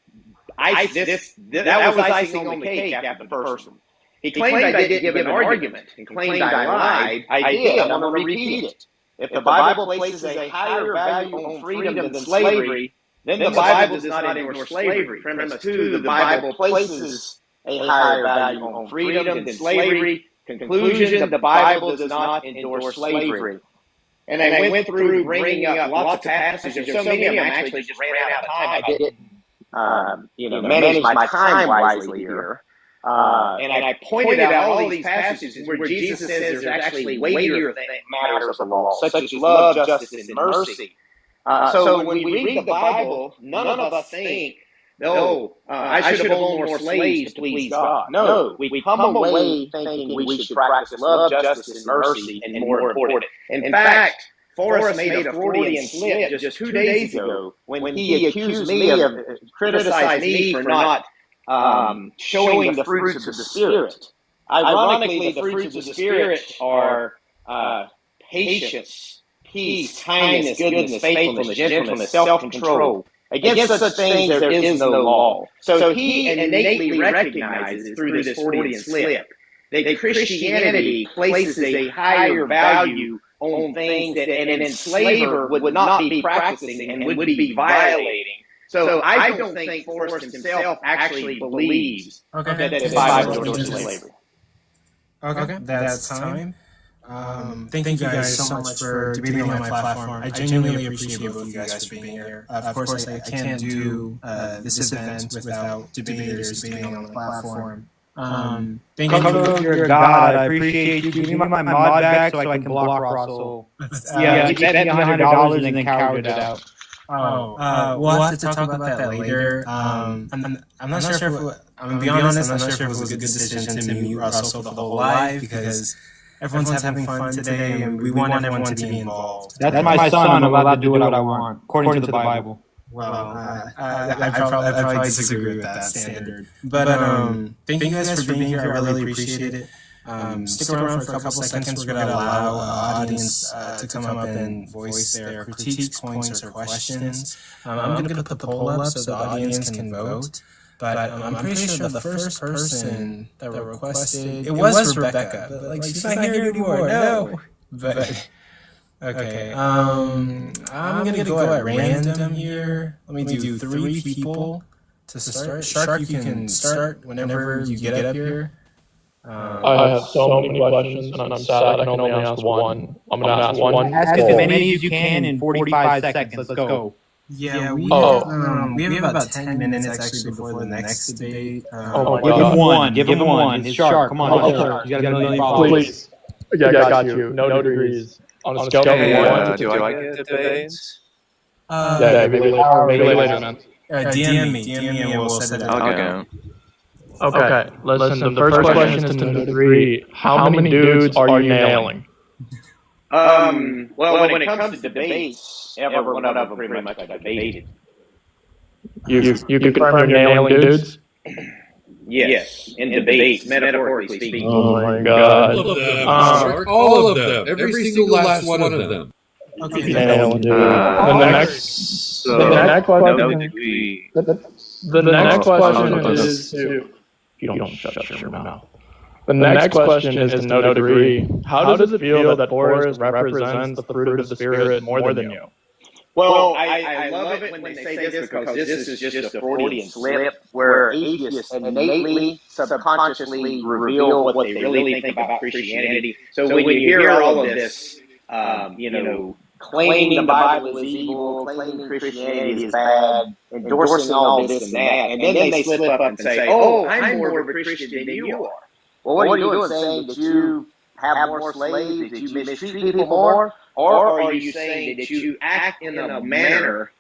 that was icing on the cake after the first one. He claimed I didn't give an argument and claimed I lied. I did. I'm going to repeat it. If the Bible places a higher value on freedom than slavery, then the Bible does not endorse slavery. Premise 2, the Bible places a higher value on freedom than slavery. Conclusion, the Bible does not endorse slavery. And I went through bringing up lots of passages. So many of them actually just ran out of time. I didn't manage my time wisely here. And I pointed out all these passages where Jesus says there's actually weightier matters of the law, such as love, justice, and mercy. So when we read the Bible, none of us think, I should have owned more slaves to please God. No, we come away thinking we should practice love, justice, and mercy, and more important. In fact, Forrest made a Freudian slip just 2 days ago when he accused me of criticized me for not showing the fruits of the Spirit. Ironically, the fruits of the Spirit are patience, peace, kindness, goodness, faithfulness, gentleness, self-control. Against such things there is no law. So he innately recognizes through this Freudian slip that Christianity places a higher value on things that an enslaver would not be practicing and would be violating. So I don't think Forrest himself actually believes that the Bible endorses slavery. Okay, that's time. Thank you guys so much for debating on my platform. I genuinely appreciate both of you guys for being here. Of course, I can't do this event without debaters debating on the platform. Thank you. You're a god. I appreciate you. Give me my mod back so I can block Russell. Yeah, you bet me $100 and then cowered it out. We'll have to talk about that later. I'm not sure if I'm gonna be honest. I'm not sure if it was a good decision to mute Russell for the whole live because everyone's having fun today, and we want everyone to be involved. That's my son. I'm allowed to do what I want, according to the Bible. Well, I probably disagree with that standard. But thank you guys for being here. I really appreciate it. Stick around for a couple seconds. We're going to allow our audience to come up and voice their critiques, points, or questions. I'm going to put the poll up so the audience can vote. But I'm pretty sure the first person that requested it was Rebecca. But like she's not here anymore. No. But okay. I'm gonna go at random here. Let me do 3 people to start. Shark, you can start whenever you get up here. I have so many questions, and I'm sad I can only ask one. I'm gonna ask one. Ask as many as you can in 45 seconds. Let's go. Yeah, we have about 10 minutes actually before the next debate. Give him one. It's Shark. Come on. You got a million followers. Please. Yeah, I got you. No degrees. On a scale from 1 to 2. Do I get debates? Yeah, maybe later, man. DM me and we'll set it up. Okay, listen, the first question is to no degree. How many dudes are you nailing? Well, when it comes to debates, every one of them pretty much got debated. You confirm you're nailing dudes? Yes, in debates, metaphorically speaking. Oh my god. All of them. Every single last one of them. Okay. Nailing dude. The next question is to... You don't shut your mouth. The next question is to no degree. How does it feel that Forrest represents the fruit of the Spirit more than you? Well, I love it when they say this because this is just a Freudian slip where atheists innately, subconsciously reveal what they really think about Christianity. So when you hear all of this, claiming the Bible is evil, claiming Christianity is bad, endorsing all this and that, and then they slip up and say, oh, I'm more of a Christian than you are. Well, what are you doing saying that you have more slaves, that you mistreat people more, or are you saying that you act in a manner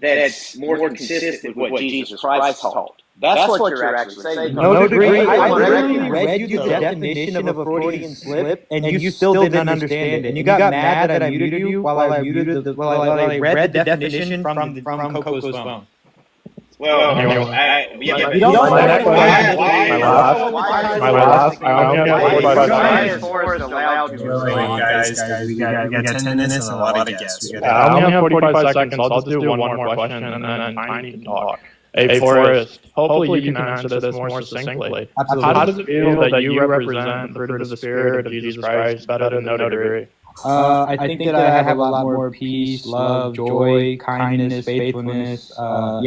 that's more consistent with what Jesus Christ taught? That's what you're actually saying. No degree. I literally read you the definition of a Freudian slip, and you still didn't understand it. And you got mad that I muted you while I read the definition from Coco's phone. Well, My last. I only have 45 Guys, we got 10 minutes and a lot of guests. I only have 45 seconds. So I'll just do one more question and then Tiny can talk. Hey, Forrest, hopefully you can answer this more succinctly. Absolutely. How does it feel that you represent the fruit of the Spirit of Jesus Christ better than No Degree? I think that I have a lot more peace, love, joy, kindness, faithfulness. I don't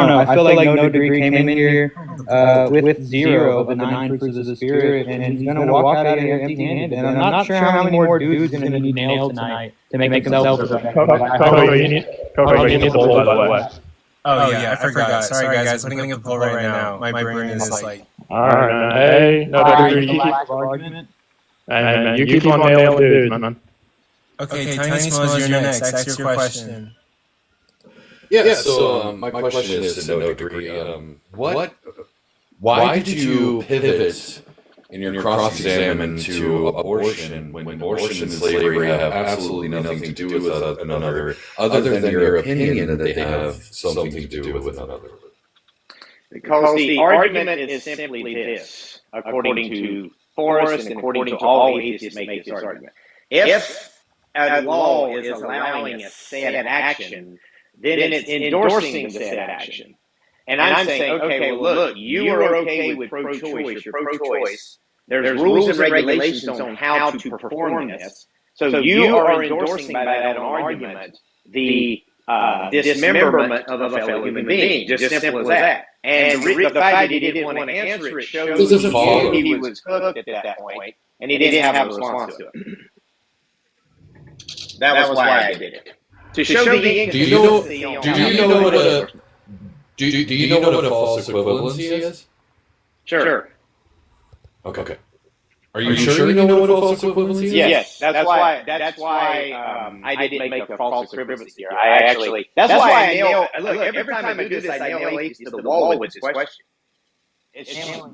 know. I feel like No Degree came in here with 0 of the 9 fruits of the Spirit, and he's gonna walk out of here empty-handed. And I'm not sure how many more dudes he's gonna need nailed tonight to make himself. Coco, you need the bowl, by the way. Oh yeah, I forgot. Sorry guys, I'm putting up a poll right now. My brain is like. All right, man. Hey, No Degree. And you keep on nailing dudes, man. Okay, Tiny Smalls, you're next. Ask your question. Yeah, so my question is to no degree. Why did you pivot in your cross-examine to abortion when abortion and slavery have absolutely nothing to do with another, other than your opinion that they have something to do with another? Because the argument is simply this, according to Forrest and according to all atheists make this argument. If a law is allowing a said action, then it's endorsing the said action. And I'm saying, okay, well, look, you are okay with pro-choice, you're pro-choice. There's rules and regulations on how to perform this. So you are endorsing by that own argument the dismemberment of a fellow human being, just simple as that. And the fact that he didn't want to answer it shows he was hooked at that point, and he didn't have a response to it. That was why I did it. To show the Do you know what a false equivalency is? Sure. Okay. Are you sure you know what a false equivalency is? Yes, that's why I didn't make a false equivalency here. That's why I nail. Look, every time I do this, I nail atheists to the wall with this question.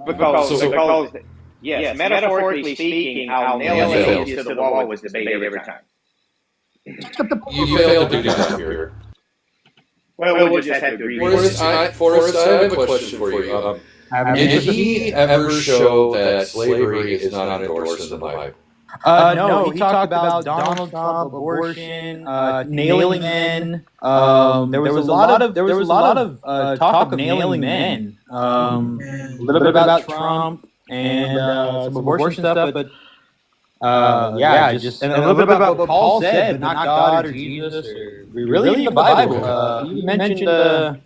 Because yes, metaphorically speaking, I'll nail atheists to the wall with debate every time. You failed to do that here. Well, we'll just have to agree. Forrest, I have a question for you. Did he ever show that slavery is not endorsed in the Bible? No, he talked about Donald Trump, abortion, nailing men. There was a lot of talk of nailing men. A little bit about Trump and some abortion stuff, but just and a little bit about what Paul said, but not God or Jesus or really the Bible. You mentioned what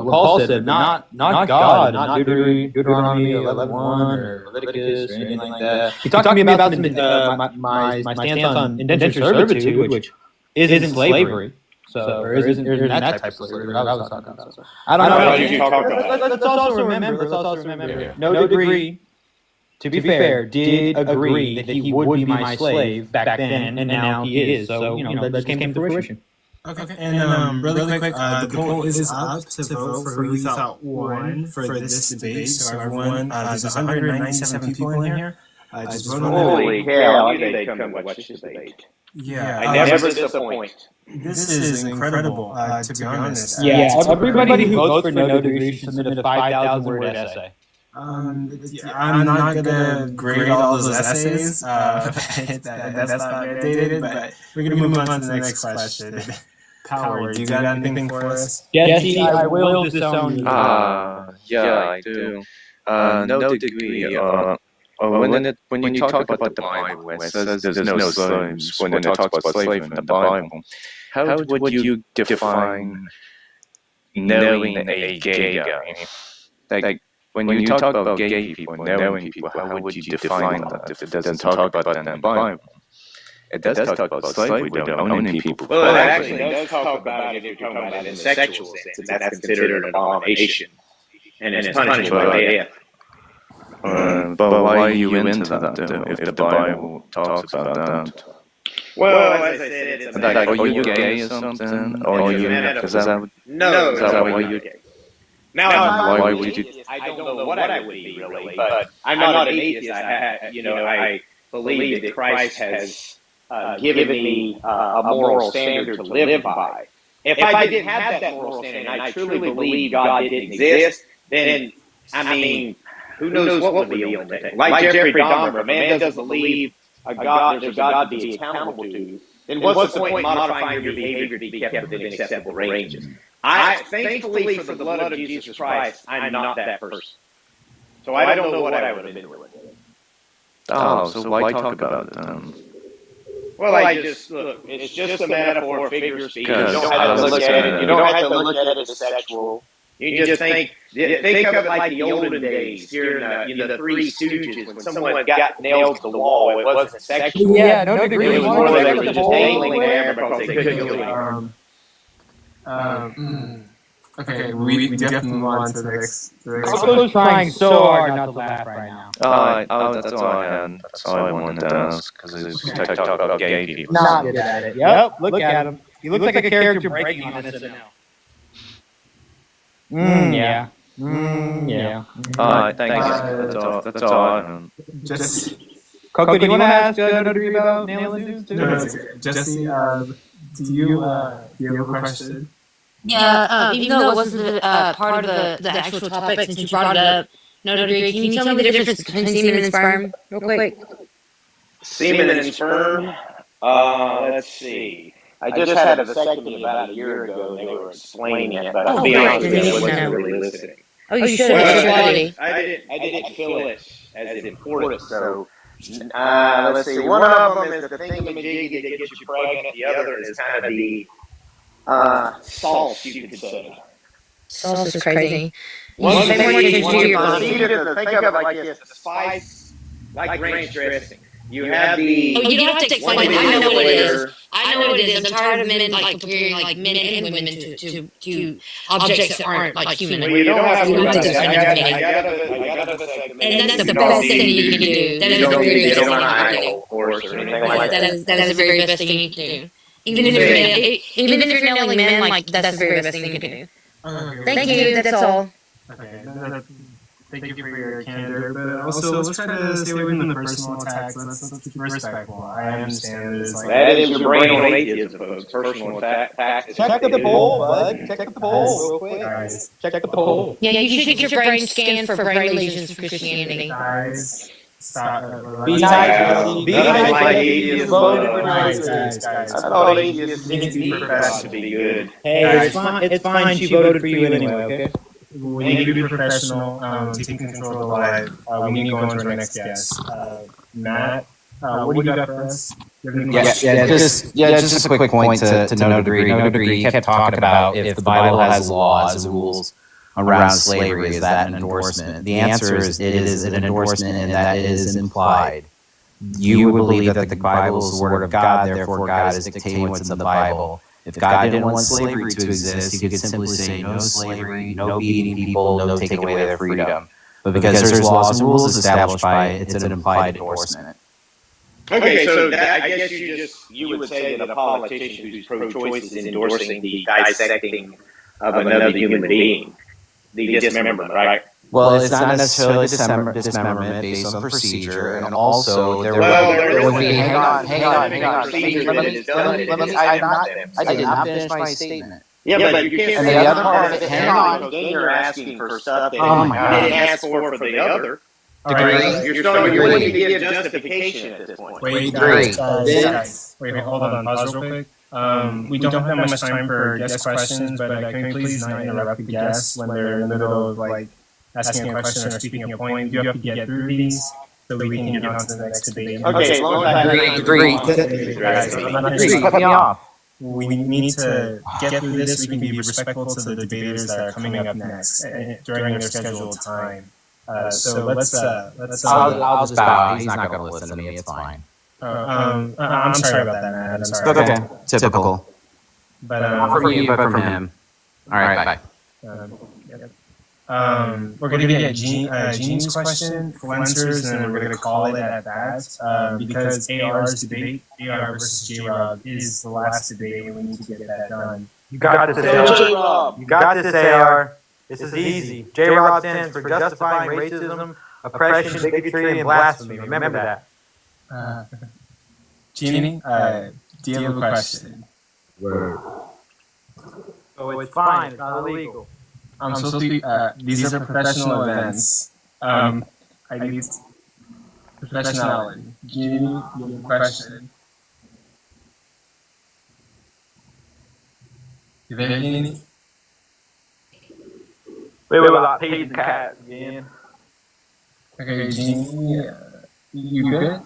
Paul said, not God, not Deuteronomy 11:1 or Leviticus or anything like that. He talked to me about my stance on indentured servitude, which isn't slavery. Or isn't that type of slavery I was talking about. So, I don't know. Let's also remember, No Degree, to be fair, did agree that he would be my slave back then, and now he is. So, that came to fruition. Okay, and really quick, the poll is up to vote for who you thought won for this debate. So everyone, there's 197 people in here. Just vote on Holy cow, I knew they'd come and watch this debate. Yeah, I never disappoint. This is incredible, to be honest. Yeah, everybody who votes for No Degree should submit a 5,000-word essay. I'm not gonna grade all those essays. That's not mandated, but we're gonna move on to the next question. Howard, you got anything for us? Jesse, I will disown you. Yeah, I do. No Degree. When you talk about the Bible, it says there's no slaves. When it talks about slavery in the Bible, how would you define knowing a gay guy? Like when you talk about gay people, knowing people, how would you define that if it doesn't talk about that in the Bible? It does talk about slavery, owning people. Well, it actually does talk about it if you're talking about it in a sexual sense, and that's considered an abomination, and it's punishable by death. But why are you into that, though, if the Bible talks about that? Well, as I said, it's Like, are you gay or something? Or you, is that why you... gay. Now, why would you... I don't know what I would be, really, but I'm not an atheist. I believe that Christ has given me a moral standard to live by. If I didn't have that moral standard, and I truly believe God didn't exist, then, I mean, who knows what would be on the table? Like Jeffrey Dahmer, if a man doesn't believe there's a God to be accountable to, then what's the point in modifying your behavior to be kept within acceptable ranges? Thankfully for the blood of Jesus Christ, I'm not that person. So I don't know what I would have been really. Oh, so why talk about it then? Well, look, it's just a metaphor, figure of speech. You don't have to look at it. You don't have to look at it as sexual. You just think of it like the olden days during the Three Stooges when someone got nailed to the wall. It wasn't sexual. Yeah, no degree. It was more they were just dangling there because they couldn't go anywhere. Okay, we definitely move on to the next. I'm trying so hard not to laugh right now. That's all I had. That's all I wanted to ask, because it's talk about gay people. Not good at it. Yep, look at him. He looks like a character breaking on SNL. Yeah. Yeah. Alright, thanks. That's all I had. Jesse. Coco, do you want to ask No Degree about nailing dudes too? No, Jesse, do you have a question? Yeah, even though it wasn't part of the actual topic, since you brought it up, No Degree, can you tell me the difference between semen and sperm, real quick? Semen and sperm? Let's see. I just had a vasectomy about a year ago, and they were explaining it, but I'll be honest with you, I wasn't really listening. Oh, you should have. It's your body. I didn't feel it as important, so... let's see. One of them is the thingamajig that gets you pregnant. The other is kind of the sauce, you could say. Sauce is crazy. One Pay more attention to your body. think of it like this: the spice, like ranch dressing. You have the. Oh, you don't have to explain it. I know what it is. I know what it is. I'm tired of men comparing men and women to objects that aren't human. Well, you don't have to. I gotta and that's the best thing you can do. That is the very best thing you can do. Or anything like that. That is the very best thing you can do. Even if you're nailing men, that's the very best thing you can do. Thank you. That's all. Okay. Thank you for your candor, but also let's try to stay away from the personal attacks. Let's be respectful. I understand there's that is your brain on atheism, folks. Personal attacks. Check the poll, bud. Check the poll real quick. Guys. Check the poll. Yeah, you should get your brain scanned for brain lesions from Christianity. Guys, stop. Be nice. Be nice. Atheists Guys. I thought atheists need to be professed to be good. Hey, it's fine. She voted for you anyway, okay? We need to be professional, taking control of the live. We need to go on to our next guest. Matt, what do you got for us? Just a quick point to No Degree. No Degree kept talking about if the Bible has laws and rules around slavery, is that an endorsement? The answer is it is an endorsement and that it is implied. You believe that the Bible is the word of God, therefore God is dictating what's in the Bible. If God didn't want slavery to exist, he could simply say no slavery, no beating people, no taking away their freedom. But because there's laws and rules established by it, it's an implied endorsement. Okay, so I guess you would say that a politician who's pro-choice is endorsing the dissecting of another human being, the dismemberment, right? Well, it's not necessarily dismemberment based on procedure, and also there would be. Hang on. I did not finish my statement. Yeah, but you can't. And the other part of it, hang on. Then you're asking for stuff that you didn't ask for the other. Degree. You're willing to give justification at this point. Wait, guys. Wait, hold on. Pause real quick. We don't have much time for guest questions, but can we please not interrupt the guests when they're in the middle of asking a question or speaking a point? You have to get through these so we can get on to the next debate. Okay, as long as I Degree. Cut me off. We need to get through this so we can be respectful to the debaters that are coming up next during their scheduled time. So let's. I'll just bow. He's not going to listen to me. It's fine. I'm sorry about that, man. I'm sorry. Okay. Typical. But not from you, but from him. All right. Bye. We're going to get Gene's question, Fluencers, and then we're going to call it at that. Because AR's debate, AR versus J-Rob, is the last debate, and we need to get that done. You got this, AR. You got this, AR. This is easy. J-Rob stands for justifying racism, oppression, bigotry, and blasphemy. Remember that. Genie, do you have a question? So it's fine. It's not illegal. I'm supposed to be, these are professional events. I need professionality. Genie, you have a question? You there, Genie? Wait, about pigs and cats again. Okay, Genie, you good?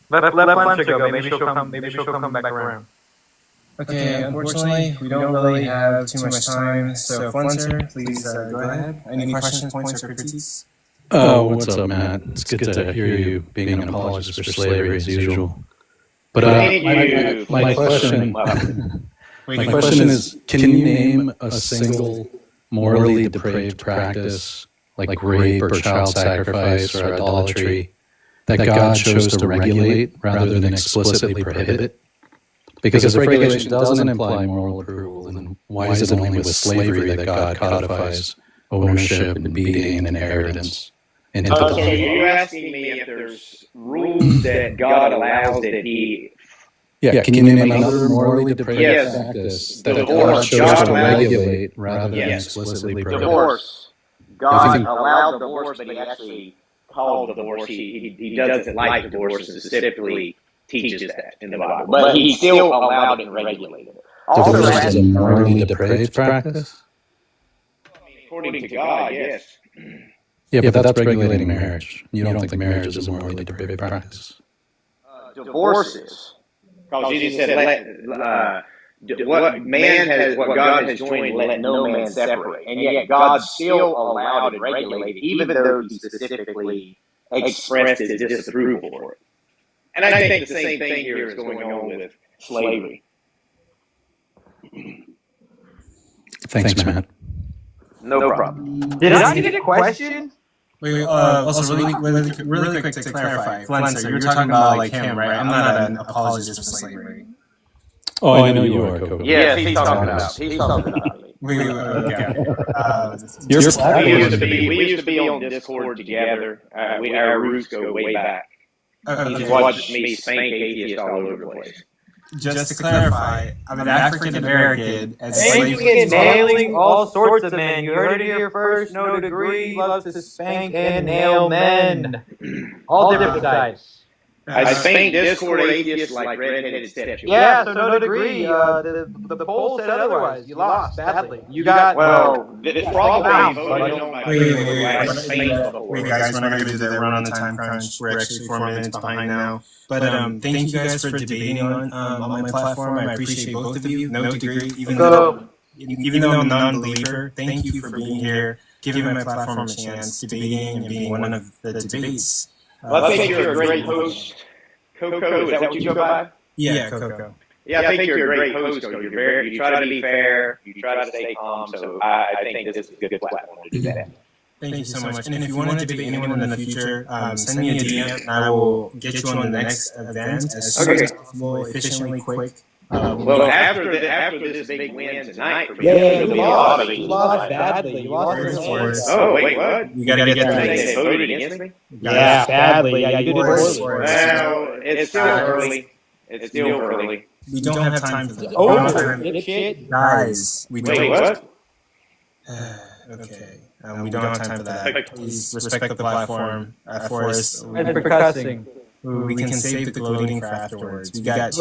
Let Fletcher go. Maybe she'll come back around. Okay, unfortunately, we don't really have too much time, so Fletcher, please go ahead. Any questions, points, or critiques? Oh, what's up, Matt? It's good to hear you being an apologist for slavery as usual. But my question is, can you name a single morally depraved practice like rape or child sacrifice or idolatry that God chose to regulate rather than explicitly prohibit? Because if regulation doesn't imply moral approval, then why is it only with slavery that God codifies ownership and beating and inheritance into the law? Okay, you're asking me if there's rules that God allows that He... Yeah, can you name another morally depraved practice that God chose to regulate rather than explicitly prohibit? Divorce. God allowed divorce, but He actually called divorce. He doesn't like divorce and specifically teaches that in the Bible. But He still allowed it and regulated it. Divorce is a morally depraved practice? According to God, yes. Yeah, but that's regulating marriage. You don't think marriage is a morally depraved practice? Divorces. Because Jesus said, what God has joined, let no man separate. And yet God still allowed and regulated, even though He specifically expressed His disapproval for it. And I think the same thing here is going on with slavery. Thanks, Matt. No problem. Did I get a question? Wait, also really quick to clarify, Fletcher, you're talking about like him, right? I'm not an apologist for slavery. Oh, I know you are, Coco. Yes, he's talking about me. We used to be on Discord together. Our roots go way back. He's watched me spank atheists all over the place. Just to clarify, I'm an African American and spanking and nailing all sorts of men. You heard it here first. No degree loves to spank and nail men. All different types. I spank Discord atheists like redheaded stepchildren. Yeah, so no degree. The poll said otherwise. You lost badly. You got it's probably voted on my Wait, guys, we're not going to do that. We're on the time crunch. We're actually 4 minutes behind now. But thank you guys for debating on my platform. I appreciate both of you. No degree, even though I'm a non-believer. Thank you for being here, giving my platform a chance, debating and being one of the debates. Well, I think you're a great host. Coco, is that what you go by? Yeah, Coco. Yeah, I think you're a great host. You try to be fair. You try to stay calm. So I think this is a good platform to do that. Thank you so much. And if you want to debate anyone in the future, send me a DM and I will get you on the next event as soon as possible, efficiently, quick. Well, after this big win tonight, you lost badly. You lost. Oh, wait, what? You gotta get that. They voted against me? Yeah, badly. Yeah, you did it. Well, it's still early. It's still early. We don't have time for that. Over, guys. Wait, what? Okay. We don't have time for that. Please respect the platform. Forrest. And for cussing. We can save the gloating for afterwards. We got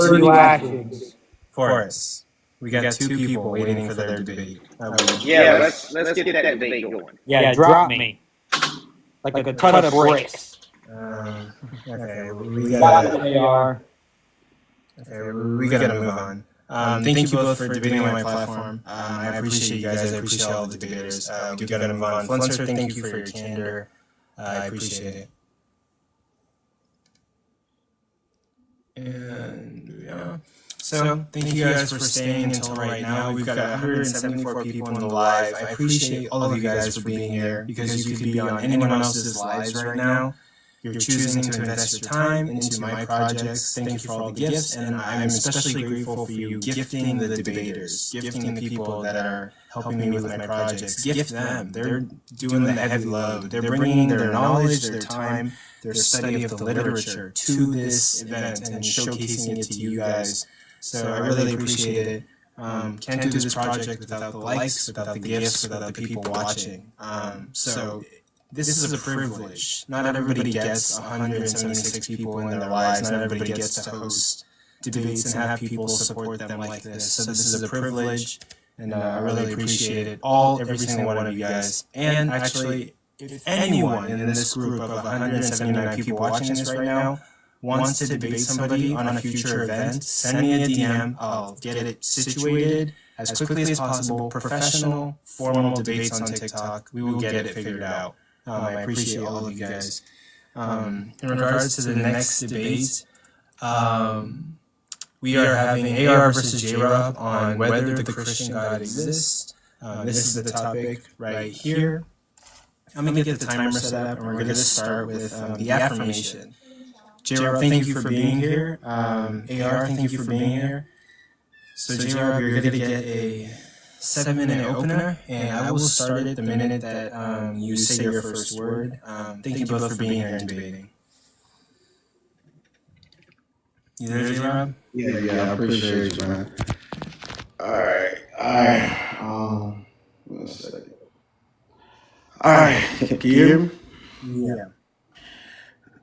Forrest. We got 2 people waiting for their debate. Yeah, let's get that debate going. Yeah, drop me. Like a ton of bricks. Okay, we gotta move on. Thank you both for debating on my platform. I appreciate you guys. I appreciate all the debaters. We do gotta move on. Fletcher, thank you for your candor. I appreciate it. And yeah. So, thank you guys for staying until right now. We've got 174 people in the live. I appreciate all of you guys for being here because you could be on anyone else's lives right now. You're choosing to invest your time into my projects. Thank you for all the gifts, and I'm especially grateful for you gifting the debaters, gifting the people that are helping me with my projects. Gift them. They're doing the heavy load. They're bringing their knowledge, their time, their study of the literature to this event and showcasing it to you guys. So I really appreciate it. Can't do this project without the likes, without the gifts, without the people watching. So this is a privilege. Not everybody gets 176 people in their lives. Not everybody gets to host debates and have people support them like this. So this is a privilege, and I really appreciate it. Every single one of you guys. And actually, if anyone in this group of 179 people watching this right now wants to debate somebody on a future event, send me a DM. I'll get it situated as quickly as possible. Professional, formal debates on TikTok. We will get it figured out. I appreciate all of you guys. In regards to the next debate, we are having AR versus J-Rob on whether the Christian God exists. This is the topic right here. I'm going to get the timer set up, and we're going to start with the affirmation. J-Rob, thank you for being here. AR, thank you for being here. So J-Rob, you're going to get a 7-minute opener, and I will start it the minute that you say your first word. Thank you both for being here and debating. You there, J-Rob? Yeah, I appreciate you, man. All right. One second. All right, can you hear me? Yeah.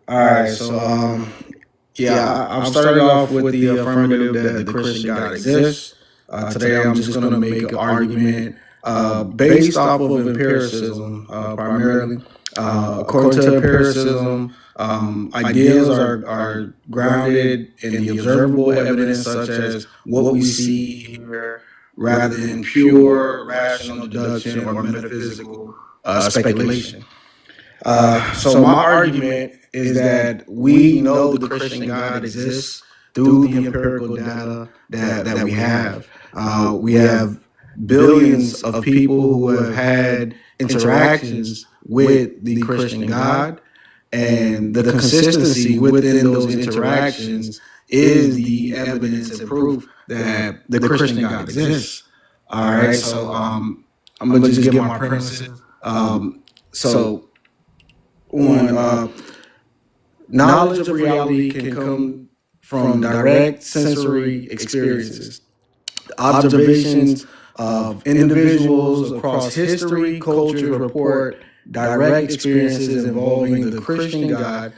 All right, so I'm starting off with the affirmative that the Christian God exists. Today I'm just going to make an argument based off of empiricism primarily. According to empiricism, ideas are grounded in the observable evidence such as what we see here rather than pure rational deduction or metaphysical speculation. So my argument is that we know the Christian God exists through the empirical data that we have. We have billions of people who have had interactions with the Christian God, and the consistency within those interactions is the evidence and proof that the Christian God exists. All right, so I'm gonna just give my premises. Knowledge of reality can come from direct sensory experiences, observations of individuals across history, cultures report direct experiences involving the Christian God,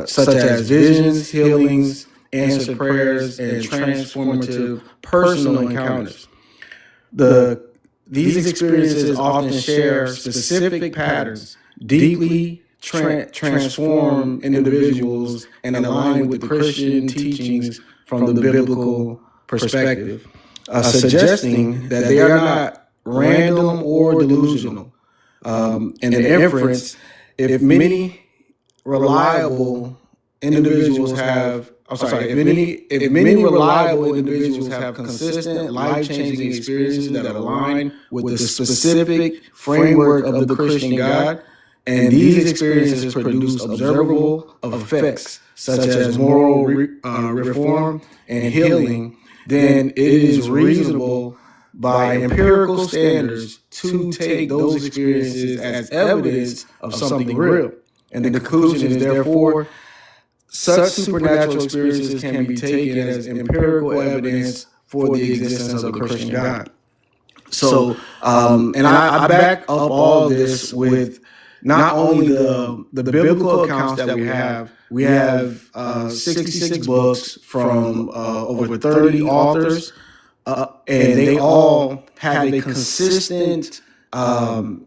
such as visions, healings, answered prayers, and transformative personal encounters. These experiences often share specific patterns, deeply transform individuals, and align with the Christian teachings from the biblical perspective, suggesting that they are not random or delusional. And the inference, if many reliable individuals have if many reliable individuals have consistent, life-changing experiences that align with the specific framework of the Christian God, and these experiences produce observable effects such as moral reform and healing, then it is reasonable by empirical standards to take those experiences as evidence of something real. And the conclusion is therefore such supernatural experiences can be taken as empirical evidence for the existence of the Christian God. So, and I back up all this with not only the biblical accounts that we have. We have 66 books from over 30 authors, and they all have a consistent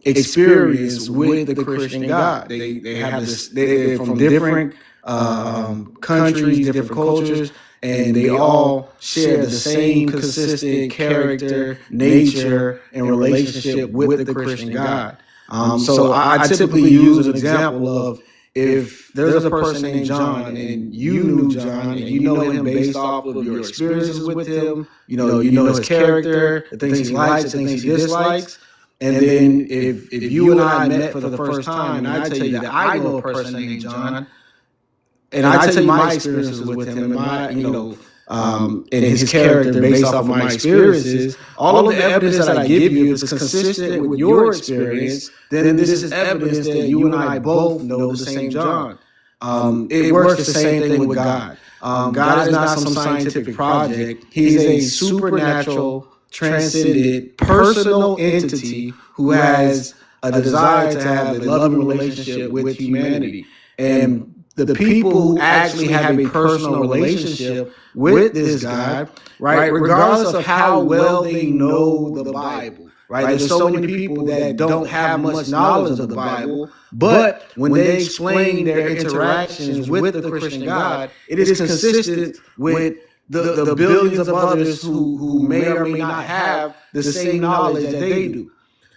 experience with the Christian God. They have this. They're from different countries, different cultures, and they all share the same consistent character, nature, and relationship with the Christian God. So I typically use an example of if there's a person named John and you knew John and you know him based off of your experiences with him, you know his character, the things he likes, the things he dislikes, and then if you and I met for the first time and I tell you that I know a person named John, and I tell you my experiences with him and my, and his character based off of my experiences, all of the evidence that I give you, if it's consistent with your experience, then this is evidence that you and I both know the same John. It works the same thing with God. God is not some scientific project. He's a supernatural, transcendent, personal entity who has a desire to have a loving relationship with humanity. And the people who actually have a personal relationship with this God, right, regardless of how well they know the Bible, right? There's so many people that don't have much knowledge of the Bible, but when they explain their interactions with the Christian God, it is consistent with the billions of others who may or may not have the same knowledge that they do.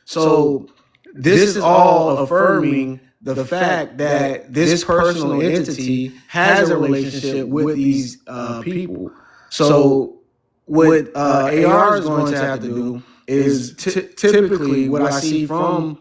So this is all affirming the fact that this personal entity has a relationship with these people. So what AR is going to have to do is typically what I see from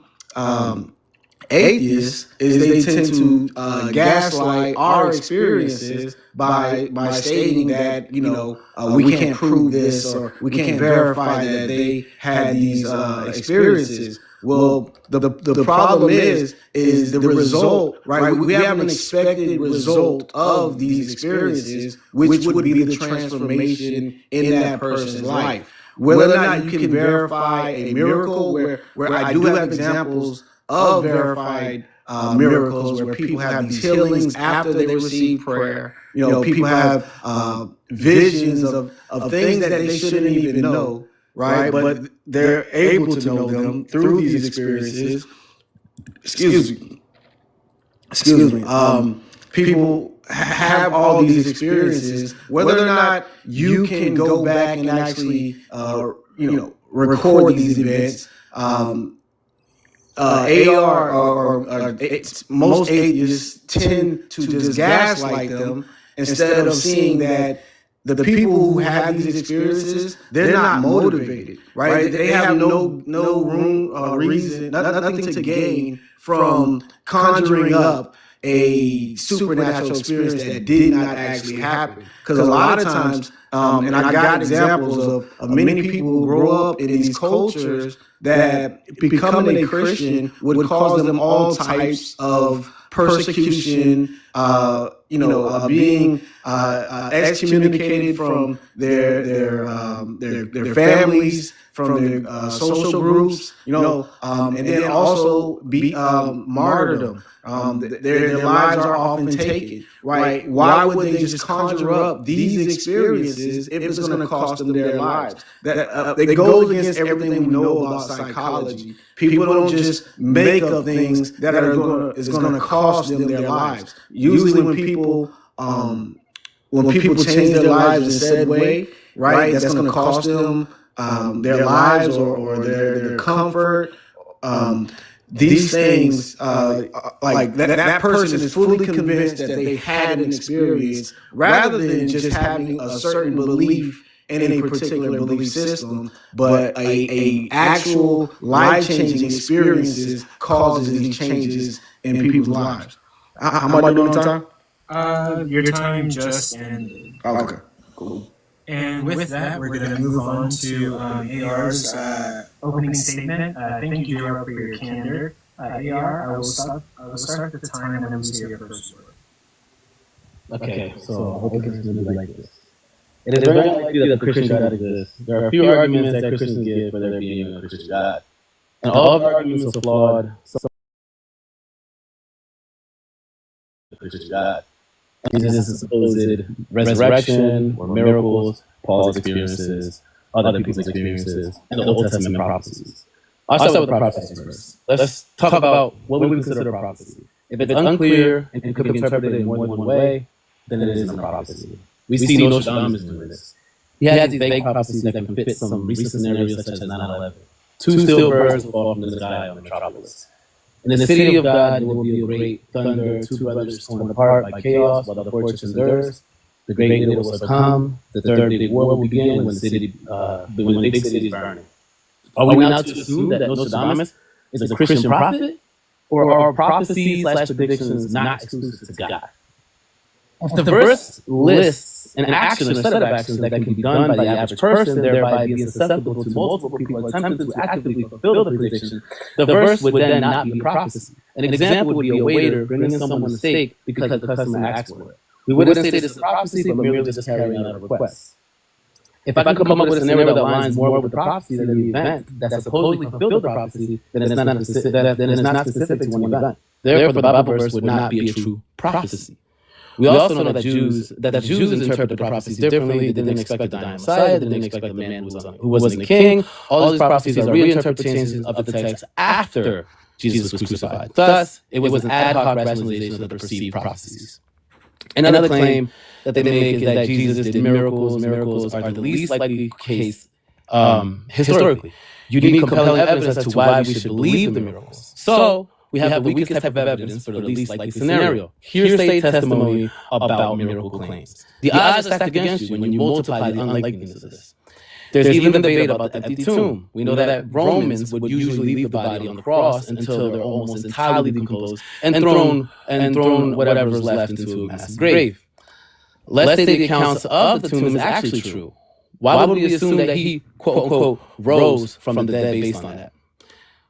atheists is they tend to gaslight our experiences by stating that we can't prove this or we can't verify that they had these experiences. Well, the problem is the result, right? We have an expected result of these experiences, which would be the transformation in that person's life. Whether or not you can verify a miracle, where I do have examples of verified miracles where people have these healings after they receive prayer. People have visions of things that they shouldn't even know, right? But they're able to know them through these experiences. Excuse me. People have all these experiences, whether or not you can go back and actually, record these events. AR or most atheists tend to just gaslight them instead of seeing that the people who have these experiences, they're not motivated, right? They have no room or reason, nothing to gain from conjuring up a supernatural experience that did not actually happen. Because a lot of times, and I got examples of many people who grow up in these cultures that becoming a Christian would cause them all types of persecution, being excommunicated from their families, from their social groups, and then also be martyrdom. Their lives are often taken, right? Why would they just conjure up these experiences if it's going to cost them their lives? That goes against everything we know about psychology. People don't just make up things that is going to cost them their lives. Usually, when people change their lives in said way, right, that's going to cost them their lives or their comfort. These things, like that person is fully convinced that they had an experience rather than just having a certain belief in a particular belief system, but a actual life-changing experiences causes these changes in people's lives. How am I doing on time? Your time just ended. Okay, cool. And with that, we're going to move on to AR's opening statement. Thank you, AR, for your candor. AR, I will start the time when we say your first word. Okay, so I hope this is going to be like this. It is very likely that the Christian God exists. There are a few arguments that Christians give for there being a Christian God. And all of the arguments are flawed. The Christian God. Jesus' supposed resurrection or miracles, Paul's experiences, other people's experiences, and the Old Testament prophecies. I'll start with the prophecies first. Let's talk about what we consider a prophecy. If it's unclear and could be interpreted in more than one way, then it isn't a prophecy. We see Nostradamus doing this. He had these vague prophecies that can fit some recent scenarios such as 9/11. Two steel birds will fall from the sky on Metropolis. In the city of God, there will be a great thunder, two brothers torn apart by chaos, while the fortress endures. The great leader will succumb. The third big war will begin when when the big city is burning. Are we now to assume that Nostradamus is a Christian prophet? Or are prophecies slash predictions not exclusive to God? If the verse lists an action or set of actions that can be done by the average person, thereby being susceptible to multiple people attempting to actively fulfill the prediction, the verse would then not be a prophecy. An example would be a waiter bringing someone a steak because the customer asked for it. We wouldn't say this is a prophecy, but merely just carrying out a request. If I can come up with a scenario that aligns more with the prophecy than the event that supposedly fulfilled the prophecy, then it's not specific to one event. Therefore, the Bible verse would not be a true prophecy. We also know that the Jews interpret the prophecies differently. They didn't expect the dying Messiah. They didn't expect the man who wasn't a king. All these prophecies are reinterpretations of the text after Jesus was crucified. Thus, it was an ad hoc rationalization of the perceived prophecies. Another claim that they make is that Jesus did miracles. Miracles are the least likely case historically. You need compelling evidence as to why we should believe the miracles. So, we have the weakest type of evidence for the least likely scenario. Hearsay testimony about miracle claims. The odds are stacked against you when you multiply the unlikeliness of this. There's even debate about the empty tomb. We know that Romans would usually leave the body on the cross until they're almost entirely decomposed and thrown whatever's left into a massive grave. Let's say the accounts of the tomb is actually true. Why would we assume that he, quote unquote, rose from the dead based on that?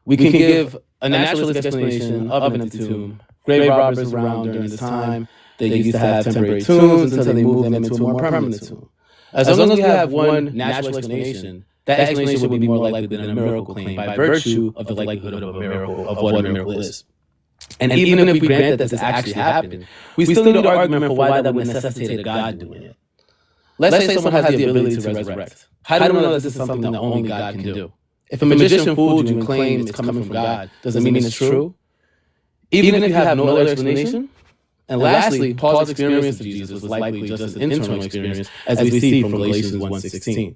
We can give a naturalistic explanation of an empty tomb. Grave robbers around during this time, they used to have temporary tombs until they moved them into a more permanent tomb. As long as we have one natural explanation, that explanation would be more likely than a miracle claim by virtue of the likelihood of a miracle, of what a miracle is. And even if we grant that this actually happened, we still need an argument for why that would necessitate a God doing it. Let's say someone has the ability to resurrect. How do we know that this is something that only God can do? If a magician fooled you and claimed it's coming from God, does it mean it's true? Even if you have no other explanation? And lastly, Paul's experience of Jesus was likely just an internal experience, as we see from Galatians 1:16.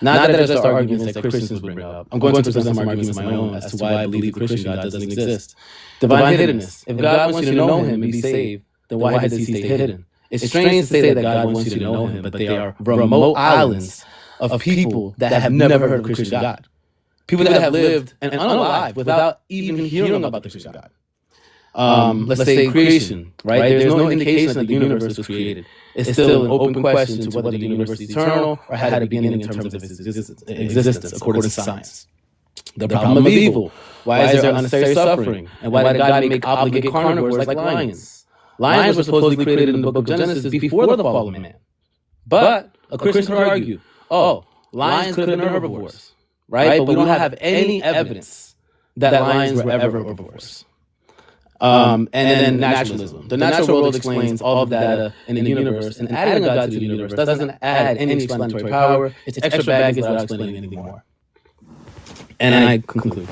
Not that there's arguments that Christians would bring up. I'm going to present some arguments of my own as to why I believe the Christian God doesn't exist. Divine hiddenness. If God wants you to know him and be saved, then why does he stay hidden? It's strange to say that God wants you to know him, but they are remote islands of people that have never heard of the Christian God. People that have lived and unalive without even hearing about the Christian God. Let's say creation, right? There's no indication that the universe was created. It's still an open question to whether the universe is eternal or had a beginning in terms of its existence, according to science. The problem of evil. Why is there unnecessary suffering? And why did God make obligate carnivores like lions? Lions were supposedly created in the book of Genesis before the fall of man. But a Christian could argue, lions could have been herbivores, right? But we don't have any evidence that lions were ever herbivores. And then naturalism. The natural world explains all of the data in the universe, and adding a God to the universe doesn't add any explanatory power. It's extra baggage without explaining anything more. And I conclude.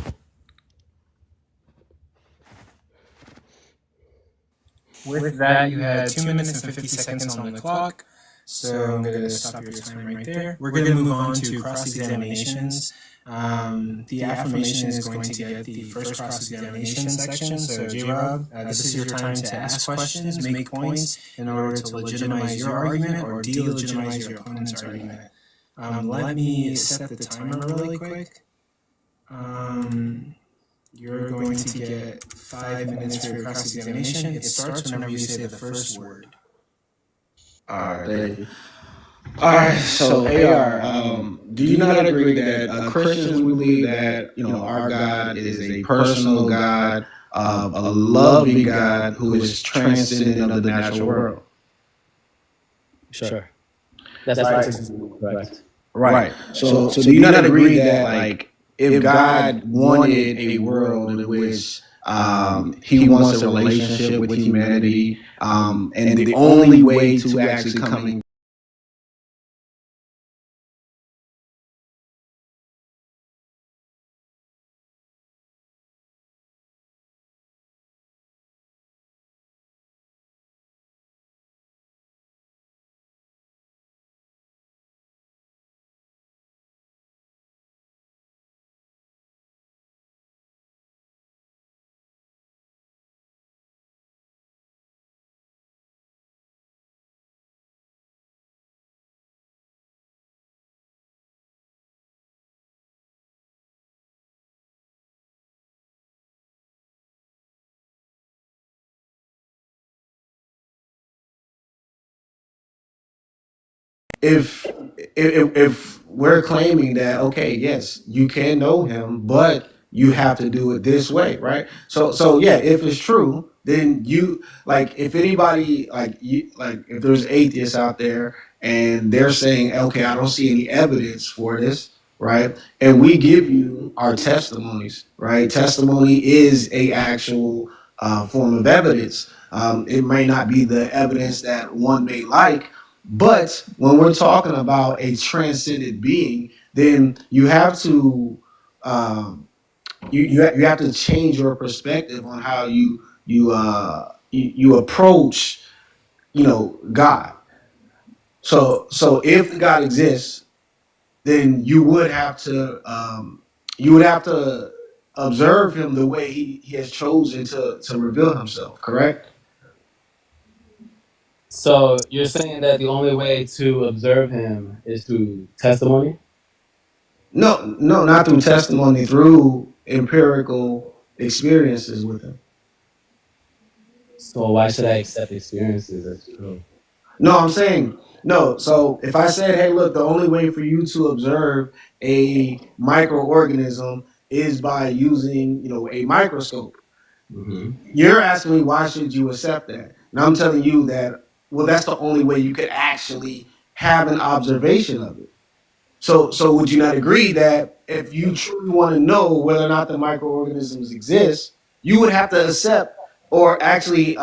With that, you had 2 minutes and 50 seconds on the clock. So I'm going to stop your time right there. We're going to move on to cross-examinations. The affirmation is going to get the first cross-examination section. So J-Rob, this is your time to ask questions, make points in order to legitimize your argument or delegitimize your opponent's argument. Let me set the timer really quick. You're going to get 5 minutes for your cross-examination. It starts whenever you say the first word. Alright, thank you. Alright, so AR, do you not agree that Christians, we believe that, our God is a personal God, a loving God who is transcendent of the natural world? Sure. That's correct. Right. So do you not agree that, like, if God wanted a world in which he wants a relationship with humanity, and the only way to actually come if we're claiming that, okay, yes, you can know him, but you have to do it this way, right? So yeah, if it's true, then you, like, if anybody, like, you, like, if there's atheists out there and they're saying, okay, I don't see any evidence for this, right? And we give you our testimonies, right? Testimony is a actual form of evidence. It may not be the evidence that one may like, but when we're talking about a transcendent being, then you have to you have to change your perspective on how you approach, God. So if God exists, then you would have to observe him the way he has chosen to reveal himself, correct? So you're saying that the only way to observe him is through testimony? No, not through testimony, through empirical experiences with him. So why should I accept experiences as true? No, I'm saying no. So if I said, hey, look, the only way for you to observe a microorganism is by using, a microscope. Mm-hmm. You're asking me why should you accept that? And I'm telling you that, well, that's the only way you could actually have an observation of it. So would you not agree that if you truly want to know whether or not the microorganisms exist, you would have to accept or actually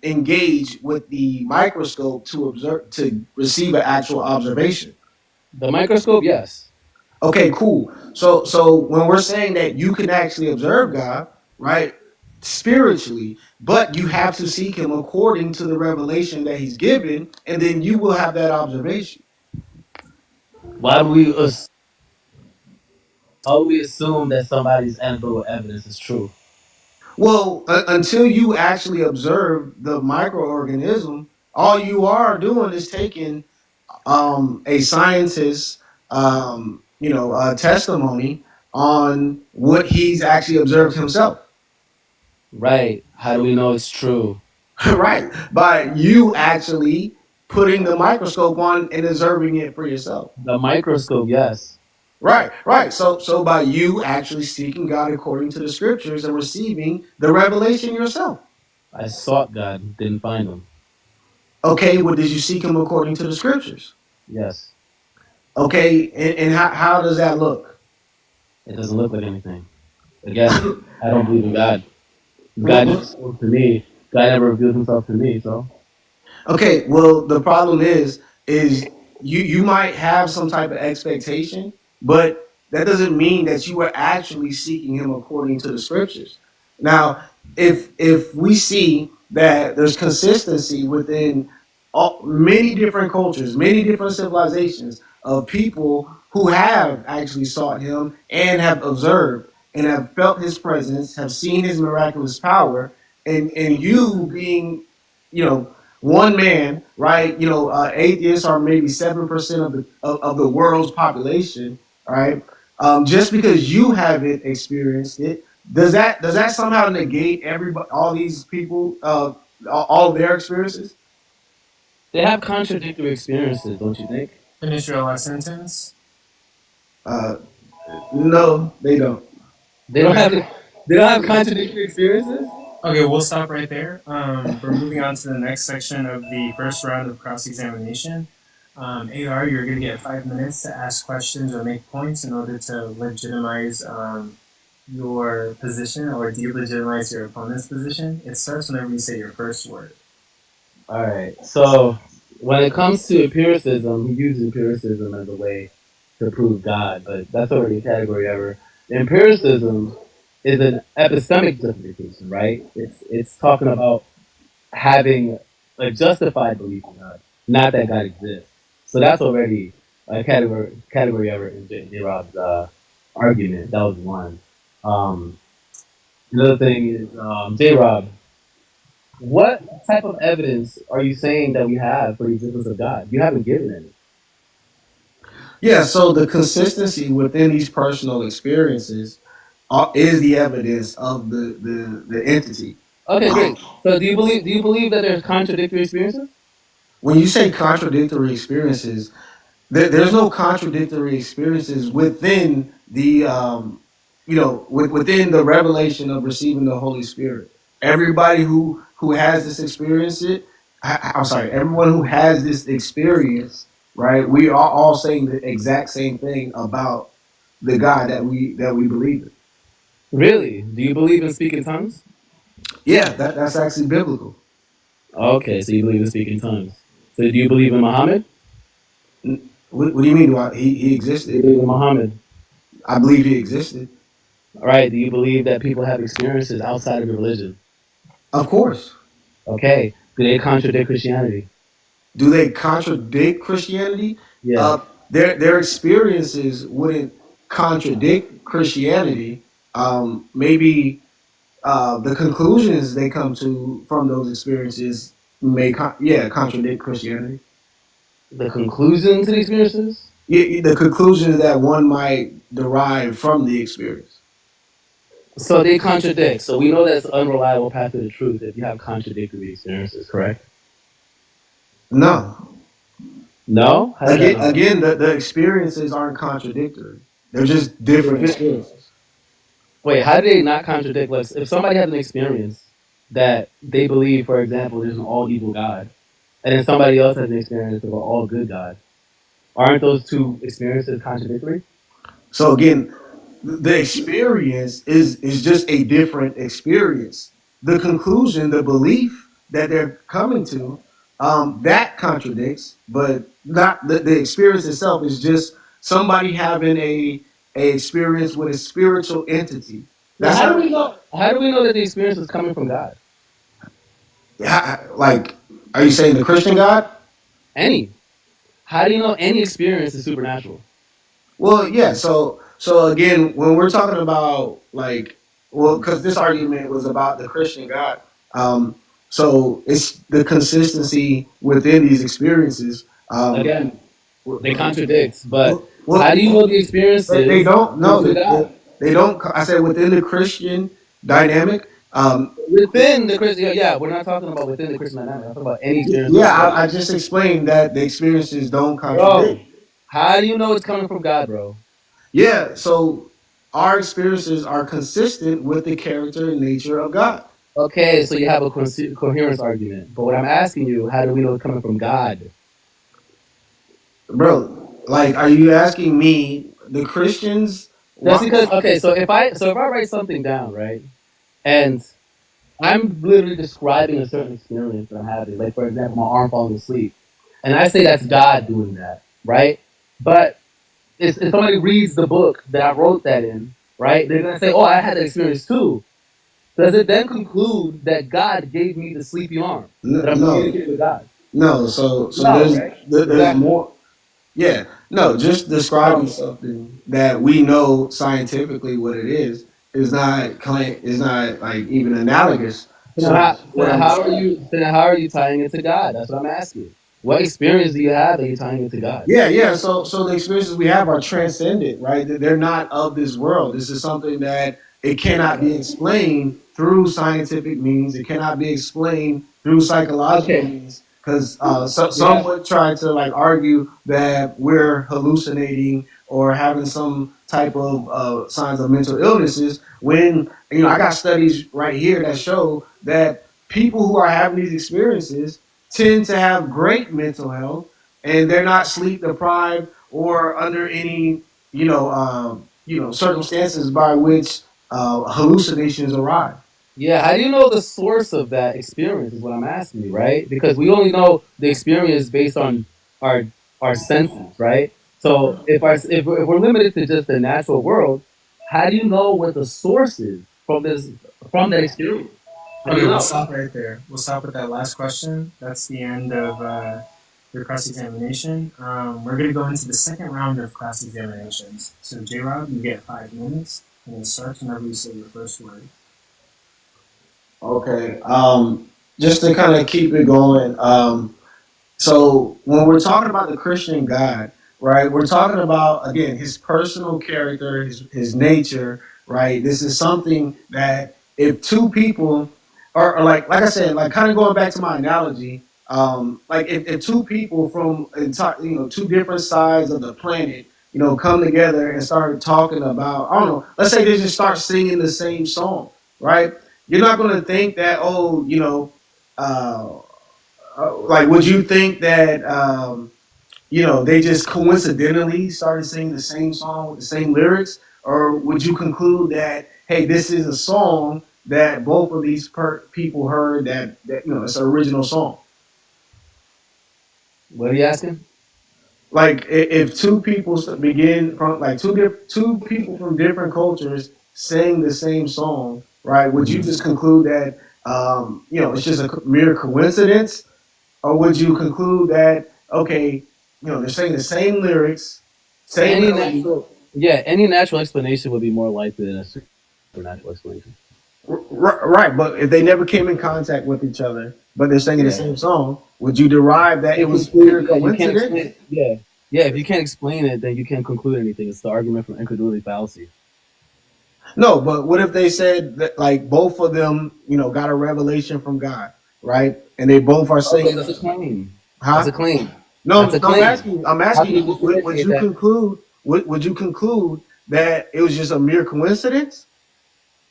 engage with the microscope to observe, to receive an actual observation? The microscope, yes. Okay, cool. So when we're saying that you can actually observe God, right, spiritually, but you have to seek him according to the revelation that he's given, and then you will have that observation. Why do we assume that somebody's anecdotal evidence is true? Well, until you actually observe the microorganism, all you are doing is taking a scientist's testimony on what he's actually observed himself. Right. How do we know it's true? Right. By you actually putting the microscope on and observing it for yourself. The microscope, yes. Right. So by you actually seeking God according to the scriptures and receiving the revelation yourself. I sought God, didn't find him. Okay, well, did you seek him according to the scriptures? Yes. Okay, and how does that look? It doesn't look like anything. Again, I don't believe in God. God never spoke to me. God never revealed himself to me, so. Okay, well, the problem is you might have some type of expectation, but that doesn't mean that you are actually seeking him according to the scriptures. Now, if we see that there's consistency within many different cultures, many different civilizations of people who have actually sought him and have observed and have felt his presence, have seen his miraculous power, and you being, one man, right? Atheists are maybe 7% of the world's population, right? Just because you haven't experienced it, does that somehow negate everybody, all these people, all of their experiences? They have contradictory experiences, don't you think? Finish your last sentence. No, they don't. They don't have contradictory experiences? Okay, we'll stop right there. We're moving on to the next section of the first round of cross-examination. AR, you're going to get 5 minutes to ask questions or make points in order to legitimize your position or delegitimize your opponent's position. It starts whenever you say your first word. All right. So when it comes to empiricism, he uses empiricism as a way to prove God, but that's already a category error. Empiricism is an epistemic justification, right? It's talking about having a justified belief in God, not that God exists. So that's already a category error in J. Rob's argument. That was one. Another thing is J. Rob. What type of evidence are you saying that we have for the existence of God? You haven't given any. Yeah, so the consistency within these personal experiences is the evidence of the entity. Okay, great. So do you believe that there's contradictory experiences? When you say contradictory experiences, there's no contradictory experiences within the within the revelation of receiving the Holy Spirit. Everybody who has this experience, I'm sorry, everyone who has this experience, right? We are all saying the exact same thing about the God that we believe in. Really? Do you believe in speaking tongues? Yeah, that's actually biblical. Okay, so you believe in speaking tongues. So do you believe in Muhammad? What do you mean? He Do you existed? believe in Muhammad? I believe he existed. All right. Do you believe that people have experiences outside of your religion? Of course. Okay. Do they contradict Christianity? Do they contradict Christianity? Yeah. Their experiences wouldn't contradict Christianity. Maybe the conclusions they come to from those experiences may contradict Christianity. The conclusion to the experiences? The conclusions that one might derive from the experience. So they contradict. So we know that's an unreliable path to the truth if you have contradictory experiences, correct? No. No? Again, the experiences aren't contradictory. They're just different experiences. Wait, how do they not contradict? Like, if somebody has an experience that they believe, for example, there's an all evil God, and then somebody else has an experience of an all good God, aren't those two experiences contradictory? So again, the experience is just a different experience. The conclusion, the belief that they're coming to, that contradicts, but not the experience itself is just somebody having a experience with a spiritual entity. Now, how do we know? How do we know that the experience is coming from God? Like, are you saying the Christian God? Any. How do you know any experience is supernatural? Well, yeah. So again, when we're talking about because this argument was about the Christian God, so it's the consistency within these experiences. Again, they contradict, but how do you know the experiences? They don't know that they don't. I said within the Christian dynamic. Within the Christian, yeah, we're not talking about within the Christian dynamic. I'm talking about any experience. Yeah, I just explained that the experiences don't contradict. Bro, how do you know it's coming from God, bro? Yeah, so our experiences are consistent with the character and nature of God. Okay, so you have a coherence argument. But what I'm asking you, how do we know it's coming from God? Bro, like, are you asking me, the Christians? That's because so if I write something down, right, and I'm literally describing a certain experience that I'm having, like for example, my arm falling asleep, and I say that's God doing that, right? But if somebody reads the book that I wrote that in, right, they're gonna say, "Oh, I had that experience too." Does it then conclude that God gave me the sleepy arm? That I'm communicating with God? No, so No, there's right? there's Exactly. more. Yeah, no, just describing something that we know scientifically what it is not like even analogous. Then how are you tying it to God? That's what I'm asking. What experience do you have that you're tying it to God? Yeah. So the experiences we have are transcendent, right? They're not of this world. This is something that it cannot be explained through scientific means. It cannot be explained through psychological means. Because some would try to like argue that we're hallucinating or having some type of signs of mental illnesses. When I got studies right here that show that people who are having these experiences tend to have great mental health, and they're not sleep deprived or under any circumstances by which hallucinations arise. Yeah, how do you know the source of that experience is what I'm asking you, right? Because we only know the experience based on our our senses, right? So if we're limited to just the natural world, how do you know what the source is from that experience? How do Okay, you we'll know? stop right there. We'll stop with that last question. That's the end of your cross examination. We're going to go into the second round of cross examinations. So, J Rob, you get 5 minutes, and it starts whenever you say your first word. Okay. Just to kind of keep it going. So when we're talking about the Christian God, right, we're talking about again his personal character, his nature, right? This is something that if two people or like I said, like kind of going back to my analogy, Like if two people from two different sides of the planet, come together and start talking about, I don't know, let's say they just start singing the same song, right? You're not going to think that, uh, like, would you think that, they just coincidentally started singing the same song with the same lyrics? Or would you conclude that, hey, this is a song that both of these people heard that it's an original song? What are you asking? Like if two people begin from like two people from different cultures sing the same song, right? Would you just conclude that it's just a mere coincidence, or would you conclude that okay, they're saying the same lyrics, same melody? Any natural explanation would be more likely than a supernatural explanation. Right, but if they never came in contact with each other, but they're singing the same song, would you derive that it was pure coincidence? Yeah. If you can't explain it, then you can't conclude anything. It's the argument from incredulity fallacy. No, but what if they said that like both of them, got a revelation from God, right? And they both are singing. That's a claim. Huh? That's a claim. No, That's a claim. I'm asking you. Would you conclude? Would you conclude that it was just a mere coincidence?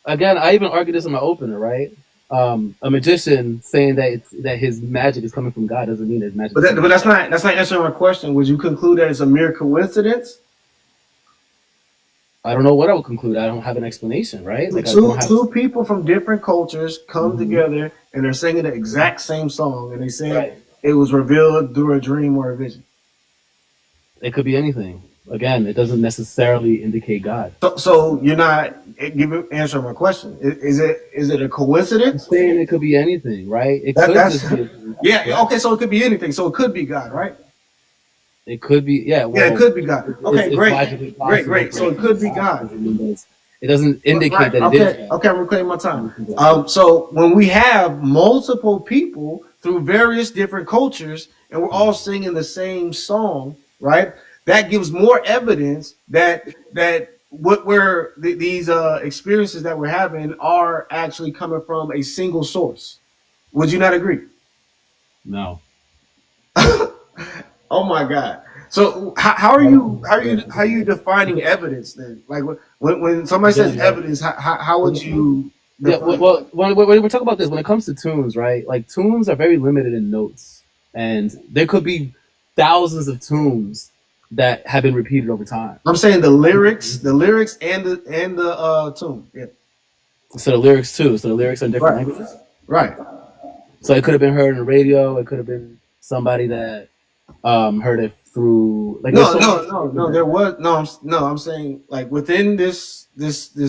Again, I even argued this in my opener, right? A magician saying that his magic is coming from God doesn't mean his magic. But that's not answering my question. Would you conclude that it's a mere coincidence? I don't know what I would conclude. I don't have an explanation, right? Like two people from different cultures come together and they're singing the exact same song, and they say it was revealed through a dream or a vision. It could be anything. Again, it doesn't necessarily indicate God. So you're not answering my question. Is it a coincidence? I'm saying it could be anything, right? It could just be. Yeah. Okay. So it could be anything. So it could be God, right? It could be. Yeah. Well, it could be God. Okay. Great. So it could be God. It doesn't indicate that it is. Okay. I'm reclaiming my time. So when we have multiple people through various different cultures and we're all singing the same song, right? That gives more evidence that these experiences that we're having are actually coming from a single source. Would you not agree? No. Oh my God! So how are you defining evidence then? Like when somebody says evidence, how would you? Well, when we talk about this, when it comes to tunes, right? Like tunes are very limited in notes, and there could be thousands of tunes that have been repeated over time. I'm saying the lyrics and the tune. Yeah. So the lyrics too. So the lyrics are in different languages. Right. So it could have been heard on the radio. It could have been somebody that heard it through. Like no. There was no. I'm saying like within this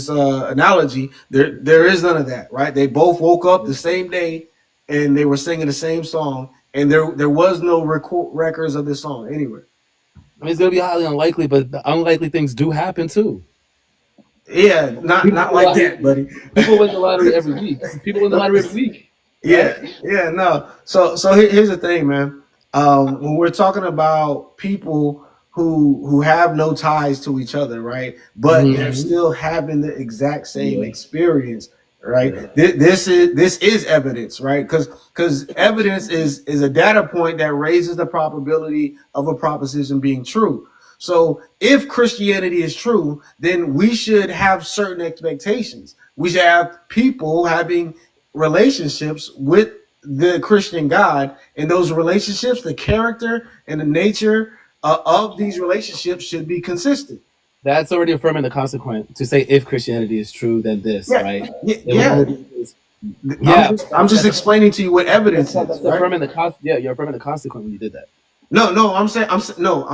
analogy, there is none of that. Right. They both woke up the same day, and they were singing the same song, and there was no records of this song anywhere. I mean, it's gonna be highly unlikely, but the unlikely things do happen too. Yeah, not like that, buddy. People win the lottery every week. Yeah, no. So here's the thing, man. When we're talking about people who have no ties to each other, right? But they're still having the exact same experience, right? Yeah. This is evidence, right? Because evidence is a data point that raises the probability of a proposition being true. So if Christianity is true, then we should have certain expectations. We should have people having relationships with the Christian God, and those relationships, the character and the nature of these relationships should be consistent. That's already affirming the consequent to say if Christianity is true, then this, right? I'm just explaining to you what evidence is. Right? You're affirming the consequent when you did that. No, I'm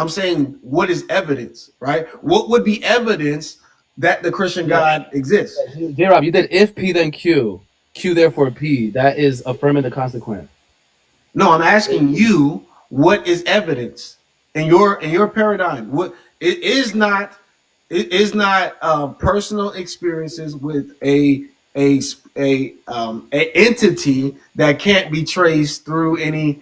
saying what is evidence, right? What would be evidence that the Christian God exists? J-Rob, you did if P then Q, Q therefore P. That is affirming the consequent. No, I'm asking you what is evidence in your paradigm. What it is not personal experiences with a entity that can't be traced through any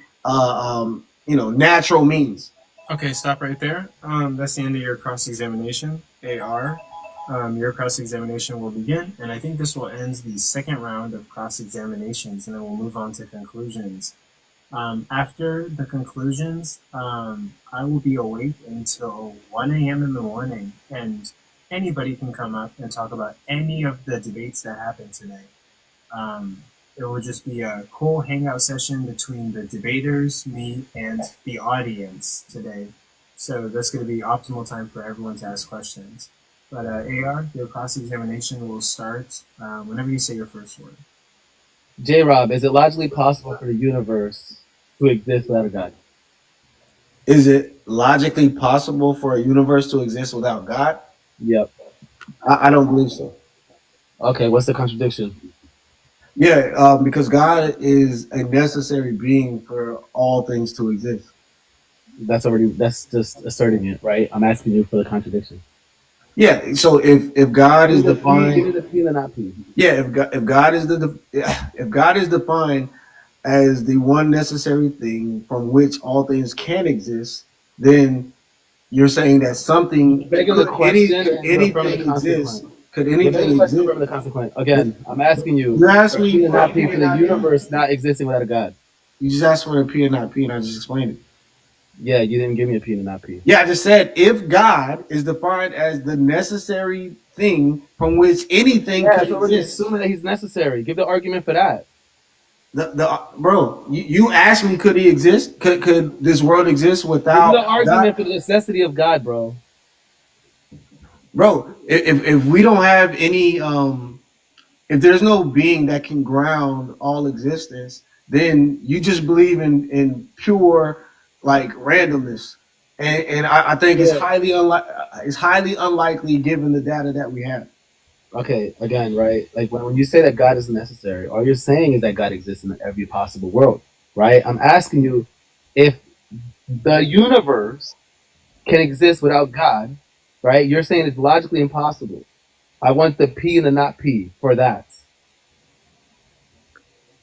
natural means. Okay, stop right there. That's the end of your cross-examination. AR. Your cross-examination will begin, and I think this will end the second round of cross-examinations, and then we'll move on to conclusions. After the conclusions, I will be awake until 1 a.m. in the morning, and anybody can come up and talk about any of the debates that happened today. It will just be a cool hangout session between the debaters, me, and the audience today. So that's going to be optimal time for everyone to ask questions. But AR, your cross-examination will start whenever you say your first word. J-Rob, is it logically possible for the universe to exist without a God? Is it logically possible for a universe to exist without God? Yep. I don't believe so. Okay, what's the contradiction? Yeah, because God is a necessary being for all things to exist. That's just asserting it, right? I'm asking you for the contradiction. Yeah, so if God is defined, give me the P and the not P. Yeah, if God is if God is defined as the one necessary thing from which all things can exist, then you're saying that something Begging the question could and confirming anything the exist? consequence. Could You're begging anything the question, exist? confirming the consequence. Again, I'm asking you. You asked for me P and for not P P for and the not P. universe not existing without a God. You just asked for a P and not P, and I just explained it. Yeah, you didn't give me a P and not P. Yeah, I just said if God is defined as the necessary thing from which anything could it's already exist. assuming that he's necessary. Give the argument for that. Bro, you asked me, could he exist? Could this world exist Give without the argument God? for the necessity of God, bro. Bro, if we don't have any if there's no being that can ground all existence, then you just believe in pure like randomness. And I think it's highly unlikely given the data that we have. Okay, again, right? Like when you say that God is necessary, all you're saying is that God exists in every possible world, right? I'm asking you if the universe can exist without God, right? You're saying it's logically impossible. I want the P and the not P for that.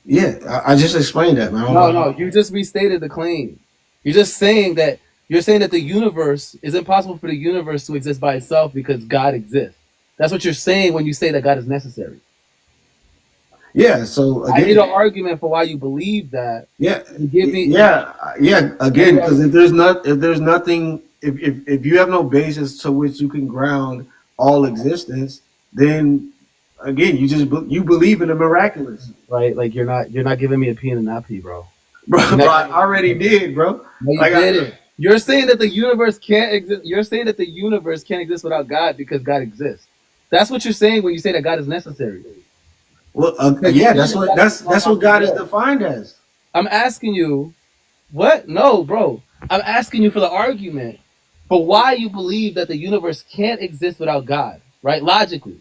Yeah, I just explained that, man. No, you just restated the claim. You're just saying that the universe is impossible for the universe to exist by itself because God exists. That's what you're saying when you say that God is necessary. Yeah, so again, I need an argument for why you believe that. Yeah, give me. Yeah. Again, because if there's nothing, if you have no basis to which you can ground all existence, then again, you believe in the miraculous, right? Like you're not giving me a P and a not P, bro. Bro, I already did, bro. No, you didn't. You're saying that the universe can't exist. You're saying that the universe can't exist without God because God exists. That's what you're saying when you say that God is necessary. Well, yeah, that's what God is defined as. I'm asking you, what? No, bro. I'm asking you for the argument for why you believe that the universe can't exist without God, right? Logically.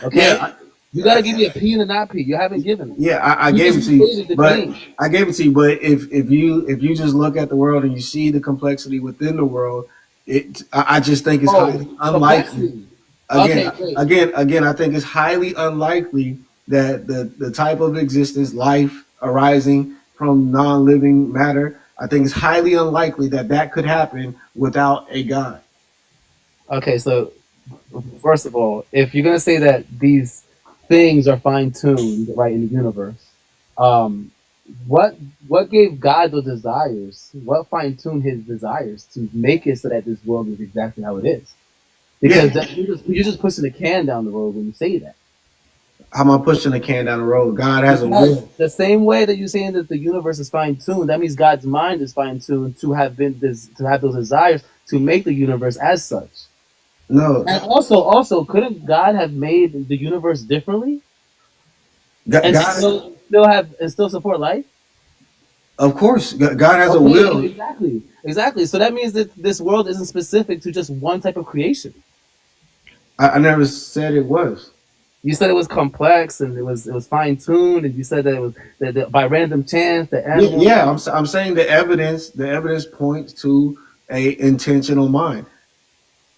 Okay? Yeah, you got to give me a P and a not P. You haven't given it. Yeah, I gave it to you, but if you just look at the world and you see the complexity within the world, I just think it's highly unlikely. Again, I think it's highly unlikely that the type of existence, life arising from non-living matter, I think it's highly unlikely that could happen without a God. Okay, so first of all, if you're gonna say that these things are fine-tuned right in the universe, what gave God the desires? What fine-tuned his desires to make it so that this world is exactly how it is? Because you're just pushing the can down the road when you say that. How am I pushing the can down the road? God has a will. The same way that you're saying that the universe is fine-tuned, that means God's mind is fine-tuned to have those desires to make the universe as such. No. And also, couldn't God have made the universe differently? Still support life? Of course, God has a will. Exactly. So that means that this world isn't specific to just one type of creation. I never said it was. You said it was complex and it was fine-tuned, and you said that it was that by random chance the animal. Yeah, I'm saying the evidence points to a intentional mind.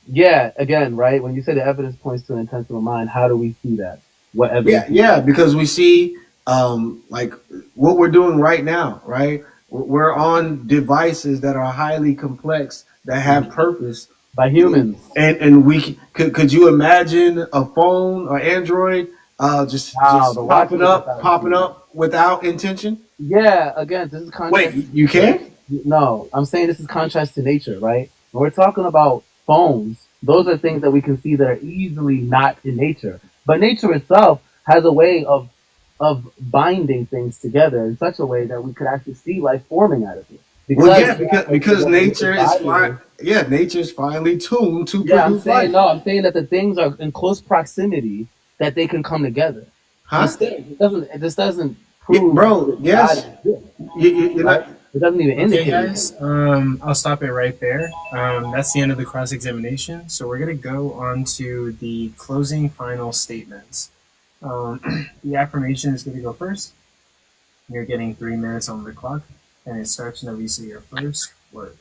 Yeah, again, right? When you say the evidence points to an intentional mind, how do we see that? What evidence? Yeah, because we see like what we're doing right now, right? We're on devices that are highly complex that have purpose by humans. And we could you imagine a phone or Android just popping up without intention? Yeah, again, this is contrast. Wait, you can? No, I'm saying this is contrast to nature, right? When we're talking about phones, those are things that we can see that are easily not in nature. But nature itself has a way of binding things together in such a way that we could actually see life forming out of it. Well, yeah, Because because nature is fine. Yeah, nature's finely tuned to yeah, I'm produce saying life. no. I'm saying that the things are in close proximity that they can come together. Huh? But still, it doesn't. This doesn't Yeah, prove bro, that yes. God exists, You're right? not. It doesn't even Okay, indicate. guys, I'll stop it right there. That's the end of the cross examination. So we're going to go on to the closing final statements. The affirmation is going to go first. You're getting 3 minutes on the clock, and it starts whenever you say your first word.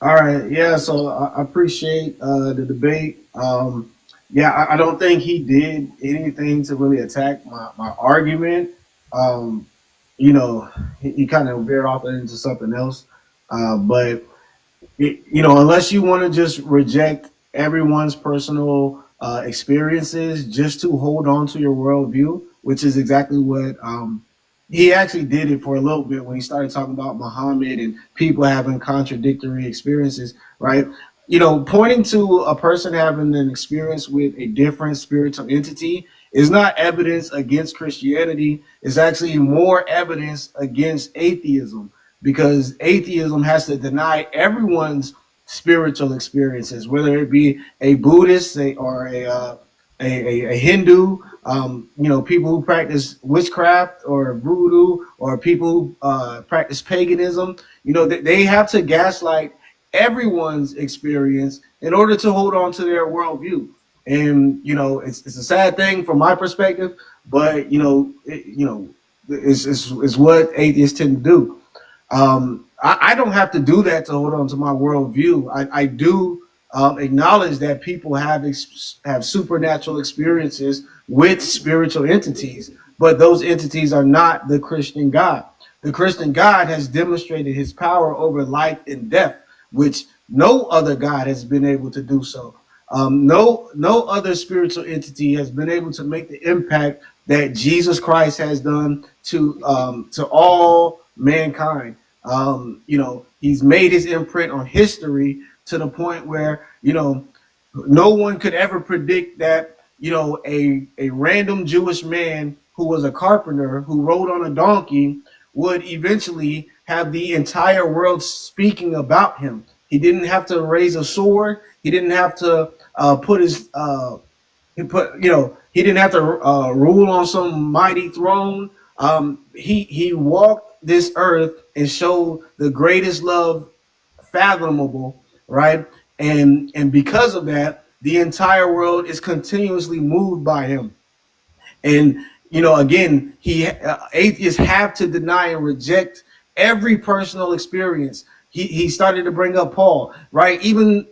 All right, yeah. So I appreciate the debate. Yeah, I don't think he did anything to really attack my argument. Um, you know, he kind of veered off into something else. But you know, unless you want to just reject everyone's personal experiences just to hold on to your worldview, which is exactly what he actually did it for a little bit when he started talking about Muhammad and people having contradictory experiences, right? You know, pointing to a person having an experience with a different spiritual entity is not evidence against Christianity. It's actually more evidence against atheism because atheism has to deny everyone's spiritual experiences, whether it be a Buddhist or a Hindu, you know, people who practice witchcraft or voodoo, or people who practice paganism. You know, they have to gaslight everyone's experience in order to hold on to their worldview. And you know, it's a sad thing from my perspective, but you know, it's what atheists tend to do. I don't have to do that to hold on to my worldview. I do acknowledge that people have supernatural experiences with spiritual entities, but those entities are not the Christian God. The Christian God has demonstrated his power over life and death, which no other God has been able to do so. No other spiritual entity has been able to make the impact that Jesus Christ has done to all mankind. You know, he's made his imprint on history to the point where, you know, no one could ever predict that, you know, a random Jewish man who was a carpenter who rode on a donkey would eventually have the entire world speaking about him. He didn't have to raise a sword. He didn't have to put his he didn't have to rule on some mighty throne. He walked this earth and showed the greatest love fathomable, right? And because of that, the entire world is continuously moved by him. And you know, again, atheists have to deny and reject every personal experience. He started to bring up Paul, right? Even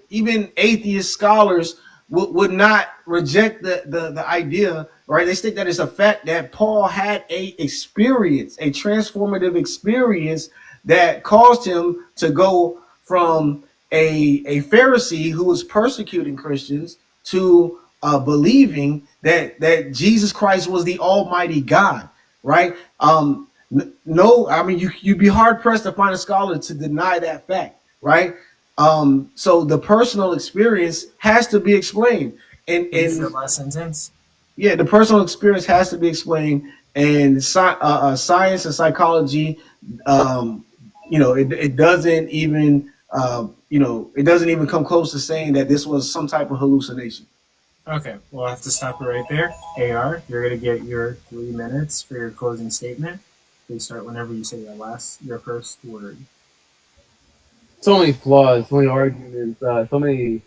atheist scholars would not reject the idea, right? They think that it's a fact that Paul had a transformative experience that caused him to go from a Pharisee who was persecuting Christians to believing that Jesus Christ was the Almighty God, right? No, I mean you'd be hard pressed to find a scholar to deny that fact, right? So the personal experience has to be explained, and The last sentence. yeah, the personal experience has to be explained, and science and psychology, you know, it doesn't even it doesn't even come close to saying that this was some type of hallucination. Okay, we'll have to stop it right there. AR, you're going to get your 3 minutes for your closing statement. Please start whenever you say your first word. So many flaws, so many arguments, so many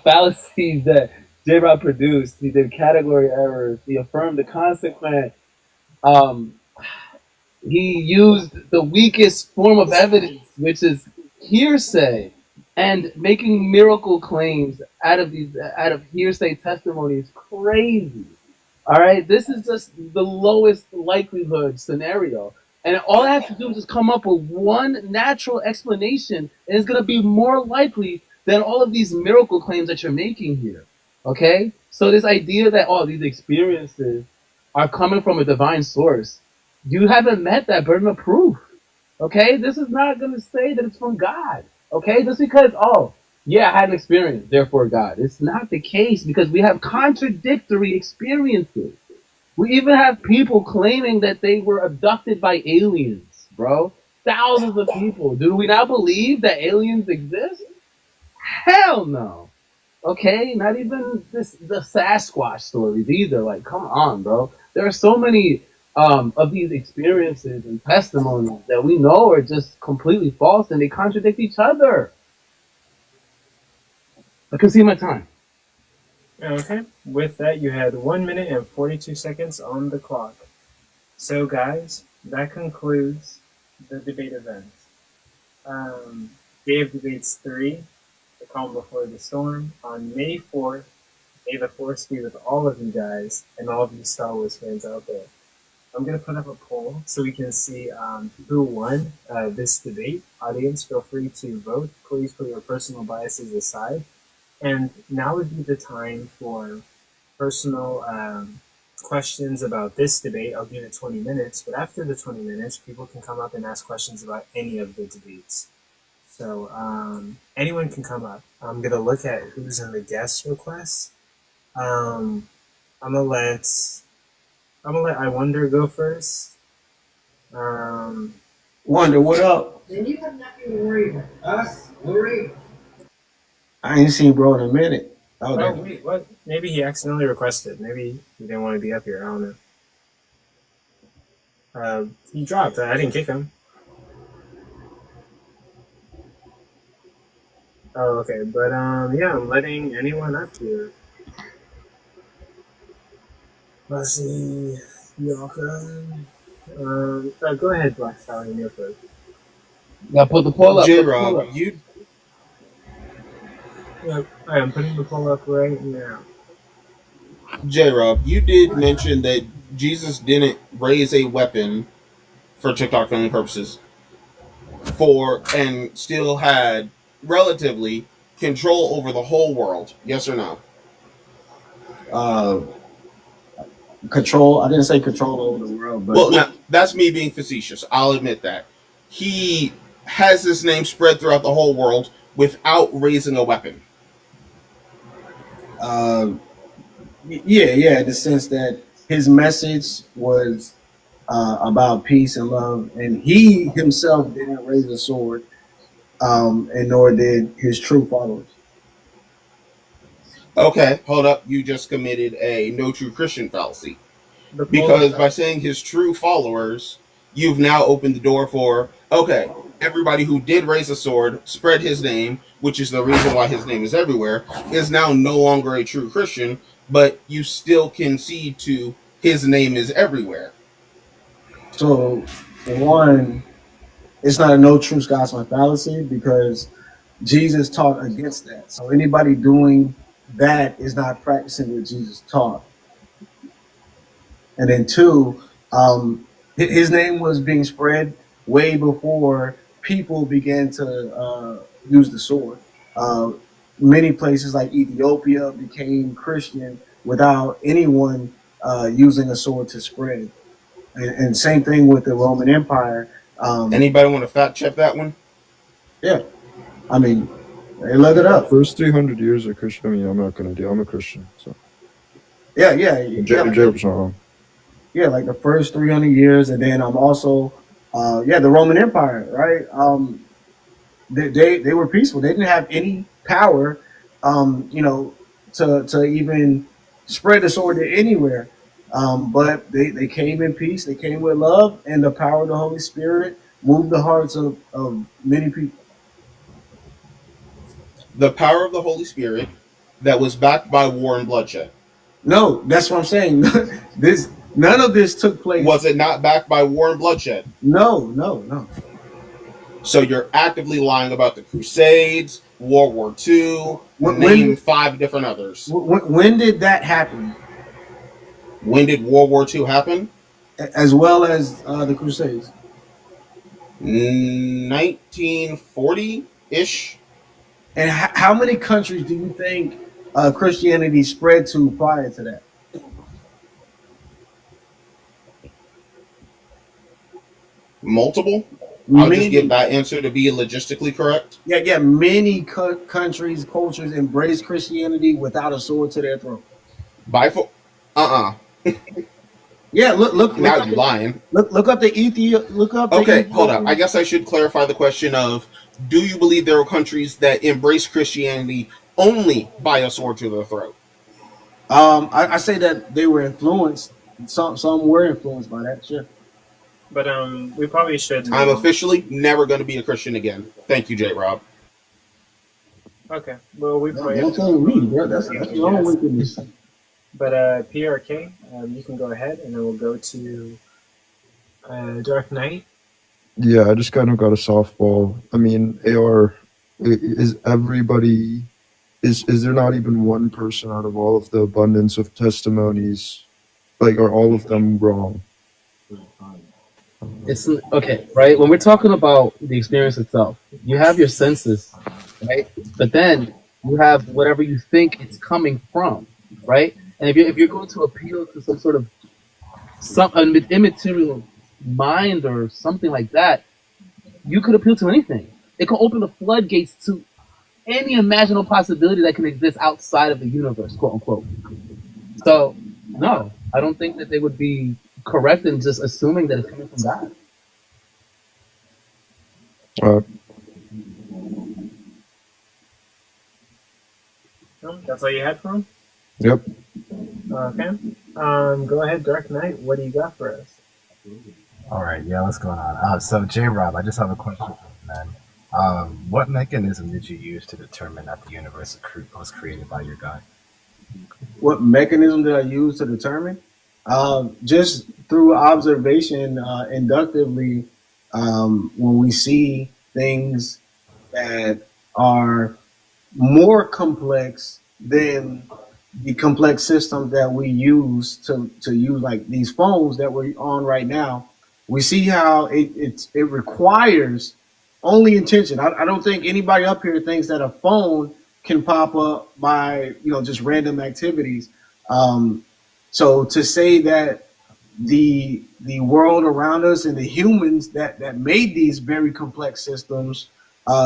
fallacies that J-Rob produced. He did category errors. He affirmed the consequent. Um, he used the weakest form of evidence, which is hearsay, and making miracle claims out of hearsay testimony is crazy. All right, this is just the lowest likelihood scenario. And all I have to do is just come up with one natural explanation, and it's going to be more likely than all of these miracle claims that you're making here. Okay? So this idea that all these experiences are coming from a divine source You haven't met that burden of proof. Okay, this is not going to say that it's from God. Okay, just because, oh, yeah, I had an experience, therefore God. It's not the case because we have contradictory experiences. We even have people claiming that they were abducted by aliens, bro. Thousands of people. Do we now believe that aliens exist? Hell no. Okay, not even the Sasquatch stories either. Like, come on, bro. There are so many of these experiences and testimonies that we know are just completely false and they contradict each other. I can see my time. Okay. With that, you had 1 minute and 42 seconds on the clock. So, guys, that concludes the debate event. Day of Debates 3, The Calm Before the Storm, on May 4th. May the Force be with all of you guys and all of you Star Wars fans out there. I'm going to put up a poll so we can see who won this debate. Audience, feel free to vote. Please put your personal biases aside. And now would be the time for personal questions about this debate. I'll give it 20 minutes, but after the 20 minutes, people can come up and ask questions about any of the debates. So anyone can come up. I'm going to look at who's in the guest requests. I'm gonna let I Wonder go first. Wonder, what up? Then you have nothing to worry about. Us, worry. I ain't seen bro in a minute. Oh, wait, what? Maybe he accidentally requested. Maybe he didn't want to be up here. I don't know. He dropped. I didn't kick him. Oh, okay. But yeah, I'm letting anyone up here. Let's see. Yaka. Go ahead, Black Stallion. You're first. Now put the poll up. J-Rob, you. Yep, I'm putting the poll up right now. J-Rob, you did mention that Jesus didn't raise a weapon for TikTok filming purposes and still had relatively control over the whole world. Yes or no? Control. I didn't say control over the world, but well, now, that's me being facetious. I'll admit that. He has his name spread throughout the whole world without raising a weapon. Yeah, in the sense that his message was about peace and love, and he himself didn't raise a sword, and nor did his true followers. Okay, hold up. You just committed a no true Christian fallacy. Because by saying his true followers, you've now opened the door for, okay, everybody who did raise a sword, spread his name, which is the reason why his name is everywhere, is now no longer a true Christian, but you still concede to his name is everywhere. So, for one, it's not a no truth gospel fallacy because Jesus taught against that. So anybody doing that is not practicing what Jesus taught. And then two, his name was being spread way before people began to use the sword. Many places like Ethiopia became Christian without anyone using a sword to spread. And same thing with the Roman Empire. Anybody want to fact check that one? Yeah. I mean, they look it up. First 300 years of Christian. I mean, I'm not going to do. I'm a Christian, so. Yeah. Jacob's not wrong. Yeah, like the first 300 years, and then I'm also, the Roman Empire, right? They were peaceful. They didn't have any power, to even spread the sword to anywhere. But they came in peace. They came with love, and the power of the Holy Spirit moved the hearts of many people. The power of the Holy Spirit that was backed by war and bloodshed. No, that's what I'm saying. None of this took place. Was it not backed by war and bloodshed? No. So you're actively lying about the Crusades, World War II, name 5 different others. When did that happen? When did World War II happen? As well as the Crusades? 1940-ish. And how many countries do you think Christianity spread to prior to that? Multiple? I'll just Many, give that answer to be logistically correct. yeah, many countries, cultures embrace Christianity without a sword to their throat. Yeah, look Now up you lying. look up the look up the Okay, hold up. I Ethiopian. guess I should clarify the question of: do you believe there are countries that embrace Christianity only by a sword to their throat? I say that they were influenced. Some were influenced by that. Sure. But we probably should. I'm officially never going to be a Christian again. Thank you, J. Rob. Okay. Well, we probably Don't have tell me, bro. to. That's your own wickedness. But PRK, you can go ahead, and then we'll go to Dark Knight. Yeah, I just kind of got a softball. I mean, AR, is everybody, is there not even one person out of all of the abundance of testimonies, like, are all of them wrong? It's okay, right? When we're talking about the experience itself, you have your senses, right? But then you have whatever you think it's coming from, right? And if you're going to appeal to some sort of an immaterial mind or something like that, you could appeal to anything. It could open the floodgates to any imaginable possibility that can exist outside of the universe, quote unquote. So, no, I don't think that they would be correct in just assuming that it's coming from God. That's all you had for him? Yep. Okay. Go ahead, Dark Knight. What do you got for us? All right, yeah, what's going on? So, J. Rob, I just have a question for you, man. What mechanism did you use to determine that the universe was created by your God? What mechanism did I use to determine? Just through observation, inductively, when we see things that are more complex than the complex systems that we use to use, like these phones that we're on right now, we see how it requires only intention. I don't think anybody up here thinks that a phone can pop up by just random activities. So to say that the world around us and the humans that made these very complex systems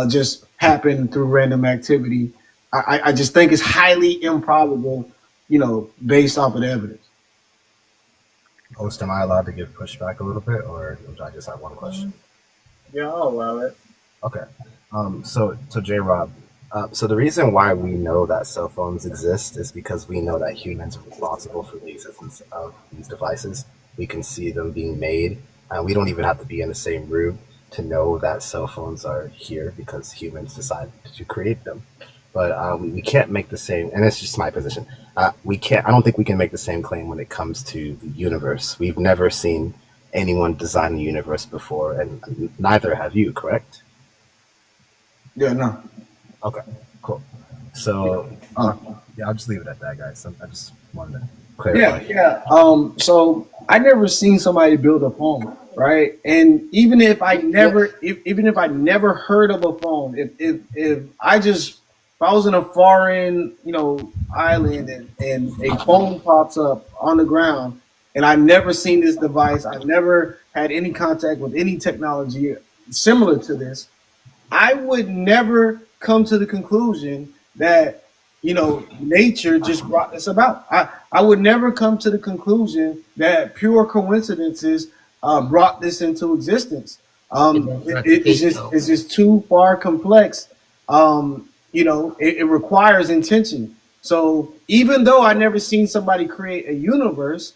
just happen through random activity, I just think it's highly improbable, based off of the evidence. Host, am I allowed to give pushback a little bit, or do I just have one question? Yeah, I'll allow it. Okay. So J. Rob, so the reason why we know that cell phones exist is because we know that humans are responsible for the existence of these devices. We can see them being made, and we don't even have to be in the same room to know that cell phones are here because humans decided to create them. But we can't make the same, and it's just my position. We can't. I don't think we can make the same claim when it comes to the universe. We've never seen anyone design the universe before, and neither have you, correct? Yeah, no. Okay, cool. So, yeah, I'll just leave it at that, guys. I just wanted to clarify. Yeah. So I never seen somebody build a phone, right? And even if I never heard of a phone, if I was in a foreign, island and a phone pops up on the ground and I've never seen this device, I've never had any contact with any technology similar to this, I would never come to the conclusion that, nature just brought this about. I would never come to the conclusion that pure coincidences brought this into existence. It's just too far complex. It requires intention. So even though I never seen somebody create a universe,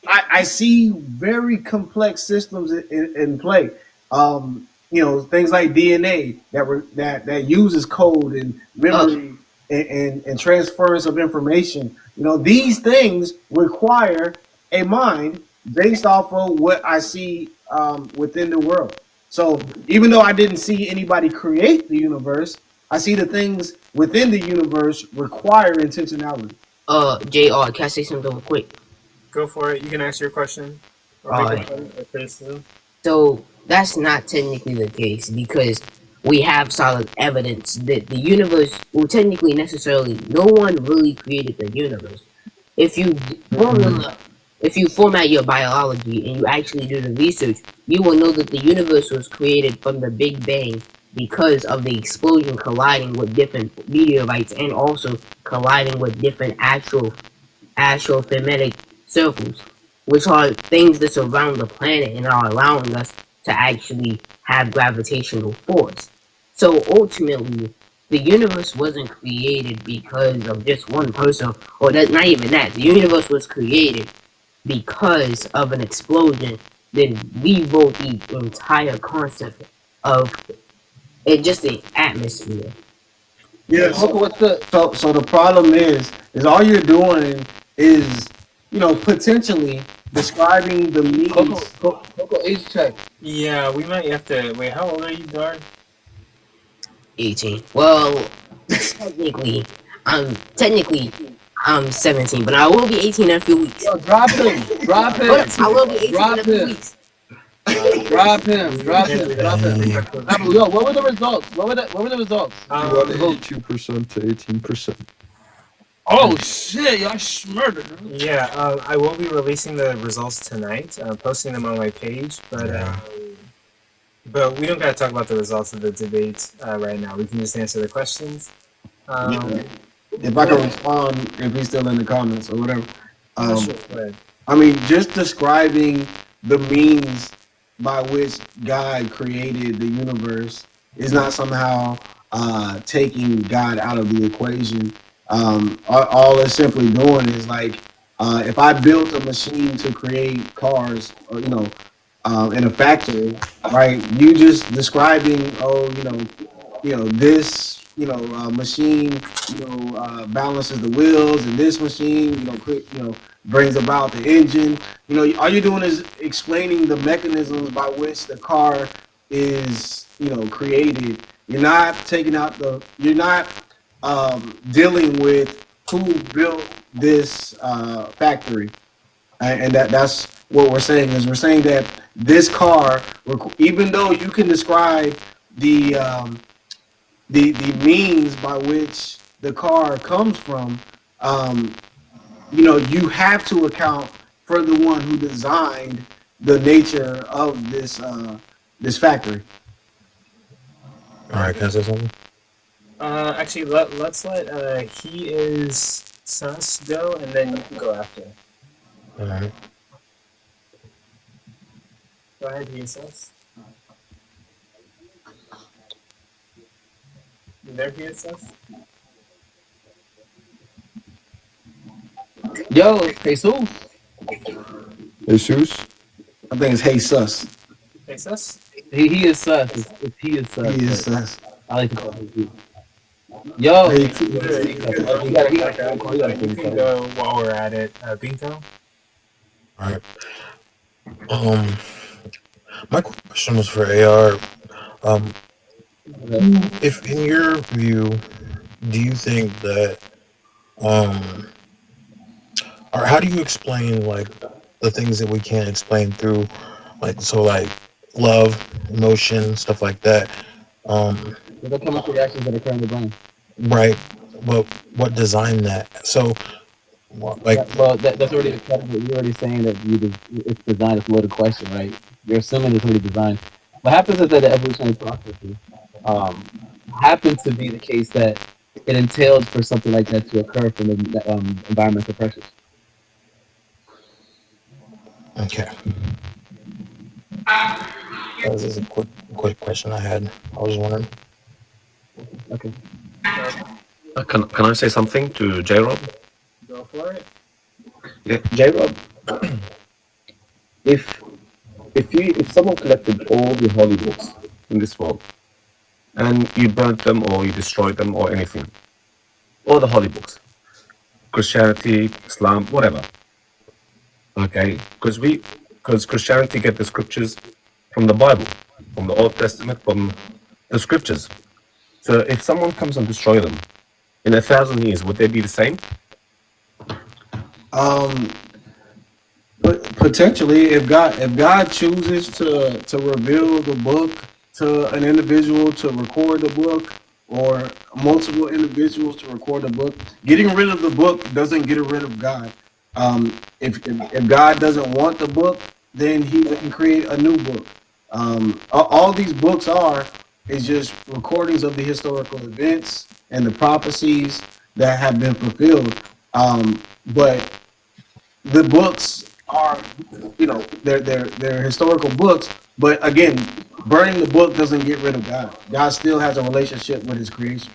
I see very complex systems in play. Things like DNA that uses code and memory and transference of information. These things require a mind based off of what I see within the world. So even though I didn't see anybody create the universe, I see the things within the universe require intentionality. JR, can I say something real quick? Go for it. You can ask your question or make a point or criticism. So that's not technically the case because we have solid evidence that the universe, well, technically, necessarily, no one really created the universe. If you formula If you format your biology and you actually do the research, you will know that the universe was created from the Big Bang because of the explosion colliding with different meteorites and also colliding with different astrophysical circles, which are things that surround the planet and are allowing us to actually have gravitational force. So ultimately, the universe wasn't created because of just one person, or that not even that. The universe was created because of an explosion. Then rewrote the entire concept of it, just the atmosphere. Yeah. So what's the so the problem is all you're doing is potentially describing the means. Coco age check. Yeah, we might have to wait. How old are you, Dar? 18. Well, technically I'm 17, but I will be 18 in a few weeks. Yo, drop him. Drop him. I will be 18 Drop in a few him. weeks. Drop him. Drop him. Drop him. Yo, what were the results? What were the results? You went 82% to 18%. Oh shit! Y'all murdered. Yeah, I will be releasing the results tonight, posting them on my page, but we don't gotta talk about the results of the debate right now. We can just answer the questions. If I can respond, if he's still in the comments or whatever. Sure, go ahead. I mean, just describing the means by which God created the universe is not somehow taking God out of the equation. All it's simply doing is like, if I built a machine to create cars, or in a factory, right? You just describing, this, machine, balances the wheels, and this machine, brings about the engine. All you're doing is explaining the mechanisms by which the car is, created. You're not taking out you're not dealing with who built this factory. And that's what we're saying is we're saying that this car, even though you can describe the means by which the car comes from, you have to account for the one who designed the nature of this factory. All right, can I say something? Actually, let's let he is sus go, and then you can go after. All right. Go ahead, he is sus. You there, he is sus? Yo, Jesus. Jesus? I think it's Hey Sus. Hey, sus? He is sus. He is sus. He is sus. I like to call him. Yo, You can go while we're at it. Bingo? All right. My question was for AR. If in your view, do you think that, or how do you explain like the things that we can't explain through, like love, emotion, stuff like that? The chemical reactions that occur in the brain. Right. But what designed that? So, That's already accepted. You're already saying that it's designed. It's a loaded question, right? You're assuming it's already designed. What happens is that the evolutionary processes happen to be the case that it entails for something like that to occur from the environmental pressures. Okay. That was just a quick question I had. I was wondering. Okay. Can I say something to J-Rob? Go for it. Yeah, J-Rob. if someone collected all the holy books in this world and you burnt them or you destroyed them or anything, all the holy books, Christianity, Islam, whatever, okay, because Christianity get the scriptures from the Bible, from the Old Testament, from the scriptures. So if someone comes and destroy them, in 1,000 years, would they be the same? Potentially, if God chooses to reveal the book to an individual to record the book, or multiple individuals to record the book, getting rid of the book doesn't get rid of God. If God doesn't want the book, then He can create a new book. All these books is just recordings of the historical events and the prophecies that have been fulfilled. But the books are, they're historical books. But again, burning the book doesn't get rid of God. God still has a relationship with His creation.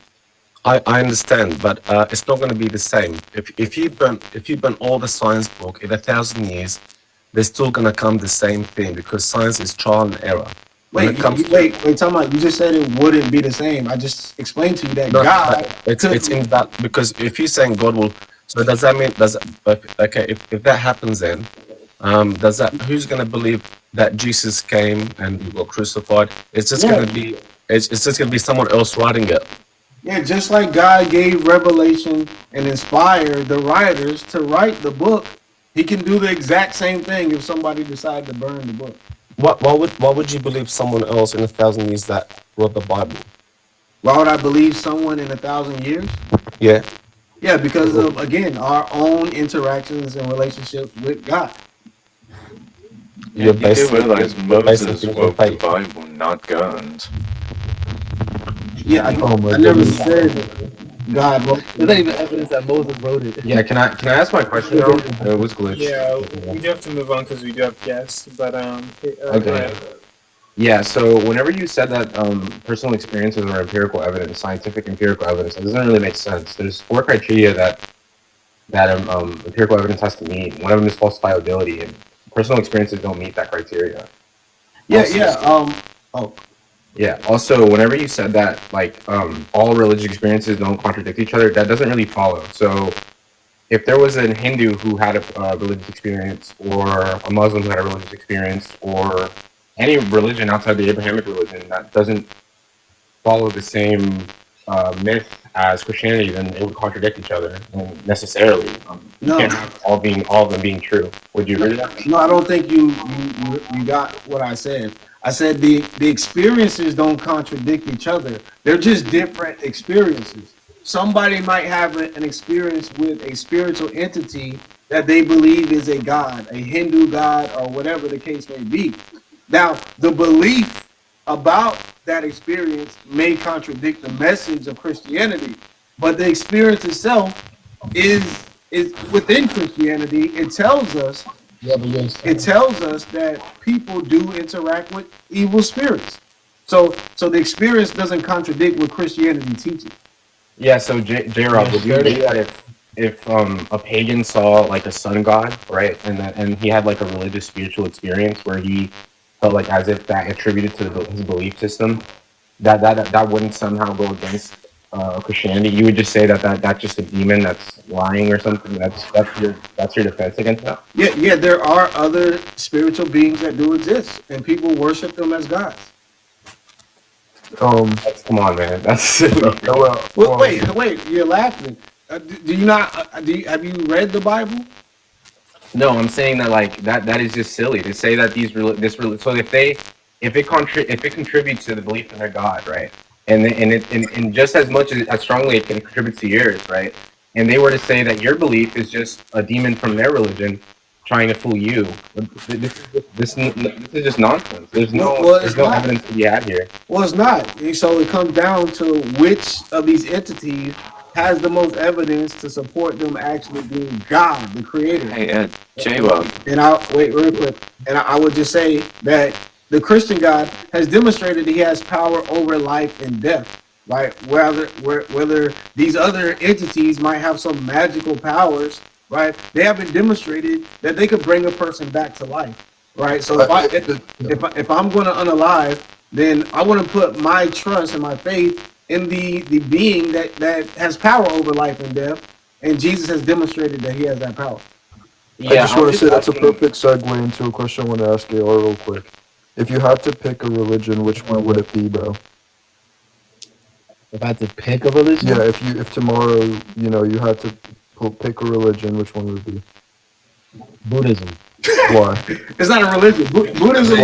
I understand, but it's not going to be the same. If you burn all the science book in 1,000 years, they're still going to come the same thing because science is trial and error. Wait, time out. You just said it wouldn't be the same. I just explained to you that No, God. it's in that because if you're saying God will, so does that mean okay? If that happens, then does that who's going to believe that Jesus came and he got crucified? It's just going to be it's just going to be someone else writing it. Yeah, just like God gave revelation and inspired the writers to write the book, He can do the exact same thing if somebody decided to burn the book. Why would you believe someone else in 1,000 years that wrote the Bible? Why would I believe someone in 1,000 years? Yeah. Yeah, because of, again, our own interactions and relationships with God. You're You do realize Moses wrote the Bible, not God. Yeah, I never said God wrote. There's not even evidence that Moses wrote it. Yeah, can I ask my question now? It was glitched. Yeah, we do have to move on because we do have guests. But Okay. go ahead. Yeah, so whenever you said that personal experiences are empirical evidence, scientific empirical evidence, it doesn't really make sense. There's 4 criteria that empirical evidence has to meet. One of them is falsifiability, and personal experiences don't meet that criteria. Yeah. Also, whenever you said that, all religious experiences don't contradict each other, that doesn't really follow. So, if there was a Hindu who had a religious experience, or a Muslim who had a religious experience, or any religion outside the Abrahamic religion that doesn't follow the same myth as Christianity, then it would contradict each other necessarily. You can't have all of them being true. Would you agree with that? No, I don't think you got what I said. I said the experiences don't contradict each other. They're just different experiences. Somebody might have an experience with a spiritual entity that they believe is a god, a Hindu god, or whatever the case may be. Now, the belief about that experience may contradict the message of Christianity, but the experience itself is within Christianity. It tells us that people do interact with evil spirits. So the experience doesn't contradict what Christianity teaches. Yeah, so J-Rob, would you agree that if a pagan saw like a sun god, right, and he had like a religious spiritual experience where he felt like as if that attributed to his belief system, that wouldn't somehow go against Christianity? You would just say that's just a demon that's lying or something. That's your defense against that. Yeah. There are other spiritual beings that do exist, and people worship them as gods. Come on, man. That's silly. Wait. You're laughing. Do you not? Have you read the Bible? No, I'm saying that that is just silly to say that so if it contributes to the belief in their God, right, and just as much as strongly it can contribute to yours, right, and they were to say that your belief is just a demon from their religion trying to fool you, this is just nonsense. There's no evidence to be had here. Well, it's not. So it comes down to which of these entities has the most evidence to support them actually being God, the creator. Hey, J-Rob. And wait real quick. And I would just say that the Christian God has demonstrated He has power over life and death, right? Whether these other entities might have some magical powers, right? They haven't demonstrated that they could bring a person back to life, right? So if I'm going to unalive, then I want to put my trust and my faith in the being that has power over life and death, and Jesus has demonstrated that He has that power. I just want to say that's a perfect segue into a question I want to ask AR real quick. If you had to pick a religion, which one would it be, bro? If I had to pick a religion? Yeah, if tomorrow, you had to pick a religion, which one would it be? Buddhism. Why? It's not a religion. Buddhism.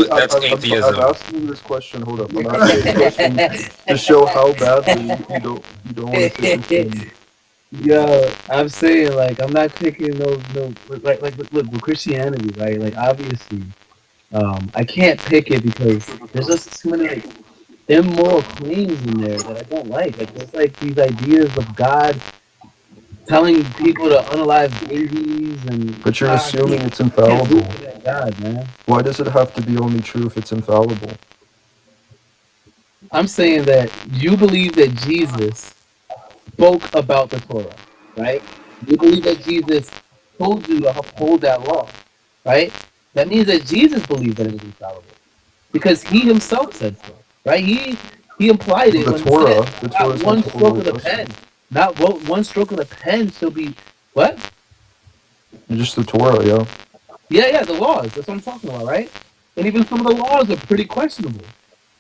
That's atheism. I'm asking you this question. Hold up. I'm asking you this question to show how badly you don't want to take this. Yo, I'm saying like I'm not picking no look with Christianity, right? Like obviously, I can't pick it because there's just too many like immoral claims in there that I don't like. Like there's like these ideas of God telling people to unalive babies and But you're I assuming it's can't infallible. root for that God, man. Why does it have to be only true if it's infallible? I'm saying that you believe that Jesus spoke about the Torah, right? You believe that Jesus told you to uphold that law, right? That means that Jesus believed that it was infallible because he himself said so, right? He implied it The when he said, Torah "Not is not one the whole stroke Old of the pen, Testament. not one stroke of the pen shall be what? Just the Torah, yeah. Yeah, the laws. That's what I'm talking about, right? And even some of the laws are pretty questionable.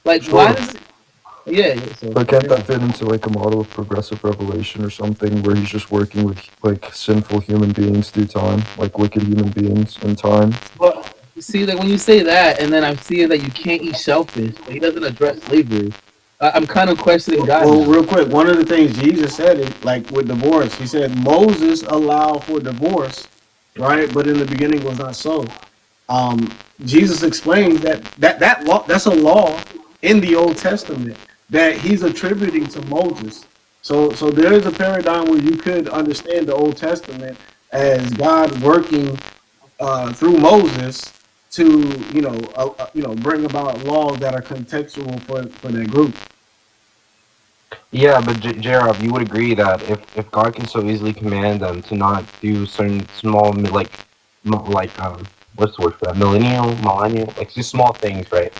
Like, why Sure. does it? Yeah. So But can't yeah. that fit into like a model of progressive revelation or something where he's just working with like sinful human beings through time, like wicked human beings in time? But you see that when you say that, and then I'm seeing that you can't eat shellfish, but he doesn't address slavery. I'm kind of questioning God Well, now. real quick, one of the things Jesus said is like with divorce. He said Moses allowed for divorce, right? But in the beginning was not so. Jesus explains that law, that's a law in the Old Testament that he's attributing to Moses. So there is a paradigm where you could understand the Old Testament as God working through Moses to bring about laws that are contextual for that group. Yeah, but J-Rob, you would agree that if God can so easily command them to not do certain small what's the word for that, millennial, like just small things, right?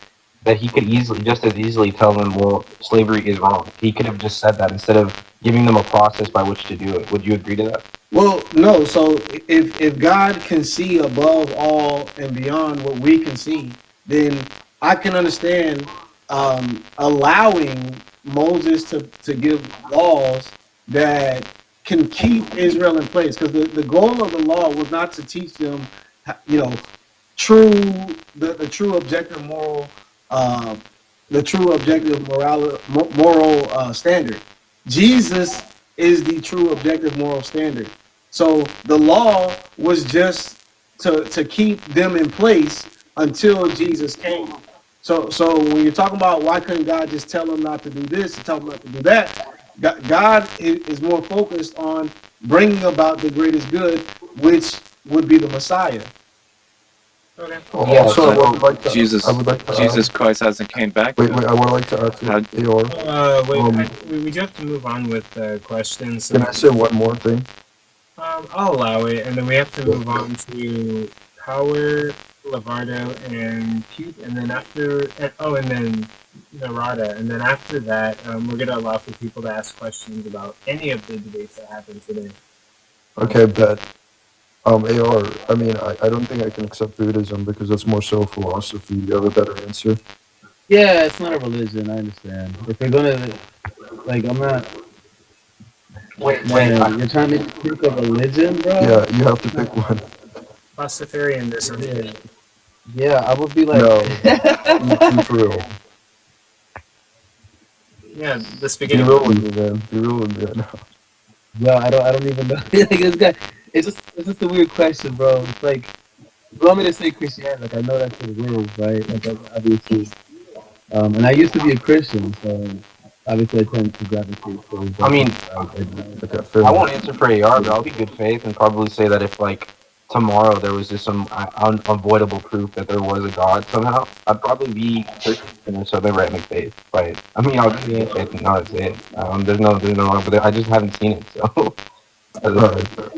That he could easily, just as easily, tell them, well, slavery is wrong. He could have just said that instead of giving them a process by which to do it. Would you agree to that? Well, no. So if God can see above all and beyond what we can see, then I can understand allowing Moses to give laws that can keep Israel in place. Because the goal of the law was not to teach them, you know, true the true objective moral the true objective moral standard. Jesus is the true objective moral standard. So the law was just to keep them in place until Jesus came. So when you're talking about why couldn't God just tell them not to do this and tell them not to do that, God is more focused on bringing about the greatest good, which would be the Messiah. Okay. Also, I Jesus would like to Jesus add. Christ hasn't came back Wait, yet. I would like to add to AR. We do have to move on with the questions. Can I say one more thing? I'll allow it, and then we have to move on to Power, Lavardo, and Pete, and then and then Narada, and then after that, we're gonna allow for people to ask questions about any of the debates that happened today. Okay, bet. AR, I mean, I don't think I can accept Buddhism because that's more so philosophy. Do you have a better answer? Yeah, it's not a religion. I understand. If you're gonna, like, I'm not. Man, you're trying to pick a religion, bro? Yeah, you have to pick one. Rastafarianism. Yeah, I would be like. No, be for real. Yeah, the Be spaghetti. real with me, man. Be real with me right now. Yo, I don't even know. Like, this guy, it's just a weird question, bro. It's like, you want me to say Christianity? Like, I know that's what it is, right? Like, obviously. And I used to be a Christian, so obviously I tend to gravitate towards. I mean, I won't answer for AR, but I'll be good faith and probably say that if like tomorrow there was just some unavoidable proof that there was a God somehow, I'd probably be Christian or Southern Right faith. But I mean, I'll just be good faith and not say it. There's no wrong, but I just haven't seen it. So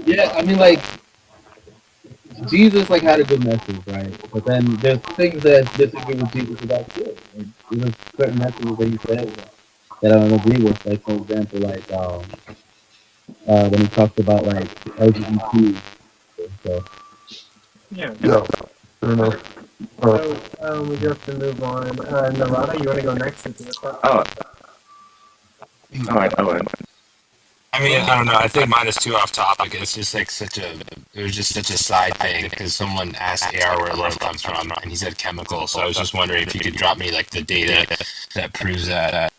Yeah, I mean, like Jesus like had a good message, right? But then there's things that disagree with Jesus about too. Like, there's certain messages that he said that I don't agree with. Like for example, like when he talks about like LGBT stuff. Yeah. Yeah, fair enough. So we do have to move on. Narada, you want to go next? It's your question. Oh. All right. I mean, I don't know. I think mine is too off topic. It's just like it was just such a side thing because someone asked AR where love comes from, and he said chemical. So I was just wondering if you could drop me like the data that proves that.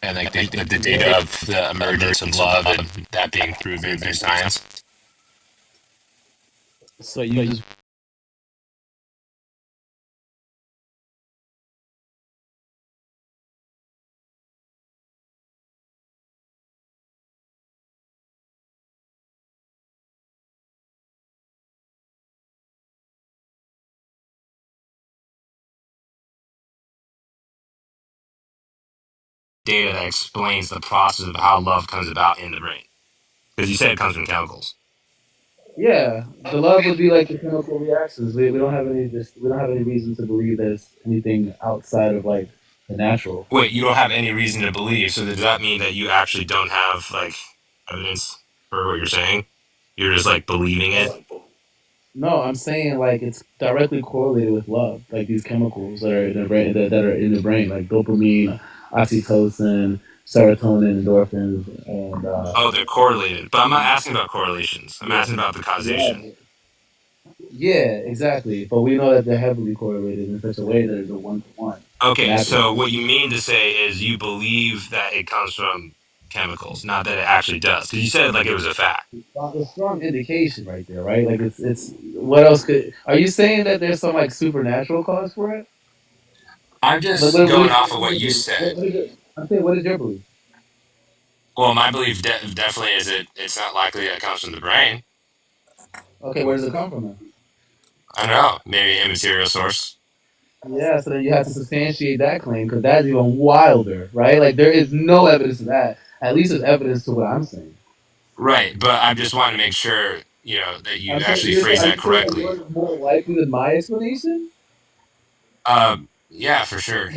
and like the data of the emergence of love and that being proven through science. So you just Data that explains the process of how love comes about in the brain, because you said it comes from chemicals. yeah, the love would be like the chemical reactions. We don't have we don't have any reason to believe there's anything outside of like the natural. Wait, you don't have any reason to believe, so does that mean that you actually don't have like evidence for what you're saying? You're just like believing it? No, I'm saying like it's directly correlated with love, like these chemicals that are in the brain that are in the brain, like dopamine, oxytocin, serotonin, endorphins, and Oh, they're correlated. But I'm not asking about correlations. I'm asking about the causation. yeah, exactly. But we know that they're heavily correlated in such a way that it's a one-to-one. Okay, so what you mean to say is you believe that it comes from chemicals, not that it actually does. Because you said like it was a fact. A strong indication right there, right? Like it's what else could? Are you saying that there's some like supernatural cause for it? I'm just going off of what you said. I'm saying, what is your belief? Well, my belief definitely is it's not likely that it comes from the brain. Okay, where does it come from then? I don't know. Maybe immaterial source. Yeah, so then you have to substantiate that claim because that's even wilder, right? Like there is no evidence of that. At least there's evidence to what I'm saying. Right, but I just wanted to make sure, that you actually phrase Are that you saying that correctly. yours is more likely than my explanation? Yeah, for sure.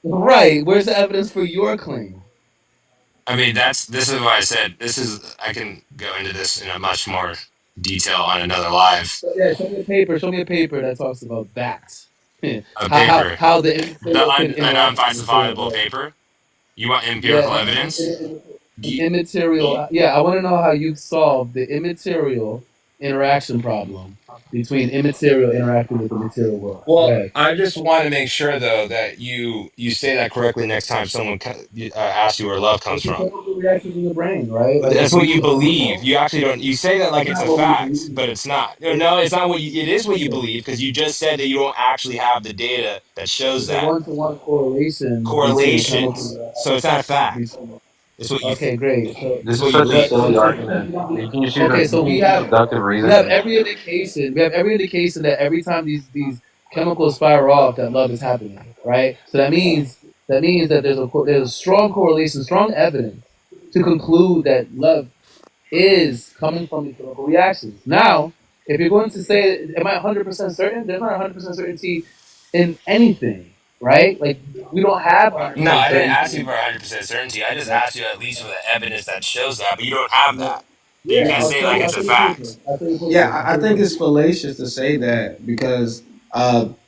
Right. Where's the evidence for your claim? I mean, this is why I said I can go into this in a much more detail on another live. So, yeah, show me a paper. Show me a paper that talks about that. A paper. How the immaterial can An interact with the unfalsifiable material. paper? You want empirical Yeah, evidence? an immaterial. Yeah, I want to know how you solve the immaterial interaction problem between immaterial interacting with the material world. Well, Right. I just want to make sure though that you say that correctly next time someone asks you where love comes It's a from. chemical reaction in the brain, right? Like That's what you believe. You actually don't. You say that like it's a what we fact, believe. but it's not. No, it's not what you. It is what you believe because you just said that you don't actually have the data that shows It's a that one-to-one correlation between correlations. chemical. So it's not a fact. It's what you. Okay, great. It's So, This is what you such a but believe. silly so argument. You can just okay, so use deductive we have reasoning. every indication. We have every indication that every time these chemicals fire off, that love is happening, right? So that means that there's a strong correlation, strong evidence to conclude that love is coming from these chemical reactions. Now, if you're going to say, am I 100% certain? There's not 100% certainty in anything, right? Like we don't have No, 100% I didn't ask you certainty. for 100% certainty. I just asked you at least for the evidence that shows that, but you don't have that. But you Yeah, can't say like it's a fact. Yeah, I think it's fallacious to say that because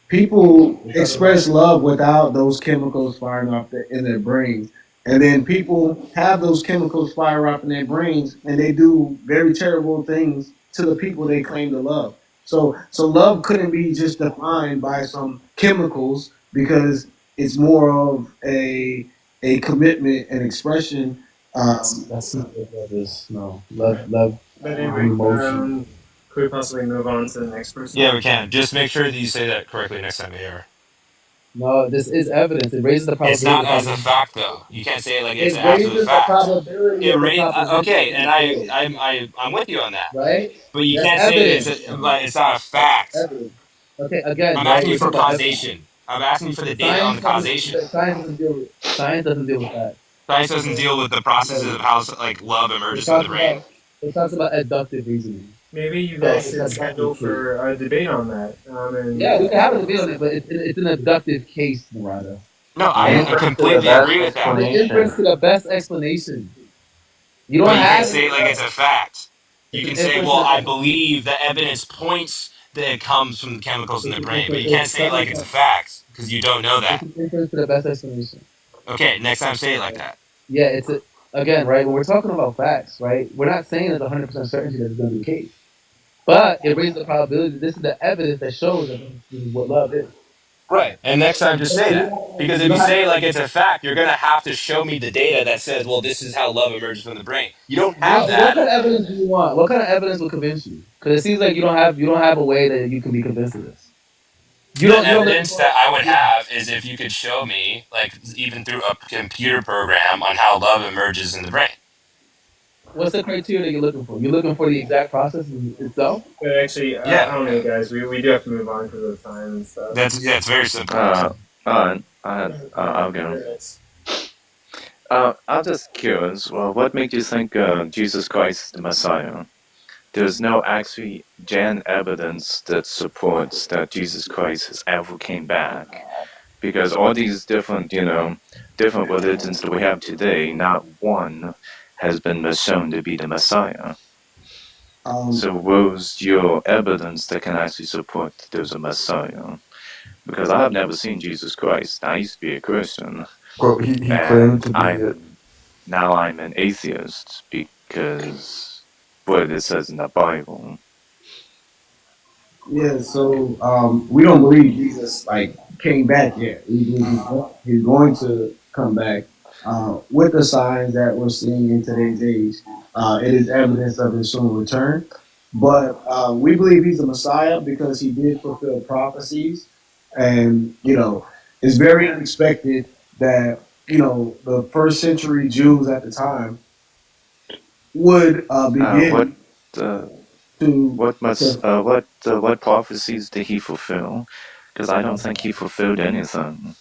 people express love without those chemicals firing off in their brains. And then people have those chemicals fire off in their brains and they do very terrible things to the people they claim to love. So love couldn't be just defined by some chemicals because it's more of a commitment and expression. That's not what love is. No, love, But an anyway, emotion. could we possibly move on to the next person? Yeah, we can. Just make sure that you say that correctly next time you hear. No, this is evidence. It raises the It's probability not of as a possibility. fact though. You can't say it like it's It an absolute raises the fact. probability of the proposition Okay, and being true, I'm with you on that. right? But you That's can't say that evidence. it's not a fact. Evidence. Okay, again, I'm right? asking We're you for talking about evidence. causation. I'm asking you for the data on Science the doesn't. causation. Science doesn't deal with that. Science doesn't deal with the processes of how like love It emerges from the talks brain. about it talks about adductive reasoning. Maybe you So guys it's should schedule adductive case. for a debate on that. Yeah, we can have a debate on it, but it's an abductive case, Murata. No, All right? I Inference to the completely best agree with that. The inference explanation. to the best explanation. You But don't you can't have say it like anything it's else. a fact. You It's can an say, inference well, to the I best. believe the evidence points that it comes from the chemicals in the brain. But you can't It's say it like it's a fact because you don't know that. an inference to the best explanation. Okay, next time say it like that. Yeah, again, right? When we're talking about facts, right? We're not saying there's 100% certainty that it's going to be the case, but it raises the probability that this is the evidence that shows that this is what love is. Right. And next time, just say that. Because if you say like it's a fact, you're gonna have to show me the data that says, well, this is how love emerges from the brain. You don't have What that. kind of evidence do you want? What kind of evidence will convince you? Because it seems like you don't have a way that you can be convinced of this. The evidence that I would have is if you could show me, like even through a computer program, on how love emerges in the brain. What's the criteria that you're looking for? You're looking for the exact process itself. But actually, Yeah. I don't know, guys. We do have to move on because of time and stuff. It's very simple. I'll go. I'm just curious. Well, what made you think Jesus Christ is the Messiah? There's no actually gen evidence that supports that Jesus Christ has ever came back, because all these different, different religions that we have today, not one has been shown to be the Messiah. So where's your evidence that can actually support that there's a Messiah? Because I have never seen Jesus Christ. I used to be a Christian. Well, he claimed to be it. Now I'm an atheist because what it says in the Bible. Yeah, so we don't believe Jesus like came back yet. We believe he's going to come back with the signs that we're seeing in today's age. It is evidence of his soon return. But we believe he's the Messiah because he did fulfill prophecies, and it's very unexpected that the first century Jews at the time would begin What prophecies did he fulfill? Because I don't think he fulfilled anything.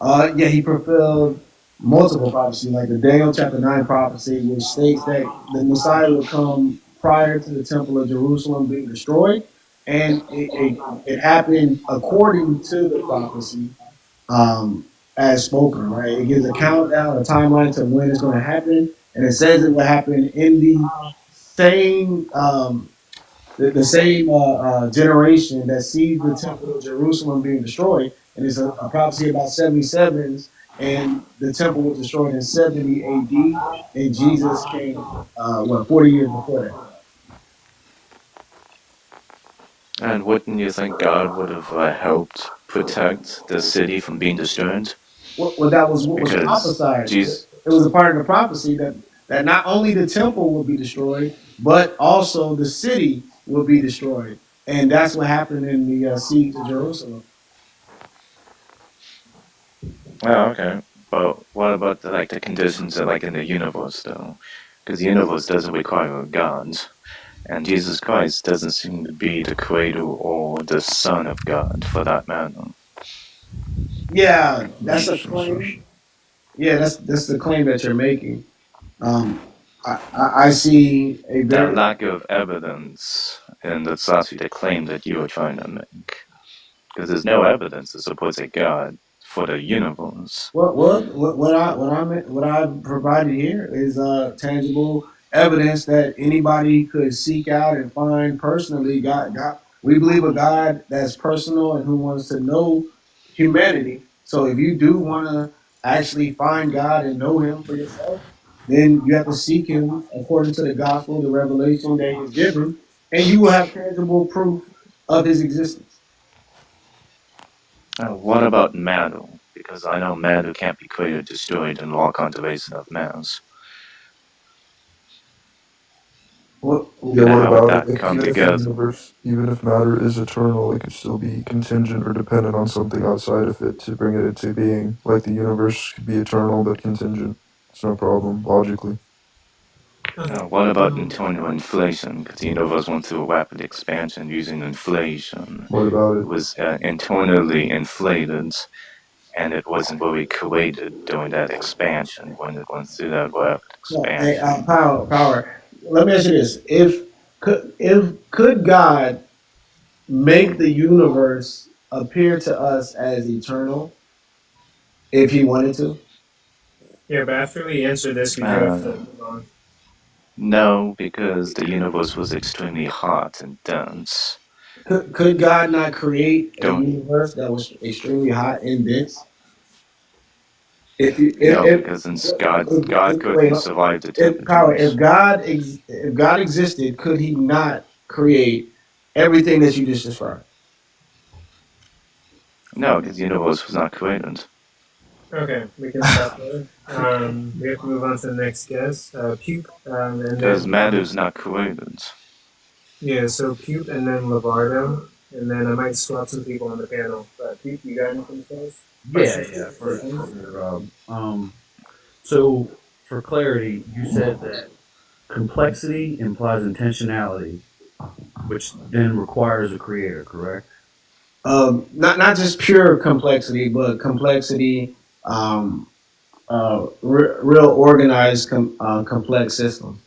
Yeah, he fulfilled multiple prophecies, like the Daniel chapter 9 prophecy, which states that the Messiah would come prior to the temple of Jerusalem being destroyed. And it happened according to the prophecy as spoken, right? It gives a countdown, a timeline to when it's going to happen. And it says it will happen in the same the same generation that sees the temple of Jerusalem being destroyed, and it's a prophecy about 77s, and the temple was destroyed in 70 A.D. and Jesus came 40 years before that. And wouldn't you think God would have helped protect the city from being destroyed? Well, that was what was prophesied. It was a part of the prophecy that not only the temple will be destroyed, but also the city will be destroyed, and that's what happened in the siege of Jerusalem. Oh, okay. But what about the conditions that, in the universe though? Because the universe doesn't require a God, and Jesus Christ doesn't seem to be the creator or the son of God for that matter. Yeah, that's a claim. Yeah, that's the claim that you're making. I see a That very lack of evidence, and that's actually the claim that you are trying to make. Because there's no evidence that supports a God for the universe. what I provided here is tangible evidence that anybody could seek out and find personally. God, we believe a God that's personal and who wants to know humanity. So if you do want to actually find God and know Him for yourself, then you have to seek Him according to the gospel, the revelation that He has given, and you will have tangible proof of His existence. What about matter? Because I know matter can't be created, destroyed, and law conservation of mass. What How would about that it? come Even if the together? universe, even if matter is eternal, it could still be contingent or dependent on something outside of it to bring it into being. Like the universe could be eternal but contingent. It's no problem, logically. What about internal inflation? Because the universe went through a rapid expansion using inflation. What about It was internally inflated, and it wasn't really created during that expansion when it went through that rapid Hey, expansion. power. Let me ask you this: if could God make the universe appear to us as eternal if He wanted to? Yeah, but after we answer this, we do have to move on. No, because the universe was extremely hot and dense. Could God not create a universe that was extremely hot and dense? No, because since God couldn't survive the temperatures. If God existed, could He not create everything that you just described? No, because the universe was not created. Okay, we can stop there. We have to move on to the next guest. Puke, and Because then matter is not created. yeah, so Puke and then Lavardo, and then I might swap some people on the panel. But Puke, you got anything for us? Yeah, for sure. So for clarity, you said that complexity implies intentionality, which then requires a creator, correct? Not just pure complexity, but complexity, real organized, complex system.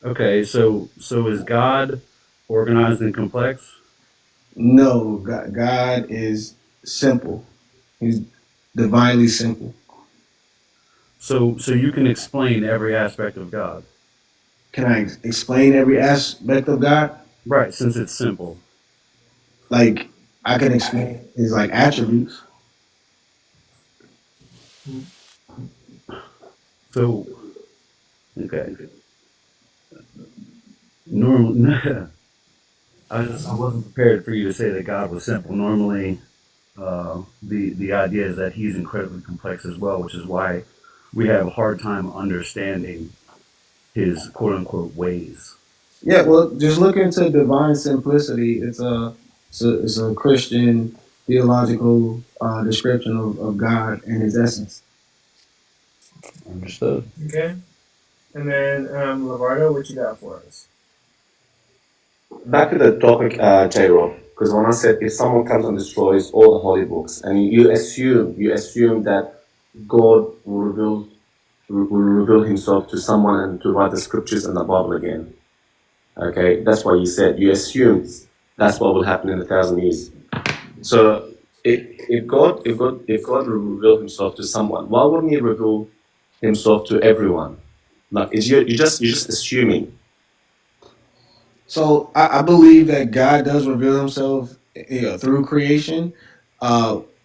Okay, so is God organized and complex? No, God is simple. He's divinely simple. So you can explain every aspect of God. Can I explain every aspect of God? Right, since it's simple. Like I can explain his like attributes. So okay. Normally, I wasn't prepared for you to say that God was simple. Normally, the idea is that He's incredibly complex as well, which is why we have a hard time understanding His quote unquote ways. Yeah, well, just look into divine simplicity. It's a Christian theological description of God and His essence. Understood. Okay, and then Lavardo, what you got for us? Back to the topic, Jairo, because when I said if someone comes and destroys all the holy books, and you assume that God will reveal Himself to someone and to write the scriptures and the Bible again. Okay, that's why you said you assume that's what will happen in 1,000 years. So if God will reveal Himself to someone, why wouldn't He reveal Himself to everyone? Like you're just assuming. So I believe that God does reveal Himself through creation,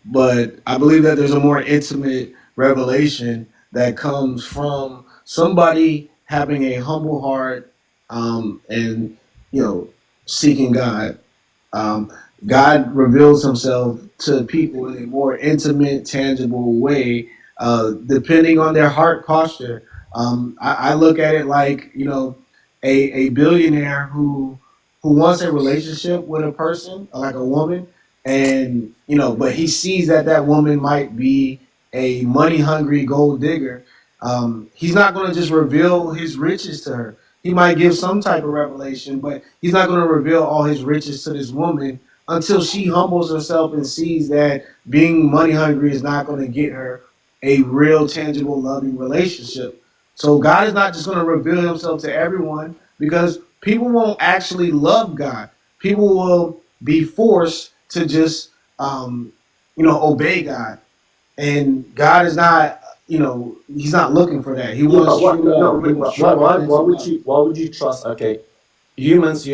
but I believe that there's a more intimate revelation that comes from somebody having a humble heart and seeking God. Um, God reveals Himself to people in a more intimate, tangible way, depending on their heart posture. I look at it like a billionaire who wants a relationship with a person, like a woman, and but he sees that that woman might be a money hungry gold digger. He's not going to just reveal his riches to her. He might give some type of revelation, but he's not going to reveal all his riches to this woman until she humbles herself and sees that being money hungry is not going to get her a real, tangible, loving relationship. So God is not just going to reveal Himself to everyone because people won't actually love God. People will be forced to just, obey God, and God is not, He's not looking for that. He Yeah, wants but what? true love. He wants true, authentic love. Why would you trust? Okay, humans,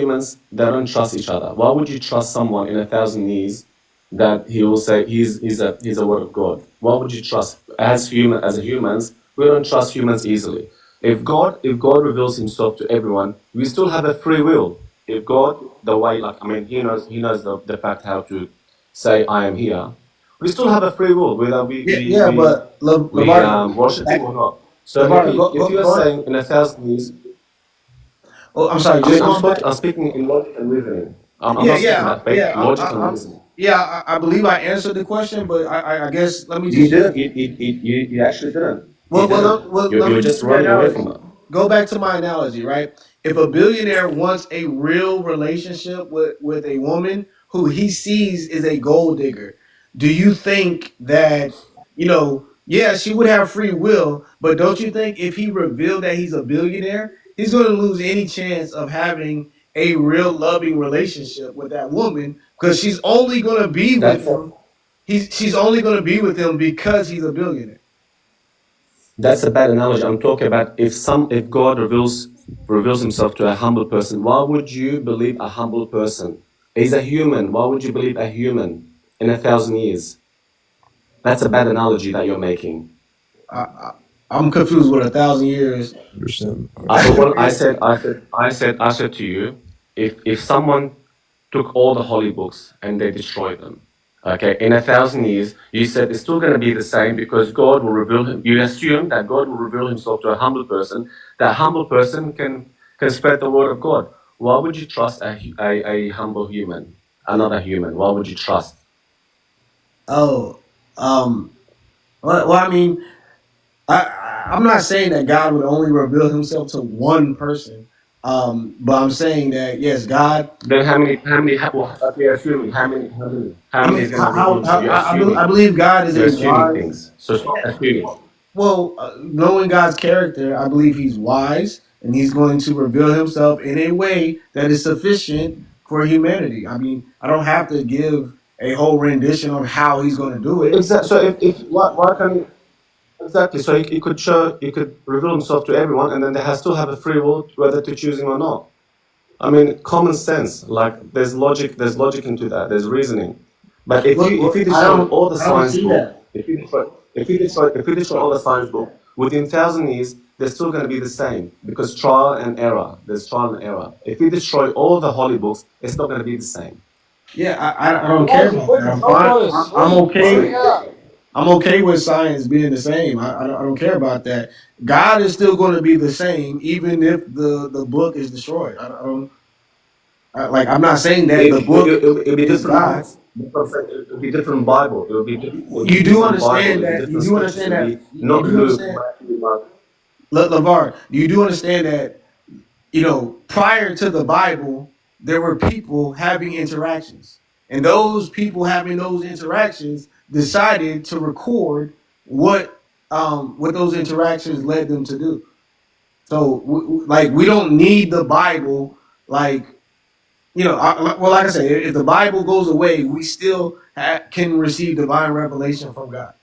they don't trust each other. Why would you trust someone in 1,000 years that he will say he's a word of God? Why would you trust as humans? We don't trust humans easily. If God reveals Himself to everyone, we still have a free will. If God, the way, like I mean, He knows the fact how to say I am here. We still have a free will whether Yeah, but worship Him or not. So Lavardo, if you are go. saying in 1,000 years, Oh, I'm sorry. I Just mean, going back. I'm speaking in logic and reasoning. I'm Yeah, not speaking yeah, about faith, yeah. logic and reasoning. I believe I answered the question, but I guess let me You just use. didn't. You actually didn't. You Well, didn't. let You're me just use the running away from analogy. it. Go back to my analogy, right? If a billionaire wants a real relationship with a woman who he sees is a gold digger, do you think that, yeah, she would have free will, but don't you think if he revealed that he's a billionaire, he's going to lose any chance of having a real loving relationship with that woman because she's only going to be with him. She's only going to be with him because he's a billionaire. That's a bad analogy. I'm talking about if God reveals Himself to a humble person, why would you believe a humble person? He's a human. Why would you believe a human in 1,000 years? That's a bad analogy that you're making. I'm confused with 1,000 years. Well, I said to you, if someone took all the holy books and they destroyed them, Okay, in 1,000 years, you said it's still going to be the same because God will reveal him. You assume that God will reveal himself to a humble person. That humble person can spread the word of God. Why would you trust a humble human, another human? Why would you trust? Oh, um, well, I mean, I'm not saying that God would only reveal Himself to one person, but I'm saying that yes, God. Then how many, okay, assuming, how I many mean, is going to reveal himself? You're I assuming. believe God is You're a assuming wise. things. So stop assuming. Well, knowing God's character, I believe He's wise and He's going to reveal Himself in a way that is sufficient for humanity. I mean, I don't have to give a whole rendition of how He's going to do it. Exactly. So if why can exactly? So he could reveal himself to everyone, and then they still have a free will whether to choose him or not. I mean, common sense. Like there's logic into that. There's reasoning. But if you destroy all the I don't science see book, that. if you destroy all the science book, within 1,000 years, they're still going to be the same because trial and error. There's trial and error. If you destroy all the holy books, it's not going to be the same. Yeah, I don't care about that. I'm fine. I'm okay. I'm okay with science being the same. I don't care about that. God is still going to be the same, even if the book is destroyed. I don't like. I'm not saying that the book It'll be is different God. books. It'll be different Bible. It'll be You do different Bible. understand It'll be that. You different do scriptures. understand It'll that. be You not do Luke, understand. Matthew, Mark. Lavar, you do understand that. Prior to the Bible, there were people having interactions, and those people having those interactions decided to record what those interactions led them to do. So, we don't need the Bible. Like, like I say, if the Bible goes away, we still can receive divine revelation from God.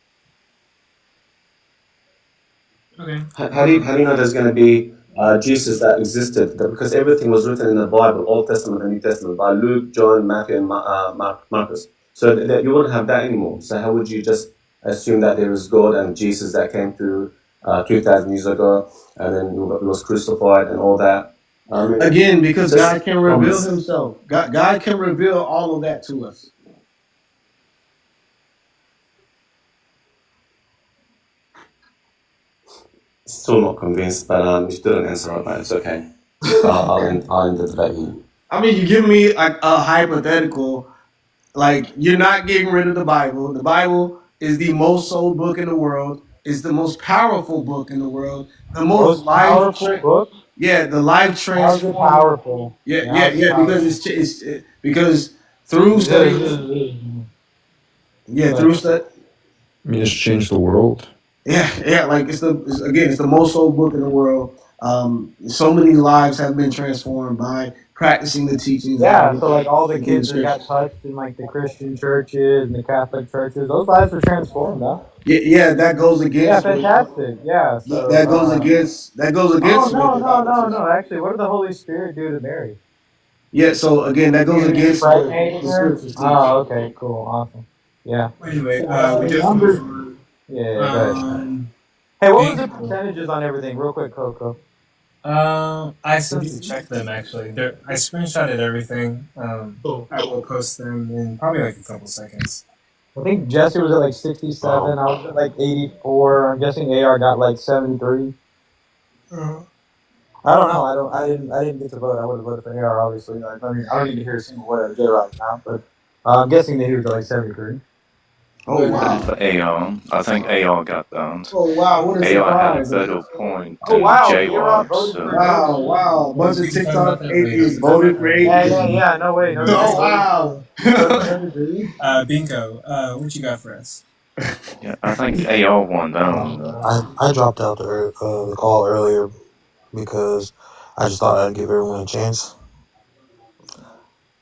Okay. How do you know there's going to be Jesus that existed? Because everything was written in the Bible, Old Testament and New Testament, by Luke, John, Matthew, and Marcus. So that you wouldn't have that anymore. So how would you just assume that there is God and Jesus that came through 2,000 years ago, and then he was crucified and all that? Again, because just God can reveal Himself. God can reveal all of that to us. Still not convinced, but you still didn't answer it, but it's okay. I'll end the debate here. I mean, you give me a hypothetical. Like, you're not getting rid of the Bible. The Bible is the most sold book in the world. It's the most powerful book in the world. The most powerful book. yeah, the life How is it transforming. powerful? Yeah. Because through study. Yeah, through study. I mean, it's changed the world. Yeah. Like it's the most sold book in the world. So many lives have been transformed by practicing the teachings. Yeah, so like all the within kids that got touched in like the Christian churches and the Catholic churches, those lives were transformed, huh? Yeah, that goes against. Yeah, fantastic. Yeah, so That goes against. Oh no. Actually, what did the Holy Spirit do to Mary? Yeah, so again, that goes against Impregnating the her? scriptures. Oh, okay, cool, awesome. Yeah. Anyway, So, we the just numbers. moved on. Yeah, go ahead. Hey, what was the percentages on everything, real quick, Coco? I still need to check them actually. I screenshotted everything. I will post them in probably like a couple seconds. I think Jesse was at like 67. I was at like 84. I'm guessing AR got like 73. I don't know. I didn't get to vote. I would have voted for AR, obviously. I mean, I don't need to hear a single word of J right now, but I'm guessing that he was at like 73. Oh wow! For AR, I think AR got that. Oh wow! What a AR had a surprise! better point Oh than wow! J A-Rob Rob. voted for So. Ghost. Wow! A bunch of We can talk TikTok about that later. atheists voted for atheism. Yeah. No way. No. Oh wow! Bingo. What you got for us? Yeah, I think AR won that one. I dropped out the call earlier because I just thought I'd give everyone a chance.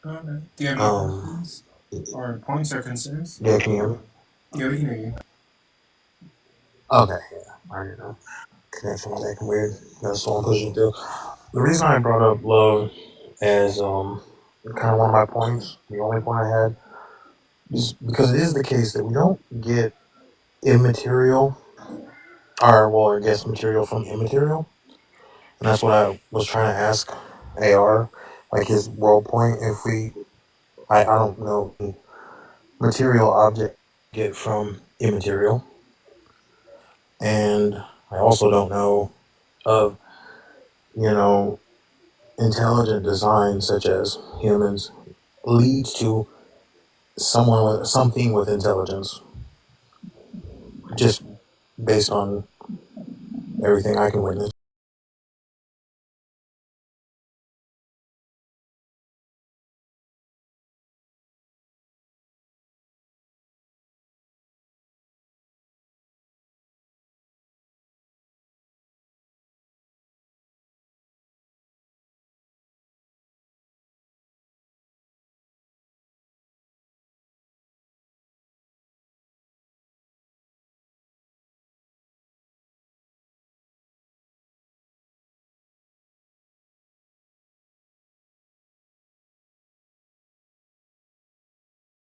Okay. Do you have any questions or points or concerns? Yeah, can you hear me? Yeah, we can hear you. Okay, yeah, I already know. Connection was acting weird. That's what I'm pushing through. The reason I brought up love as kind of one of my points, the only point I had, is because it is the case that we don't get immaterial, or well, I guess material from immaterial, and that's what I was trying to ask AR, like his world point. If we, I don't know material object get from immaterial, and I also don't know of, you know, intelligent design such as humans leads to something with intelligence, just based on everything I can witness.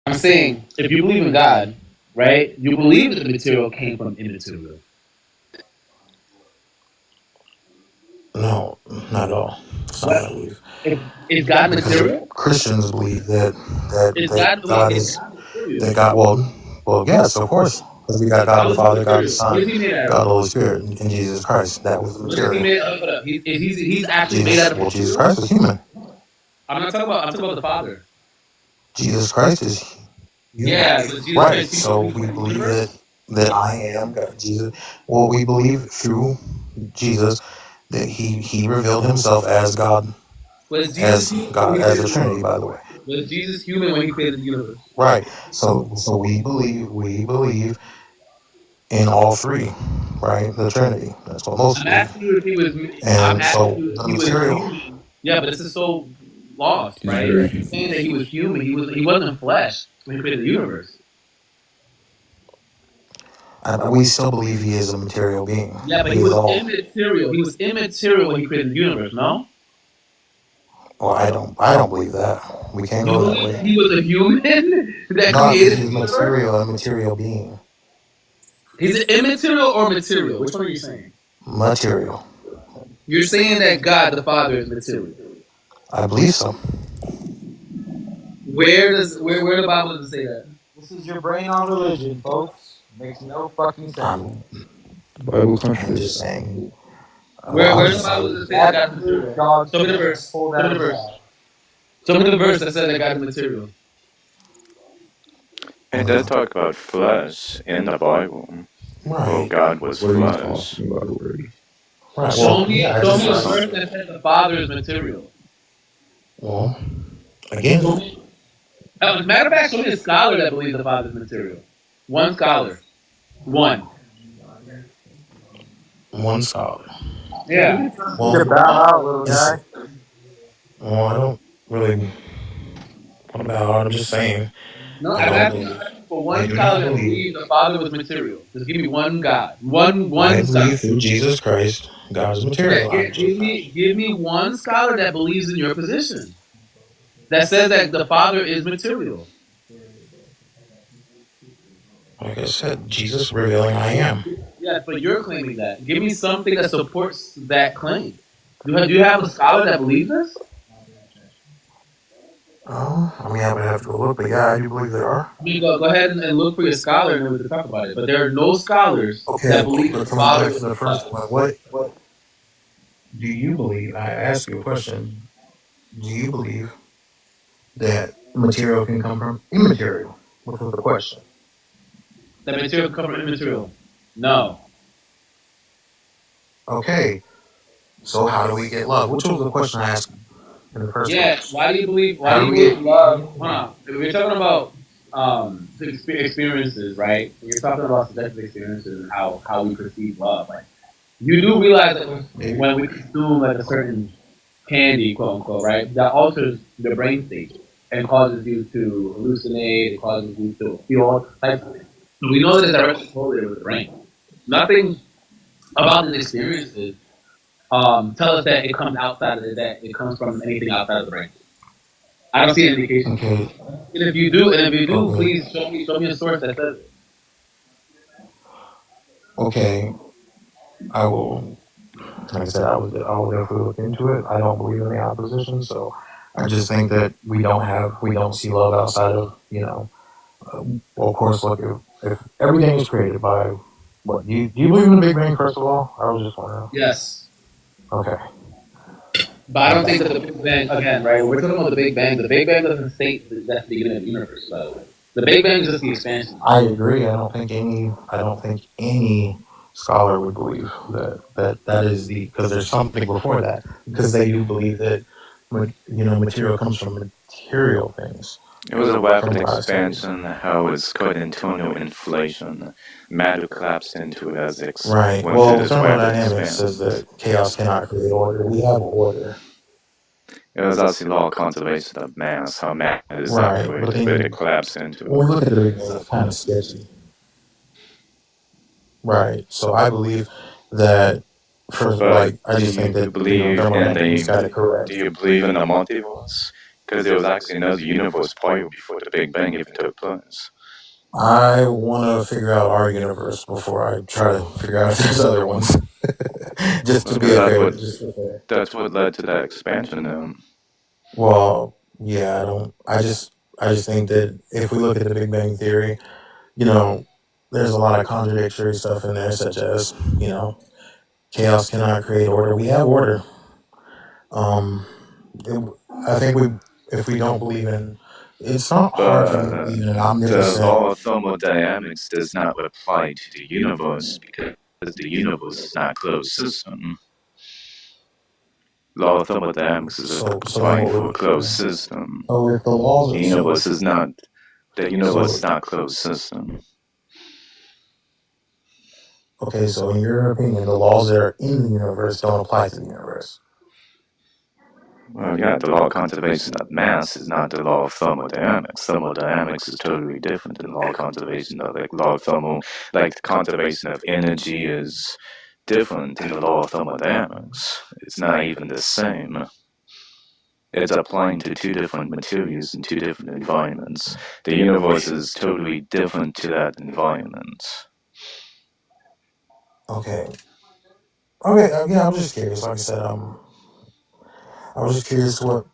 I'm saying, if you believe in God, right, you believe that the material came from immaterial. No, not at all. That's not what I believe. Is God Because material? Christians believe Is that God believe God is is God material? that God well yes, of course, because we got God How the is he Father, God the material? What Son, is he made out God of? the Holy Spirit, and Jesus Christ. That was the What is he material. made? Hold up. He's actually made out of Jesus material. Christ was human. I'm talking about the Father. Jesus Christ is human. Yeah, but Jesus Right. Christ, he So was we in the believe universe. that I am God. Jesus. Well, we believe through Jesus that he revealed himself as God, Was Jesus human when he as created the the Trinity, world? by the way. Was Jesus human when he created the universe? Right. So we believe in all three, right? The Trinity. That's what most I'm believe. asking you if he was. I'm And asking so you if the he was material. human. Yeah, but this is so lost, He's right? very You're saying that he was human. He wasn't flesh when he created the universe. We still believe he is a material being. Yeah, but He he is was all. immaterial. He was immaterial when he created the universe. No. Well, I don't believe that. We can't You go that believe way. that he was a human that Not created he's the universe? a material being. He's an immaterial or material? Which one are you saying? Material. You're saying that God the Father is material. I believe so. Where the Bible does it say that? This is your brain on religion, folks. Makes no fucking sense. Bible I'm contradicts. just saying. Where in the Bible does it say that God is Absolute material? dog Show me the shit. verse. Pull Show that me the in verse. chat. Show me the verse that says that God is material. It does talk about flesh in the Bible. Well, God was What are you flesh. talking about, Brody? Right. Show Well, me yeah. show me a verse that says the Father is material. Well, again, Show me. As a matter of fact, show me a scholar that believes the Father is material. One scholar. One. one scholar. Yeah. You can bow out, little guy. Well, I don't really want to bow out. I'm just saying. No, I I'm don't asking believe. for I one do not scholar that believe. believes the Father was material. Just give me one God. I One scholar. believe through Jesus Christ, God is Yeah, material. give me one scholar that believes in your position. That says that the Father is material. Like I said, Jesus revealing I am. Yes, but you're claiming that. Give me something that supports that claim. Do you have a scholar that believes this? Oh, I mean, I would have to go look, but yeah, I do believe there are. I mean, go ahead and look for your scholar and then we can talk about it. But there are no scholars Okay, that believe but the coming Father back is to the first one, what do you believe? I ask you a question. Do you believe that material can come from immaterial? Which was the question. that material come from immaterial. No. Okay, so how do we get love? Which was the question I asked in the first Yeah. place. Why do you believe? Why How do do you we believe get? love? Hold on. If we're talking about experiences, right? When you're talking about subjective experiences and how we perceive love, like you do realize that when we consume like a certain candy, quote unquote, right? That alters your brain state and causes you to hallucinate. It causes you to feel all types of things. So we know that it's directly correlated with the brain. Nothing about these experiences tell us that it comes outside of it, that it comes from anything outside of the brain. I don't see any indication. Okay. And if you do, please show me a source that says it. Okay, I will. Like I said, I will definitely look into it. I don't believe in the opposition, so I just think that we don't see love outside of well, of course, look, if everything is created by what do you believe in the Big Bang? First of all, I was just wondering. Yes. Okay. But I don't think that the Big Bang, again, right, when we're talking about the Big Bang doesn't state that that's the beginning of the universe, by the way. The Big Bang is just the expansion. I agree. I don't think any scholar would believe that is because there's something before that, because they do believe that material comes from material things. It was a From rapid what I studied. expansion, how it's called internal inflation. Matter collapsed into as it Right. went through Well, this rapid thermodynamics says expansion. that chaos cannot create order. We have order. It was also law of conservation of mass, how matter is Right. But separated, but then it collapsed into when we it. look at the Big Bang, it's kind of sketchy. Right. So I believe that first, But I do just think you that believe in thermodynamics got it do correct. you believe in the multiverse? Because there was actually another universe prior before the Big Bang even took place. I want to figure out our universe before I try to figure out if there's other ones. Just to be Because a that's fair. what that's what led to that expansion. Well, yeah, I don't. I just think that if we look at the Big Bang Theory, there's a lot of contradictory stuff in there, such as chaos cannot create order. We have order. Um, I think if we don't believe in, it's not hard for me to believe in an The omnipotent. law of thermodynamics does not apply to the universe because the universe is not a closed system. Law of thermodynamics is applying for a closed system. So if the laws The are universe is not a closed system. okay, so in your opinion, the laws that are in the universe don't apply to the universe. Well, yeah, the law of conservation of mass is not the law of thermodynamics. Thermodynamics is totally different than the law of conservation of the conservation of energy is different than the law of thermodynamics. It's not even the same. It's applying to two different materials in two different environments. The universe is totally different to that environment. Okay. Okay. Yeah, I'm just curious. Like I said, I was just curious what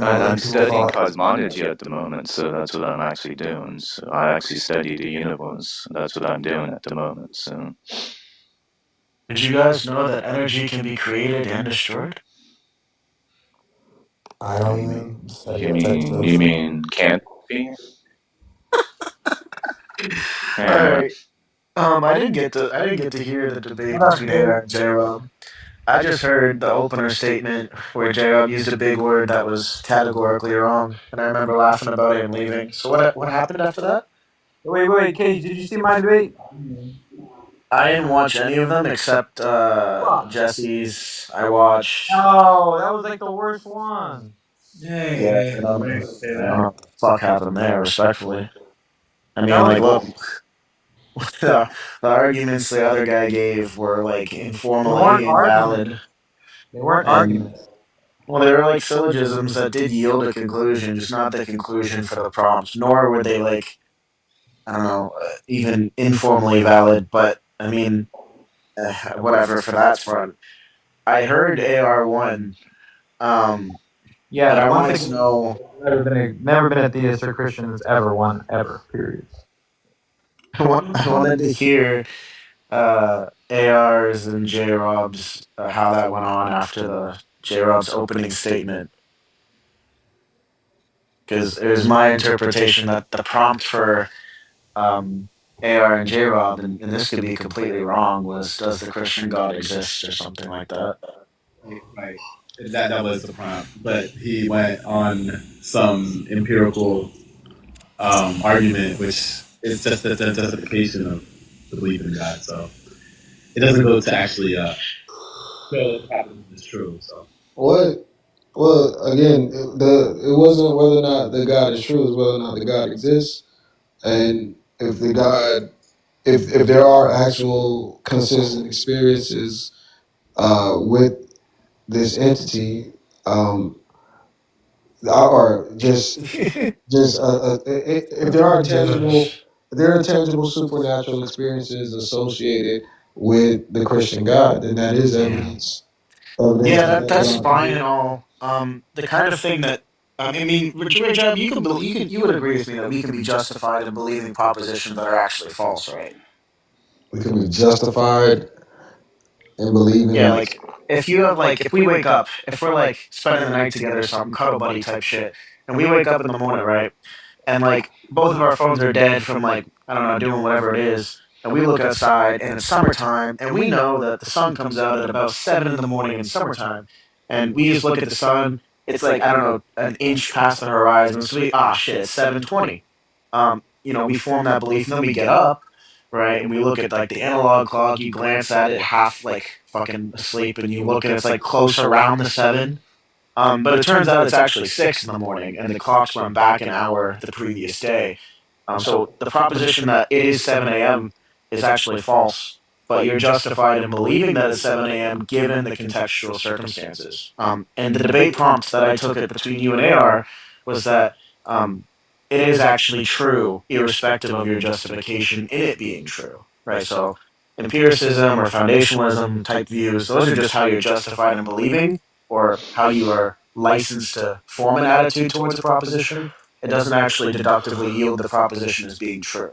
I'm other people studying thought. cosmology at the moment, so that's what I'm actually doing. So I actually study the universe. That's what I'm doing at the moment. So. Did you guys know that energy can be created and destroyed? I don't even study You that type mean stuff. can't be? All right. I didn't get to hear the debate between AR and J Rob. I just heard the opener statement where J Rob used a big word that was categorically wrong, and I remember laughing about it and leaving. So what happened after that? Wait, Cage, did you see my debate? I didn't watch any of them except Jesse's. I watched. Oh, that was like the worst one. Yeah, Dang, I man. don't I'm know gonna say I don't that. know what the fuck happened there, respectfully. I mean, That was like, look, cool. the arguments the other guy gave were like They weren't informally arguments. invalid, They weren't and arguments. well, they were like syllogisms that did yield a conclusion, just not the conclusion for the prompt. Nor were they like, I don't know, even informally valid. But I mean, whatever for that front. I heard AR1, Yeah, but the I one wanted thing to know. never been a theist or Christian that's ever won ever. Period. I wanted to hear AR's and J Rob's how that went on after the J Rob's opening statement, because it was my interpretation that the prompt for AR and J Rob, and this could be completely wrong, was does the Christian God exist or something like that. Right. That was the prompt, but he went on some empirical argument, which is just a justification of the belief in God. So it doesn't go to actually show if what happens is true. So What? Well, again, it wasn't whether or not the God is true; it's whether or not the God exists, and if the God, if there are actual consistent experiences with this entity, or if there are tangible supernatural experiences associated with the Christian God, then that is evidence Yeah, that that's God fine exists. and all. The kind of thing that I mean, Rajab, you would agree with me that we can be justified in believing propositions that are actually false, right? We can be justified in believing. Yeah, like if we wake up, if we're like spending the night together or something, cuddle buddy type shit, and we wake up in the morning, right? And like both of our phones are dead from like I don't know doing whatever it is, and we look outside and it's summertime, and we know that the sun comes out at about 7 in the morning in summertime, and we just look at the sun. It's like I don't know an inch past the horizon, so we shit, it's 7:20. We form that belief, and then we get up, right, and we look at like the analog clock. You glance at it, half like fucking asleep, and you look and it's like close around the 7. But it turns out it's actually 6 in the morning, and the clocks run back an hour the previous day. So the proposition that it is 7 a.m. is actually false, but you're justified in believing that it's 7 a.m. given the contextual circumstances. And the debate prompt that I took it between you and AR was that it is actually true, irrespective of your justification in it being true, right? So empiricism or foundationalism type views, those are just how you're justified in believing or how you are licensed to form an attitude towards a proposition. It doesn't actually deductively yield the proposition as being true.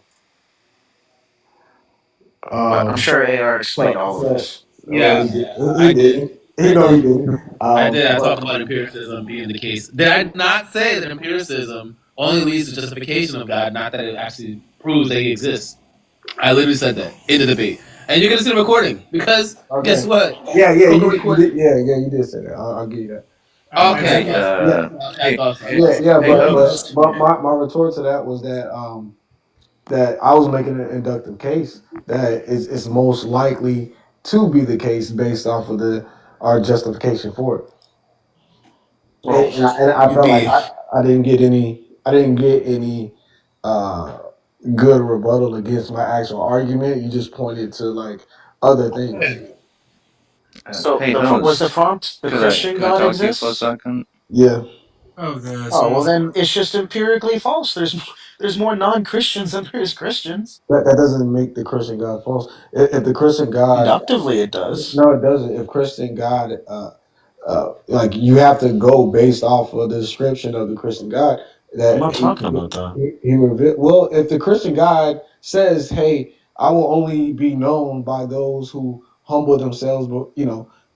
But I'm sure AR explained all of this. Yeah, He did. He know he did. I did. I talked about empiricism being the case. Did I not say that empiricism only leads to justification of God, not that it actually proves that He exists? I literally said that in the debate, and you're gonna see the recording because guess what? Yeah, you did. Yeah, you did say that. I'll give you that. Okay. But my retort to that was that I was making an inductive case that it's most likely to be the case based off of our justification for it. Well, And I felt like I didn't get any good rebuttal against my actual argument. You just pointed to like other things. So Hey, was the prompt the Christian God talk to you for a exists? second? Yeah. Oh well, then it's just empirically false. There's more non-Christians than there is Christians. That doesn't make the Christian God false. If the Christian God, Inductively, it does. no, it doesn't. If Christian God, like you have to go based off of the description of the Christian God that I'm not talking about that. he revealed. Well, if the Christian God says, "Hey, I will only be known by those who humble themselves,"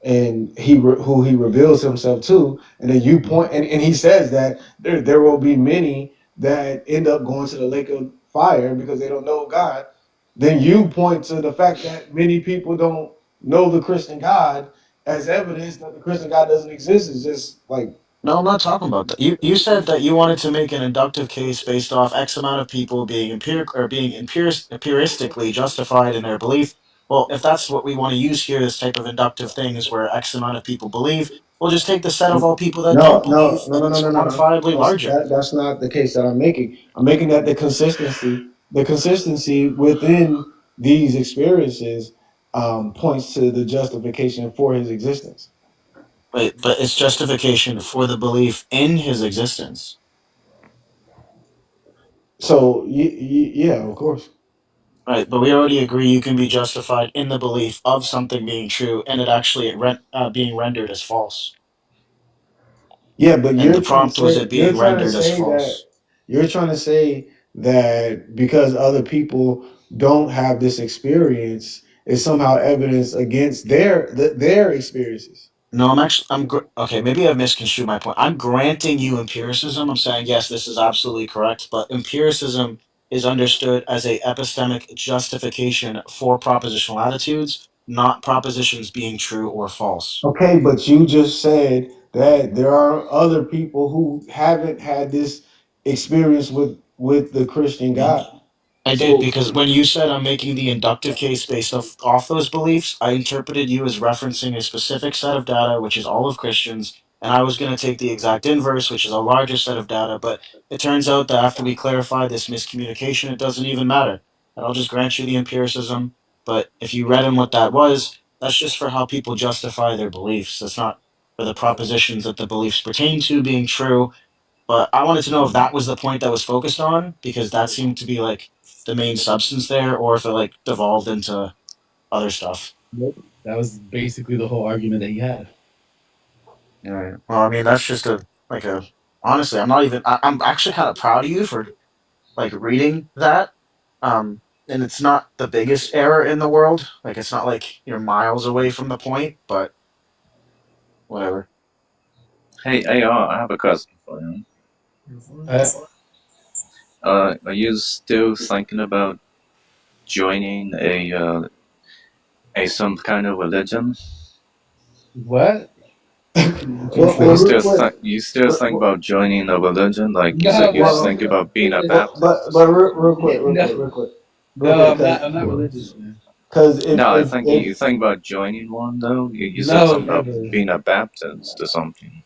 and who he reveals himself to, and then you point, and he says that there will be many that end up going to the lake of fire because they don't know God. Then you point to the fact that many people don't know the Christian God as evidence that the Christian God doesn't exist. Is just like No, I'm not talking about that. You said that you wanted to make an inductive case based off X amount of people being empiristically justified in their belief. Well, if that's what we want to use here, this type of inductive thing is where X amount of people believe. We'll just take the set of all people that don't believe, and it's quantifiably larger. That's not the case that I'm making. I'm making that the consistency within these experiences points to the justification for his existence. But it's justification for the belief in his existence. So yeah, of course. Right, but we already agree you can be justified in the belief of something being true and it actually being rendered as false. Yeah, but And the prompt was it being rendered as false. you're trying to say that because other people don't have this experience is somehow evidence against their experiences. No, okay. Maybe I've misconstrued my point. I'm granting you empiricism. I'm saying yes, this is absolutely correct. But empiricism is understood as a epistemic justification for propositional attitudes, not propositions being true or false. Okay, but you just said that there are other people who haven't had this experience with the Christian God. I did because when you said I'm making the inductive case based off those beliefs, I interpreted you as referencing a specific set of data, which is all of Christians, and I was going to take the exact inverse, which is a larger set of data. But it turns out that after we clarify this miscommunication, it doesn't even matter. And I'll just grant you the empiricism. But if you read in what that was, that's just for how people justify their beliefs. That's not for the propositions that the beliefs pertain to being true. But I wanted to know if that was the point that was focused on, because that seemed to be like the main substance there, or if it like devolved into other stuff. Nope. That was basically the whole argument that he had. Right. Well, I mean, that's just a Honestly, I'm not even. I'm actually kind of proud of you for like reading that. And it's not the biggest error in the world. Like it's not like you're miles away from the point, but whatever. Hey, AR, I have a question for you. Are you still thinking about joining a some kind of religion? What? You still think about joining a religion? Like you said, No, you bro. think about being a But Baptist or real something. quick, no, I'm not religious, man. Because No, I think you think about joining one though. You said No, something about never. being a Baptist or something.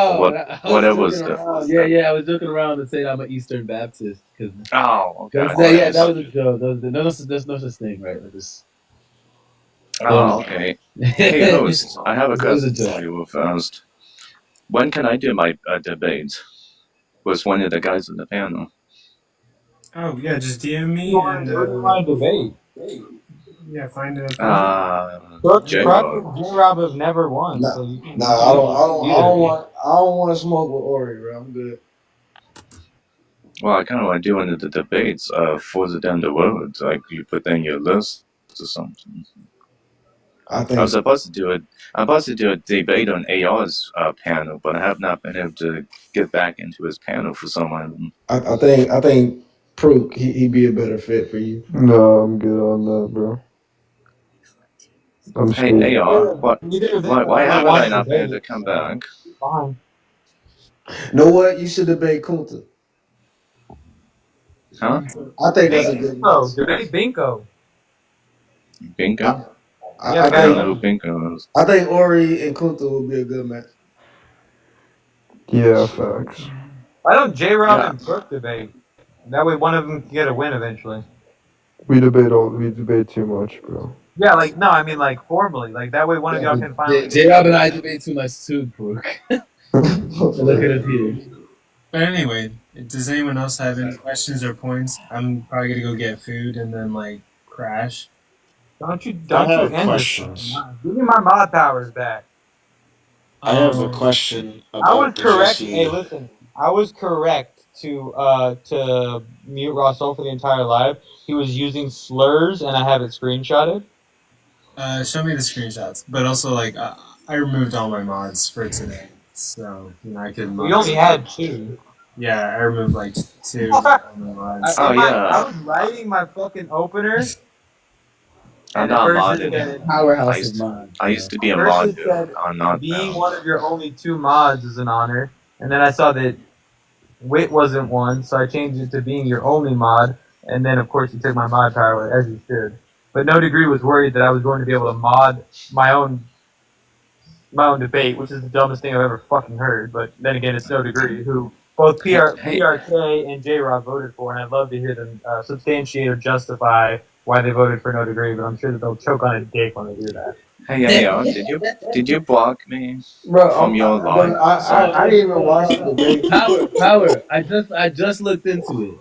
Or Oh, what? I was Whatever joking was the? around. Yeah, I was joking around to say I'm an Eastern Baptist because Oh, okay. that was a joke. There's no such thing, right? Oh, okay. Hey, host, I have a It was a question joke. for you first. When can I do my debate with one of the guys in the panel? Oh yeah, just DM me Who do you want to debate? yeah, find an opponent. Crux J-Rob. and J-Rob have never won, Nah, so you can. I don't want to smoke with Ori, bro. I'm good. Well, I kind of want to do one of the debates further down the road. Like you put in your list or something. I I was think supposed to do it. I'm supposed to do a debate on AR's panel, but I have not been able to get back into his panel for some reason. I think Prook he'd be a better fit for you. No, I'm good on that, bro. I'm Hey, straight. AR, what? Neither of them Why ever haven't I won a not been able to debate. come back? Fine. Know what? You should debate Kunta. Huh? I think that's a Debate good Binko. match. Debate Binko. Bingo? Yeah, the I guy don't who know who won. Bingo is. I think Ori and Kunta would be a good match. Yeah, facts. Why don't J-Rob Yeah. and Brooke debate? That way one of them can get a win eventually. We debate too much, bro. Yeah, like, no, I mean, like, formally. Like, that way one of y'all can finally get J-Rob and I debate too much too, Brooke. Look at us here. But anyway, does anyone else have any questions or points? I'm probably gonna go get food and then like crash. Don't I you have end this fucking questions. line. Give me my mod powers back. I have a Um, question I was about the correct. Hey, Jesse. listen. I was correct to mute Russell for the entire live. He was using slurs, and I have it screenshotted. show me the screenshots. But also like I removed all my mods for today, so you know I could. We only had two. Yeah, I removed like two of my mods. Oh I yeah, was writing my fucking opener, I'm and at not first it modded. said Powerhouse of mine. I used to be a first mod, it dude. said I'm not being now. one of your only two mods is an honor, and then I saw that Wit wasn't one, so I changed it to being your only mod, and then of course you took my mod power as you should. But No Degree was worried that I was going to be able to mod my own debate, which is the dumbest thing I've ever fucking heard. But then again, it's No Degree, who both Hey, PRK and J Rob voted for, and I'd love to hear them substantiate or justify why they voted for No Degree. But I'm sure that they'll choke on a dick when they hear that. hey, AR, did you block me from Bro, your live Oh, I didn't even watch the debate. power. I just looked into it.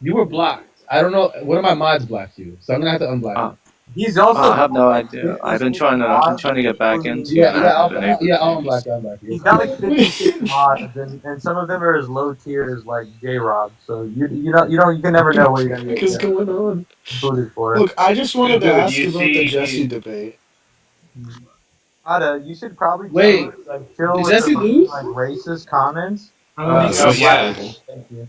You were blocked. I don't know. One of my mods blocked you, so I'm gonna have to unblock you. He's also I have got no like idea. 56 I've been mods, trying to get back into, including and I haven't been able I'll to. unblock you. I'll unblock you. he's got like 56 mods, and some of them are as low tier as like J Rob. So you can never know what you're gonna What get is going on? booted for. Look, I just wanted to Dude, ask you about the Jesse see, debate. Ada, you should probably Wait, chill did with the Jesse fucking lose? like racist comments. I'm gonna make oh some. yeah, Thank you.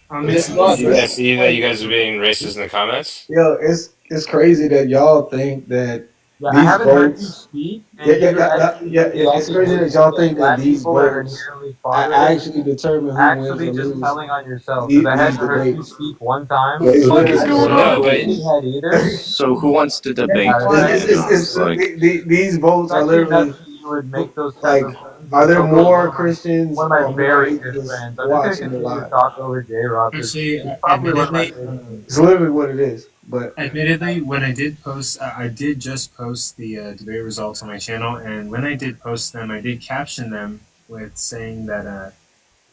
I'll make Jesse some lost, I right? food. see that you guys are being racist in the comments. Yo, it's crazy that y'all think that Yeah, I these haven't heard you votes. speak, and you It's actually crazy that believe y'all that think that black these people are votes inherently fatherless. actually determine who wins Actually, or just lose telling on yourself because I these hadn't heard you debates. speak one time, It's and literally I going didn't know No, you on. were a but shithead either. So who wants to debate Yeah, today, It's guys? Like, these votes it's are actually nuts literally that you would make those type like, of claims are and there talk over more Christians one of my or more very good atheists friends. I'm just gonna watching the continue to live? talk over J Rob because Actually, he's probably one of my admittedly, favorite teammates. It's literally what it is. But admittedly, when I did post, I did just post the debate results on my channel, and when I did post them, I did caption them with saying that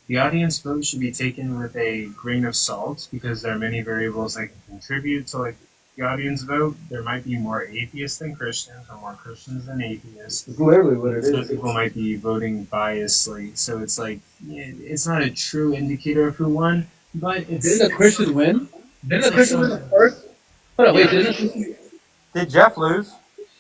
the audience vote should be taken with a grain of salt because there are many variables that can contribute to like the audience vote, there might be more atheists than Christians, or more Christians than atheists. It's literally what it Some is. people might be voting biasly, so it's like it's not a true indicator of who won, but it's. Didn't a Christian win? Didn't a It's Christian win like the first? Hold on, wait, yeah. didn't Did Jeff lose?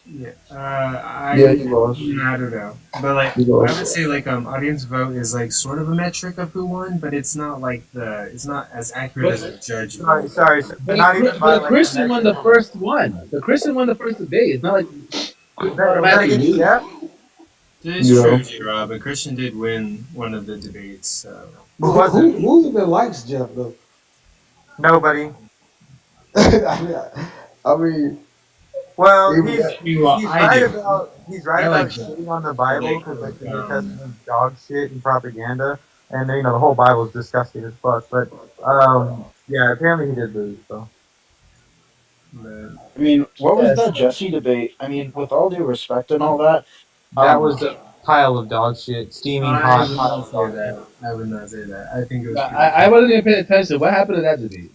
Yeah, Yeah, he lost. I don't know, but like He I lost. would say like audience vote is like sort of a metric of who won, but it's not like it's not as accurate as a judge vote. Sorry. So But not even by the like Christian won the first one. The Christian won the first debate. It's not like Was automatically that lose. Jeff? It's Yeah. true, J-Rob, but Christian did win one of the debates, so. Who even likes Jeff though? Nobody. I mean, Well, Even- he's Well, he's I right do. about I like shitting on the Bible because like the New um, Testament is dog shit and propaganda, and you know the whole Bible is disgusting as fuck. But yeah, apparently he did lose. So I mean, what was that Jesse debate? I mean, with all due respect and all that, that was a pile of dog shit, steaming I hot would pile not of say dog that. shit. I would not say that. I think it was. I wasn't even paying attention. What happened to that debate?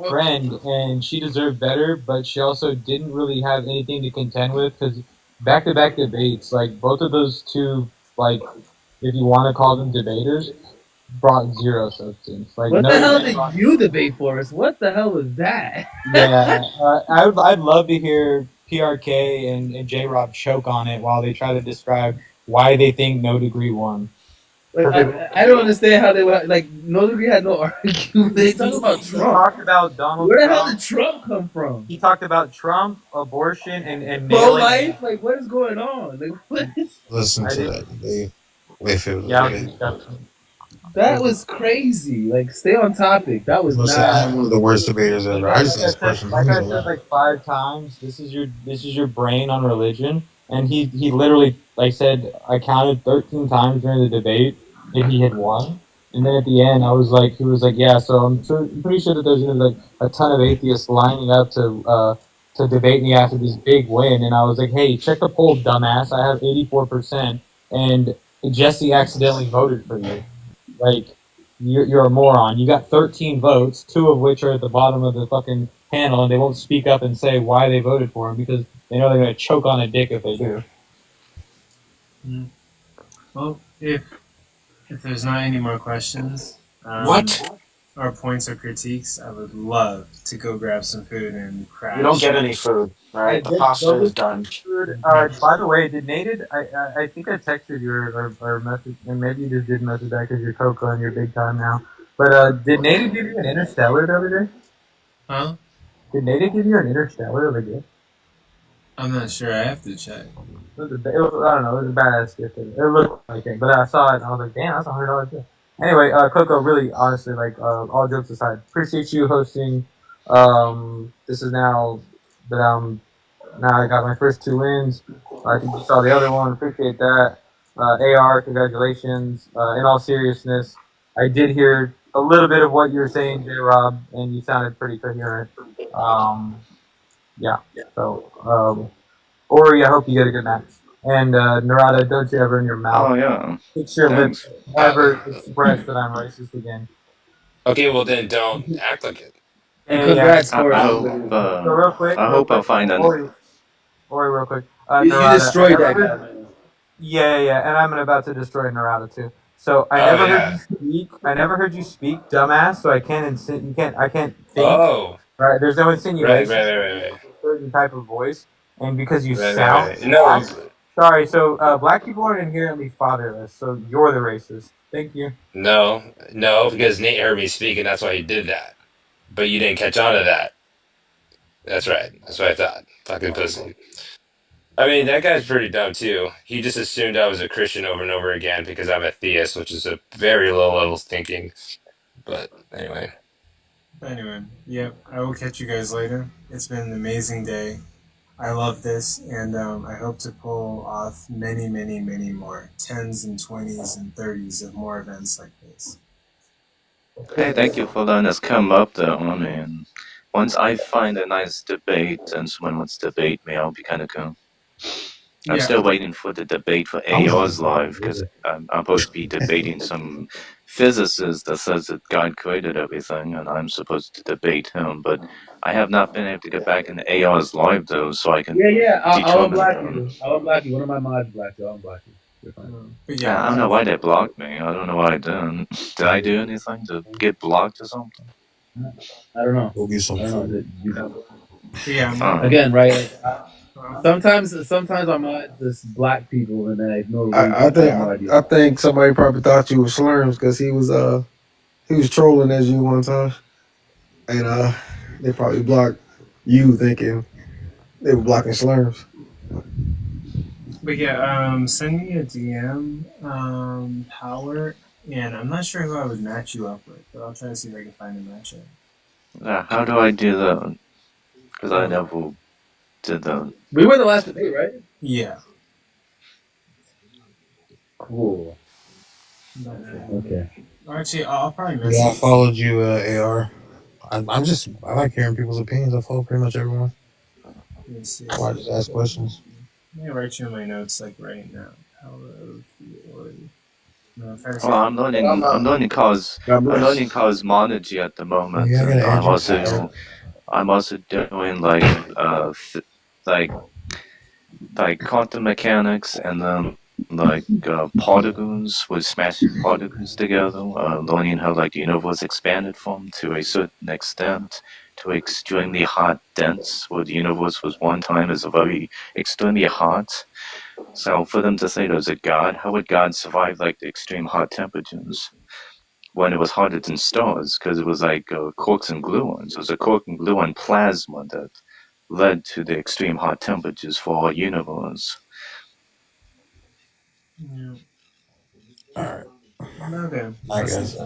Friend, and she deserved better, but she also didn't really have anything to contend with because back-to-back debates, like both of those two, like if you want to call them debaters, brought zero substance. Like What no, the hell did you debate for us? What the hell was that? yeah, I'd love to hear PRK and J Rob choke on it while they try to describe why they think No Degree won. Like, I don't understand how they were like. No degree had no argument. They talk about He Trump. talked about Donald Where the hell Trump. did Trump come from? He talked about Trump, abortion, and Pro nailing. life? Like, what is going on? Like, what is... Listen to that debate. Wait for the Yeah, debate. That was crazy. Like, stay on topic. That was Listen, I'm one of the worst debaters ever. I just this person. Like I said like 5 times, this is your brain on religion, and he literally like said I counted 13 times during the debate that he had won, and then at the end he was like yeah, so I'm pretty sure that there's gonna be like a ton of atheists lining up to debate me after this big win, and I was like hey, check the poll, dumbass, I have 84%, and Jesse accidentally voted for you, like. You're a moron. You got 13 votes, 2 of which are at the bottom of the fucking panel, and they won't speak up and say why they voted for him because they know they're going to choke on a dick if they do. Well, if there's not any more questions, What? or points or critiques, I would love to go grab some food and crash. You don't get any food, right? The pasta is done. By the way, did Nated? I think I texted you or message, and maybe you just did message back because you're Coco and you're big time now. But did Nated give you an Interstellar the other day? Huh? Did Nated give you an Interstellar of a gift? I'm not sure. I have to check. I don't know. It was a badass gift. It looked like it, but I saw it and I was like, damn, that's $100 gift. Anyway, Coco, really, honestly, like, all jokes aside, appreciate you hosting. This is now that now I got my first 2 wins. I think you saw the other one. Appreciate that. AR, congratulations. In all seriousness, I did hear a little bit of what you were saying, J Rob, and you sounded pretty coherent. Yeah. So, Ori, I hope you get a good match. And Narada, don't you ever in your mouth. Oh, yeah. Fix your Thanks. lips. Never express that I'm racist again. Okay, well then don't act like it. And congrats I for hope, So real quick, I'll find an. Ori, real quick. You Narada, destroyed that I never- guy. Yeah, and I'm about to destroy Narada too. So I Oh, never yeah. heard you speak. I never heard you speak, dumbass. So I can't I can't think. Oh. Right? There's no insinuation. Right. A certain type of voice, and because you Right. sound No. sorry. So black people are inherently fatherless. So you're the racist. Thank you. No, because Nate heard me speak, and that's why he did that. But you didn't catch on to that. That's right. That's what I thought. Fucking pussy. I mean, that guy's pretty dumb too. He just assumed I was a Christian over and over again because I'm a theist, which is a very low level thinking. But anyway. Anyway, yep. I will catch you guys later. It's been an amazing day. I love this, and I hope to pull off many, many, many more 10s and 20s and 30s of more events like this. Hey, thank you for letting us come up though. I mean, once I find a nice debate and someone wants to debate me, I'll be kind of cool. I'm Yeah. still waiting for the debate for AR's live because I'm supposed to be debating some physicist that says that God created everything, and I'm supposed to debate him. But I have not been able to get back into AR's live though, so I can Yeah. I'll determine. unblock you. I'll unblock you. One of my mods blocked you. I'll unblock you. You're fine. But I don't know why they blocked me. I don't know why I didn't. Did I do anything to get blocked or something? I don't know. Go get some food. Yeah. Again, right? Sometimes I'm just black people, and then I ignore. I think somebody probably thought you were Slurms because he was trolling as you one time, and they probably blocked you thinking they were blocking Slurms. But yeah, send me a DM, Power, and I'm not sure who I would match you up with, but I'll try to see if I can find a matchup. How do I do that? Because I never did that. We were the last debate, right? Yeah. Cool. Okay. Actually, I'll probably message. Yeah, I followed you, AR. I like hearing people's opinions. I follow pretty much everyone. Let me see. I just ask questions. Let me write you in my notes like right now. Power of the Ori. No, Well, I'm learning cosmology at the moment, Yeah, I and gotta I'm also doing like quantum mechanics, and then particles with smashing particles together, learning how like the universe expanded from to a certain extent to extremely hot dense, where the universe was one time is a very extremely hot. So for them to say there's a god, how would God survive like the extreme hot temperatures when it was hotter than stars? Because it was like corks and gluons. It was a cork and gluon plasma that led to the extreme hot temperatures for our universe. Yeah. Alright. Okay. I guess.